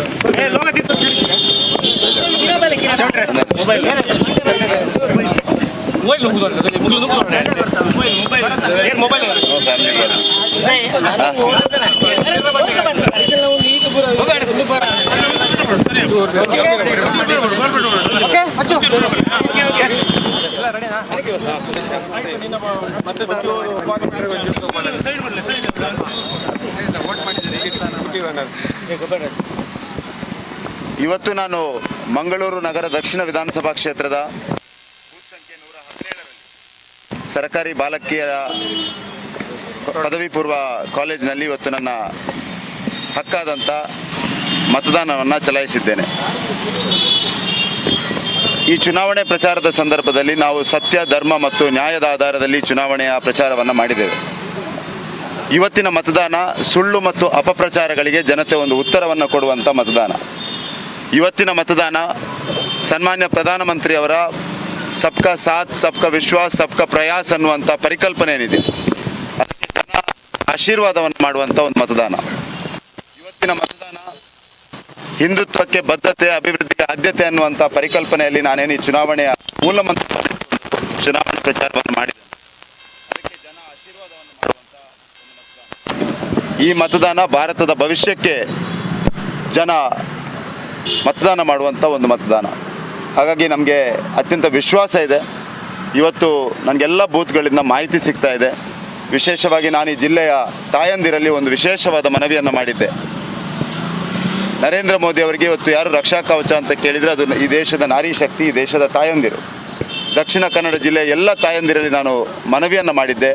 ಇವತ್ತು ನಾನು ಮಂಗಳೂರು ನಗರ ದಕ್ಷಿಣ ವಿಧಾನಸಭಾ ಕ್ಷೇತ್ರದ ಬೂತ್ ಸಂಖ್ಯೆ 117ರಲ್ಲಿ ಸರ್ಕಾರಿ ಬಾಲಕಿಯರ ಪದವಿ ಪೂರ್ವ ಕಾಲೇಜಿನಲ್ಲಿ ಇವತ್ತು ನನ್ನ ಹಕ್ಕಾದಂಥ ಮತದಾನವನ್ನು ಚಲಾಯಿಸಿದ್ದೇನೆ. ಈ ಚುನಾವಣೆ ಪ್ರಚಾರದ ಸಂದರ್ಭದಲ್ಲಿ ನಾವು ಸತ್ಯ, ಧರ್ಮ ಮತ್ತು ನ್ಯಾಯದ ಆಧಾರದಲ್ಲಿ ಚುನಾವಣೆಯ ಪ್ರಚಾರವನ್ನು ಮಾಡಿದ್ದೇವೆ. ಇವತ್ತಿನ ಮತದಾನ ಸುಳ್ಳು ಮತ್ತು ಅಪಪ್ರಚಾರಗಳಿಗೆ ಜನತೆ ಒಂದು ಉತ್ತರವನ್ನು ಕೊಡುವಂಥ ಮತದಾನ. ಇವತ್ತಿನ ಮತದಾನ ಸನ್ಮಾನ್ಯ ಪ್ರಧಾನಮಂತ್ರಿಯವರ ಸಬ್ಕಾ ಸಾಥ್, ಸಬ್ಕಾ ವಿಶ್ವಾಸ್, ಸಬ್ಕಾ ಪ್ರಯಾಸ್ ಅನ್ನುವಂಥ ಪರಿಕಲ್ಪನೆ ಏನಿದೆ ಅದಕ್ಕೆ ಜನ ಆಶೀರ್ವಾದವನ್ನು ಮಾಡುವಂಥ ಒಂದು ಮತದಾನ. ಇವತ್ತಿನ ಮತದಾನ ಹಿಂದುತ್ವಕ್ಕೆ ಬದ್ಧತೆ, ಅಭಿವೃದ್ಧಿಗೆ ಆದ್ಯತೆ ಅನ್ನುವಂಥ ಪರಿಕಲ್ಪನೆಯಲ್ಲಿ ನಾನೇನು ಈ ಚುನಾವಣೆಯ ಮೂಲ ಮಂತ್ರ ಚುನಾವಣೆ ಪ್ರಚಾರವನ್ನು ಮಾಡಿದೆ. ಅದಕ್ಕೆ ಜನ ಆಶೀರ್ವಾದವನ್ನು ಮಾಡುವಂಥ ಒಂದು ಮತದಾನ. ಈ ಮತದಾನ ಭಾರತದ ಭವಿಷ್ಯಕ್ಕೆ ಜನ ಮತದಾನ ಮಾಡುವಂಥ ಒಂದು ಮತದಾನ. ಹಾಗಾಗಿ ನಮಗೆ ಅತ್ಯಂತ ವಿಶ್ವಾಸ ಇದೆ. ಇವತ್ತು ನನಗೆಲ್ಲ ಬೂತ್ಗಳಿಂದ ಮಾಹಿತಿ ಸಿಗ್ತಾ ಇದೆ. ವಿಶೇಷವಾಗಿ ನಾನು ಈ ಜಿಲ್ಲೆಯ ತಾಯಂದಿರಲ್ಲಿ ಒಂದು ವಿಶೇಷವಾದ ಮನವಿಯನ್ನು ಮಾಡಿದ್ದೆ. ನರೇಂದ್ರ ಮೋದಿ ಅವರಿಗೆ ಇವತ್ತು ಯಾರು ರಕ್ಷಾ ಕವಚ ಅಂತ ಕೇಳಿದರೆ ಅದು ಈ ದೇಶದ ನಾರಿ ಶಕ್ತಿ, ಈ ದೇಶದ ತಾಯಂದಿರು. ದಕ್ಷಿಣ ಕನ್ನಡ ಜಿಲ್ಲೆಯ ಎಲ್ಲ ತಾಯಂದಿರಲ್ಲಿ ನಾನು ಮನವಿಯನ್ನು ಮಾಡಿದ್ದೆ.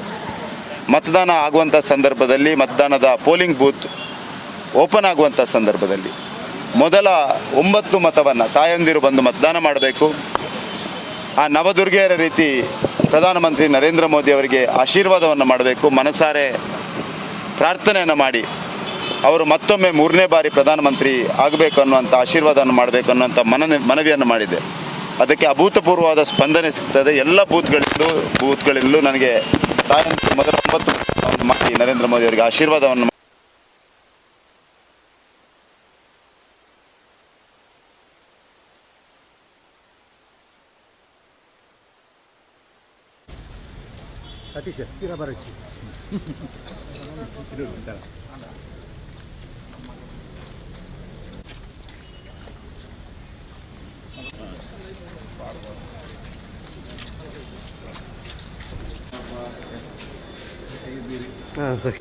ಮತದಾನ ಆಗುವಂಥ ಸಂದರ್ಭದಲ್ಲಿ, ಮತದಾನದ ಪೋಲಿಂಗ್ ಬೂತ್ ಓಪನ್ ಆಗುವಂಥ ಸಂದರ್ಭದಲ್ಲಿ ಮೊದಲ 9 ಮತವನ್ನು ತಾಯಂದಿರು ಬಂದು ಮತದಾನ ಮಾಡಬೇಕು. ಆ ನವದುರ್ಗೆಯರ ರೀತಿ ಪ್ರಧಾನಮಂತ್ರಿ ನರೇಂದ್ರ ಮೋದಿ ಅವರಿಗೆ ಆಶೀರ್ವಾದವನ್ನು ಮಾಡಬೇಕು. ಮನಸಾರೆ ಪ್ರಾರ್ಥನೆಯನ್ನು ಮಾಡಿ ಅವರು ಮತ್ತೊಮ್ಮೆ 3ನೇ ಬಾರಿ ಪ್ರಧಾನಮಂತ್ರಿ ಆಗಬೇಕು ಅನ್ನುವಂಥ ಆಶೀರ್ವಾದವನ್ನು ಮಾಡಬೇಕು ಅನ್ನುವಂಥ ಮನವಿಯನ್ನು ಮಾಡಿದೆ. ಅದಕ್ಕೆ ಅಭೂತಪೂರ್ವವಾದ ಸ್ಪಂದನೆ ಸಿಗ್ತದೆ. ಎಲ್ಲ ಬೂತ್ಗಳಿಂದಲೂ ನನಗೆ ತಾಯಂದಿರು ಮೊದಲ 9 ಮಾಡಿ ನರೇಂದ್ರ ಮೋದಿ ಅವರಿಗೆ ಆಶೀರ್ವಾದವನ್ನು ಸತೀಶ್ ತೀರಾ ಬರಚ್ಚಿ ಹಾಂ ಸರಿ.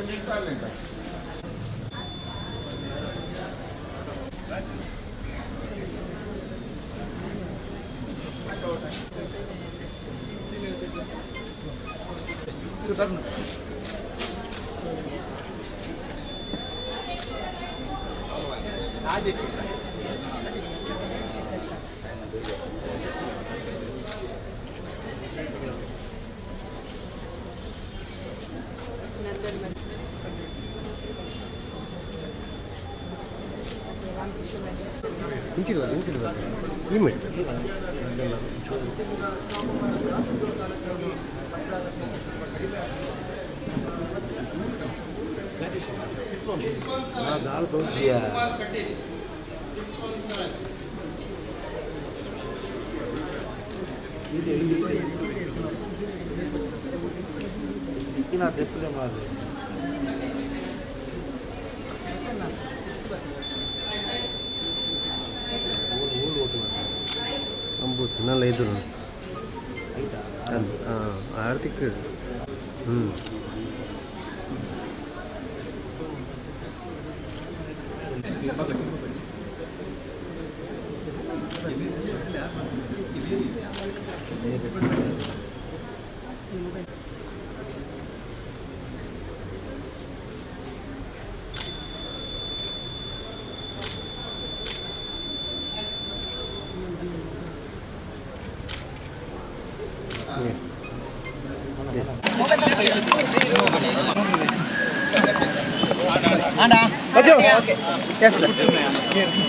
ಇಂಚಿಲ್ವಾ ಲಿಮಿಟ್ दाल तो दिया इतना देखते मारे ಅಂಬೂತ್ ನಲ್ಲ ಇದು ಆರ್ಥಿಕ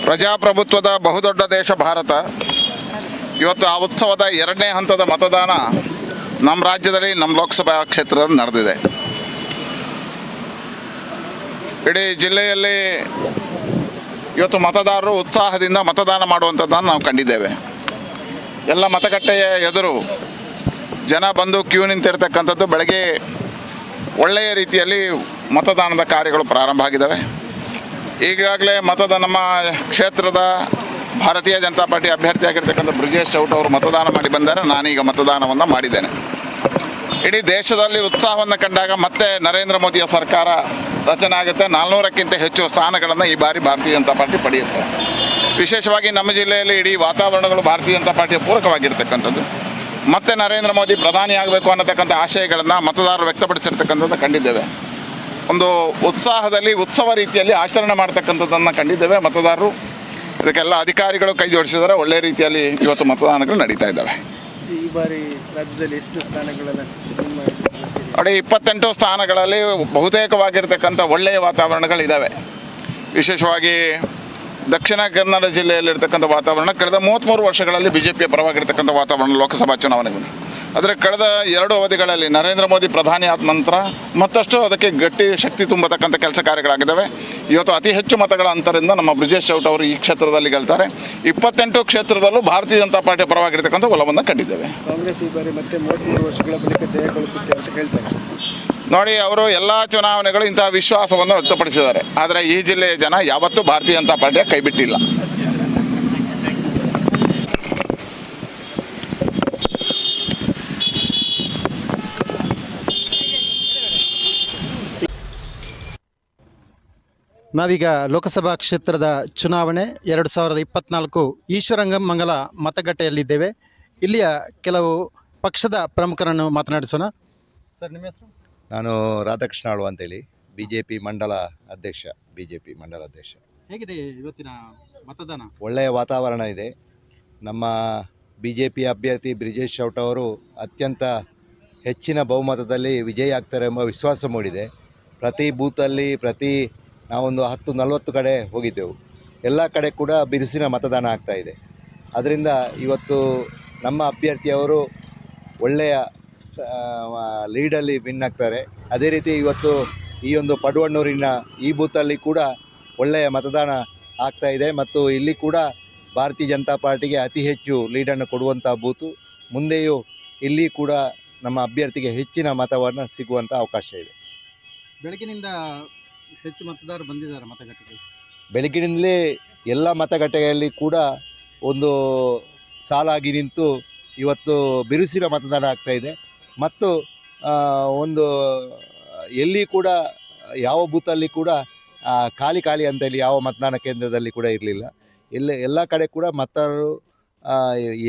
ಪ್ರಜಾಪ್ರಭುತ್ವದ ಬಹುದೊಡ್ಡ ದೇಶ ಭಾರತ. ಇವತ್ತು ಆ ಉತ್ಸವದ 2ನೇ ಹಂತದ ಮತದಾನ ನಮ್ಮ ರಾಜ್ಯದಲ್ಲಿ, ನಮ್ಮ ಲೋಕಸಭಾ ಕ್ಷೇತ್ರದಲ್ಲಿ ನಡೆದಿದೆ. ಇಡೀ ಜಿಲ್ಲೆಯಲ್ಲಿ ಇವತ್ತು ಮತದಾರರು ಉತ್ಸಾಹದಿಂದ ಮತದಾನ ಮಾಡುವಂಥದ್ದನ್ನು ನಾವು ಕಂಡಿದ್ದೇವೆ. ಎಲ್ಲ ಮತಗಟ್ಟೆಯ ಎದುರು ಜನ ಬಂದು ಕ್ಯೂ ನಿಂತಿರ್ತಕ್ಕಂಥದ್ದು. ಬೆಳಗ್ಗೆ ಒಳ್ಳೆಯ ರೀತಿಯಲ್ಲಿ ಮತದಾನದ ಕಾರ್ಯಗಳು ಪ್ರಾರಂಭ ಆಗಿದ್ದಾವೆ. ಈಗಾಗಲೇ ನಮ್ಮ ಕ್ಷೇತ್ರದ ಭಾರತೀಯ ಜನತಾ ಪಾರ್ಟಿ ಅಭ್ಯರ್ಥಿಯಾಗಿರ್ತಕ್ಕಂಥ ಬ್ರಿಜೇಶ್ ಚೌಟ ಅವರು ಮತದಾನ ಮಾಡಿ ಬಂದರೆ, ನಾನೀಗ ಮತದಾನವನ್ನು ಮಾಡಿದ್ದೇನೆ. ಇಡೀ ದೇಶದಲ್ಲಿ ಉತ್ಸಾಹವನ್ನು ಕಂಡಾಗ ಮತ್ತೆ ನರೇಂದ್ರ ಮೋದಿಯ ಸರ್ಕಾರ ರಚನೆ ಆಗುತ್ತೆ. 400ಕ್ಕಿಂತ ಹೆಚ್ಚು ಸ್ಥಾನಗಳನ್ನು ಈ ಬಾರಿ ಭಾರತೀಯ ಜನತಾ ಪಾರ್ಟಿ ಪಡೆಯುತ್ತೆ. ವಿಶೇಷವಾಗಿ ನಮ್ಮ ಜಿಲ್ಲೆಯಲ್ಲಿ ಇಡೀ ವಾತಾವರಣಗಳು ಭಾರತೀಯ ಜನತಾ ಪಾರ್ಟಿಯ ಪೂರಕವಾಗಿರ್ತಕ್ಕಂಥದ್ದು. ಮತ್ತೆ ನರೇಂದ್ರ ಮೋದಿ ಪ್ರಧಾನಿ ಆಗಬೇಕು ಅನ್ನತಕ್ಕಂಥ ಆಶಯಗಳನ್ನು ಮತದಾರರು ವ್ಯಕ್ತಪಡಿಸಿರ್ತಕ್ಕಂಥದ್ದು ಕಂಡಿದ್ದೇವೆ. ಒಂದು ಉತ್ಸಾಹದಲ್ಲಿ ಉತ್ಸವ ರೀತಿಯಲ್ಲಿ ಆಚರಣೆ ಮಾಡ್ತಕ್ಕಂಥದ್ದನ್ನು ಕಂಡಿದ್ದೇವೆ. ಮತದಾರರು ಇದಕ್ಕೆಲ್ಲ ಅಧಿಕಾರಿಗಳು ಕೈ ಜೋಡಿಸಿದರೆ ಒಳ್ಳೆಯ ರೀತಿಯಲ್ಲಿ ಇವತ್ತು ಮತದಾನಗಳು ನಡೀತಾ ಇದ್ದಾವೆ. ಈ ಬಾರಿ ರಾಜ್ಯದಲ್ಲಿ ಎಷ್ಟು ಸ್ಥಾನಗಳನ್ನು ನೋಡಿ, 28 ಸ್ಥಾನಗಳಲ್ಲಿ ಬಹುತೇಕವಾಗಿರ್ತಕ್ಕಂಥ ಒಳ್ಳೆಯ ವಾತಾವರಣಗಳಿದ್ದಾವೆ. ವಿಶೇಷವಾಗಿ ದಕ್ಷಿಣ ಕನ್ನಡ ಜಿಲ್ಲೆಯಲ್ಲಿರ್ತಕ್ಕಂಥ ವಾತಾವರಣ ಕಳೆದ 33 ವರ್ಷಗಳಲ್ಲಿ BJPಯ ಪರವಾಗಿರ್ತಕ್ಕಂಥ ವಾತಾವರಣ ಲೋಕಸಭಾ ಚುನಾವಣೆಗಳು. ಆದರೆ ಕಳೆದ 2 ಅವಧಿಗಳಲ್ಲಿ ನರೇಂದ್ರ ಮೋದಿ ಪ್ರಧಾನಿ ಆದ ನಂತರ ಮತ್ತಷ್ಟು ಅದಕ್ಕೆ ಗಟ್ಟಿ ಶಕ್ತಿ ತುಂಬತಕ್ಕಂಥ ಕೆಲಸ ಕಾರ್ಯಗಳಾಗಿದ್ದಾವೆ. ಇವತ್ತು ಅತಿ ಹೆಚ್ಚು ಮತಗಳ ಅಂತರದಿಂದ ನಮ್ಮ ಬ್ರಿಜೇಶ್ ಚೌಟ ಅವರು ಈ ಕ್ಷೇತ್ರದಲ್ಲಿ ಗೆಲ್ತಾರೆ. 28 ಕ್ಷೇತ್ರದಲ್ಲೂ ಭಾರತೀಯ ಜನತಾ ಪಾರ್ಟಿಯ ಪರವಾಗಿರ್ತಕ್ಕಂಥ ಒಲವನ್ನು ಕಂಡಿದ್ದೇವೆ. ಕಾಂಗ್ರೆಸ್ ಈ ಬಾರಿ ಮತ್ತೆ 33 ವರ್ಷಗಳ ಬಳಿಕ ಜಯಗಳಿಸುತ್ತೆ ಅಂತ ಹೇಳ್ತಾರೆ. ನೋಡಿ, ಅವರು ಎಲ್ಲ ಚುನಾವಣೆಗಳು ಇಂತಹ ವಿಶ್ವಾಸವನ್ನು ವ್ಯಕ್ತಪಡಿಸಿದ್ದಾರೆ. ಆದರೆ ಈ ಜಿಲ್ಲೆಯ ಜನ ಯಾವತ್ತೂ ಭಾರತೀಯ ಜನತಾ ಪಾರ್ಟಿಯ ಕೈ ಬಿಟ್ಟಿಲ್ಲ. ನಾವೀಗ ಲೋಕಸಭಾ ಕ್ಷೇತ್ರದ ಚುನಾವಣೆ 2024 ಈಶ್ವರಂಗಮಂಗಲ ಮತಗಟ್ಟೆಯಲ್ಲಿದ್ದೇವೆ. ಇಲ್ಲಿಯ ಕೆಲವು ಪಕ್ಷದ ಪ್ರಮುಖರನ್ನು ಮಾತನಾಡಿಸೋಣ. ಸರ್, ನಿಮ್ಮ ಹೆಸರು? ನಾನು ರಾಧಾಕೃಷ್ಣ ಆಳ್ವ ಅಂತೇಳಿ, BJP ಮಂಡಲ ಅಧ್ಯಕ್ಷ. ಹೇಗಿದೆ ಇವತ್ತಿನ ಮತದಾನ? ಒಳ್ಳೆಯ ವಾತಾವರಣ ಇದೆ. ನಮ್ಮ BJP ಅಭ್ಯರ್ಥಿ ಬ್ರಿಜೇಶ್ ಚೌಟ ಅವರು ಅತ್ಯಂತ ಹೆಚ್ಚಿನ ಬಹುಮತದಲ್ಲಿ ವಿಜಯ ಆಗ್ತಾರೆ ಎಂಬ ವಿಶ್ವಾಸ ಮೂಡಿದೆ. ಪ್ರತಿ ಬೂತಲ್ಲಿ ನಾವೊಂದು 10-40 ಕಡೆ ಹೋಗಿದ್ದೆವು. ಎಲ್ಲ ಕಡೆ ಕೂಡ ಬಿರುಸಿನ ಮತದಾನ ಆಗ್ತಾಯಿದೆ. ಅದರಿಂದ ಇವತ್ತು ನಮ್ಮ ಅಭ್ಯರ್ಥಿಯವರು ಒಳ್ಳೆಯ ಲೀಡಲ್ಲಿ ವಿನ್ ಆಗ್ತಾರೆ. ಅದೇ ರೀತಿ ಇವತ್ತು ಈ ಒಂದು ಪಡುವಣ್ಣೂರಿನ ಈ ಬೂತಲ್ಲಿ ಕೂಡ ಒಳ್ಳೆಯ ಮತದಾನ ಆಗ್ತಾಯಿದೆ ಮತ್ತು ಇಲ್ಲಿ ಕೂಡ ಭಾರತೀಯ ಜನತಾ ಪಾರ್ಟಿಗೆ ಅತಿ ಹೆಚ್ಚು ಲೀಡನ್ನು ಕೊಡುವಂಥ ಬೂತು. ಮುಂದೆಯೂ ಇಲ್ಲಿ ಕೂಡ ನಮ್ಮ ಅಭ್ಯರ್ಥಿಗೆ ಹೆಚ್ಚಿನ ಮತವನ್ನು ಸಿಗುವಂಥ ಅವಕಾಶ ಇದೆ. ಬೆಳಗಿನಿಂದ ಹೆಚ್ಚು ಮತದಾರರು ಬಂದಿದ್ದಾರೆ ಮತಗಟ್ಟೆಗೆ. ಬೆಳಗಿನಿಂದಲೇ ಎಲ್ಲ ಮತಗಟ್ಟೆಯಲ್ಲಿ ಕೂಡ ಒಂದು ಸಾಲಾಗಿ ನಿಂತು ಇವತ್ತು ಬಿರುಸಿನ ಮತದಾನ ಆಗ್ತಾಯಿದೆ. ಮತ್ತು ಒಂದು ಎಲ್ಲಿ ಕೂಡ ಯಾವ ಬೂತಲ್ಲಿ ಕೂಡ ಖಾಲಿ ಅಂತೇಳಿ ಯಾವ ಮತದಾನ ಕೇಂದ್ರದಲ್ಲಿ ಕೂಡ ಇರಲಿಲ್ಲ. ಎಲ್ಲ ಕಡೆ ಕೂಡ ಮತದಾರರು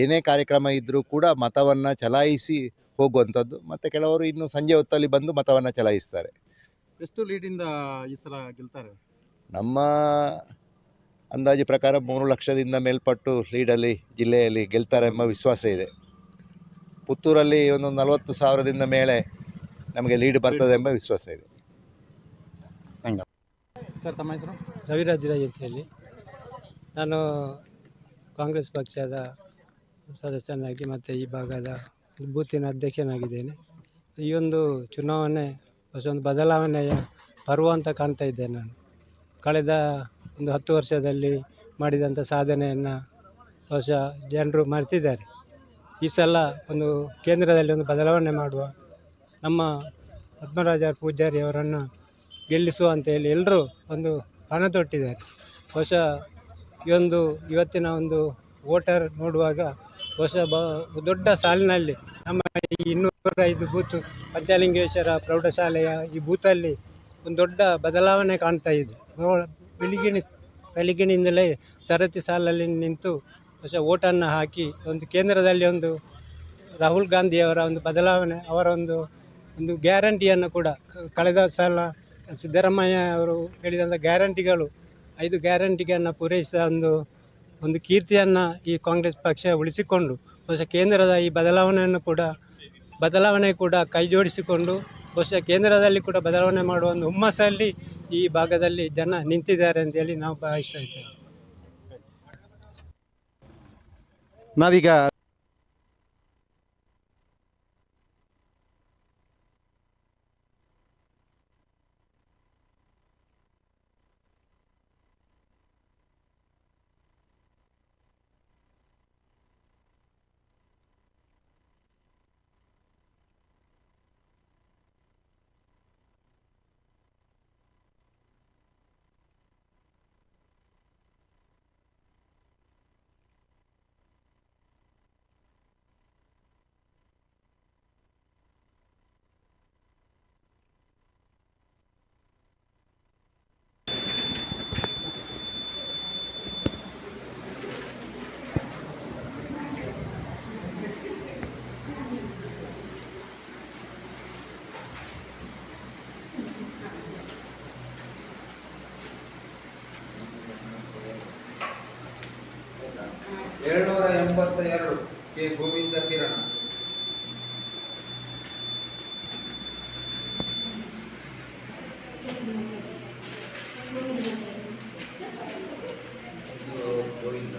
ಏನೇ ಕಾರ್ಯಕ್ರಮ ಇದ್ದರೂ ಕೂಡ ಮತವನ್ನು ಚಲಾಯಿಸಿ ಹೋಗುವಂಥದ್ದು. ಮತ್ತು ಕೆಲವರು ಇನ್ನು ಸಂಜೆ ಹೊತ್ತಲ್ಲಿ ಬಂದು ಮತವನ್ನು ಚಲಾಯಿಸ್ತಾರೆ. ಎಷ್ಟು ಲೀಡಿಂದ ಈ ಸಲ ಗೆಲ್ತಾರೆ? ನಮ್ಮ ಅಂದಾಜು ಪ್ರಕಾರ 3 ಲಕ್ಷದಿಂದ ಮೇಲ್ಪಟ್ಟು ಲೀಡಲ್ಲಿ ಜಿಲ್ಲೆಯಲ್ಲಿ ಗೆಲ್ತಾರೆ ಎಂಬ ವಿಶ್ವಾಸ ಇದೆ. ಪುತ್ತೂರಲ್ಲಿ ಒಂದು 40,000ದಿಂದ ಮೇಲೆ ನಮಗೆ ಲೀಡ್ ಬರ್ತದೆ ಎಂಬ ವಿಶ್ವಾಸ ಇದೆ. ಸರ್, ತಮ್ಮ ಹೆಸರು? ರವಿರಾಜ್ ಅಂತೇಳಿ. ನಾನು ಕಾಂಗ್ರೆಸ್ ಪಕ್ಷದ ಸದಸ್ಯನಾಗಿ ಮತ್ತು ಈ ಭಾಗದ ಬೂತಿನ ಅಧ್ಯಕ್ಷನಾಗಿದ್ದೇನೆ. ಈ ಒಂದು ಚುನಾವಣೆ ಒಂದು ಬದಲಾವಣೆಯ ಪರ್ವ ಅಂತ ಕಾಣ್ತಾ ಇದ್ದೇನೆ. ನಾನು ಕಳೆದ ಒಂದು 10 ವರ್ಷದಲ್ಲಿ ಮಾಡಿದಂಥ ಸಾಧನೆಯನ್ನು ಜನರು ಮರೆತಿದ್ದಾರೆ. ಈ ಸಲ ಒಂದು ಕೇಂದ್ರದಲ್ಲಿ ಒಂದು ಬದಲಾವಣೆ ಮಾಡುವ, ನಮ್ಮ ಪದ್ಮರಾಜ ಪೂಜಾರಿ ಅವರನ್ನು ಗೆಲ್ಲಿಸುವ ಅಂತೇಳಿ ಎಲ್ಲರೂ ಒಂದು ಪಣ ತೊಟ್ಟಿದ್ದಾರೆ. ಇವತ್ತಿನ ಒಂದು ವೋಟರ್ ನೋಡುವಾಗ ದೊಡ್ಡ ಸಾಲಿನಲ್ಲಿ ನಮ್ಮ ಈ 205 ಬೂತು ಪಂಚಲಿಂಗೇಶ್ವರ ಪ್ರೌಢಶಾಲೆಯ ಈ ಬೂತಲ್ಲಿ ಒಂದು ದೊಡ್ಡ ಬದಲಾವಣೆ ಕಾಣ್ತಾ ಇದೆ. ಬೆಳಗಿನಿಂದಲೇ ಸರತಿ ಸಾಲಲ್ಲಿ ನಿಂತು ಓಟನ್ನು ಹಾಕಿ ಒಂದು ಕೇಂದ್ರದಲ್ಲಿ ಒಂದು ರಾಹುಲ್ ಗಾಂಧಿಯವರ ಒಂದು ಬದಲಾವಣೆ, ಅವರ ಒಂದು ಗ್ಯಾರಂಟಿಯನ್ನು ಕೂಡ ಕಳೆದ ಸಲ ಸಿದ್ದರಾಮಯ್ಯ ಅವರು ಹೇಳಿದಂಥ ಗ್ಯಾರಂಟಿಗಳು 5 ಗ್ಯಾರಂಟಿಗಳನ್ನು ಪೂರೈಸಿದ ಒಂದು ಕೀರ್ತಿಯನ್ನು ಈ ಕಾಂಗ್ರೆಸ್ ಪಕ್ಷ ಉಳಿಸಿಕೊಂಡು ಕೇಂದ್ರದ ಈ ಬದಲಾವಣೆ ಕೂಡ ಕೈ ಜೋಡಿಸಿಕೊಂಡು ಕೇಂದ್ರದಲ್ಲಿ ಕೂಡ ಬದಲಾವಣೆ ಮಾಡುವ ಒಂದು ಹುಮ್ಮಸ್ಸಲ್ಲಿ ಈ ಭಾಗದಲ್ಲಿ ಜನ ನಿಂತಿದ್ದಾರೆ ಅಂತೇಳಿ ನಾವು ಭಾವಿಸ್ತಾ ಇದ್ದೇವೆ. ನಾವೀಗ ಕೆ ಗೋವಿಂದ ಕಿರಣ. ಗೋವಿಂದ.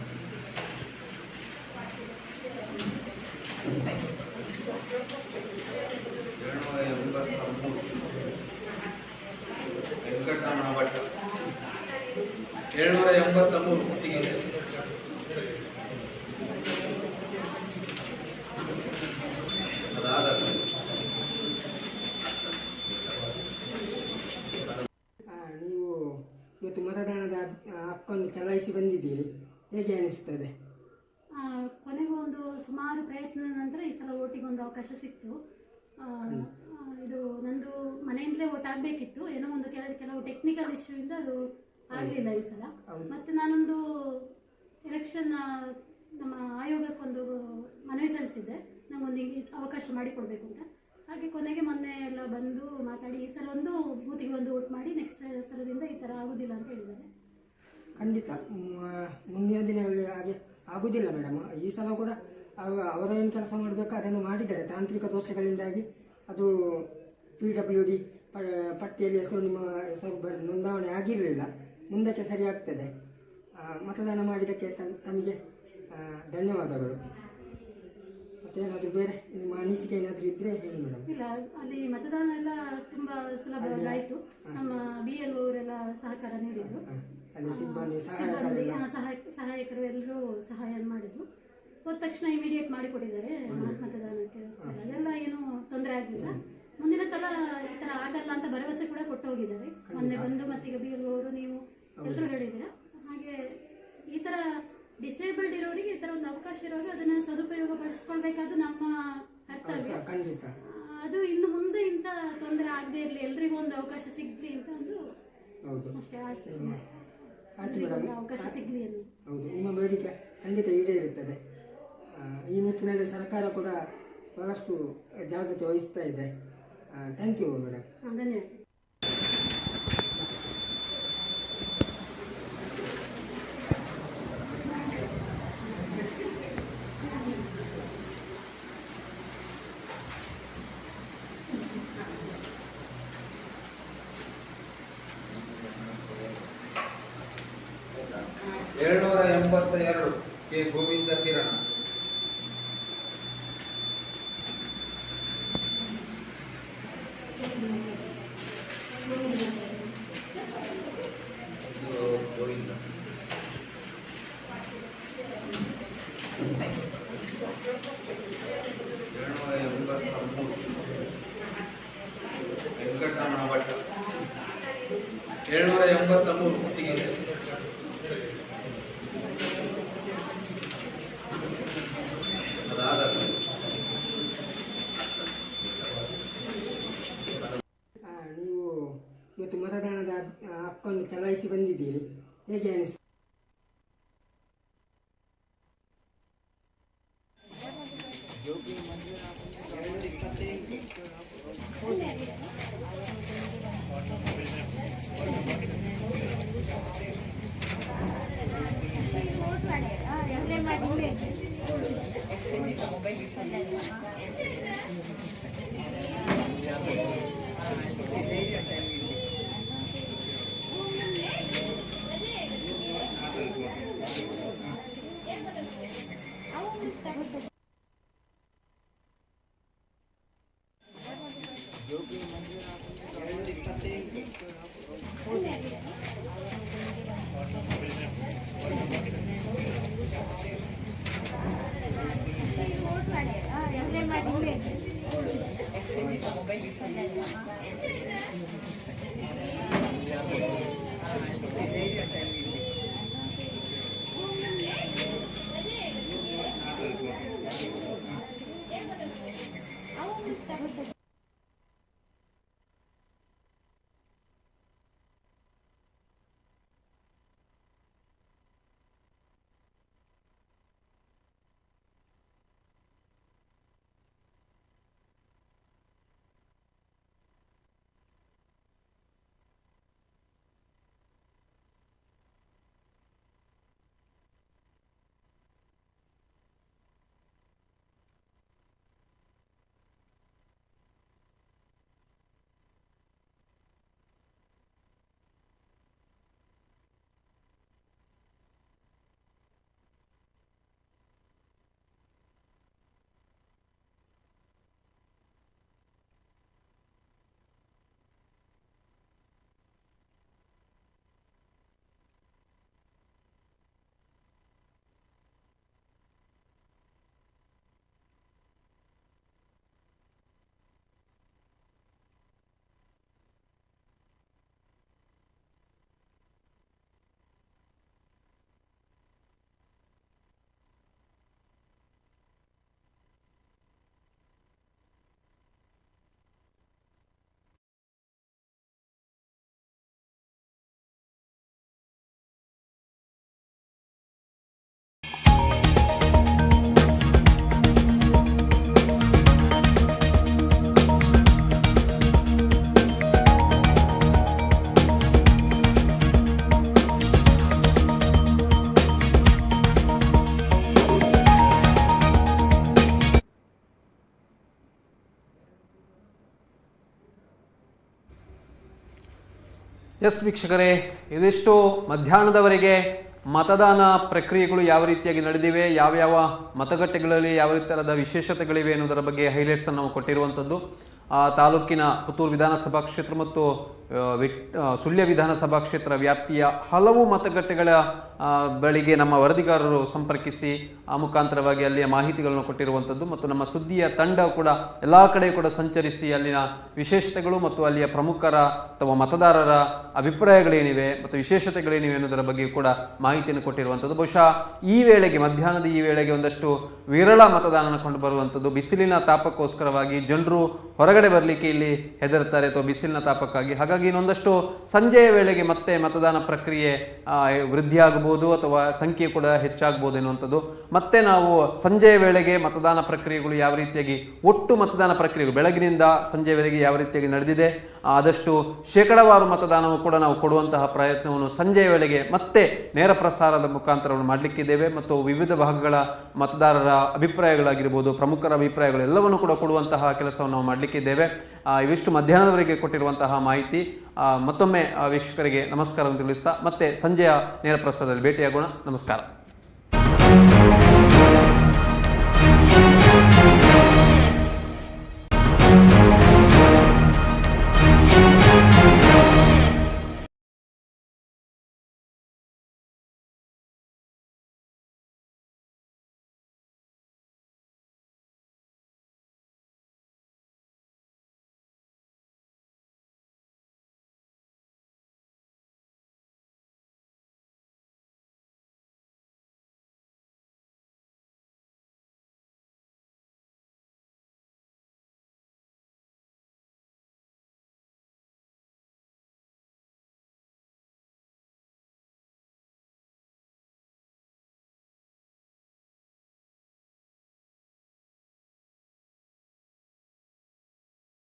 ವೆಂಕಟರಮಣ ಭಟ್. 783 ಸಿಕ್ಕಿದೆ. ನೀವು ಇವತ್ತು ಮತದಾನದ ಹಕ್ಕನ್ನು ಚಲಾಯಿಸಿ ಬಂದಿದ್ದೀರಿ, ಹೇಗೆ ಅನಿಸ್ತದೆ? ಕೊನೆಗೂ ಒಂದು ಸುಮಾರು ಪ್ರಯತ್ನದ ನಂತರ ಈ ಸಲ ಓಟಿಗೆ ಒಂದು ಅವಕಾಶ ಸಿಕ್ತು. ಇದು ನಂದು ಮನೆಯಿಂದಲೇ ಓಟ್ ಆಗಬೇಕಿತ್ತು, ಏನೋ ಒಂದು ಕೆಲವು ಟೆಕ್ನಿಕಲ್ ಇಶ್ಯೂ ಇಂದ ಅದು ಆಗಲಿಲ್ಲ ಈ ಸಲ. ಮತ್ತೆ ನಾನೊಂದು ಎಲೆಕ್ಷನ್ ನಮ್ಮ ಆಯೋಗಕ್ಕೊಂದು ಮನವಿ ಸಲ್ಲಿಸಿದ್ದೆ, ನಮಗೊಂದು ಅವಕಾಶ ಮಾಡಿಕೊಡ್ಬೇಕು ಅಂತ. ಹಾಗೆ ಕೊನೆಗೆ ಮೊನ್ನೆ ಎಲ್ಲ ಬಂದು ಮಾತಾಡಿ ಈ ಸಲ ಒಂದು ಬೂತಿಗೆ ಒಂದು ಓಟ್ ಮಾಡಿ ನೆಕ್ಸ್ಟ್ ಸಲದಿಂದ ಈ ಥರ ಆಗೋದಿಲ್ಲ ಅಂತ ಹೇಳಿದ್ದಾರೆ. ಖಂಡಿತ ಮುಂದಿನ ದಿನಗಳಲ್ಲಿ ಹಾಗೆ ಆಗುವುದಿಲ್ಲ ಮೇಡಮ್. ಈ ಸಲ ಕೂಡ ಅವರೇನು ಕೆಲಸ ಮಾಡಬೇಕು ಅದನ್ನು ಮಾಡಿದ್ದಾರೆ. ತಾಂತ್ರಿಕ ದೋಷಗಳಿಂದಾಗಿ ಅದು PWD ಪಟ್ಟಿಯಲ್ಲಿ ಹೆಸರು ನಿಮ್ಮ ಹೆಸರು ನೋಂದಾವಣೆ ಆಗಿರಲಿಲ್ಲ. ಮುಂದಕ್ಕೆ ಸರಿ ಆಗ್ತದೆ. ಮತದಾನ ಮಾಡಿದ್ದಕ್ಕೆ ತಮಗೆ ಧನ್ಯವಾದಗಳು. ಮತ್ತೇನಾದರೂ ಬೇರೆ ನಿಮ್ಮ ಅನಿಸಿಕೆ ಏನಾದರೂ ಇದ್ದರೆ ಹೇಳಿ ಮೇಡಮ್. ಇಲ್ಲ, ಅಲ್ಲಿ ಮತದಾನ ಎಲ್ಲ ತುಂಬ ಸುಲಭವಾಯಿತು. ನಮ್ಮ BLO ಅವರೆಲ್ಲ ಸಹಕಾರ ನೀಡಿದರು, ಸಹಾಯಕರು ಎಲ್ಲರೂ ಸಹಾಯ ಮಾಡಿದ್ರು. ಹೋದ ತಕ್ಷಣ ಇಮಿಡಿಯೇಟ್ ಮಾಡಿಕೊಟ್ಟಿದ್ದಾರೆ ಮತದಾನಕ್ಕೆ. ಅದೆಲ್ಲ ಏನು ತೊಂದರೆ ಆಗಲಿಲ್ಲ. ಮುಂದಿನ ಸಲ ಈ ಥರ ಆಗಲ್ಲ ಅಂತ ಭರವಸೆ ಕೂಡ ಕೊಟ್ಟು ಹೋಗಿದ್ದಾರೆ. ಮೊನ್ನೆ ಬಂದು ಮತ್ತೀಗ BLO ಅವರು ನೀವು ಎಲ್ಲರೂ ಹೇಳಿದ್ದೀರಾ. ಹಾಗೆ ಈ ಥರ ಡಿಸೇಬಲ್ಡ್ ಇರೋರಿಗೆ ಈ ಥರ ಒಂದು ಅವಕಾಶ ಇರುವಾಗ ಅದನ್ನು ಸದುಪಯೋಗ ಪಡಿಸ್ಕೊಳ್ಬೇಕಾದ್ದು ನಮ್ಮ ಕರ್ತವ್ಯ. ಅದು ಇನ್ನು ಮುಂದೆ ಇಂಥ ತೊಂದರೆ ಆಗದೆ ಇರಲಿ, ಎಲ್ರಿಗೂ ಒಂದು ಅವಕಾಶ ಸಿಗಲಿ ಅಂತ ಒಂದು ಅಷ್ಟೇ ಆಸೆ. ಅವಕಾಶ ಸಿಗಲಿ ಅಂತ. ಹೌದು, ನಿಮ್ಮ ಬೇಡಿಕೆ ಖಂಡಿತ ಈಡೇರುತ್ತದೆ. ಈ ನಿಟ್ಟಿನಲ್ಲಿ ಸರ್ಕಾರ ಕೂಡ ಬಹಳಷ್ಟು ಜಾಗ್ರತೆ ವಹಿಸ್ತಾ ಇದೆ. Thank you madam. ಧನ್ಯವಾದ. ಕೆ ಗೋವಿಂದ ಕಿರಣ. ಗೋವಿಂದ. ವೆಂಕಟರಮಣ ಭಟ್. 783 ಸಿಕ್ಕಿದೆ. ನೀವು ಇವತ್ತು ಮತದಾನದ ಹಕ್ಕನ್ನು ಚಲಾಯಿಸಿ ಬಂದಿದ್ದೀರಿ, ಹೇಗೆ ಅನಿಸ್ತದೆ? ಎಸ್ ವೀಕ್ಷಕರೇ, ಇದಿಷ್ಟು ಮಧ್ಯಾಹ್ನದವರೆಗೆ ಮತದಾನ ಪ್ರಕ್ರಿಯೆಗಳು ಯಾವ ರೀತಿಯಾಗಿ ನಡೆದಿವೆ, ಯಾವ್ಯಾವ ಮತಗಟ್ಟೆಗಳಲ್ಲಿ ಯಾವ ರೀತಿಯಾದ ವಿಶೇಷತೆಗಳಿವೆ ಎನ್ನುವುದರ ಬಗ್ಗೆ ಹೈಲೈಟ್ಸನ್ನು ನಾವು ಕೊಟ್ಟಿರುವಂಥದ್ದು. ತಾಲೂಕಿನ ಪುತ್ತೂರು ವಿಧಾನಸಭಾ ಕ್ಷೇತ್ರ ಮತ್ತು ಸುಳ್ಯ ವಿಧಾನಸಭಾ ಕ್ಷೇತ್ರ ವ್ಯಾಪ್ತಿಯ ಹಲವು ಮತಗಟ್ಟೆಗಳ ಬಳಿಗೆ ನಮ್ಮ ವರದಿಗಾರರು ಸಂಪರ್ಕಿಸಿ ಆ ಮುಖಾಂತರವಾಗಿ ಅಲ್ಲಿಯ ಮಾಹಿತಿಗಳನ್ನು ಕೊಟ್ಟಿರುವಂಥದ್ದು. ಮತ್ತು ನಮ್ಮ ಸುದ್ದಿಯ ತಂಡ ಕೂಡ ಎಲ್ಲ ಕಡೆ ಕೂಡ ಸಂಚರಿಸಿ ಅಲ್ಲಿನ ವಿಶೇಷತೆಗಳು ಮತ್ತು ಅಲ್ಲಿಯ ಪ್ರಮುಖರ ಅಥವಾ ಮತದಾರರ ಅಭಿಪ್ರಾಯಗಳೇನಿವೆ ಮತ್ತು ವಿಶೇಷತೆಗಳೇನಿವೆ ಅನ್ನೋದರ ಬಗ್ಗೆ ಕೂಡ ಮಾಹಿತಿಯನ್ನು ಕೊಟ್ಟಿರುವಂಥದ್ದು. ಬಹುಶಃ ಈ ವೇಳೆಗೆ ಮಧ್ಯಾಹ್ನದ ಈ ವೇಳೆಗೆ ಒಂದಷ್ಟು ವಿರಳ ಮತದಾನ ಕಂಡು ಬರುವಂಥದ್ದು. ಬಿಸಿಲಿನ ತಾಪಕ್ಕೋಸ್ಕರವಾಗಿ ಜನರು ಹೊರಗಡೆ ಬರಲಿಕ್ಕೆ ಇಲ್ಲಿ ಹೆದರ್ತಾರೆ ಅಥವಾ ಬಿಸಿಲಿನ ತಾಪಕ್ಕಾಗಿ. ಹಾಗಾಗಿ ಇನ್ನೊಂದಷ್ಟು ಸಂಜೆಯ ವೇಳೆಗೆ ಮತ್ತೆ ಮತದಾನ ಪ್ರಕ್ರಿಯೆ ವೃದ್ಧಿಯಾಗಬಹುದು ಅಥವಾ ಸಂಖ್ಯೆ ಕೂಡ ಹೆಚ್ಚಾಗಬಹುದು ಎನ್ನುವಂಥದ್ದು. ಮತ್ತೆ ನಾವು ಸಂಜೆಯ ವೇಳೆಗೆ ಮತದಾನ ಪ್ರಕ್ರಿಯೆಗಳು ಯಾವ ರೀತಿಯಾಗಿ ಒಟ್ಟು ಮತದಾನ ಪ್ರಕ್ರಿಯೆಗಳು ಬೆಳಗಿನಿಂದ ಸಂಜೆಯವರೆಗೆ ಯಾವ ರೀತಿಯಾಗಿ ನಡೆದಿದೆ, ಆದಷ್ಟು ಶೇಕಡಾವಾರು ಮತದಾನವು ಕೂಡ ನಾವು ಕೊಡುವಂತಹ ಪ್ರಯತ್ನವನ್ನು ಸಂಜೆಯ ವೇಳೆಗೆ ಮತ್ತೆ ನೇರ ಪ್ರಸಾರದ ಮುಖಾಂತರವನ್ನು ಮಾಡಲಿಕ್ಕಿದ್ದೇವೆ. ಮತ್ತು ವಿವಿಧ ಭಾಗಗಳ ಮತದಾರರ ಅಭಿಪ್ರಾಯಗಳಾಗಿರ್ಬೋದು, ಪ್ರಮುಖರ ಅಭಿಪ್ರಾಯಗಳು ಎಲ್ಲವನ್ನು ಕೂಡ ಕೊಡುವಂತಹ ಕೆಲಸವನ್ನು ನಾವು ಮಾಡಲಿಕ್ಕಿದ್ದೇವೆ. ಇವಿಷ್ಟು ಮಧ್ಯಾಹ್ನದವರೆಗೆ ಕೊಟ್ಟಿರುವಂತಹ ಮಾಹಿತಿ. ಮತ್ತೊಮ್ಮೆ ವೀಕ್ಷಕರಿಗೆ ನಮಸ್ಕಾರವನ್ನು ತಿಳಿಸ್ತಾ ಮತ್ತೆ ಸಂಜೆಯ ನೇರ ಪ್ರಸಾರದಲ್ಲಿ ಭೇಟಿಯಾಗೋಣ. ನಮಸ್ಕಾರ.